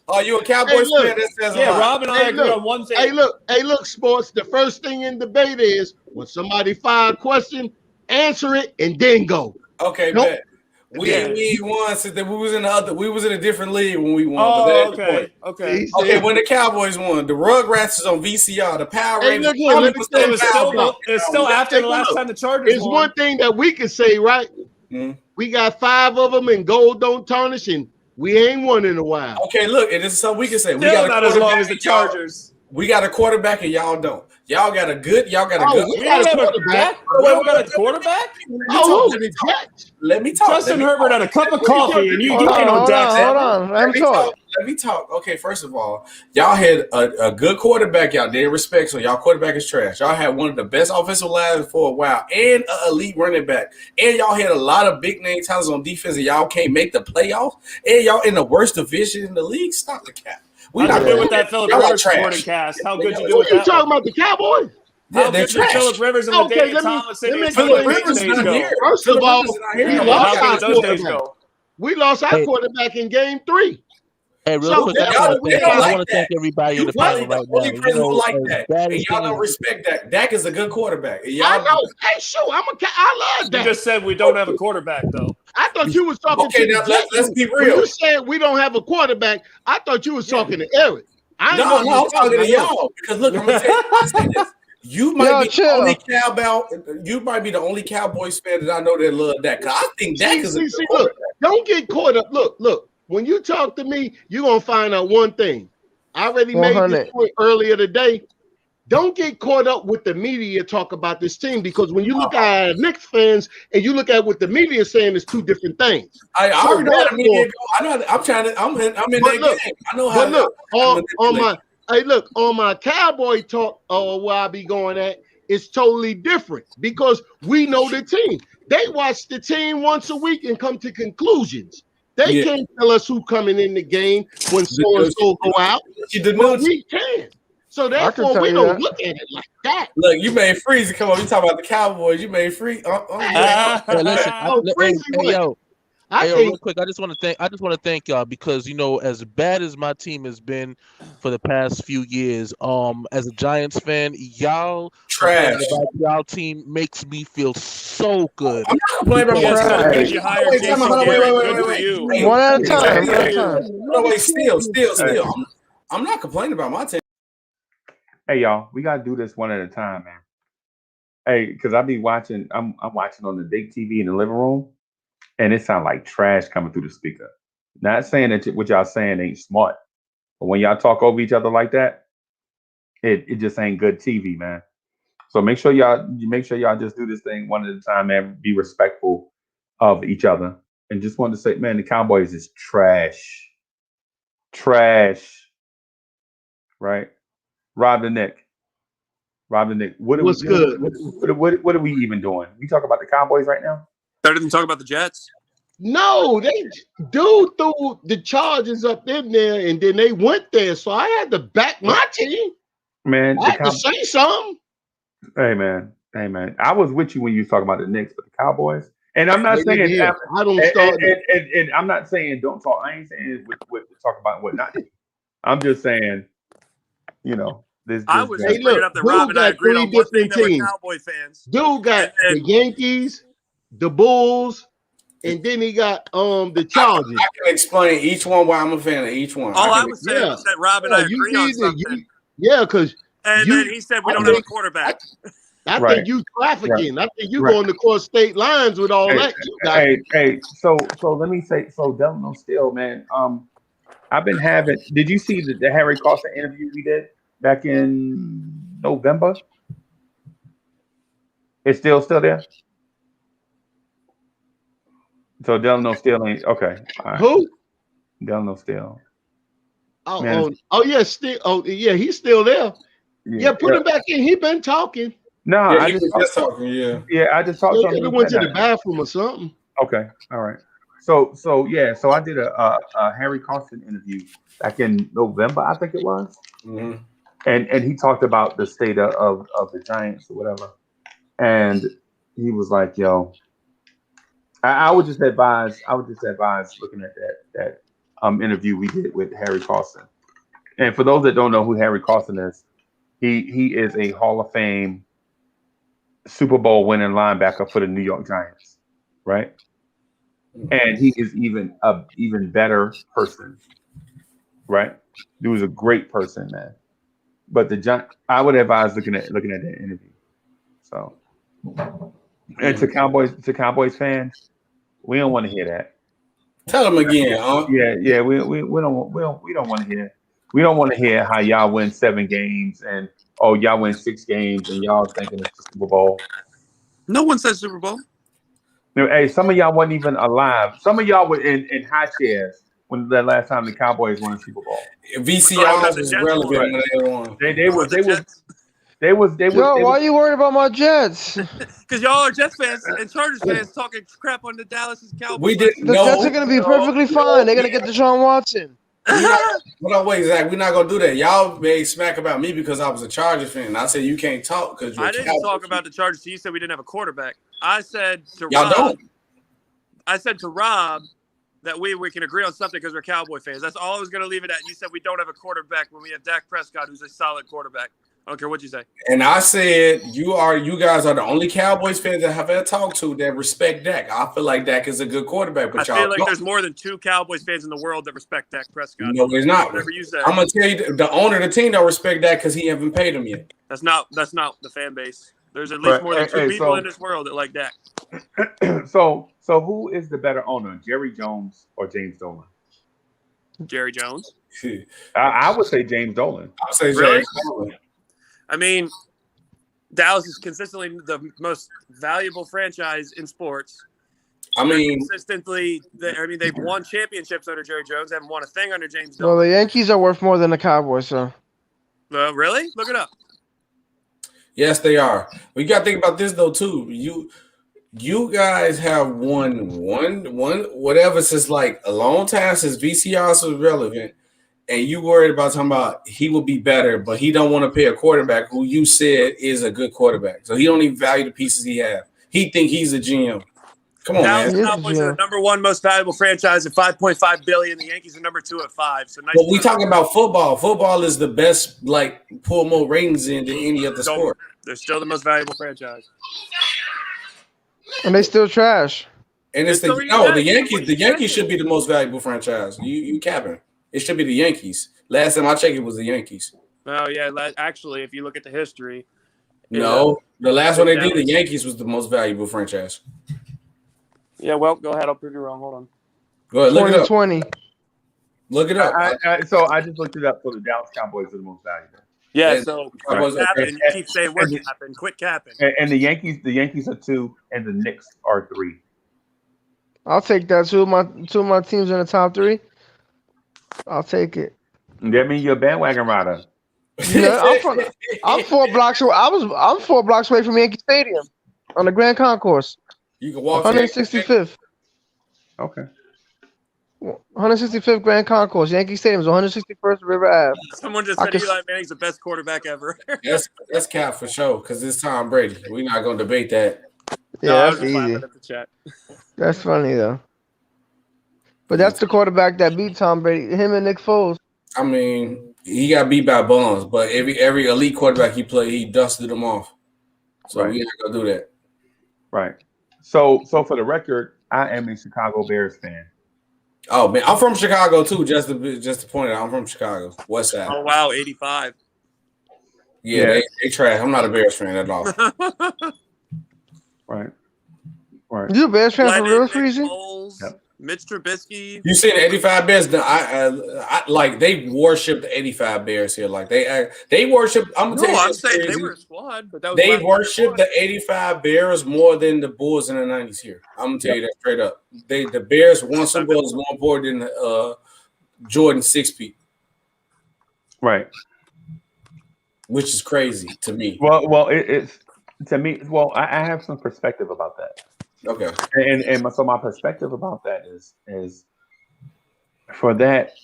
Oh, you a Cowboys fan? That says yeah, Rob and I agree on one thing. Hey, look, sports. The first thing in debate is when somebody fire a question, answer it and then go. Okay, bet. We won since we was in a different league when we won. Oh, okay. Okay, when the Cowboys won, the Rugrats is on VCR. The Power Rangers. It's still after the last time the Chargers won. It's one one thing that we can say, right? Mm-hmm. We got 5 of them, and gold don't tarnish, and we ain't won in a while. Okay, look, and this is something we can say. Still we got not as long as the Chargers. We got a quarterback, and y'all don't. Y'all got a good. We don't have a quarterback. Let me talk. Justin Herbert had a cup of coffee, and you ain't on Dak. Hold on. Let me talk. Okay, first of all, y'all had a good quarterback out there. Respect, so y'all quarterback is trash. Y'all had one of the best offensive lines for a while, and an elite running back, and y'all had a lot of big name talents on defense, and y'all can't make the playoffs, and y'all in the worst division in the league. Stop the cap. We not good with that Philip Rivers supporting cast. How good you do with that? You talking about the Cowboys? How good did Philip Rivers and David Thomas and Philip Rivers not here. First of all, we lost our quarterback in game 3. Hey, real quick, I want to thank everybody in the panel right now. You know, like that. And y'all don't respect Dak. Dak is a good quarterback. I know. Hey, shoot, I love Dak. You just said we don't have a quarterback, though. I thought you was talking to now let's be real. When you said we don't have a quarterback, I thought you was talking to Eric. I'm talking to y'all. Because look, I'm going to tell you this. You might be the only Cowboys fan that I know that love Dak. Because I think Dak is a good quarterback. Don't get caught up. Look. When you talk to me, you're going to find out one thing. I already made this point earlier today. Don't get caught up with the media talk about this team because when you look at Knicks fans and you look at what the media is saying, it's two different things. I already know how the media go. I know. I'm in that game. I know how. But look, on my Cowboy talk, where I be going at, it's totally different because we know the team. They watch the team once a week and come to conclusions. They can't tell us who coming in the game when so and so go out. But we can. So therefore, we don't look at it like that. Look, you made Freezy come up. You talking about the Cowboys? You made Free. Real quick, I just want to thank y'all because as bad as my team has been for the past few years, as a Giants fan, y'all trash. Y'all team makes me feel so good. I'm not complaining about because you hired Jason Garrett. Wait. One at a time. No, wait, still. I'm not complaining about my team. Hey, y'all, we gotta do this one at a time, man. Hey, because I be watching. I'm watching on the big TV in the living room. And it sounds like trash coming through the speaker. Not saying that what y'all saying ain't smart, but when y'all talk over each other like that, it just ain't good TV, man. So make sure y'all just do this thing one at a time, man. Be respectful of each other. And just wanted to say, man, the Cowboys is trash. Right? Rob the Nick. What's good? What are we even doing? We talk about the Cowboys right now? Better than talk about the Jets. No, they threw the Chargers up in there, and then they went there. So I had to back my team. Man, I had to say something. Hey, man. I was with you when you was talking about the Knicks, but the Cowboys, And I'm not saying Yeah, I don't start. and I'm not saying don't talk. I ain't saying what to talk about and what not to. I'm just saying, I was Hey, just bringing look, up that dude Rob and I got agreed 3 on one thing different that we're teams. Cowboy fans. Dude got And the Yankees, the Bulls, and then he got the Chargers. I can explain each one why I'm a fan of each one. all I was saying was that Rob and I you agree on need to, something. because And then he said we don't have a quarterback. I Right. think you trafficking. I think you Right. going to cross state lines with all that. You got Hey, so let me say, so Delano Steele, man, I've been having. Did you see the Harry Costa interview we did back in November? It's still there. So Delano Steele ain't okay. All right. who? Delano Steele. Oh, Man. yeah, still. Oh, yeah, he's still there. Yeah, put him back in. He been talking. No, Yeah, I he just was just talking. Yeah. I just talked to He him. went to the bathroom or something. Okay, all right. So I did a Harry Constant interview back in November, I think it was, Mm-hmm. and he talked about the state of the Giants or whatever, and he was like, "Yo, I would just advise looking at that interview we did with Harry Constant, and for those that don't know who Harry Constant is, he is a Hall of Fame Super Bowl winning linebacker for the New York Giants, right?" And he is even better person, right? He was a great person, man. But I would advise looking at that interview. So, and to Cowboys fans, we don't want to hear that. Tell him again, huh? Yeah, we don't want to hear. We don't want to hear how y'all win 7 games and y'all win 6 games and y'all thinking it's the Super Bowl. No one said Super Bowl. Hey, some of y'all wasn't even alive. Some of y'all were in high chairs when the last time the Cowboys won a Super Bowl. VCRs was relevant when they won. They was. Yo, why are you worried about my Jets? Because y'all are Jets fans and Chargers fans talking crap on the Dallas Cowboys. We didn't The know. Jets are going to be perfectly fine. They're going to get Deshaun Watson. Hold on, wait, Zach. We're not gonna do that. Y'all made smack about me because I was a Chargers fan. I said you can't talk because I didn't talk about the Chargers. You said we didn't have a quarterback. I said to y'all Rob. don't. I said to Rob that we can agree on something because we're Cowboy fans. That's all I was going to leave it at. You said we don't have a quarterback when we have Dak Prescott, who's a solid quarterback. I don't care what you say. And I said you guys are the only Cowboys fans that have ever talked to that respect Dak. I feel like Dak is a good quarterback, but I feel like there's more than 2 Cowboys fans in the world that respect Dak Prescott. No, there's not. Whatever you say. I'm gonna tell you, the owner of the team don't respect Dak because he haven't paid him yet. That's not the fan base. There's at least more than 2 people in this world that like Dak. So who is the better owner, Jerry Jones or James Dolan? Jerry Jones. I would say James Dolan. I would say Really? James Dolan. I mean, Dallas is consistently the most valuable franchise in sports. I mean, they've won championships under Jerry Jones. They haven't won a thing under James Dolan. Well, the Yankees are worth more than the Cowboys, so. Really? Look it up. Yes, they are. We got to think about this though too. You guys have won one whatever since like a long time since VCRs was relevant, and you worried about talking about he will be better, but he don't want to pay a quarterback who you said is a good quarterback. So he don't even value the pieces he have. He think he's a GM. Come on, Dallas man. Cowboys are the number 1 most valuable franchise at $5.5 billion. The Yankees are number 2 at $5 billion. So nice. But we talking about football. Football is the best, like pull more ratings in than any other sport. They're still the most valuable franchise. And they still trash. And it's the Yankees. The Yankees should be the most valuable franchise. You capping. It should be the Yankees. Last time I checked, it was the Yankees. Oh yeah, actually, if you look at the history. No, the last one they did, the Yankees was the most valuable franchise. Yeah, well, go ahead. I'll prove you wrong. Hold on. Go ahead, look it up. 2020. Look it up. So I just looked it up. So the Dallas Cowboys are the most valuable. Yeah, so quit capping. You keep saying we're capping. Quit capping. And the Yankees are 2, and the Knicks are 3. I'll take that. Two of my teams in the top 3. I'll take it. That means you're a bandwagon rider. Yeah, I'm 4 blocks away. I'm 4 blocks away from Yankee Stadium on the Grand Concourse. You can walk 165th. Okay. 165th Grand Concourse. Yankee Stadium is 161st River Ave. Someone just said Eli Manning's the best quarterback ever. That's cap for sure because it's Tom Brady. We're not gonna debate that. Yeah, No, I that's was just laughing easy. at the chat. That's funny though. But that's the quarterback that beat Tom Brady. Him and Nick Foles. I mean, he got beat by bums, but every elite quarterback he played, he dusted them off. So Right. we ain't gonna do that. Right. So for the record, I am a Chicago Bears fan. Oh man, I'm from Chicago too. Just to point it out, I'm from Chicago, West Side. Oh wow, 85. Yeah, they trash. I'm not a Bears fan at all. Right. Right. You a Bears fan for real, Nick Freezy? Foles, Yep. Mitch Trubisky. You see the 85 Bears? I like they worship the 85 Bears here. Like they worship. I'm gonna tell you I'm something saying they crazy. were a squad, but that was They last year worship they the 85 Bears more than the Bulls in the 90s here. I'm gonna tell you that straight up. The Bears won some goals more important than Jordan 6 feet, Right. which is crazy to me. Well, it's to me. Well, I have some perspective about that. Okay. So my perspective about that is for that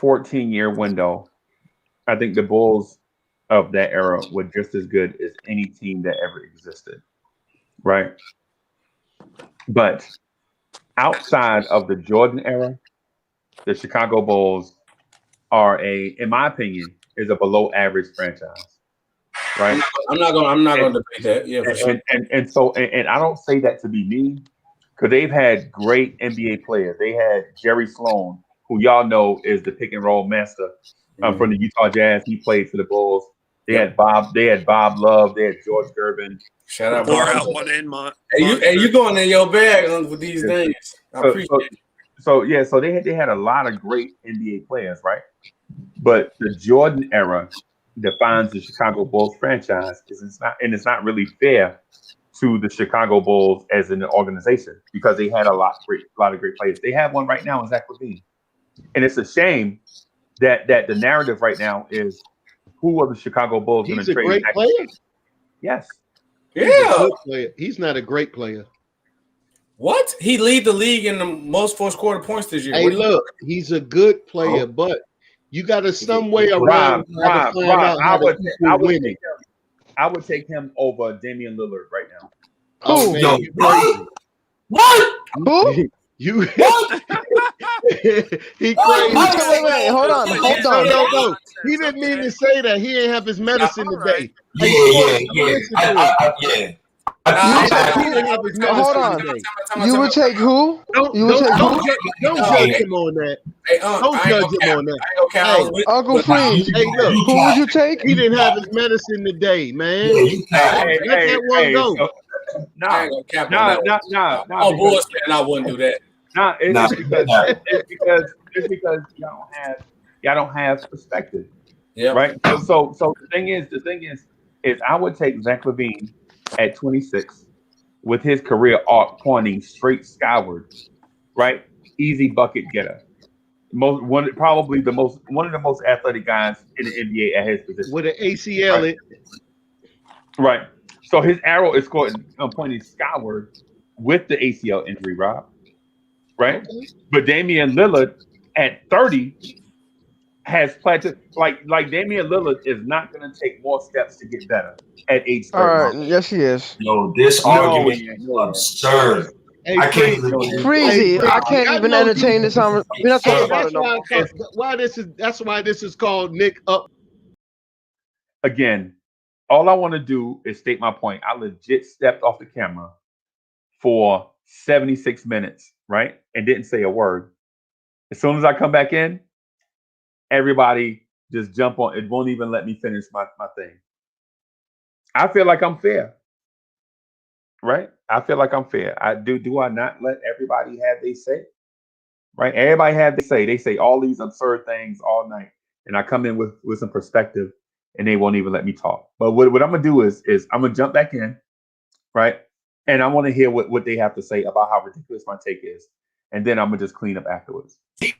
14-year window, I think the Bulls of that era were just as good as any team that ever existed, right? But outside of the Jordan era, the Chicago Bulls are in my opinion, is a below average franchise, right? I'm not gonna debate that. Yeah, for sure. And so I don't say that to be mean, because they've had great NBA players. They had Jerry Sloan, who y'all know is the pick and roll master from the Utah Jazz. He played for the Bulls. They had Bob Love. They had George Gervin. Shout out, Pour out one in, you going in your bag with these things. I appreciate it. So they had a lot of great NBA players, right? But the Jordan era defines the Chicago Bulls franchise, because it's not really fair to the Chicago Bulls as an organization, because they had a lot of great players. They have one right now in Zach LaVine, and it's a shame that the narrative right now is, who are the Chicago Bulls going to trade? He's a great player. Yes. Yeah. He's not a great player. What? He lead the league in the most fourth quarter points this year. Hey, look, he's a good player, but you got to some way around. I would take him over Damian Lillard right now. Oh, man, What? Who? You he crazy. Wait, hold on. No. He didn't mean to say that. He didn't have his medicine today. Hold on. You would take who? Don't judge him on that. Don't judge him on that. Hey, Uncle Freeze. Hey, look. Who would you take? He didn't have his medicine today, man. Let that one go. Oh, boys, man, I wouldn't do that. It's because y'all don't have perspective. Yeah. Right. So the thing is I would take Zach LaVine at 26 with his career arc pointing straight skyward. Right. Easy bucket getter. One of the most athletic guys in the NBA at his position. With an ACL. Right. So his arrow is pointing skyward with the ACL injury, Rob. Right? Okay. But Damian Lillard at 30 has plateaued. Like Damian Lillard is not going to take more steps to get better at age 30. All right. Yes, he is. Yo, this argument is absurd. Hey, I can't Freezy, I can't even entertain this. We're not talking about it no more. That's why this is called Nick Up. Again, all I want to do is state my point. I legit stepped off the camera for 76 minutes, right? And didn't say a word. As soon as I come back in, everybody just jump on. It won't even let me finish my thing. I feel like I'm fair. Right? I feel like I'm fair. Do I not let everybody have their say? Right? Everybody have their say. They say all these absurd things all night. And I come in with some perspective and they won't even let me talk. But what I'm gonna do is I'm gonna jump back in, right? And I want to hear what they have to say about how ridiculous my take is. And then I'm gonna just clean up afterwards. Hey,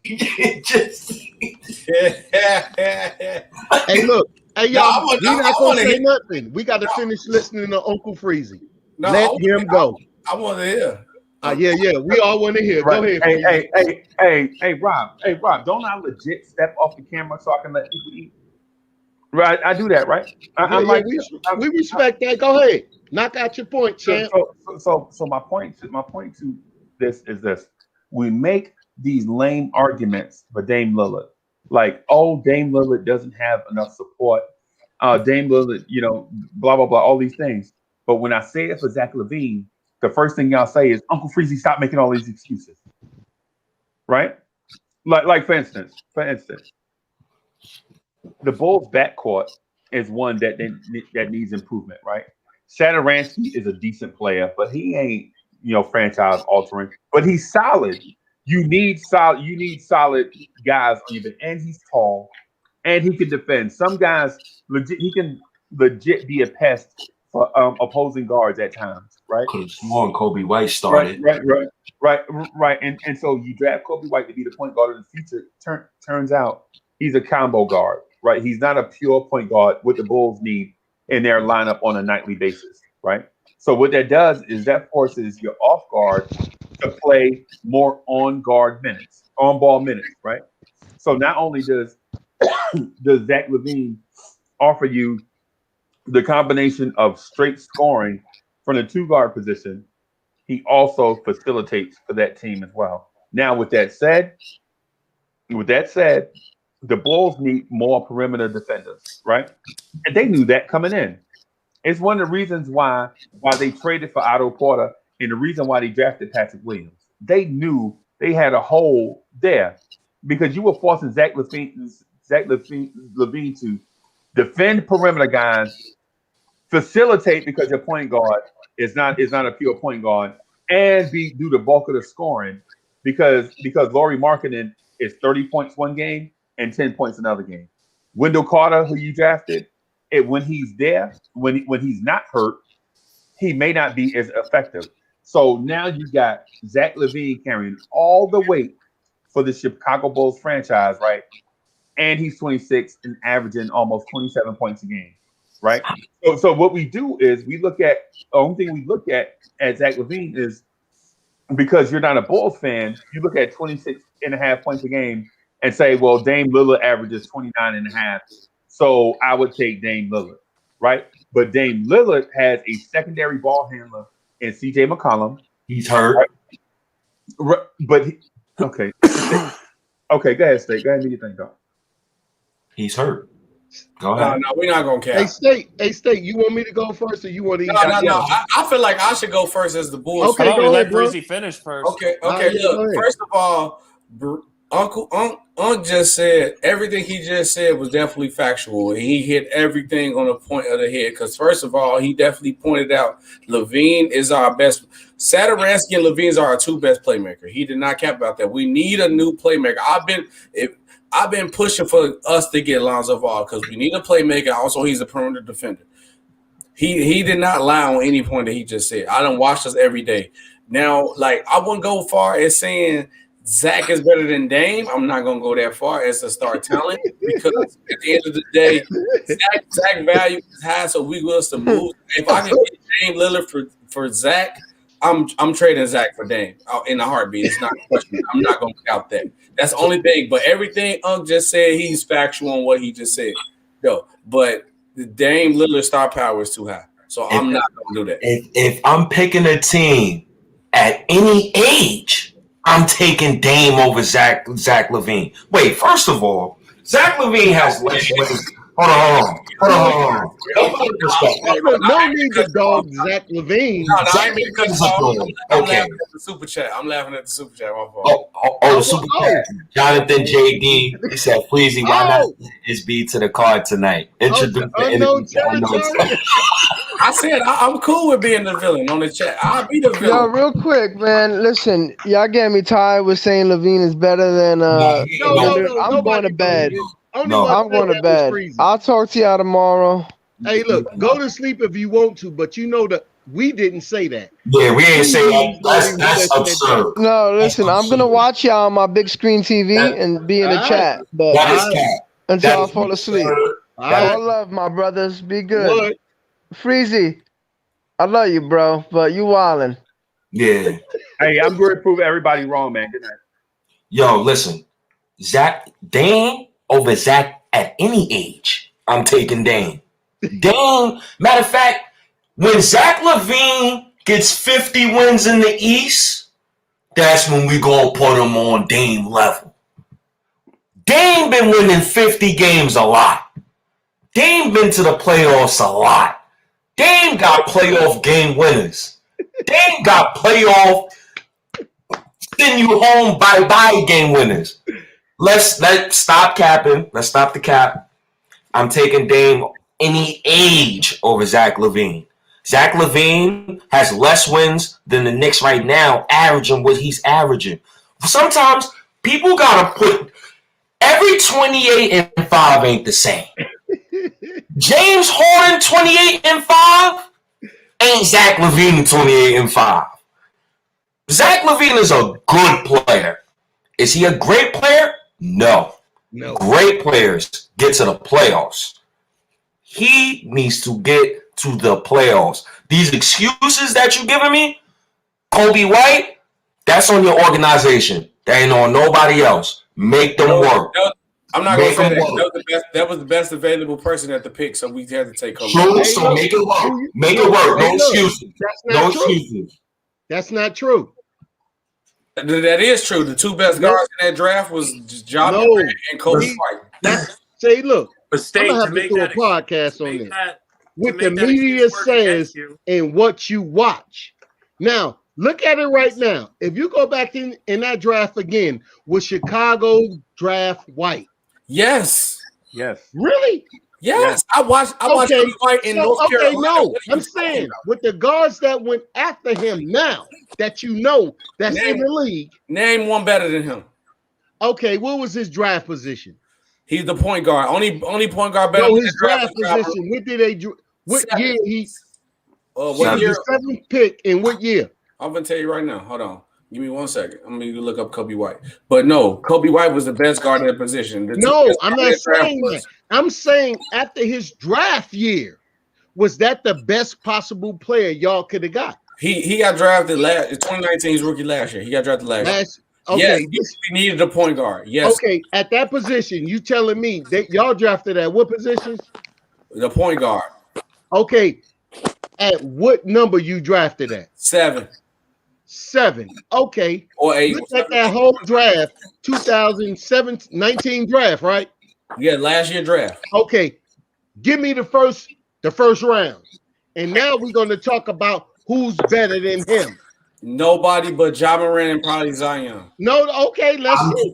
look. Hey, y'all, we're not going to say nothing. We got to finish listening to Uncle Freezy. Let him go. I want to hear. Yeah. We all want to hear. Right. Go ahead. Hey, Rob. Don't I legit step off the camera so I can let people eat? Right, I do that, right? I'm Yeah, like, we respect that. Go ahead, knock out your point, champ. so my point to this is this: we make these lame arguments for Dame Lillard, like, oh, Dame Lillard doesn't have enough support. Dame Lillard, blah blah blah, all these things. But when I say it for Zach LaVine, the first thing y'all say is, Uncle Freezy, stop making all these excuses, right? Like for instance, the Bulls' backcourt is one that needs improvement, right? Satoransky is a decent player, but he ain't franchise altering. But he's solid. You need solid guys on your bench, and he's tall, and he can defend. Some guys he can legit be a pest for opposing guards at times, right? Could have sworn Kobe White started. Right. And so you draft Kobe White to be the point guard of the future. Turns out he's a combo guard, right? He's not a pure point guard, what the Bulls need in their lineup on a nightly basis, right? So what that does is that forces your off guard to play more on ball minutes, right? So not only does Zach LaVine offer you the combination of straight scoring from the two guard position, he also facilitates for that team as well. Now, with that said, the Bulls need more perimeter defenders, right? And they knew that coming in. It's one of the reasons why they traded for Otto Porter and the reason why they drafted Patrick Williams. They knew they had a hole there because you were forcing Zach LaVine to defend perimeter guys, facilitate because your point guard is not a pure point guard, and do the bulk of the scoring because Lauri Markkanen is 30 points one game and 10 points another game. Wendell Carter, who you drafted, when he's there, when he's not hurt, he may not be as effective. So now you got Zach LaVine carrying all the weight for the Chicago Bulls franchise, right? And he's 26 and averaging almost 27 points a game, right? So what we do is the only thing we look at Zach LaVine is, because you're not a Bulls fan, you look at 26.5 points a game and say, well, Dame Lillard averages 29.5. So I would take Dame Lillard, right? But Dame Lillard has a secondary ball handler in CJ McCollum. He's hurt. Right? Okay. Okay, go ahead, State. Go ahead and do your thing, dog. He's hurt. Go ahead. No, we're not gonna care. Hey, State, you want me to go first, or you want to? No. I feel like I should go first as the Bulls. Okay, Go let bro. Breezy finish first. Okay. Yeah, Look, first of all, Uncle Unc just said everything he just said was definitely factual. He hit everything on the point of the head. Because first of all, he definitely pointed out LaVine is our best. Satoransky and LaVine's are our two best playmakers. He did not cap about that. We need a new playmaker. I've been pushing for us to get Lonzo Ball because we need a playmaker. Also, he's a perimeter defender. He did not lie on any point that he just said. I don't watch us every day. Now, I wouldn't go far as saying Zach is better than Dame. I'm not going to go that far as to start talent because at the end of the day, Zach value is high, so we will to move. If I can get Dame Lillard for Zach, I'm trading Zach for Dame in a heartbeat. It's not a question. I'm not going to doubt that. That's the only thing. But everything Unc just said, he's factual on what he just said. No, but the Dame Lillard star power is too high, so I'm not going to do that. If I'm picking a team at any age, I'm taking Dame over Zach LaVine. Wait, first of all, Zach LaVine has less weight. Hold on. No need to dog Zach LaVine. No, I ain't mean to cut you off. I'm laughing at the super chat. My fault. The super chat. Jonathan JD, he said, "Please, why not his beat to the card tonight?" Introduce the unknown enemy. I said I'm cool with being the villain on the chat. I'll be the villain. Yo, real quick, man. Listen, y'all get me tired with saying LaVine is better than No, I'm going to bed. I'm going to bed. Crazy. I'll talk to y'all tomorrow. Hey, look, go to sleep if you want to, but you know that we didn't say that. Yeah, we ain't say that. That's absurd. No, listen, I'm going to watch y'all on my big screen TV and be in the chat. But that is cat. until I fall asleep. All love, my brothers. Be good. What? Freezy, I love you, bro, but you wildin'. Yeah. Hey, I'm going to prove everybody wrong, man. Good night. Yo, listen, Dame over Zach at any age. I'm taking Dame. Dame, matter of fact, when Zach LaVine gets 50 wins in the East, that's when we gonna put him on Dame level. Dame been winning 50 games a lot. Dame been to the playoffs a lot. Dame got playoff game winners. Dame got playoff send you home bye-bye game winners. Let's stop capping. Let's stop the cap. I'm taking Dame any age over Zach LaVine. Zach LaVine has less wins than the Knicks right now, averaging what he's averaging. Sometimes people gotta put every 28-5 ain't the same. James Harden 28-5 ain't Zach LaVine 28-5. Zach LaVine is a good player. Is he a great player? No. Great players get to the playoffs. He needs to get to the playoffs. These excuses that you're giving me, Kobe White, that's on your organization. That ain't on nobody else. Make them work. I'm not going to say that was the best available person at the pick, so we had to take Kobe. True, so make it work. Make it work. No excuses. No excuses. That's not true. That is true. The two best guards in that draft was Ja Morant and Kobe White. Say, look, but State, I'm gonna have to to make do a that podcast on this. What the that media excuse work says and what you watch. Now, look at it right now. If you go back in that draft again, was Chicago draft White? Yes. Really? Yes. I watched Kobe White in North Carolina. No, I'm saying with the guards that went after him now that you know that's in the league. Name one better than him. Okay, what was his draft position? He's the point guard. Only point guard better than his draft position. What did they do? What year he? What year? The seventh pick in what year? I'm gonna tell you right now. Hold on. Give me 1 second. I'm gonna look up Kobe White. But no, Kobe White was the best guard in that position. No, I'm not saying that. I'm saying after his draft year, was that the best possible player y'all could have got? He got drafted last 2019. He's rookie last year. He got drafted last year. Okay. Yes, we needed a point guard. Yes. Okay, at that position, you telling me that y'all drafted at what position? The point guard. Okay. At what number you drafted at? 7. Okay. Or 8. Look at that whole draft, 2019 draft, right? Yeah, last year draft. Okay. Give me the first round. And now we're going to talk about who's better than him. Nobody but Ja Morant and probably Zion. No, okay,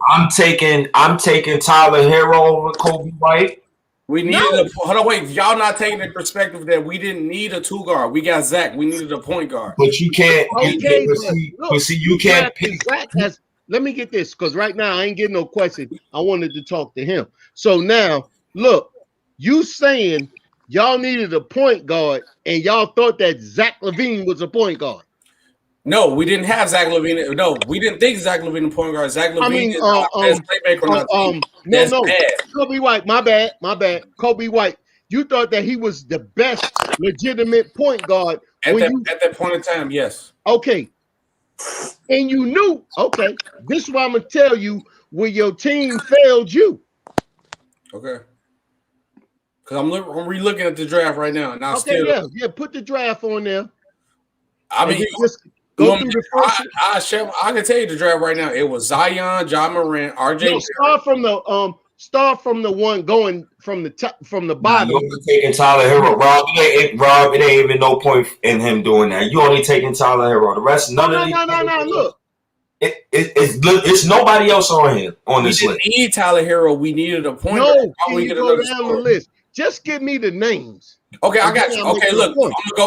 I'm taking Tyler Hero over Kobe White. We needed hold on, wait. Y'all not taking the perspective that we didn't need a 2 guard. We got Zach. We needed a point guard. But you can't. You can't pick. Zach has. Let me get this, because right now I ain't getting no question. I wanted to talk to him. So now, look, you saying y'all needed a point guard, and y'all thought that Zach LaVine was a point guard. No, we didn't have Zach LaVine. No, we didn't think Zach LaVine a point guard. Zach LaVine is the best playmaker on the team. No. Kobe White, my bad. Kobe White, you thought that he was the best legitimate point guard at that point in time. Yes. Okay. And you knew. Okay. This is what I'm gonna tell you where your team failed you. Okay. Because I'm re-looking at the draft right now, and put the draft on there. I mean, just go through the first. I can tell you the draft right now. It was Zion, Ja Morant, RJ. No, start from the one going from the top, from the bottom. You're taking Tyler Hero, Rob. It ain't even no point in him doing that. You only taking Tyler Hero. The rest, none of these. No. Look, it's nobody else on here on this list. We didn't need Tyler Hero. We needed a point. No, you go down the list. Just give me the names. Okay, I got you. Okay, look,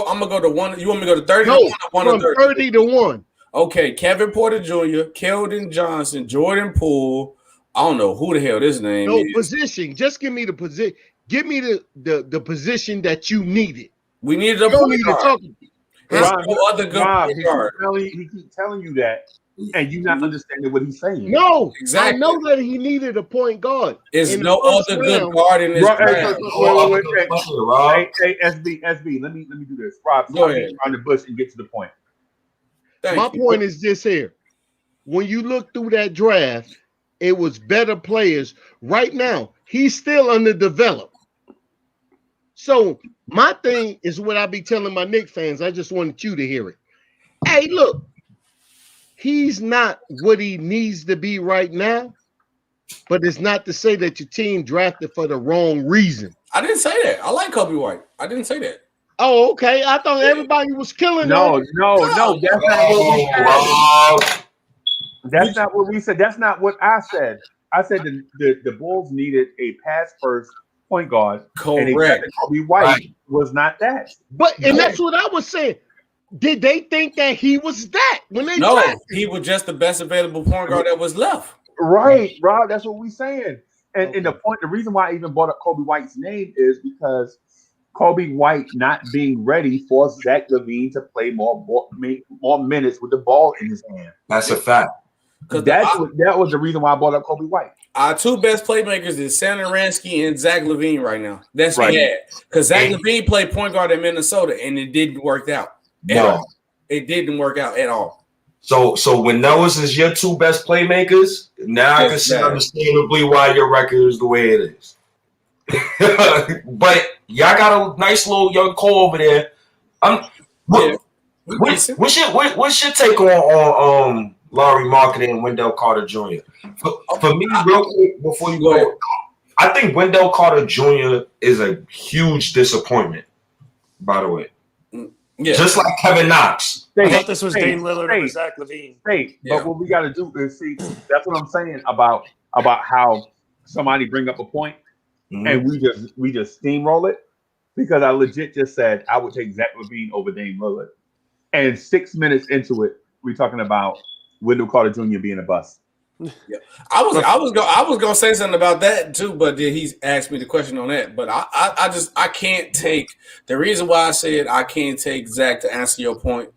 I'm gonna go to 1. You want me to go to 30? No, from 30 to 1. Okay, Kevin Porter Jr., Keldon Johnson, Jordan Poole. I don't know who the hell this name is. Position. Just give me the position. Give me the position that you needed. We needed a point guard. There's no other good point guard. He keeps telling you that, and you not understanding what he's saying. No, exactly. I know that he needed a point guard. There's no other good guard in this draft. Hey, SB, let me do this. Rob, go ahead. Around the bush and get to the point. My point is this here. When you look through that draft, it was better players. Right now, he's still underdeveloped. So my thing is what I be telling my Knicks fans. I just wanted you to hear it. Hey, look, he's not what he needs to be right now, but it's not to say that your team drafted for the wrong reason. I didn't say that. I like Kobe White. I didn't say that. Oh, okay. I thought everybody was killing No, him. no. That's not what we said. That's not what we said. That's not what I said. I said the Bulls needed a pass first point guard. Correct. And they Kobe White was not that. And that's what I was saying. Did they think that he was that when they No, drafted? he was just the best available point guard that was left. Right, Rob. That's what we're saying. And the reason why I even brought up Kobe White's name is because Kobe White not being ready for Zach LaVine to play more minutes with the ball in his hand. That's a fact. That was the reason why I brought up Kobe White. Our two best playmakers is Sam Aransky and Zach LaVine right now. That's what he had. Because Zach LaVine played point guard in Minnesota, and it didn't work out. It didn't work out at all. So when those is your two best playmakers, now I can see understandably why your record is the way it is. But y'all got a nice little young core over there. What's your take on Laurie Marketing and Wendell Carter Jr.? For me, real quick before you go, I think Wendell Carter Jr. is a huge disappointment. By the way, just like Kevin Knox. I thought this was Dame Lillard over Zach LaVine. But what we got to do is see. That's what I'm saying about how somebody bring up a point and we just steamroll it, because I legit just said I would take Zach LaVine over Dame Lillard, and 6 minutes into it, we're talking about Wendell Carter Jr. being a bust. Yeah, I was gonna say something about that too, but then he's asked me the question on that. But I can't take the reason why I said I can't take Zach, to answer your point,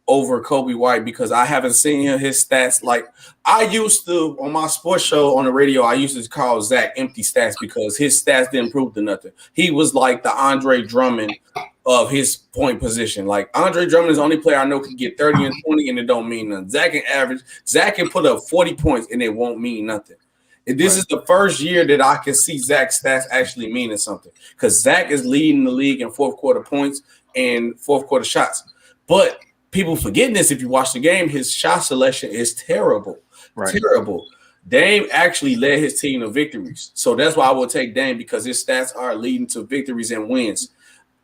over Kobe White, because I haven't seen his stats. Like I used to on my sports show on the radio, I used to call Zach empty stats because his stats didn't prove to nothing. He was like the Andre Drummond of his point position. Like Andre Drummond is the only player I know can get 30 and 20 and it don't mean nothing. Zach can put up 40 points and it won't mean nothing. And this is the first year that I can see Zach's stats actually meaning something, because Zach is leading the league in fourth quarter points and fourth quarter shots. But people forgetting this, if you watch the game, his shot selection is terrible. Terrible. Dame actually led his team to victories. So that's why I will take Dame, because his stats are leading to victories and wins.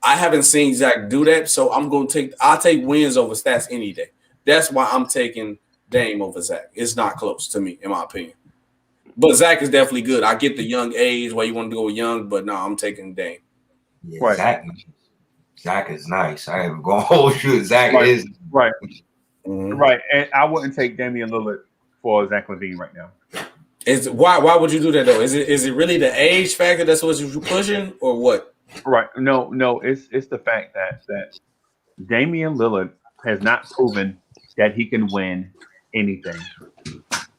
I haven't seen Zach do that, so I'll take wins over stats any day. That's why I'm taking Dame over Zach. It's not close to me, in my opinion. But Zach is definitely good. I get the young age why you want to go young, but no, I'm taking Dame. Yeah, Zach is nice. I ain't gonna hold you. Zach is right. Right. And I wouldn't take Damian Lillard for Zach LaVine right now. Why would you do that though? Is it really the age factor that's what you're pushing, or what? Right. No, it's the fact that Damian Lillard has not proven that he can win anything.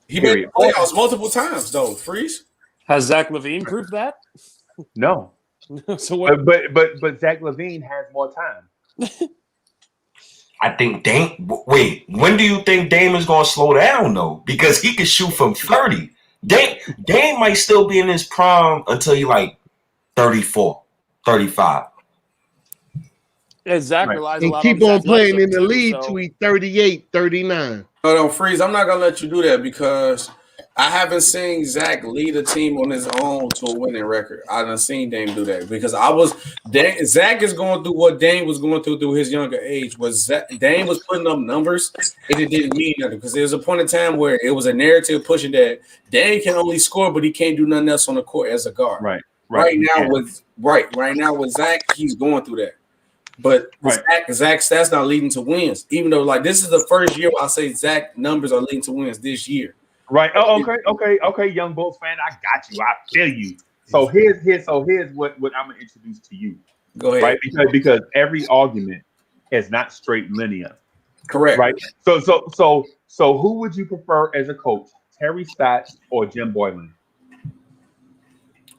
He made the playoffs multiple times though. Freeze. Has Zach LaVine proved that? No. So what? But Zach LaVine has more time. I think Dame. Wait, when do you think Dame is going to slow down though? Because he can shoot from 30. Dame might still be in his prime until he like 34, 35. Yeah, Zach relies a lot keep on playing in the league till he's 38, 39. No, Freeze. I'm not gonna let you do that, because I haven't seen Zach lead a team on his own to a winning record. I done seen Dame do that, because Zach is going through what Dame was going through his younger age. Dame was putting up numbers and it didn't mean nothing, because there was a point in time where it was a narrative pushing that Dame can only score, but he can't do nothing else on the court as a guard. Right now with Zach, he's going through that. But Zach's stats not leading to wins, even though like this is the first year I'll say Zach numbers are leading to wins this year. Right. Oh, okay, young Bulls fan, I got you. I feel you. So here's what I'm gonna introduce to you. Go ahead. Right, because every argument is not straight linear. Correct. Right. So who would you prefer as a coach, Terry Stotts or Jim Boylan?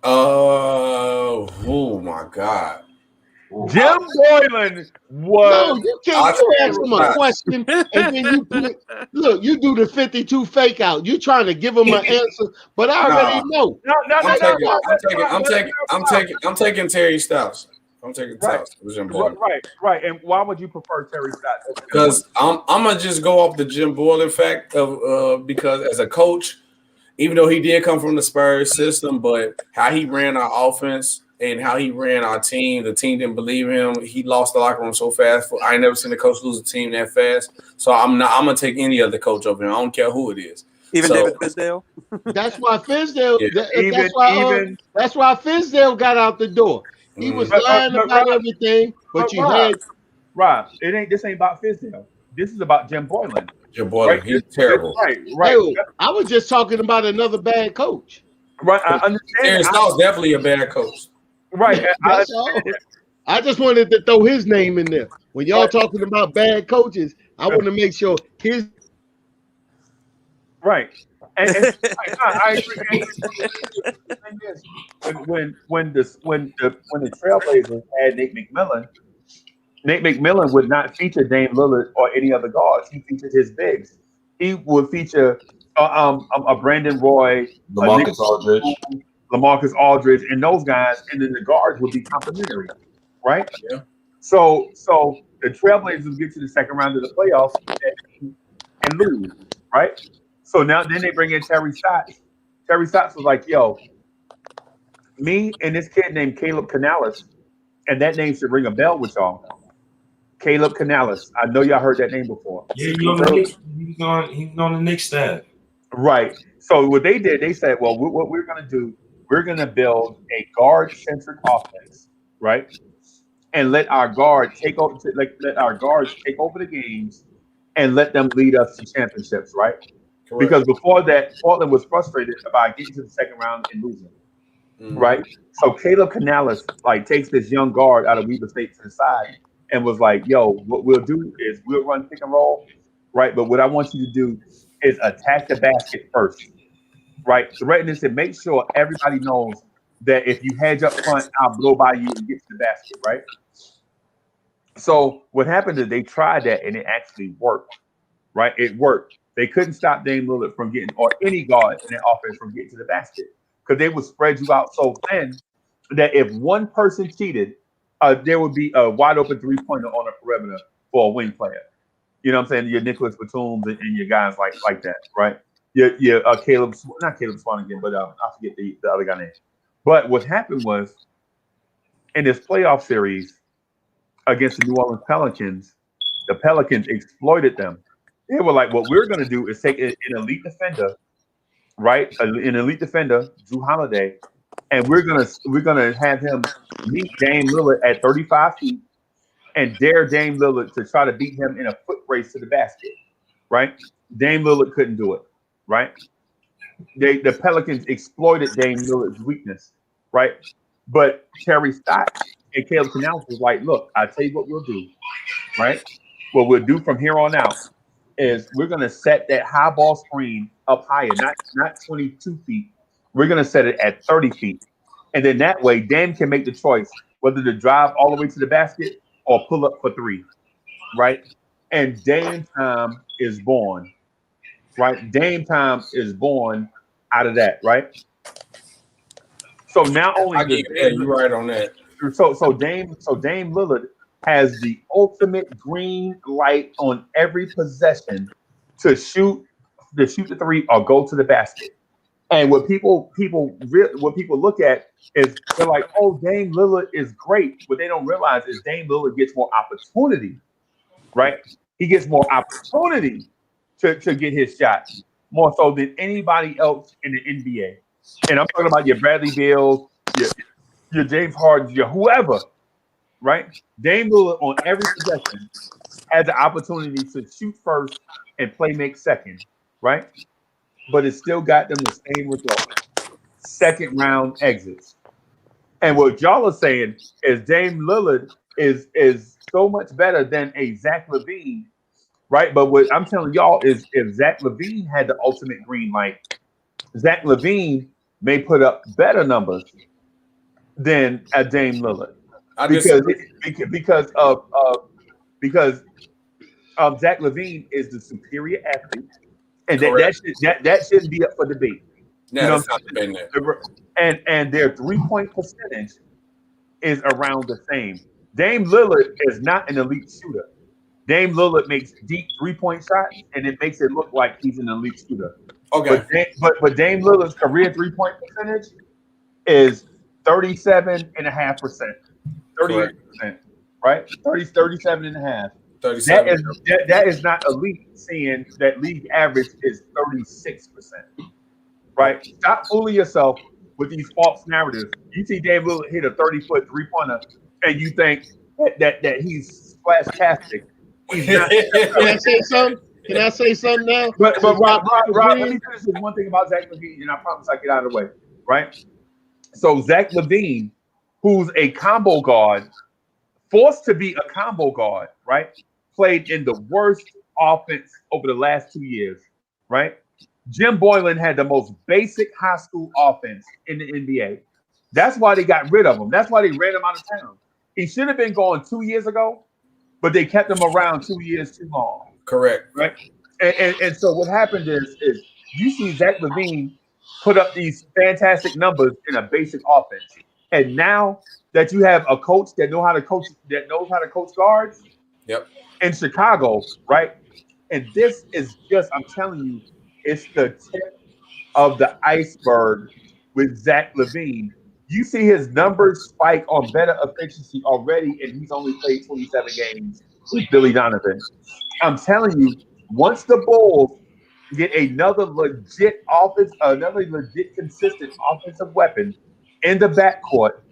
Oh my God. Jim Boylan was. No, you can't. You ask him a question and then you do the 52 fake out. You trying to give him an answer, but I already know. I'm taking Terry Stotts. I'm taking Right. Stotts over Jim Boylan. Right. And why would you prefer Terry Stotts over Jim Because I'm gonna just go off the Jim Boylan fact of because as a coach, even though he did come from the Spurs system, but how he ran our offense and how he ran our team, the team didn't believe him. He lost the locker room so fast. I ain't never seen a coach lose a team that fast. So I'm gonna take any other coach over him. I don't care who it is. Even David Fizdale. That's why Fizdale. Yeah. That's why Fizdale got out the door. He was lying about everything, but you had Rob. This ain't about Fizdale. This is about Jim Boylan. Jim Boylan, Right? he's terrible. Right. Hey, I was just talking about another bad coach. Right. I understand. Terry Stotts definitely a bad coach. Right. That's all. I just wanted to throw his name in there. When y'all talking about bad coaches, I want to make sure his Right. And I agree. When the Trailblazers had Nate McMillan would not feature Dame Lillard or any other guards. He featured his bigs. He would feature a Brandon Roy, LaMarcus Aldridge, and those guys, and then the guards would be complimentary, right? Yeah. So the Trailblazers get to the second round of the playoffs and lose, right? So now then they bring in Terry Stotts. Terry Stotts was like, yo, me and this kid named Caleb Canales, and that name should ring a bell with y'all. Caleb Canales. I know y'all heard that name before. Yeah, he's on the Knicks staff. Right. So what they did, they said, well, what we're going to do, we're going to build a guard-centric offense, right? And let our guards take over the games and let them lead us to championships, right? Correct. Because before that, Portland was frustrated about getting to the second round and losing, right? So Caleb Canales takes this young guard out of Weber State to the side and was like, yo, what we'll do is we'll run pick and roll, right? But what I want you to do is attack the basket first, right? Threaten this and make sure everybody knows that if you hedge up front, I'll blow by you and get to the basket, right? So what happened is they tried that and it actually worked, right? It worked. They couldn't stop Dame Lillard from getting, or any guard in that offense from getting to the basket, because they would spread you out so thin that if one person cheated, there would be a wide open 3-pointer on a perimeter for a wing player. You know what I'm saying? Your Nicholas Batums and your guys like that, right? Your not Caleb Swanigan, but I forget the other guy name. But what happened was in this playoff series against the New Orleans Pelicans, the Pelicans exploited them. They were like, what we're going to do is take an elite defender, right? An elite defender, Drew Holiday, and we're gonna have him meet Dame Lillard at 35 feet and dare Dame Lillard to try to beat him in a foot race to the basket, right? Dame Lillard couldn't do it, right? The Pelicans exploited Dame Lillard's weakness, right? But Terry Stotts and Caleb Canales was like, look, I'll tell you what we'll do, right? What we'll do from here on out is we're going to set that high ball screen up higher, not 22 feet. We're going to set it at 30 feet. And then that way, Dame can make the choice whether to drive all the way to the basket or pull up for three, right? And Dame time is born, right? Dame time is born out of that, right? So now only you're right on that. So Dame Lillard has the ultimate green light on every possession to shoot the three or go to the basket. And what people look at is they're like, oh, Dame Lillard is great. What they don't realize is Dame Lillard gets more opportunity, right? He gets more opportunity to get his shot, more so than anybody else in the NBA. And I'm talking about your Bradley Beals, your James Harden, your whoever, right? Dame Lillard on every possession has the opportunity to shoot first and play make second, right? But it still got them the same result. Second round exits. And what y'all are saying is Dame Lillard is so much better than a Zach LaVine, right? But what I'm telling y'all is if Zach LaVine had the ultimate green light, Zach LaVine may put up better numbers than a Dame Lillard. Because Zach LaVine is the superior athlete. And that shouldn't be up for debate. No, that's not debating that. And their 3-point percentage is around the same. Dame Lillard is not an elite shooter. Dame Lillard makes deep 3-point shots, and it makes it look like he's an elite shooter. Okay. But Dame Lillard's career 3-point percentage is 37.5%, 38%, right? 37.5. 37. That is not elite, seeing that league average is 36%. Right? Stop fooling yourself with these false narratives. You see Dame Lillard hit a 30-foot 3-pointer, and you think that he's splash-tastic. He's not. Can I say something? Can I say something now? But Rob, let me finish this one thing about Zach LaVine, and I promise I get out of the way. Right? So Zach LaVine, who's a combo guard, forced to be a combo guard, right? Played in the worst offense over the last 2 years, right? Jim Boylan had the most basic high school offense in the NBA. That's why they got rid of him. That's why they ran him out of town. He should have been gone 2 years ago, but they kept him around 2 years too long. Correct. Right? And so what happened is you see Zach LaVine put up these fantastic numbers in a basic offense. And now that you have a coach that knows how to coach guards in Chicago, right? And this is just, I'm telling you, it's the tip of the iceberg with Zach LaVine. You see his numbers spike on better efficiency already, and he's only played 27 games with Billy Donovan. I'm telling you, once the Bulls get another legit consistent offensive weapon in the backcourt,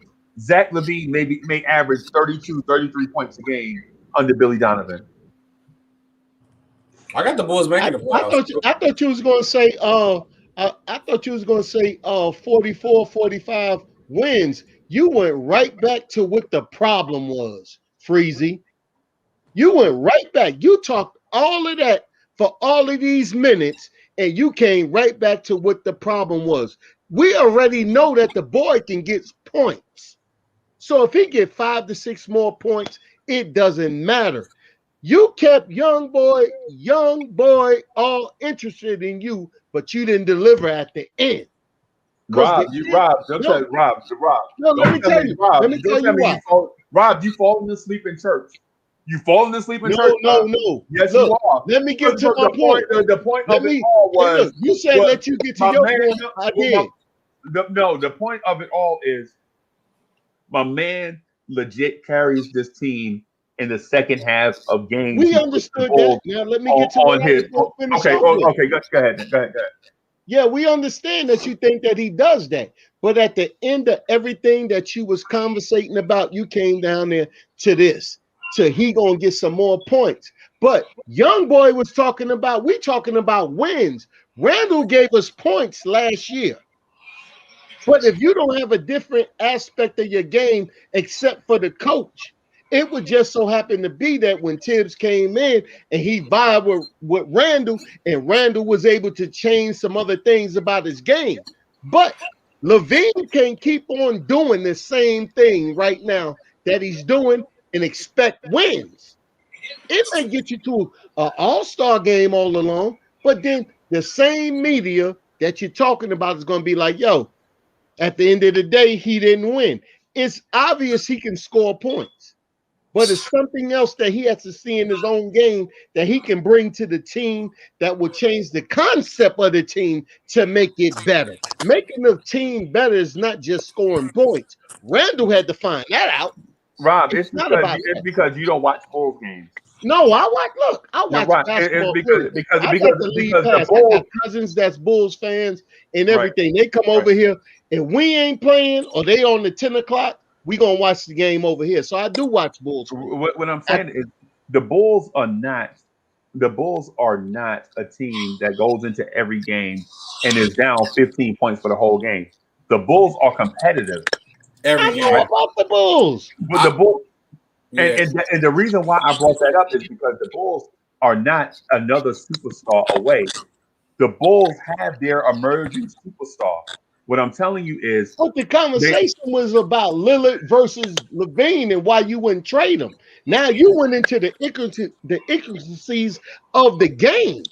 Zach LaVine may average 32, 33 points a game under Billy Donovan. I got the Bulls making the playoffs. I thought you was going to say I thought you was going to say 44, 45 wins. You went right back to what the problem was, Freezy. You went right back. You talked all of that for all of these minutes, and you came right back to what the problem was. We already know that the boy can get points. So if he get 5 to 6 more points, it doesn't matter. You kept young boy, all interested in you, but you didn't deliver at the end. Rob, you falling asleep in church. You falling asleep in church? No. Yes, look, you are. Let me get to my point. The point of it all was look, you said let you get to your point. I did. The point of it all is my man legit carries this team in the second half of games. We understood that. Now let me get to on his. Okay, go ahead. Yeah, we understand that you think that he does that, but at the end of everything that you was conversating about, you came down there to this. So he gonna get some more points. But young boy was talking about wins. Randle gave us points last year. But if you don't have a different aspect of your game except for the coach, it would just so happen to be that when Tibbs came in and he vibed with Randle, and Randle was able to change some other things about his game. But LaVine can keep on doing the same thing right now that he's doing and expect wins. It may get you to an all-star game all along, but then the same media that you're talking about is going to be like, yo, at the end of the day, he didn't win. It's obvious he can score points, but it's something else that he has to see in his own game that he can bring to the team that will change the concept of the team to make it better. Making the team better is not just scoring points. Randle had to find that out. Rob, it's because you don't watch Bulls games. No, I watch basketball. Because the Bulls, I got cousins that's Bulls fans and everything. Right. They come over here, and we ain't playing, or they on the 10 o'clock. We gonna watch the game over here. So I do watch Bulls. What I'm saying is, the Bulls are not a team that goes into every game and is down 15 points for the whole game. The Bulls are competitive. I know about the Bulls. But the Bulls, and the reason why I brought that up is because the Bulls are not another superstar away. The Bulls have their emerging superstar. What I'm telling you is, but the conversation was about Lillard versus LaVine and why you wouldn't trade him. Now you went into the intricacies of the game,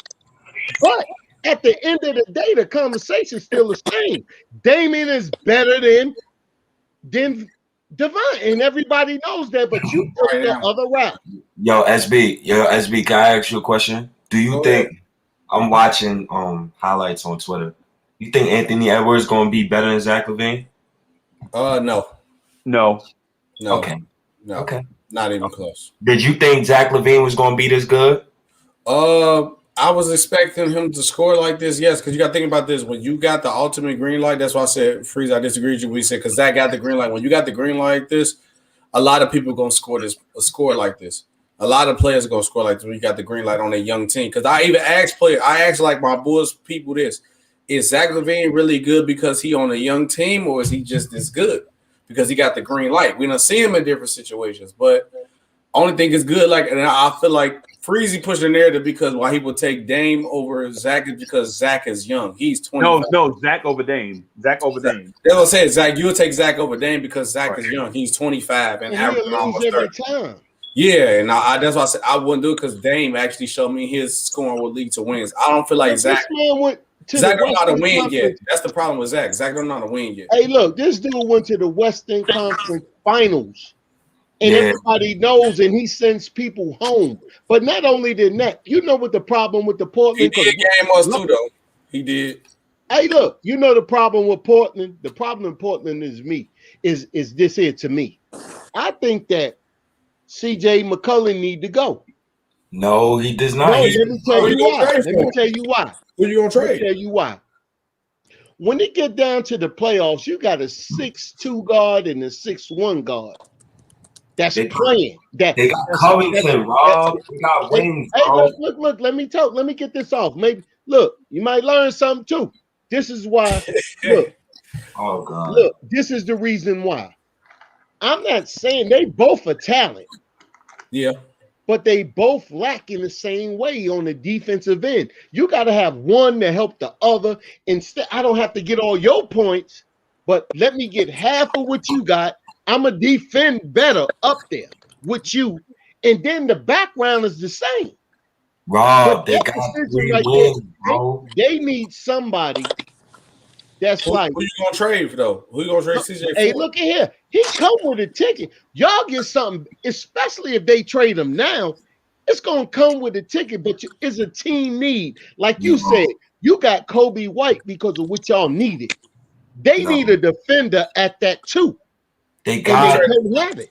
but at the end of the day, the conversation is still the same. Damian is better than Divine, and everybody knows that, but you took the other route. Yo, SB, can I ask you a question? Do you think I'm watching highlights on Twitter? You think Anthony Edwards gonna be better than Zach LaVine? No. Okay. No. Okay. Not even close. Did you think Zach LaVine was gonna be this good? I was expecting him to score like this, yes, because you got to think about this. When you got the ultimate green light, that's why I said, Freeze, I disagreed with you when you said, because Zach got the green light. When you got the green light like this, a lot of people going to score like this. A lot of players are going to score like this when you got the green light on a young team. Because I even asked like my Bulls people this, is Zach LaVine really good because he on a young team, or is he just this good because he got the green light? We don't see him in different situations, but only thing is good. Like, and I feel like Freezy pushed the narrative because why he would take Dame over Zach is because Zach is young. He's 20. No, Zach over Dame. That's what I'm saying. Zach, you would take Zach over Dame because Zach is young. He's 25 and averaging almost 30. Time. Yeah, and that's why I said I wouldn't do it because Dame actually showed me his scoring would lead to wins. I don't feel like Zach don't know how to win yet. That's the problem with Zach. Zach don't know how to win yet. Hey, look, this dude went to the Western Conference Finals. And everybody knows, and he sends people home. But not only than that, you know what the problem with the Portland? He did game us too, though. He did. Hey, look, you know the problem with Portland? The problem in Portland is this here to me. I think that CJ McCollum need to go. No, he does not. No, let me tell you why. Let me tell you why. Who you gonna trade? Let me tell you why. When it get down to the playoffs, you got a 6'2" guard and a 6'1" guard. That's playing. They got Covington, Rob. They got wings, bro. Hey, look. Let me get this off. Maybe look, you might learn something too. This is why. Look. Oh God. Look, this is the reason why. I'm not saying they both are talent. Yeah. But they both lack in the same way on the defensive end. You got to have one to help the other. Instead, I don't have to get all your points, but let me get half of what you got. I'm going to defend better up there with you. And then the background is the same. Rob, they got 3 wins, bro. They need somebody that's who you going to trade for, though? Who you going to trade CJ for? Hey, look at here. He come with a ticket. Y'all get something, especially if they trade him now. It's going to come with a ticket, but it's a team need. Like you said, you got Kobe White because of what y'all needed. They need a defender at that too. They got it.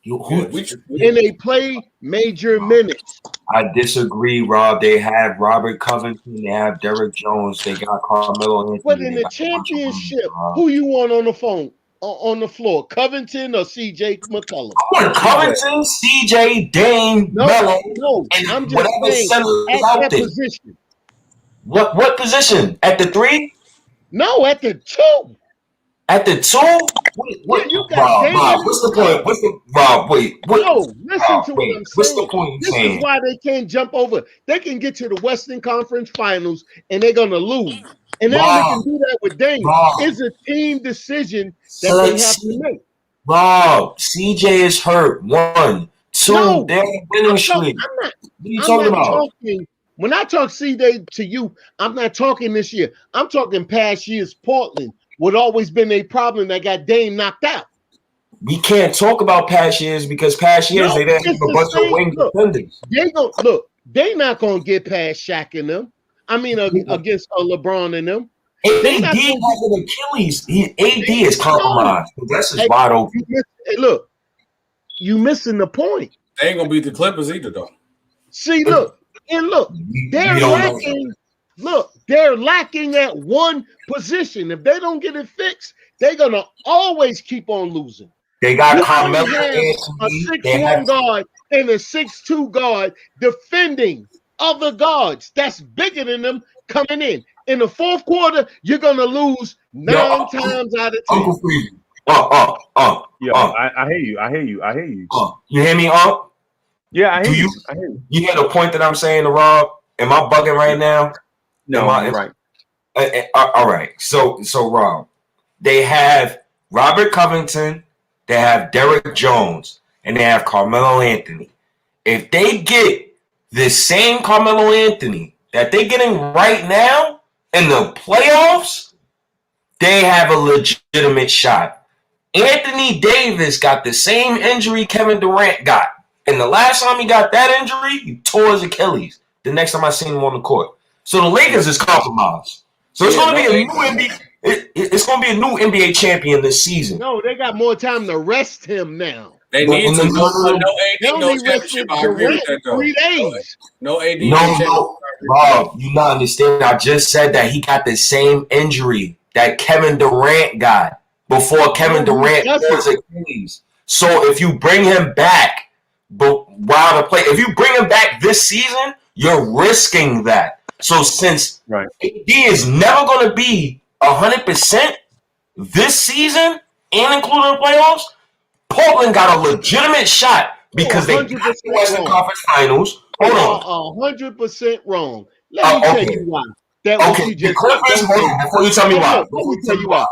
And they play major minutes. I disagree, Rob. They have Robert Covington. They have Derrick Jones. They got Carmelo Anthony. But in the championship, who you want on the phone, on the floor, Covington or CJ McCollum? I want Covington, CJ, Dame, Melo. No, I'm just saying at that position. What position? At the 3? No, at the 2. At the 2? What? You got Rob, what's the point? No, listen to what I'm saying. What's the point? This is why they can't jump over. They can get to the Western Conference Finals and they're gonna lose. And then they can do that with Dame. It's a team decision that they have to make. Rob, CJ is hurt. 1, 2, they're winning streak. What are you talking about? When I talk CJ to you, I'm not talking this year. I'm talking past years. Portland would always been a problem that got Dame knocked out. We can't talk about past years because past years they didn't have a bunch of wing defenders. They not gonna get past Shaq and them. I mean, against LeBron and them. AD has an Achilles. AD is compromised. That's just wide open. Look, you missing the point. They ain't gonna beat the Clippers either, though. See, look, they're lacking. Look, they're lacking at one position. If they don't get it fixed, they're gonna always keep on losing. They got Carmelo Anthony, a 6'1" guard and a 6'2" guard defending other guards that's bigger than them coming in. In the fourth quarter, you're gonna lose 9 times out of 10. Uncle Free. I hear you. You hear me, Yeah, I hear you. You hear the point that I'm saying to Rob? Am I bugging right now? No, you're right. All right. So Rob, they have Robert Covington, they have Derrick Jones, and they have Carmelo Anthony. If they get the same Carmelo Anthony that they're getting right now in the playoffs, they have a legitimate shot. Anthony Davis got the same injury Kevin Durant got. And the last time he got that injury, he tore his Achilles. The next time I seen him on the court. So the Lakers is compromised. So it's going to be a new NBA. It's going to be a new NBA champion this season. No, they got more time to rest him now. They need to. They only rested Durant 3 days. No AD. No, Rob, you not understand. I just said that he got the same injury that Kevin Durant got before Kevin Durant tore his Achilles. So if you bring him back, if you bring him back this season, you're risking that. So since AD is never going to be 100% this season, and including the playoffs, Portland got a legitimate shot because they got the Western Conference Finals. Hold on. 100% wrong. Let me tell you why. That was you just before you tell me why. Let me tell you why.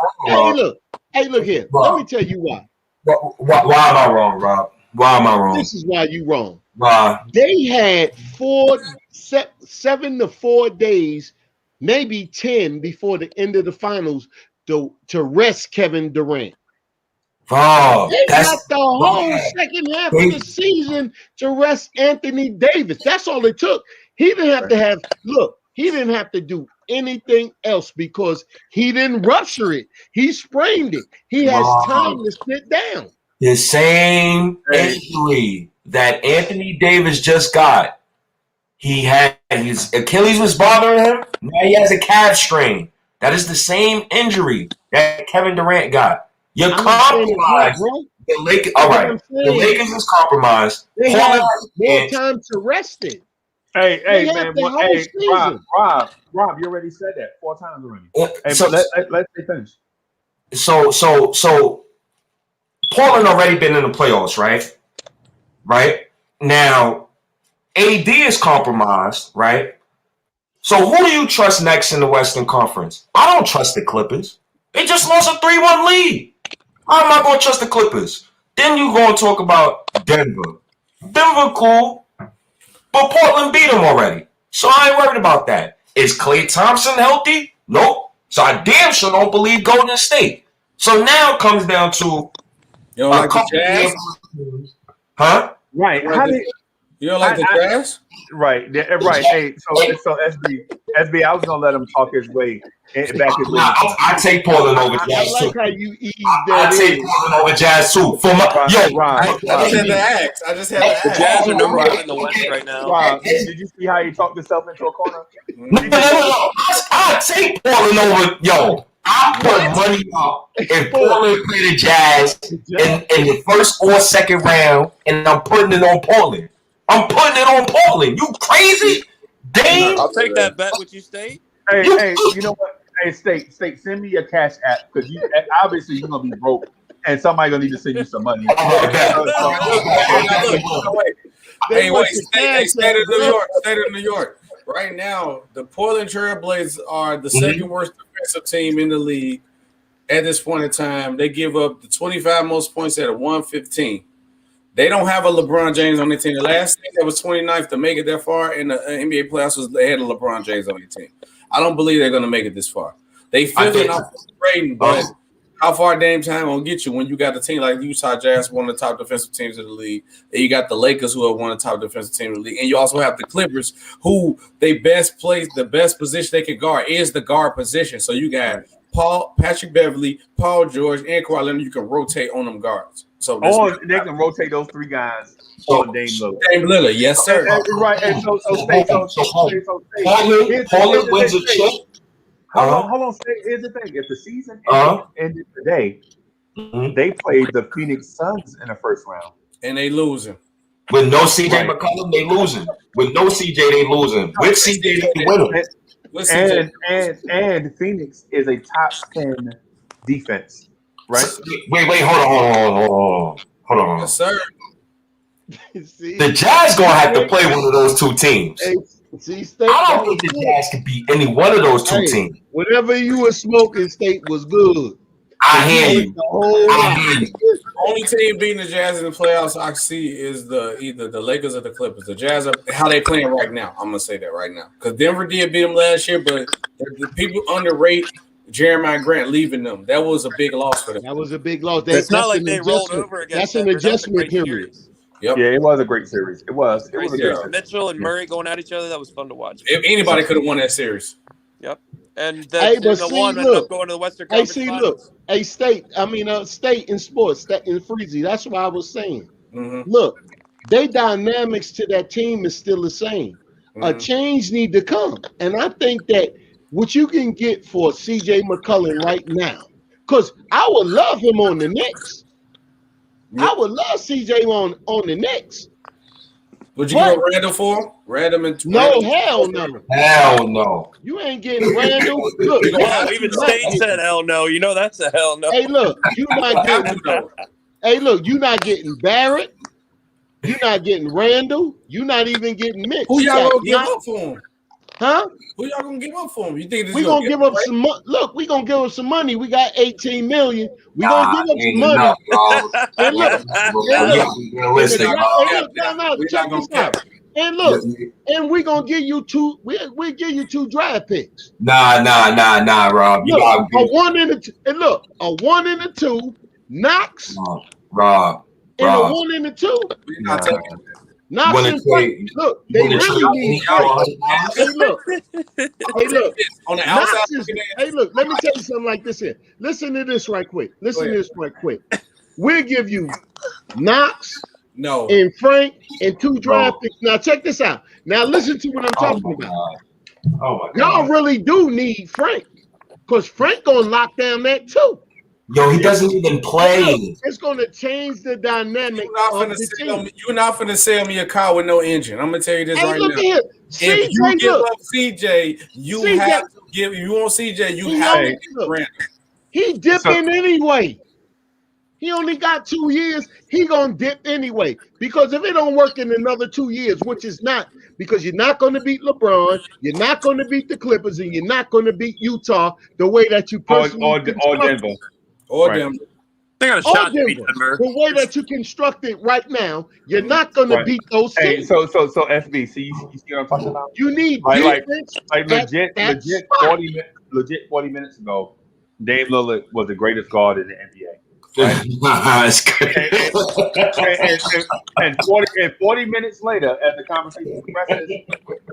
Hey, look here. Rob. Let me tell you why. Why am I wrong, Rob? Why am I wrong? This is why you wrong. Why? They had 7 to 4 days, maybe 10 before the end of the finals to rest Kevin Durant. Oh, they got the whole second half of the season to rest Anthony Davis. That's all it took. He didn't have to he didn't have to do anything else because he didn't rupture it. He sprained it. He has time to sit down. The same injury that Anthony Davis just got. He had his Achilles was bothering him. Now he has a calf strain. That is the same injury that Kevin Durant got. You're compromised. The Lakers, all right. The Lakers is compromised. They have more time to rest it. Hey, man. Rob, you already said that 4 times already. Hey, so let's finish. So Portland already been in the playoffs, right? Right? Now, AD is compromised, right? So who do you trust next in the Western Conference? I don't trust the Clippers. They just lost a 3-1 lead. How am I going to trust the Clippers? Then you going to talk about Denver. Denver cool, but Portland beat them already. So I ain't worried about that. Is Klay Thompson healthy? Nope. So I damn sure don't believe Golden State. So now it comes down to you don't like the Jazz? Huh? Right. You don't like the Jazz? Right. Hey, so SB, I was gonna let him talk his way back his way. I take Portland over Jazz too. I like how you ease that. I take Portland over Jazz too. For my I just had to ask. The Jazz are number 1 in the West right now. Rob, did you see how he talked himself into a corner? No. I take Portland over I put money up if Portland play the Jazz in the first or second round, and I'm putting it on Portland. I'm putting it on Portland. You crazy? Dame? I'll take that bet with you, State. Hey, you know what? Hey, State, send me your cash app because obviously you're gonna be broke, and somebody's gonna need to send you some money. State of New York. Right now, the Portland Trailblazers are the second worst defensive team in the league at this point in time. They give up the 25 most points at a 115. They don't have a LeBron James on their team. The last team that was 29th to make it that far in the NBA playoffs was they had a LeBron James on their team. I don't believe they're going to make it this far. They feel it off the rating, but how far Dame time going to get you when you got a team like Utah Jazz, one of the top defensive teams in the league, and you got the Lakers, who are one of the top defensive teams in the league, and you also have the Clippers, who they best place, the best position they can guard is the guard position. So you got Patrick Beverly, Paul George, and Kawhi Leonard. You can rotate on them guards. So they can rotate those 3 guys on Dame Lillard. Dame Lillard, yes, sir. Right, and so Portland wins a chip. Hold on. Here's the thing: if the season ended today, they played the Phoenix Suns in the first round, and they losing. With no CJ McCollum, they losing. With no CJ, they losing. With CJ, they winning. And Phoenix is a top 10 defense, right? Wait, hold on. Yes, sir. The Jazz gonna have to play one of those 2 teams. I don't think the Jazz could beat any one of those 2 teams. Whatever you were smoking, State was good. I hear you. The only team beating the Jazz in the playoffs I see is either the Lakers or the Clippers. The Jazz are how they playing right now. I'm gonna say that right now because Denver did beat them last year, but the people underrate Jeremiah Grant leaving them. That was a big loss for them. That was a big loss. It's not like they rolled over against That's an Denver. That was a adjustment great period. series. Yep. Yeah, it was a great series. It was. It was a Great great series. series. Mitchell and Murray going at each other. That was fun to watch. If anybody could have won that series. Yep. And Hey, the but see, one ended look. up going to the Western Hey, Conference see, Finals. look. State in sports, in Freezy. That's what I was saying. Mm-hmm. Look, they dynamics to that team is still the same. A change need to come. And I think that what you can get for CJ McCollum right now, because I would love him on the Knicks. I would love CJ on the Knicks. Would you go Randall for him? Randall? Hell no. Hell no. You ain't getting Randall. Look, Well, even State said hell no. You know that's a hell no. Hey, look, you're not getting. Hey, look, you're not getting Barrett. You're not getting Randall. You're not even getting Mitch. Who y'all gonna give up for him? Huh? Who y'all gonna give up for him? You think we gonna give up some money? Look, we gonna give up some money. We got 18 million. We gonna give up some money. And look, check this out. And look, and we gonna give you two. We give you 2 draft picks. Nah, Rob. You look, a 1 and a 2. And look, a 1 and a 2. Knox. Rob. And a 1 and a 2. We're not taking it. Knox and Frank. Look, they really need Frank. Hey, look. On the outside. Hey, look. Let me tell you something like this here. Listen to this right quick. We'll give you Knox. No. And Frank and 2 draft picks. Now check this out. Now listen to what I'm talking about. Oh my God. Y'all really do need Frank, because Frank gonna lock down that too. Yo, he doesn't even play. It's gonna change the dynamic of the team. You're not finna sell me a car with no engine. I'm gonna tell you this right now. Here. If you give up CJ, you have to give. If you want CJ, you have to give Randall. He dipping anyway. He only got 2 years. He gonna dip anyway, because if it don't work in another 2 years, which is not, because you're not gonna beat LeBron, you're not gonna beat the Clippers, and you're not gonna beat Utah the way that you personally or Denver. Or Denver. They got a shot to beat Denver. The way that you construct it right now, you're not gonna beat those teams. So FB, see, you see what I'm talking about? You need like defense. legit 40 minutes ago, Dame Lillard was the greatest guard in the NBA. Right? That's crazy. And 40 minutes later, as the conversation progresses,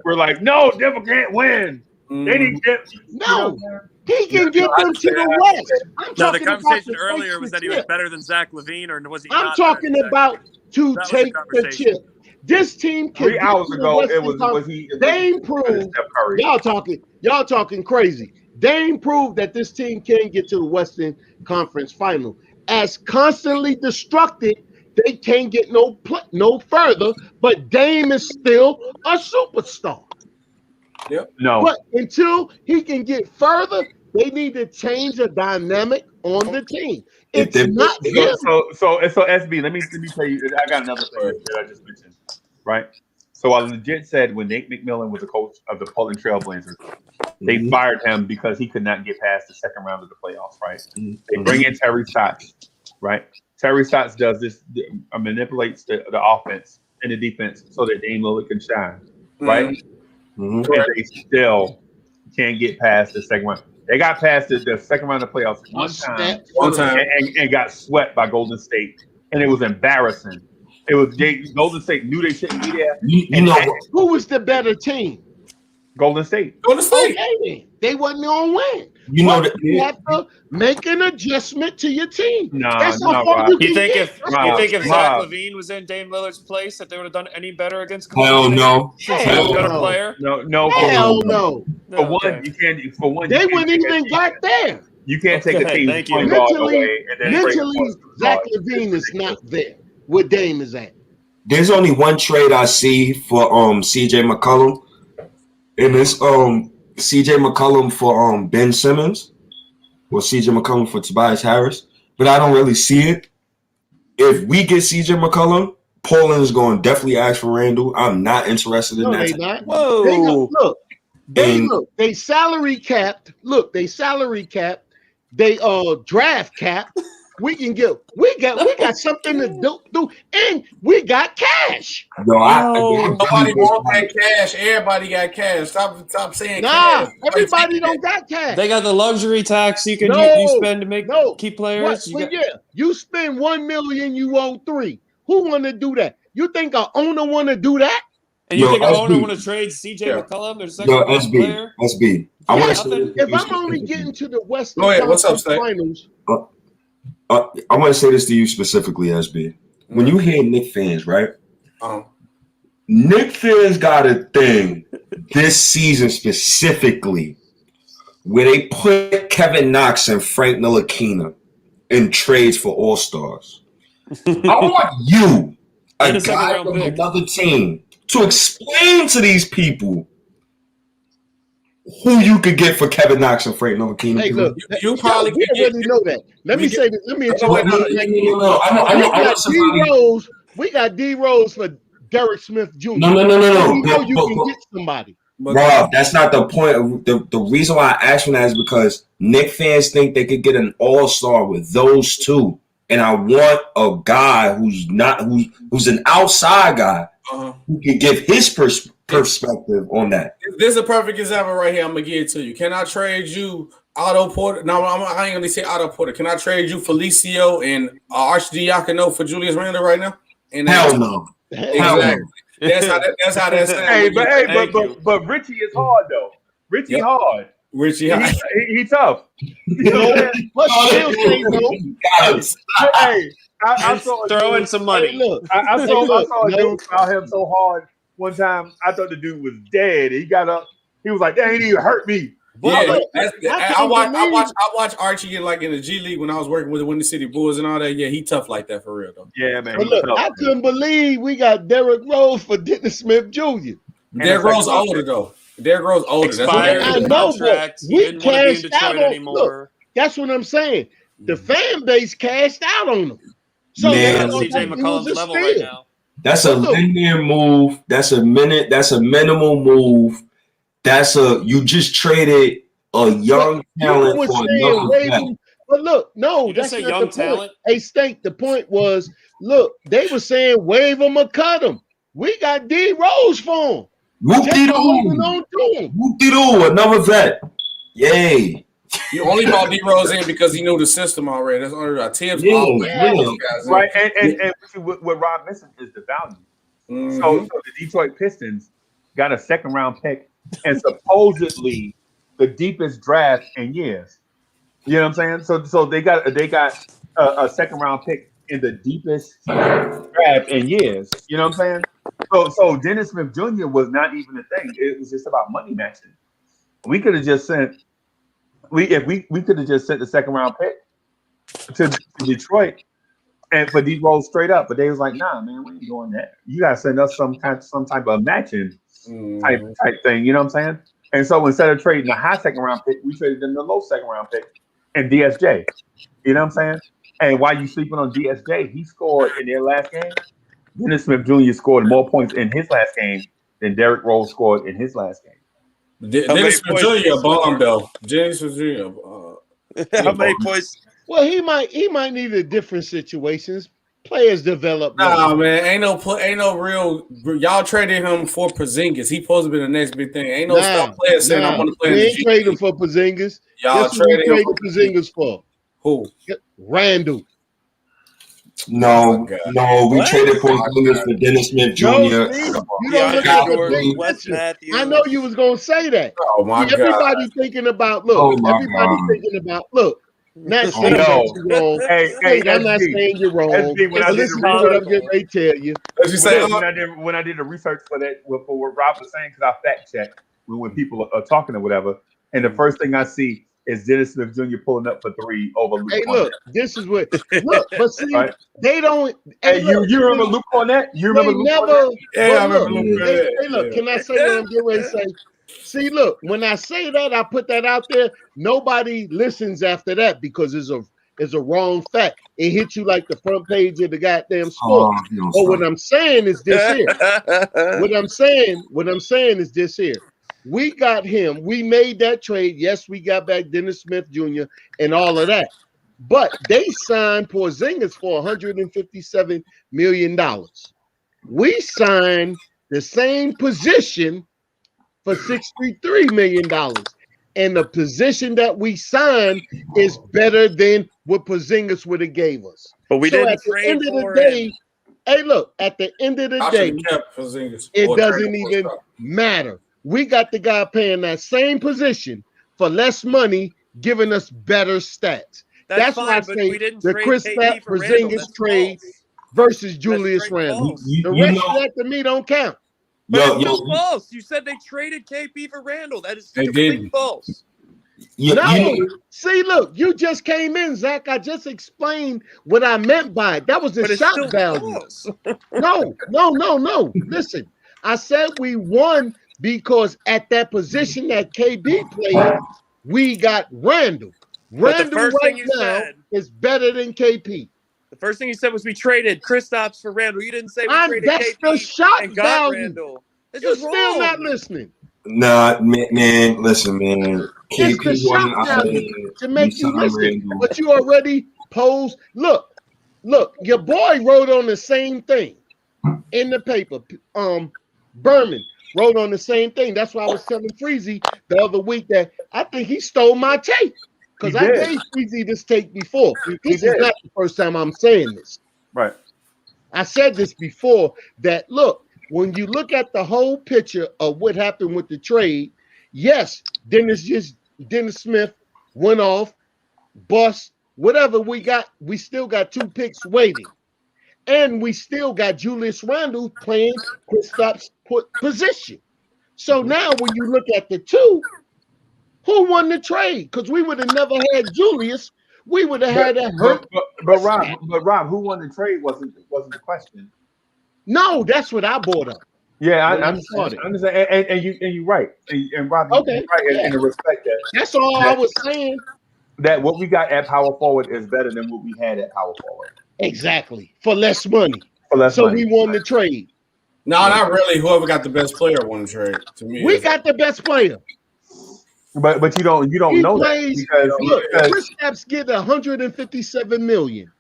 we're like, no, Denver can't win. They need no. He can get them to the West. No, the conversation earlier was that he was better than Zach LaVine, or was he? I'm talking about to take the chip. This team can 3 hours ago, it was he. Dame proved. Y'all talking crazy. Dame proved that this team can get to the Western Conference Final. As constantly destructed, they can't get no further. But Dame is still a superstar. Yep. No. But until he can get further, they need to change the dynamic on the team. It's not him. So SB, let me tell you, I got another thing that I just mentioned, right? So I legit said when Nate McMillan was the coach of the Portland Trailblazers, they fired him because he could not get past the second round of the playoffs, right? They bring in Terry Stotts, right? Terry Stotts does this, manipulates the offense and the defense so that Dame Lillard can shine, right? And they still can't get past the second round. They got past the second round of the playoffs one time. And got swept by Golden State, and it was embarrassing. It was Golden State knew they shouldn't be there. You know who was the better team? Golden State. Okay, they wasn't gonna win. You have to make an adjustment to your team. That's how far you think if Zach LaVine was in Dame Lillard's place, that they would have done any better against Hell no. Hell better player? No. Hell no. For one, you can't. For one, they wouldn't even got there. You can't take a team mentally. Zach LaVine is not there where Dame is at. There's only one trade I see for CJ McCollum, and it's CJ McCollum for Ben Simmons, or CJ McCollum for Tobias Harris, but I don't really see it. If we get CJ McCollum, Portland is going to definitely ask for Randall. I'm not interested in that. They not. Whoa. They salary capped. Look, they salary capped. They draft capped. we got something to do, and we got cash. Nobody want that cash. Everybody got cash. Stop saying cash. Everybody don't got cash. They got the luxury tax you can you spend to keep players. You spend $1 million, you owe $3 million. Who want to do that? You think an owner want to do that? And you think an owner want to trade CJ McCollum? There's a second player. SB. If I'm only getting to the Western Conference Finals. I want to say this to you specifically, SB. When you hear Knicks fans, right? Knicks fans got a thing this season specifically where they put Kevin Knox and Frank Ntilikina in trades for All-Stars. I want you, a guy from another team, to explain to these people who you could get for Kevin Knox and Frank Ntilikina. Hey, look, you probably already know that. Let me say this. Let me introduce we got D Rose for Derek Smith Jr. No. You know you can get somebody. Rob, that's not the point. The reason why I asked for that is because Knicks fans think they could get an all-star with those two. And I want a guy who's an outside guy who can give his perspective on that. This is a perfect example right here. I'm gonna give it to you. Can I trade you Otto Porter? No, I ain't gonna say Otto Porter. Can I trade you Felicio and Archdiakono for Julius Randle right now? Hell no. Exactly. That's how that's. But Richie is hard though. Richie hard. Richie, he tough. You know what I'm saying? I saw throwing some money. Hey, look, I saw a dude foul him so hard one time. I thought the dude was dead. He got up. He was like, "That ain't even hurt me." Yeah, I watched Archie get like in the G League when I was working with the Windy City Bulls and all that. Yeah, he tough like that for real though. Yeah, man. But look, I couldn't believe we got Derrick Rose for Dennis Smith Jr. Derrick Rose older though. Derrick Rose older. Expired contract. We cashed out on anymore. That's what I'm saying. The fan base cashed out on him. So CJ McCollum's level right now. That's a linear move. That's a minimal move. You just traded a young talent for another guy. But look, no, that's not young talent. Hey, Stank, the point was, look, they were saying waive him or cut him. We got D Rose for him. Whoop-de-doo, another vet. Yay. You only brought D Rose in because he knew the system already. That's only Tibbs. Right, and what Rob missing is the value. Mm-hmm. So the Detroit Pistons got a second-round pick and supposedly the deepest draft in years. You know what I'm saying? So they got a second-round pick in the deepest draft in years. You know what I'm saying? So Dennis Smith Jr. was not even a thing. It was just about money matching. We could have just sent we could have just sent the second round pick to Detroit and for D Rose straight up, but they was like, nah, man, we ain't doing that. You gotta send us some type of matching type thing. You know what I'm saying? And so instead of trading a high second round pick, we traded them the low second round pick and DSJ. You know what I'm saying? And while you sleeping on DSJ, he scored in their last game. Dennis Smith Jr. scored more points in his last game than Derrick Rose scored in his last game. Dennis Smith Jr. a bomb though. Dennis Smith Jr. How many points? Well, he might need a different situations. Players develop. Nah, man, ain't no real. Y'all traded him for Porzingis. He supposed to be the next big thing. Ain't no star player saying I want to play. We ain't trading for Porzingis. Y'all traded Porzingis for who? Randle. No, we traded Porzingis for Dennis Smith Jr. You don't look at the big picture. I know you was gonna say that. Oh my God! Everybody thinking about look. Not saying that you're wrong. Hey, I'm not saying you're wrong. Listen to what I'm getting ready to tell you. When I did the research for that, for what Rob was saying, because I fact checked when people are talking or whatever, and the first thing I see is Dennis Smith Jr. pulling up for three over Luke. Hey, look, this is what but see, they don't. Hey, you remember Luke on that? You remember Luke on that? Yeah, I remember Luke on that. Hey, look, can I say what I'm getting ready to say? See, look, when I say that, I put that out there. Nobody listens after that because it's a wrong fact. It hits you like the front page of the goddamn sport. But what I'm saying is this here. What I'm saying is this here. We got him. We made that trade. Yes, we got back Dennis Smith Jr. and all of that. But they signed Porzingis for $157 million. We signed the same position for $63 million. And the position that we signed is better than what Porzingis would have gave us. But we didn't at the trade end of the for day, him. hey, look, at the end of the I day, should have kept Porzingis. it Or doesn't traded for even stuff. matter. We got the guy paying that same position for less money, giving us better stats. That's why I fine, but say we didn't the trade Chris KP for Randle. Porzingis That's trade false. versus Julius straight Randle. false. The You rest know, of that to me don't count. But yo, it's still yo, false. You said they traded KP for Randle. That is They completely didn't. false. you No, know, see, look, you just came in, Zach. I just explained what I meant by it. That was the But it's shock still value. false. No. Listen, I said we won because at that position that KB played, we got Randle. But the Randle first right thing you now said, is better than KP. the first thing you said was we traded Kristaps for Randle. You didn't say we traded That's the KP shock and got value. Randle. This You're is still wrong. not listening. nah, man, listen, man. It's the KP shock wasn't out value there. to We make you signed listen. Randle. But you already posed. Look, your boy wrote on the same thing in the paper. Berman wrote on the same thing. That's why I was telling Freezy the other week that I think he stole my take. Because He I did. gave Freezy this take before. He This is did. not the first time I'm saying this. Right. I said this before that look, when you look at the whole picture of what happened with the trade, yes, Dennis Smith went off, bust, whatever we got, we still got 2 picks waiting. And we still got Julius Randle playing Kristaps' position. So now when you look at the two, who won the trade? Because we would have never had Julius. We would have had that hurt. But Rob, who won the trade wasn't the question. No, that's what I brought up. Yeah, When I I understand. started. I understand. And you're right. And Rob, Okay, you're right yeah. in the respect that That's all I was saying. that what we got at power forward is better than what we had at power forward Exactly. For less money. for less So money. we won the trade. No, not really. Whoever got the best player won the trade. To me, We got the best player. But you don't He know plays. that Look, because Kristaps get 157 million.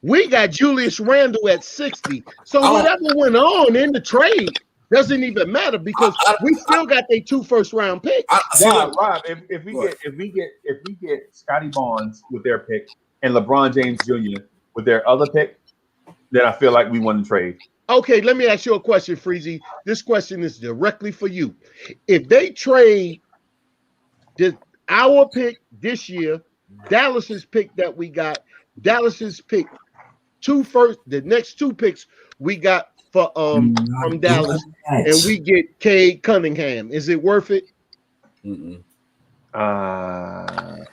We got Julius Randle at 60. So whatever went on in the trade doesn't even matter because we still got their 2 first-round picks. Rob, if we get Scotty Barnes with their pick and LeBron James Jr. with their other pick, then I feel like we won the trade. Okay, let me ask you a question, Freezy. This question is directly for you. If they trade our pick this year, Dallas's pick that we got, Dallas's pick the next 2 picks we got for from Dallas, and we get Cade Cunningham, is it worth it? I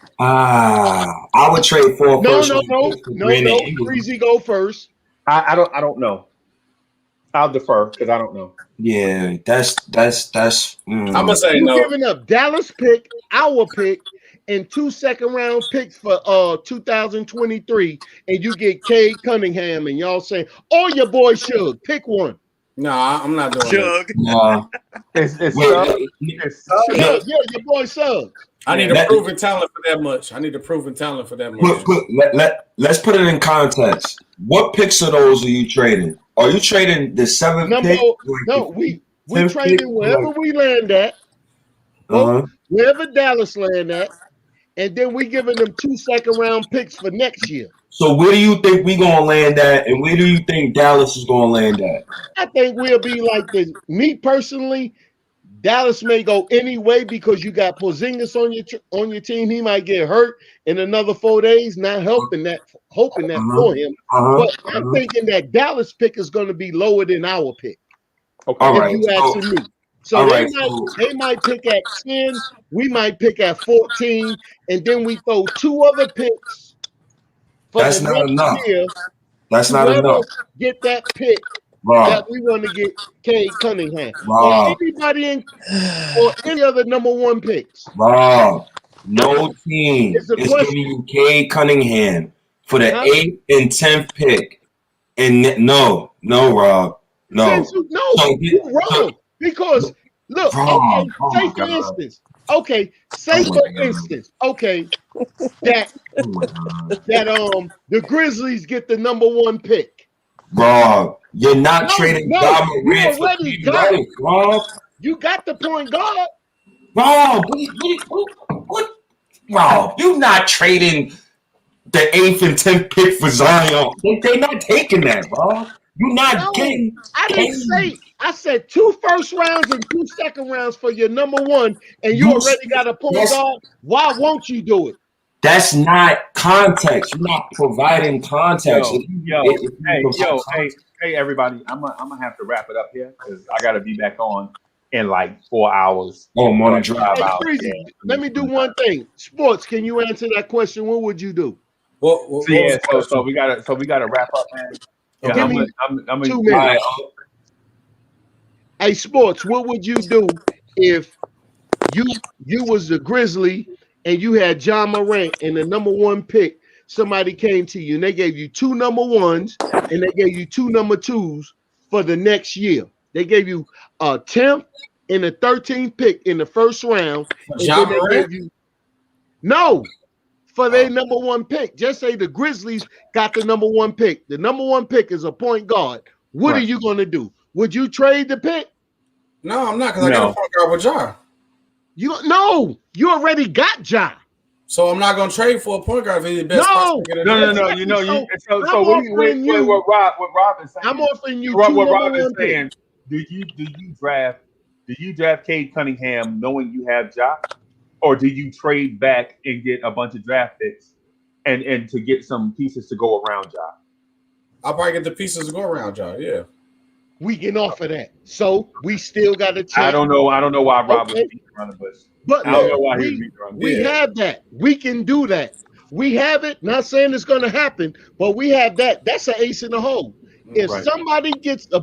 would trade for No. Freezy, go first. I don't know. I'll defer because I don't know. Yeah, that's. I'm gonna say You're no. giving up Dallas pick, our pick, and 2 second-round picks for 2023, and you get Cade Cunningham, and y'all saying, "Oh, your boy Suge, pick one." Nah, I'm not doing Jug. It's Wait, Yeah, your boy Suggs. I need a proven talent for that much. Let's put it in context. What picks of those are you trading? Are you trading the 7th pick? No, we 10th trading pick? wherever we land at, wherever Dallas land at, and then we giving them 2 second-round picks for next year. So where do you think we gonna land at, and where do you think Dallas is gonna land at? I think we'll be like this. Me personally, Dallas may go anyway because you got Porzingis on your team. He might get hurt in another 4 days. Not hoping that for him. But I'm thinking that Dallas pick is going to be lower than our pick. Okay. All if right. you asking me. So they might pick at 10. We might pick at 14, and then we throw 2 other picks. That's not enough. That's not enough. Get that pick that we want to get Cade Cunningham or anybody or any other number 1 picks. Rob, no team is giving you Cade Cunningham for the 8th and 10th pick. And no, Rob, no. You're wrong because look. Rob, say for instance, Okay, say for instance, okay, that the Grizzlies get the number 1 pick. Rob, you're not trading Ja you Morant for already Clean got Rice, Rob. You got the point guard. Rob, what? Rob, you're not trading the 8th and 10th pick for Zion. They're not taking that, Rob. You're not getting. I didn't say. I said 2 first rounds and 2 second rounds for your number 1, and you already got a point guard. Why won't you do it? That's not context. You're not providing context. Hey, everybody! I'm gonna have to wrap it up here because I gotta be back on in like 4 hours. Oh, morning drive out. Let me do one thing. Sports, can you answer that question? What would you do? So we gotta wrap up, man. Yeah, I'm 2 minutes. Hey, Sports, what would you do if you was the Grizzly and you had Ja Morant and the number 1 pick? Somebody came to you and they gave you 2 number 1s and they gave you 2 number 2s for the next year. They gave you a 10th and a 13th pick in the first round. Ja Morant? For their number 1 pick. Just say the Grizzlies got the number 1 pick. The number 1 pick is a point guard. What are you going to do? Would you trade the pick? No, I'm not, because I got a point guard with Ja. You already got Ja. So I'm not going to trade for a point guard if he's the best. No. What Rob is saying. I'm offering you what Rob is saying. Do you draft Cade Cunningham knowing you have Ja? Or do you trade back and get a bunch of draft picks and to get some pieces to go around Ja? I'll probably get the pieces to go around Ja, yeah. We can offer that. So we still got to check. I don't know why Rob was beating around the bush. But I don't know why he was beating around the bush. We have that. We can do that. We have it. Not saying it's going to happen, but we have that. That's an ace in the hole. If somebody gets a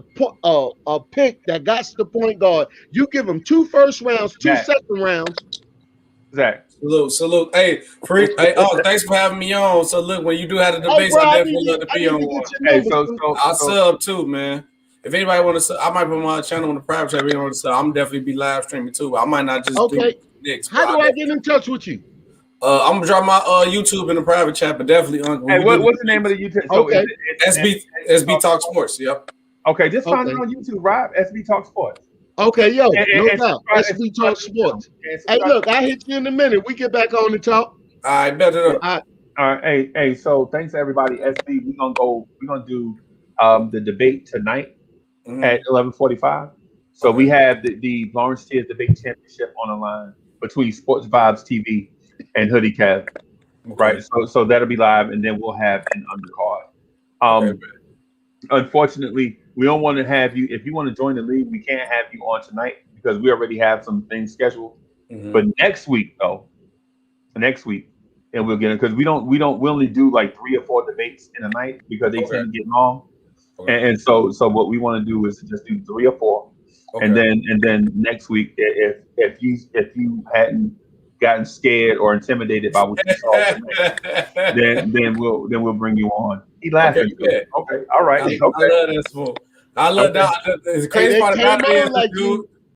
pick that got the point guard, you give them 2 first rounds, 2 second rounds. Zach. Salute. Hey, Freak. Hey, thanks for having me on. So look, when you do have the debates, I definitely love to be on one. Hey, I'll sub too, man. If anybody want to sub, I might put my channel on the private chat. If you want to sub, I'm definitely be live streaming too. I might not just do Knicks. How do I get in touch with you? I'm gonna drop my YouTube in the private chat, but definitely. Hey, what's the name of the YouTube? So SB Talk Sports. Yep. Okay, just find it on YouTube, Rob. SB Talk Sports. Okay, no doubt. SB Talk Sports. Hey, look, I hit you in a minute. We get back on the talk. I better. All right. Hey. So thanks everybody. SB, we're gonna do the debate tonight at 11:45. So we have the Lawrence Tears Debate Championship on the line between Sports Vibes TV and Hoodie Kev. Right. So that'll be live, and then we'll have an undercard. Unfortunately, we don't want to have you. If you want to join the league, we can't have you on tonight because we already have some things scheduled. But next week, and we'll get it because we only do like 3 or 4 debates in a night because they tend to get long. And so what we want to do is just do 3 or 4, and then next week, if you hadn't gotten scared or intimidated by what you saw tonight, then we'll bring you on. He laughing. Okay. All right. I love that smoke. I love that. The crazy part about it is,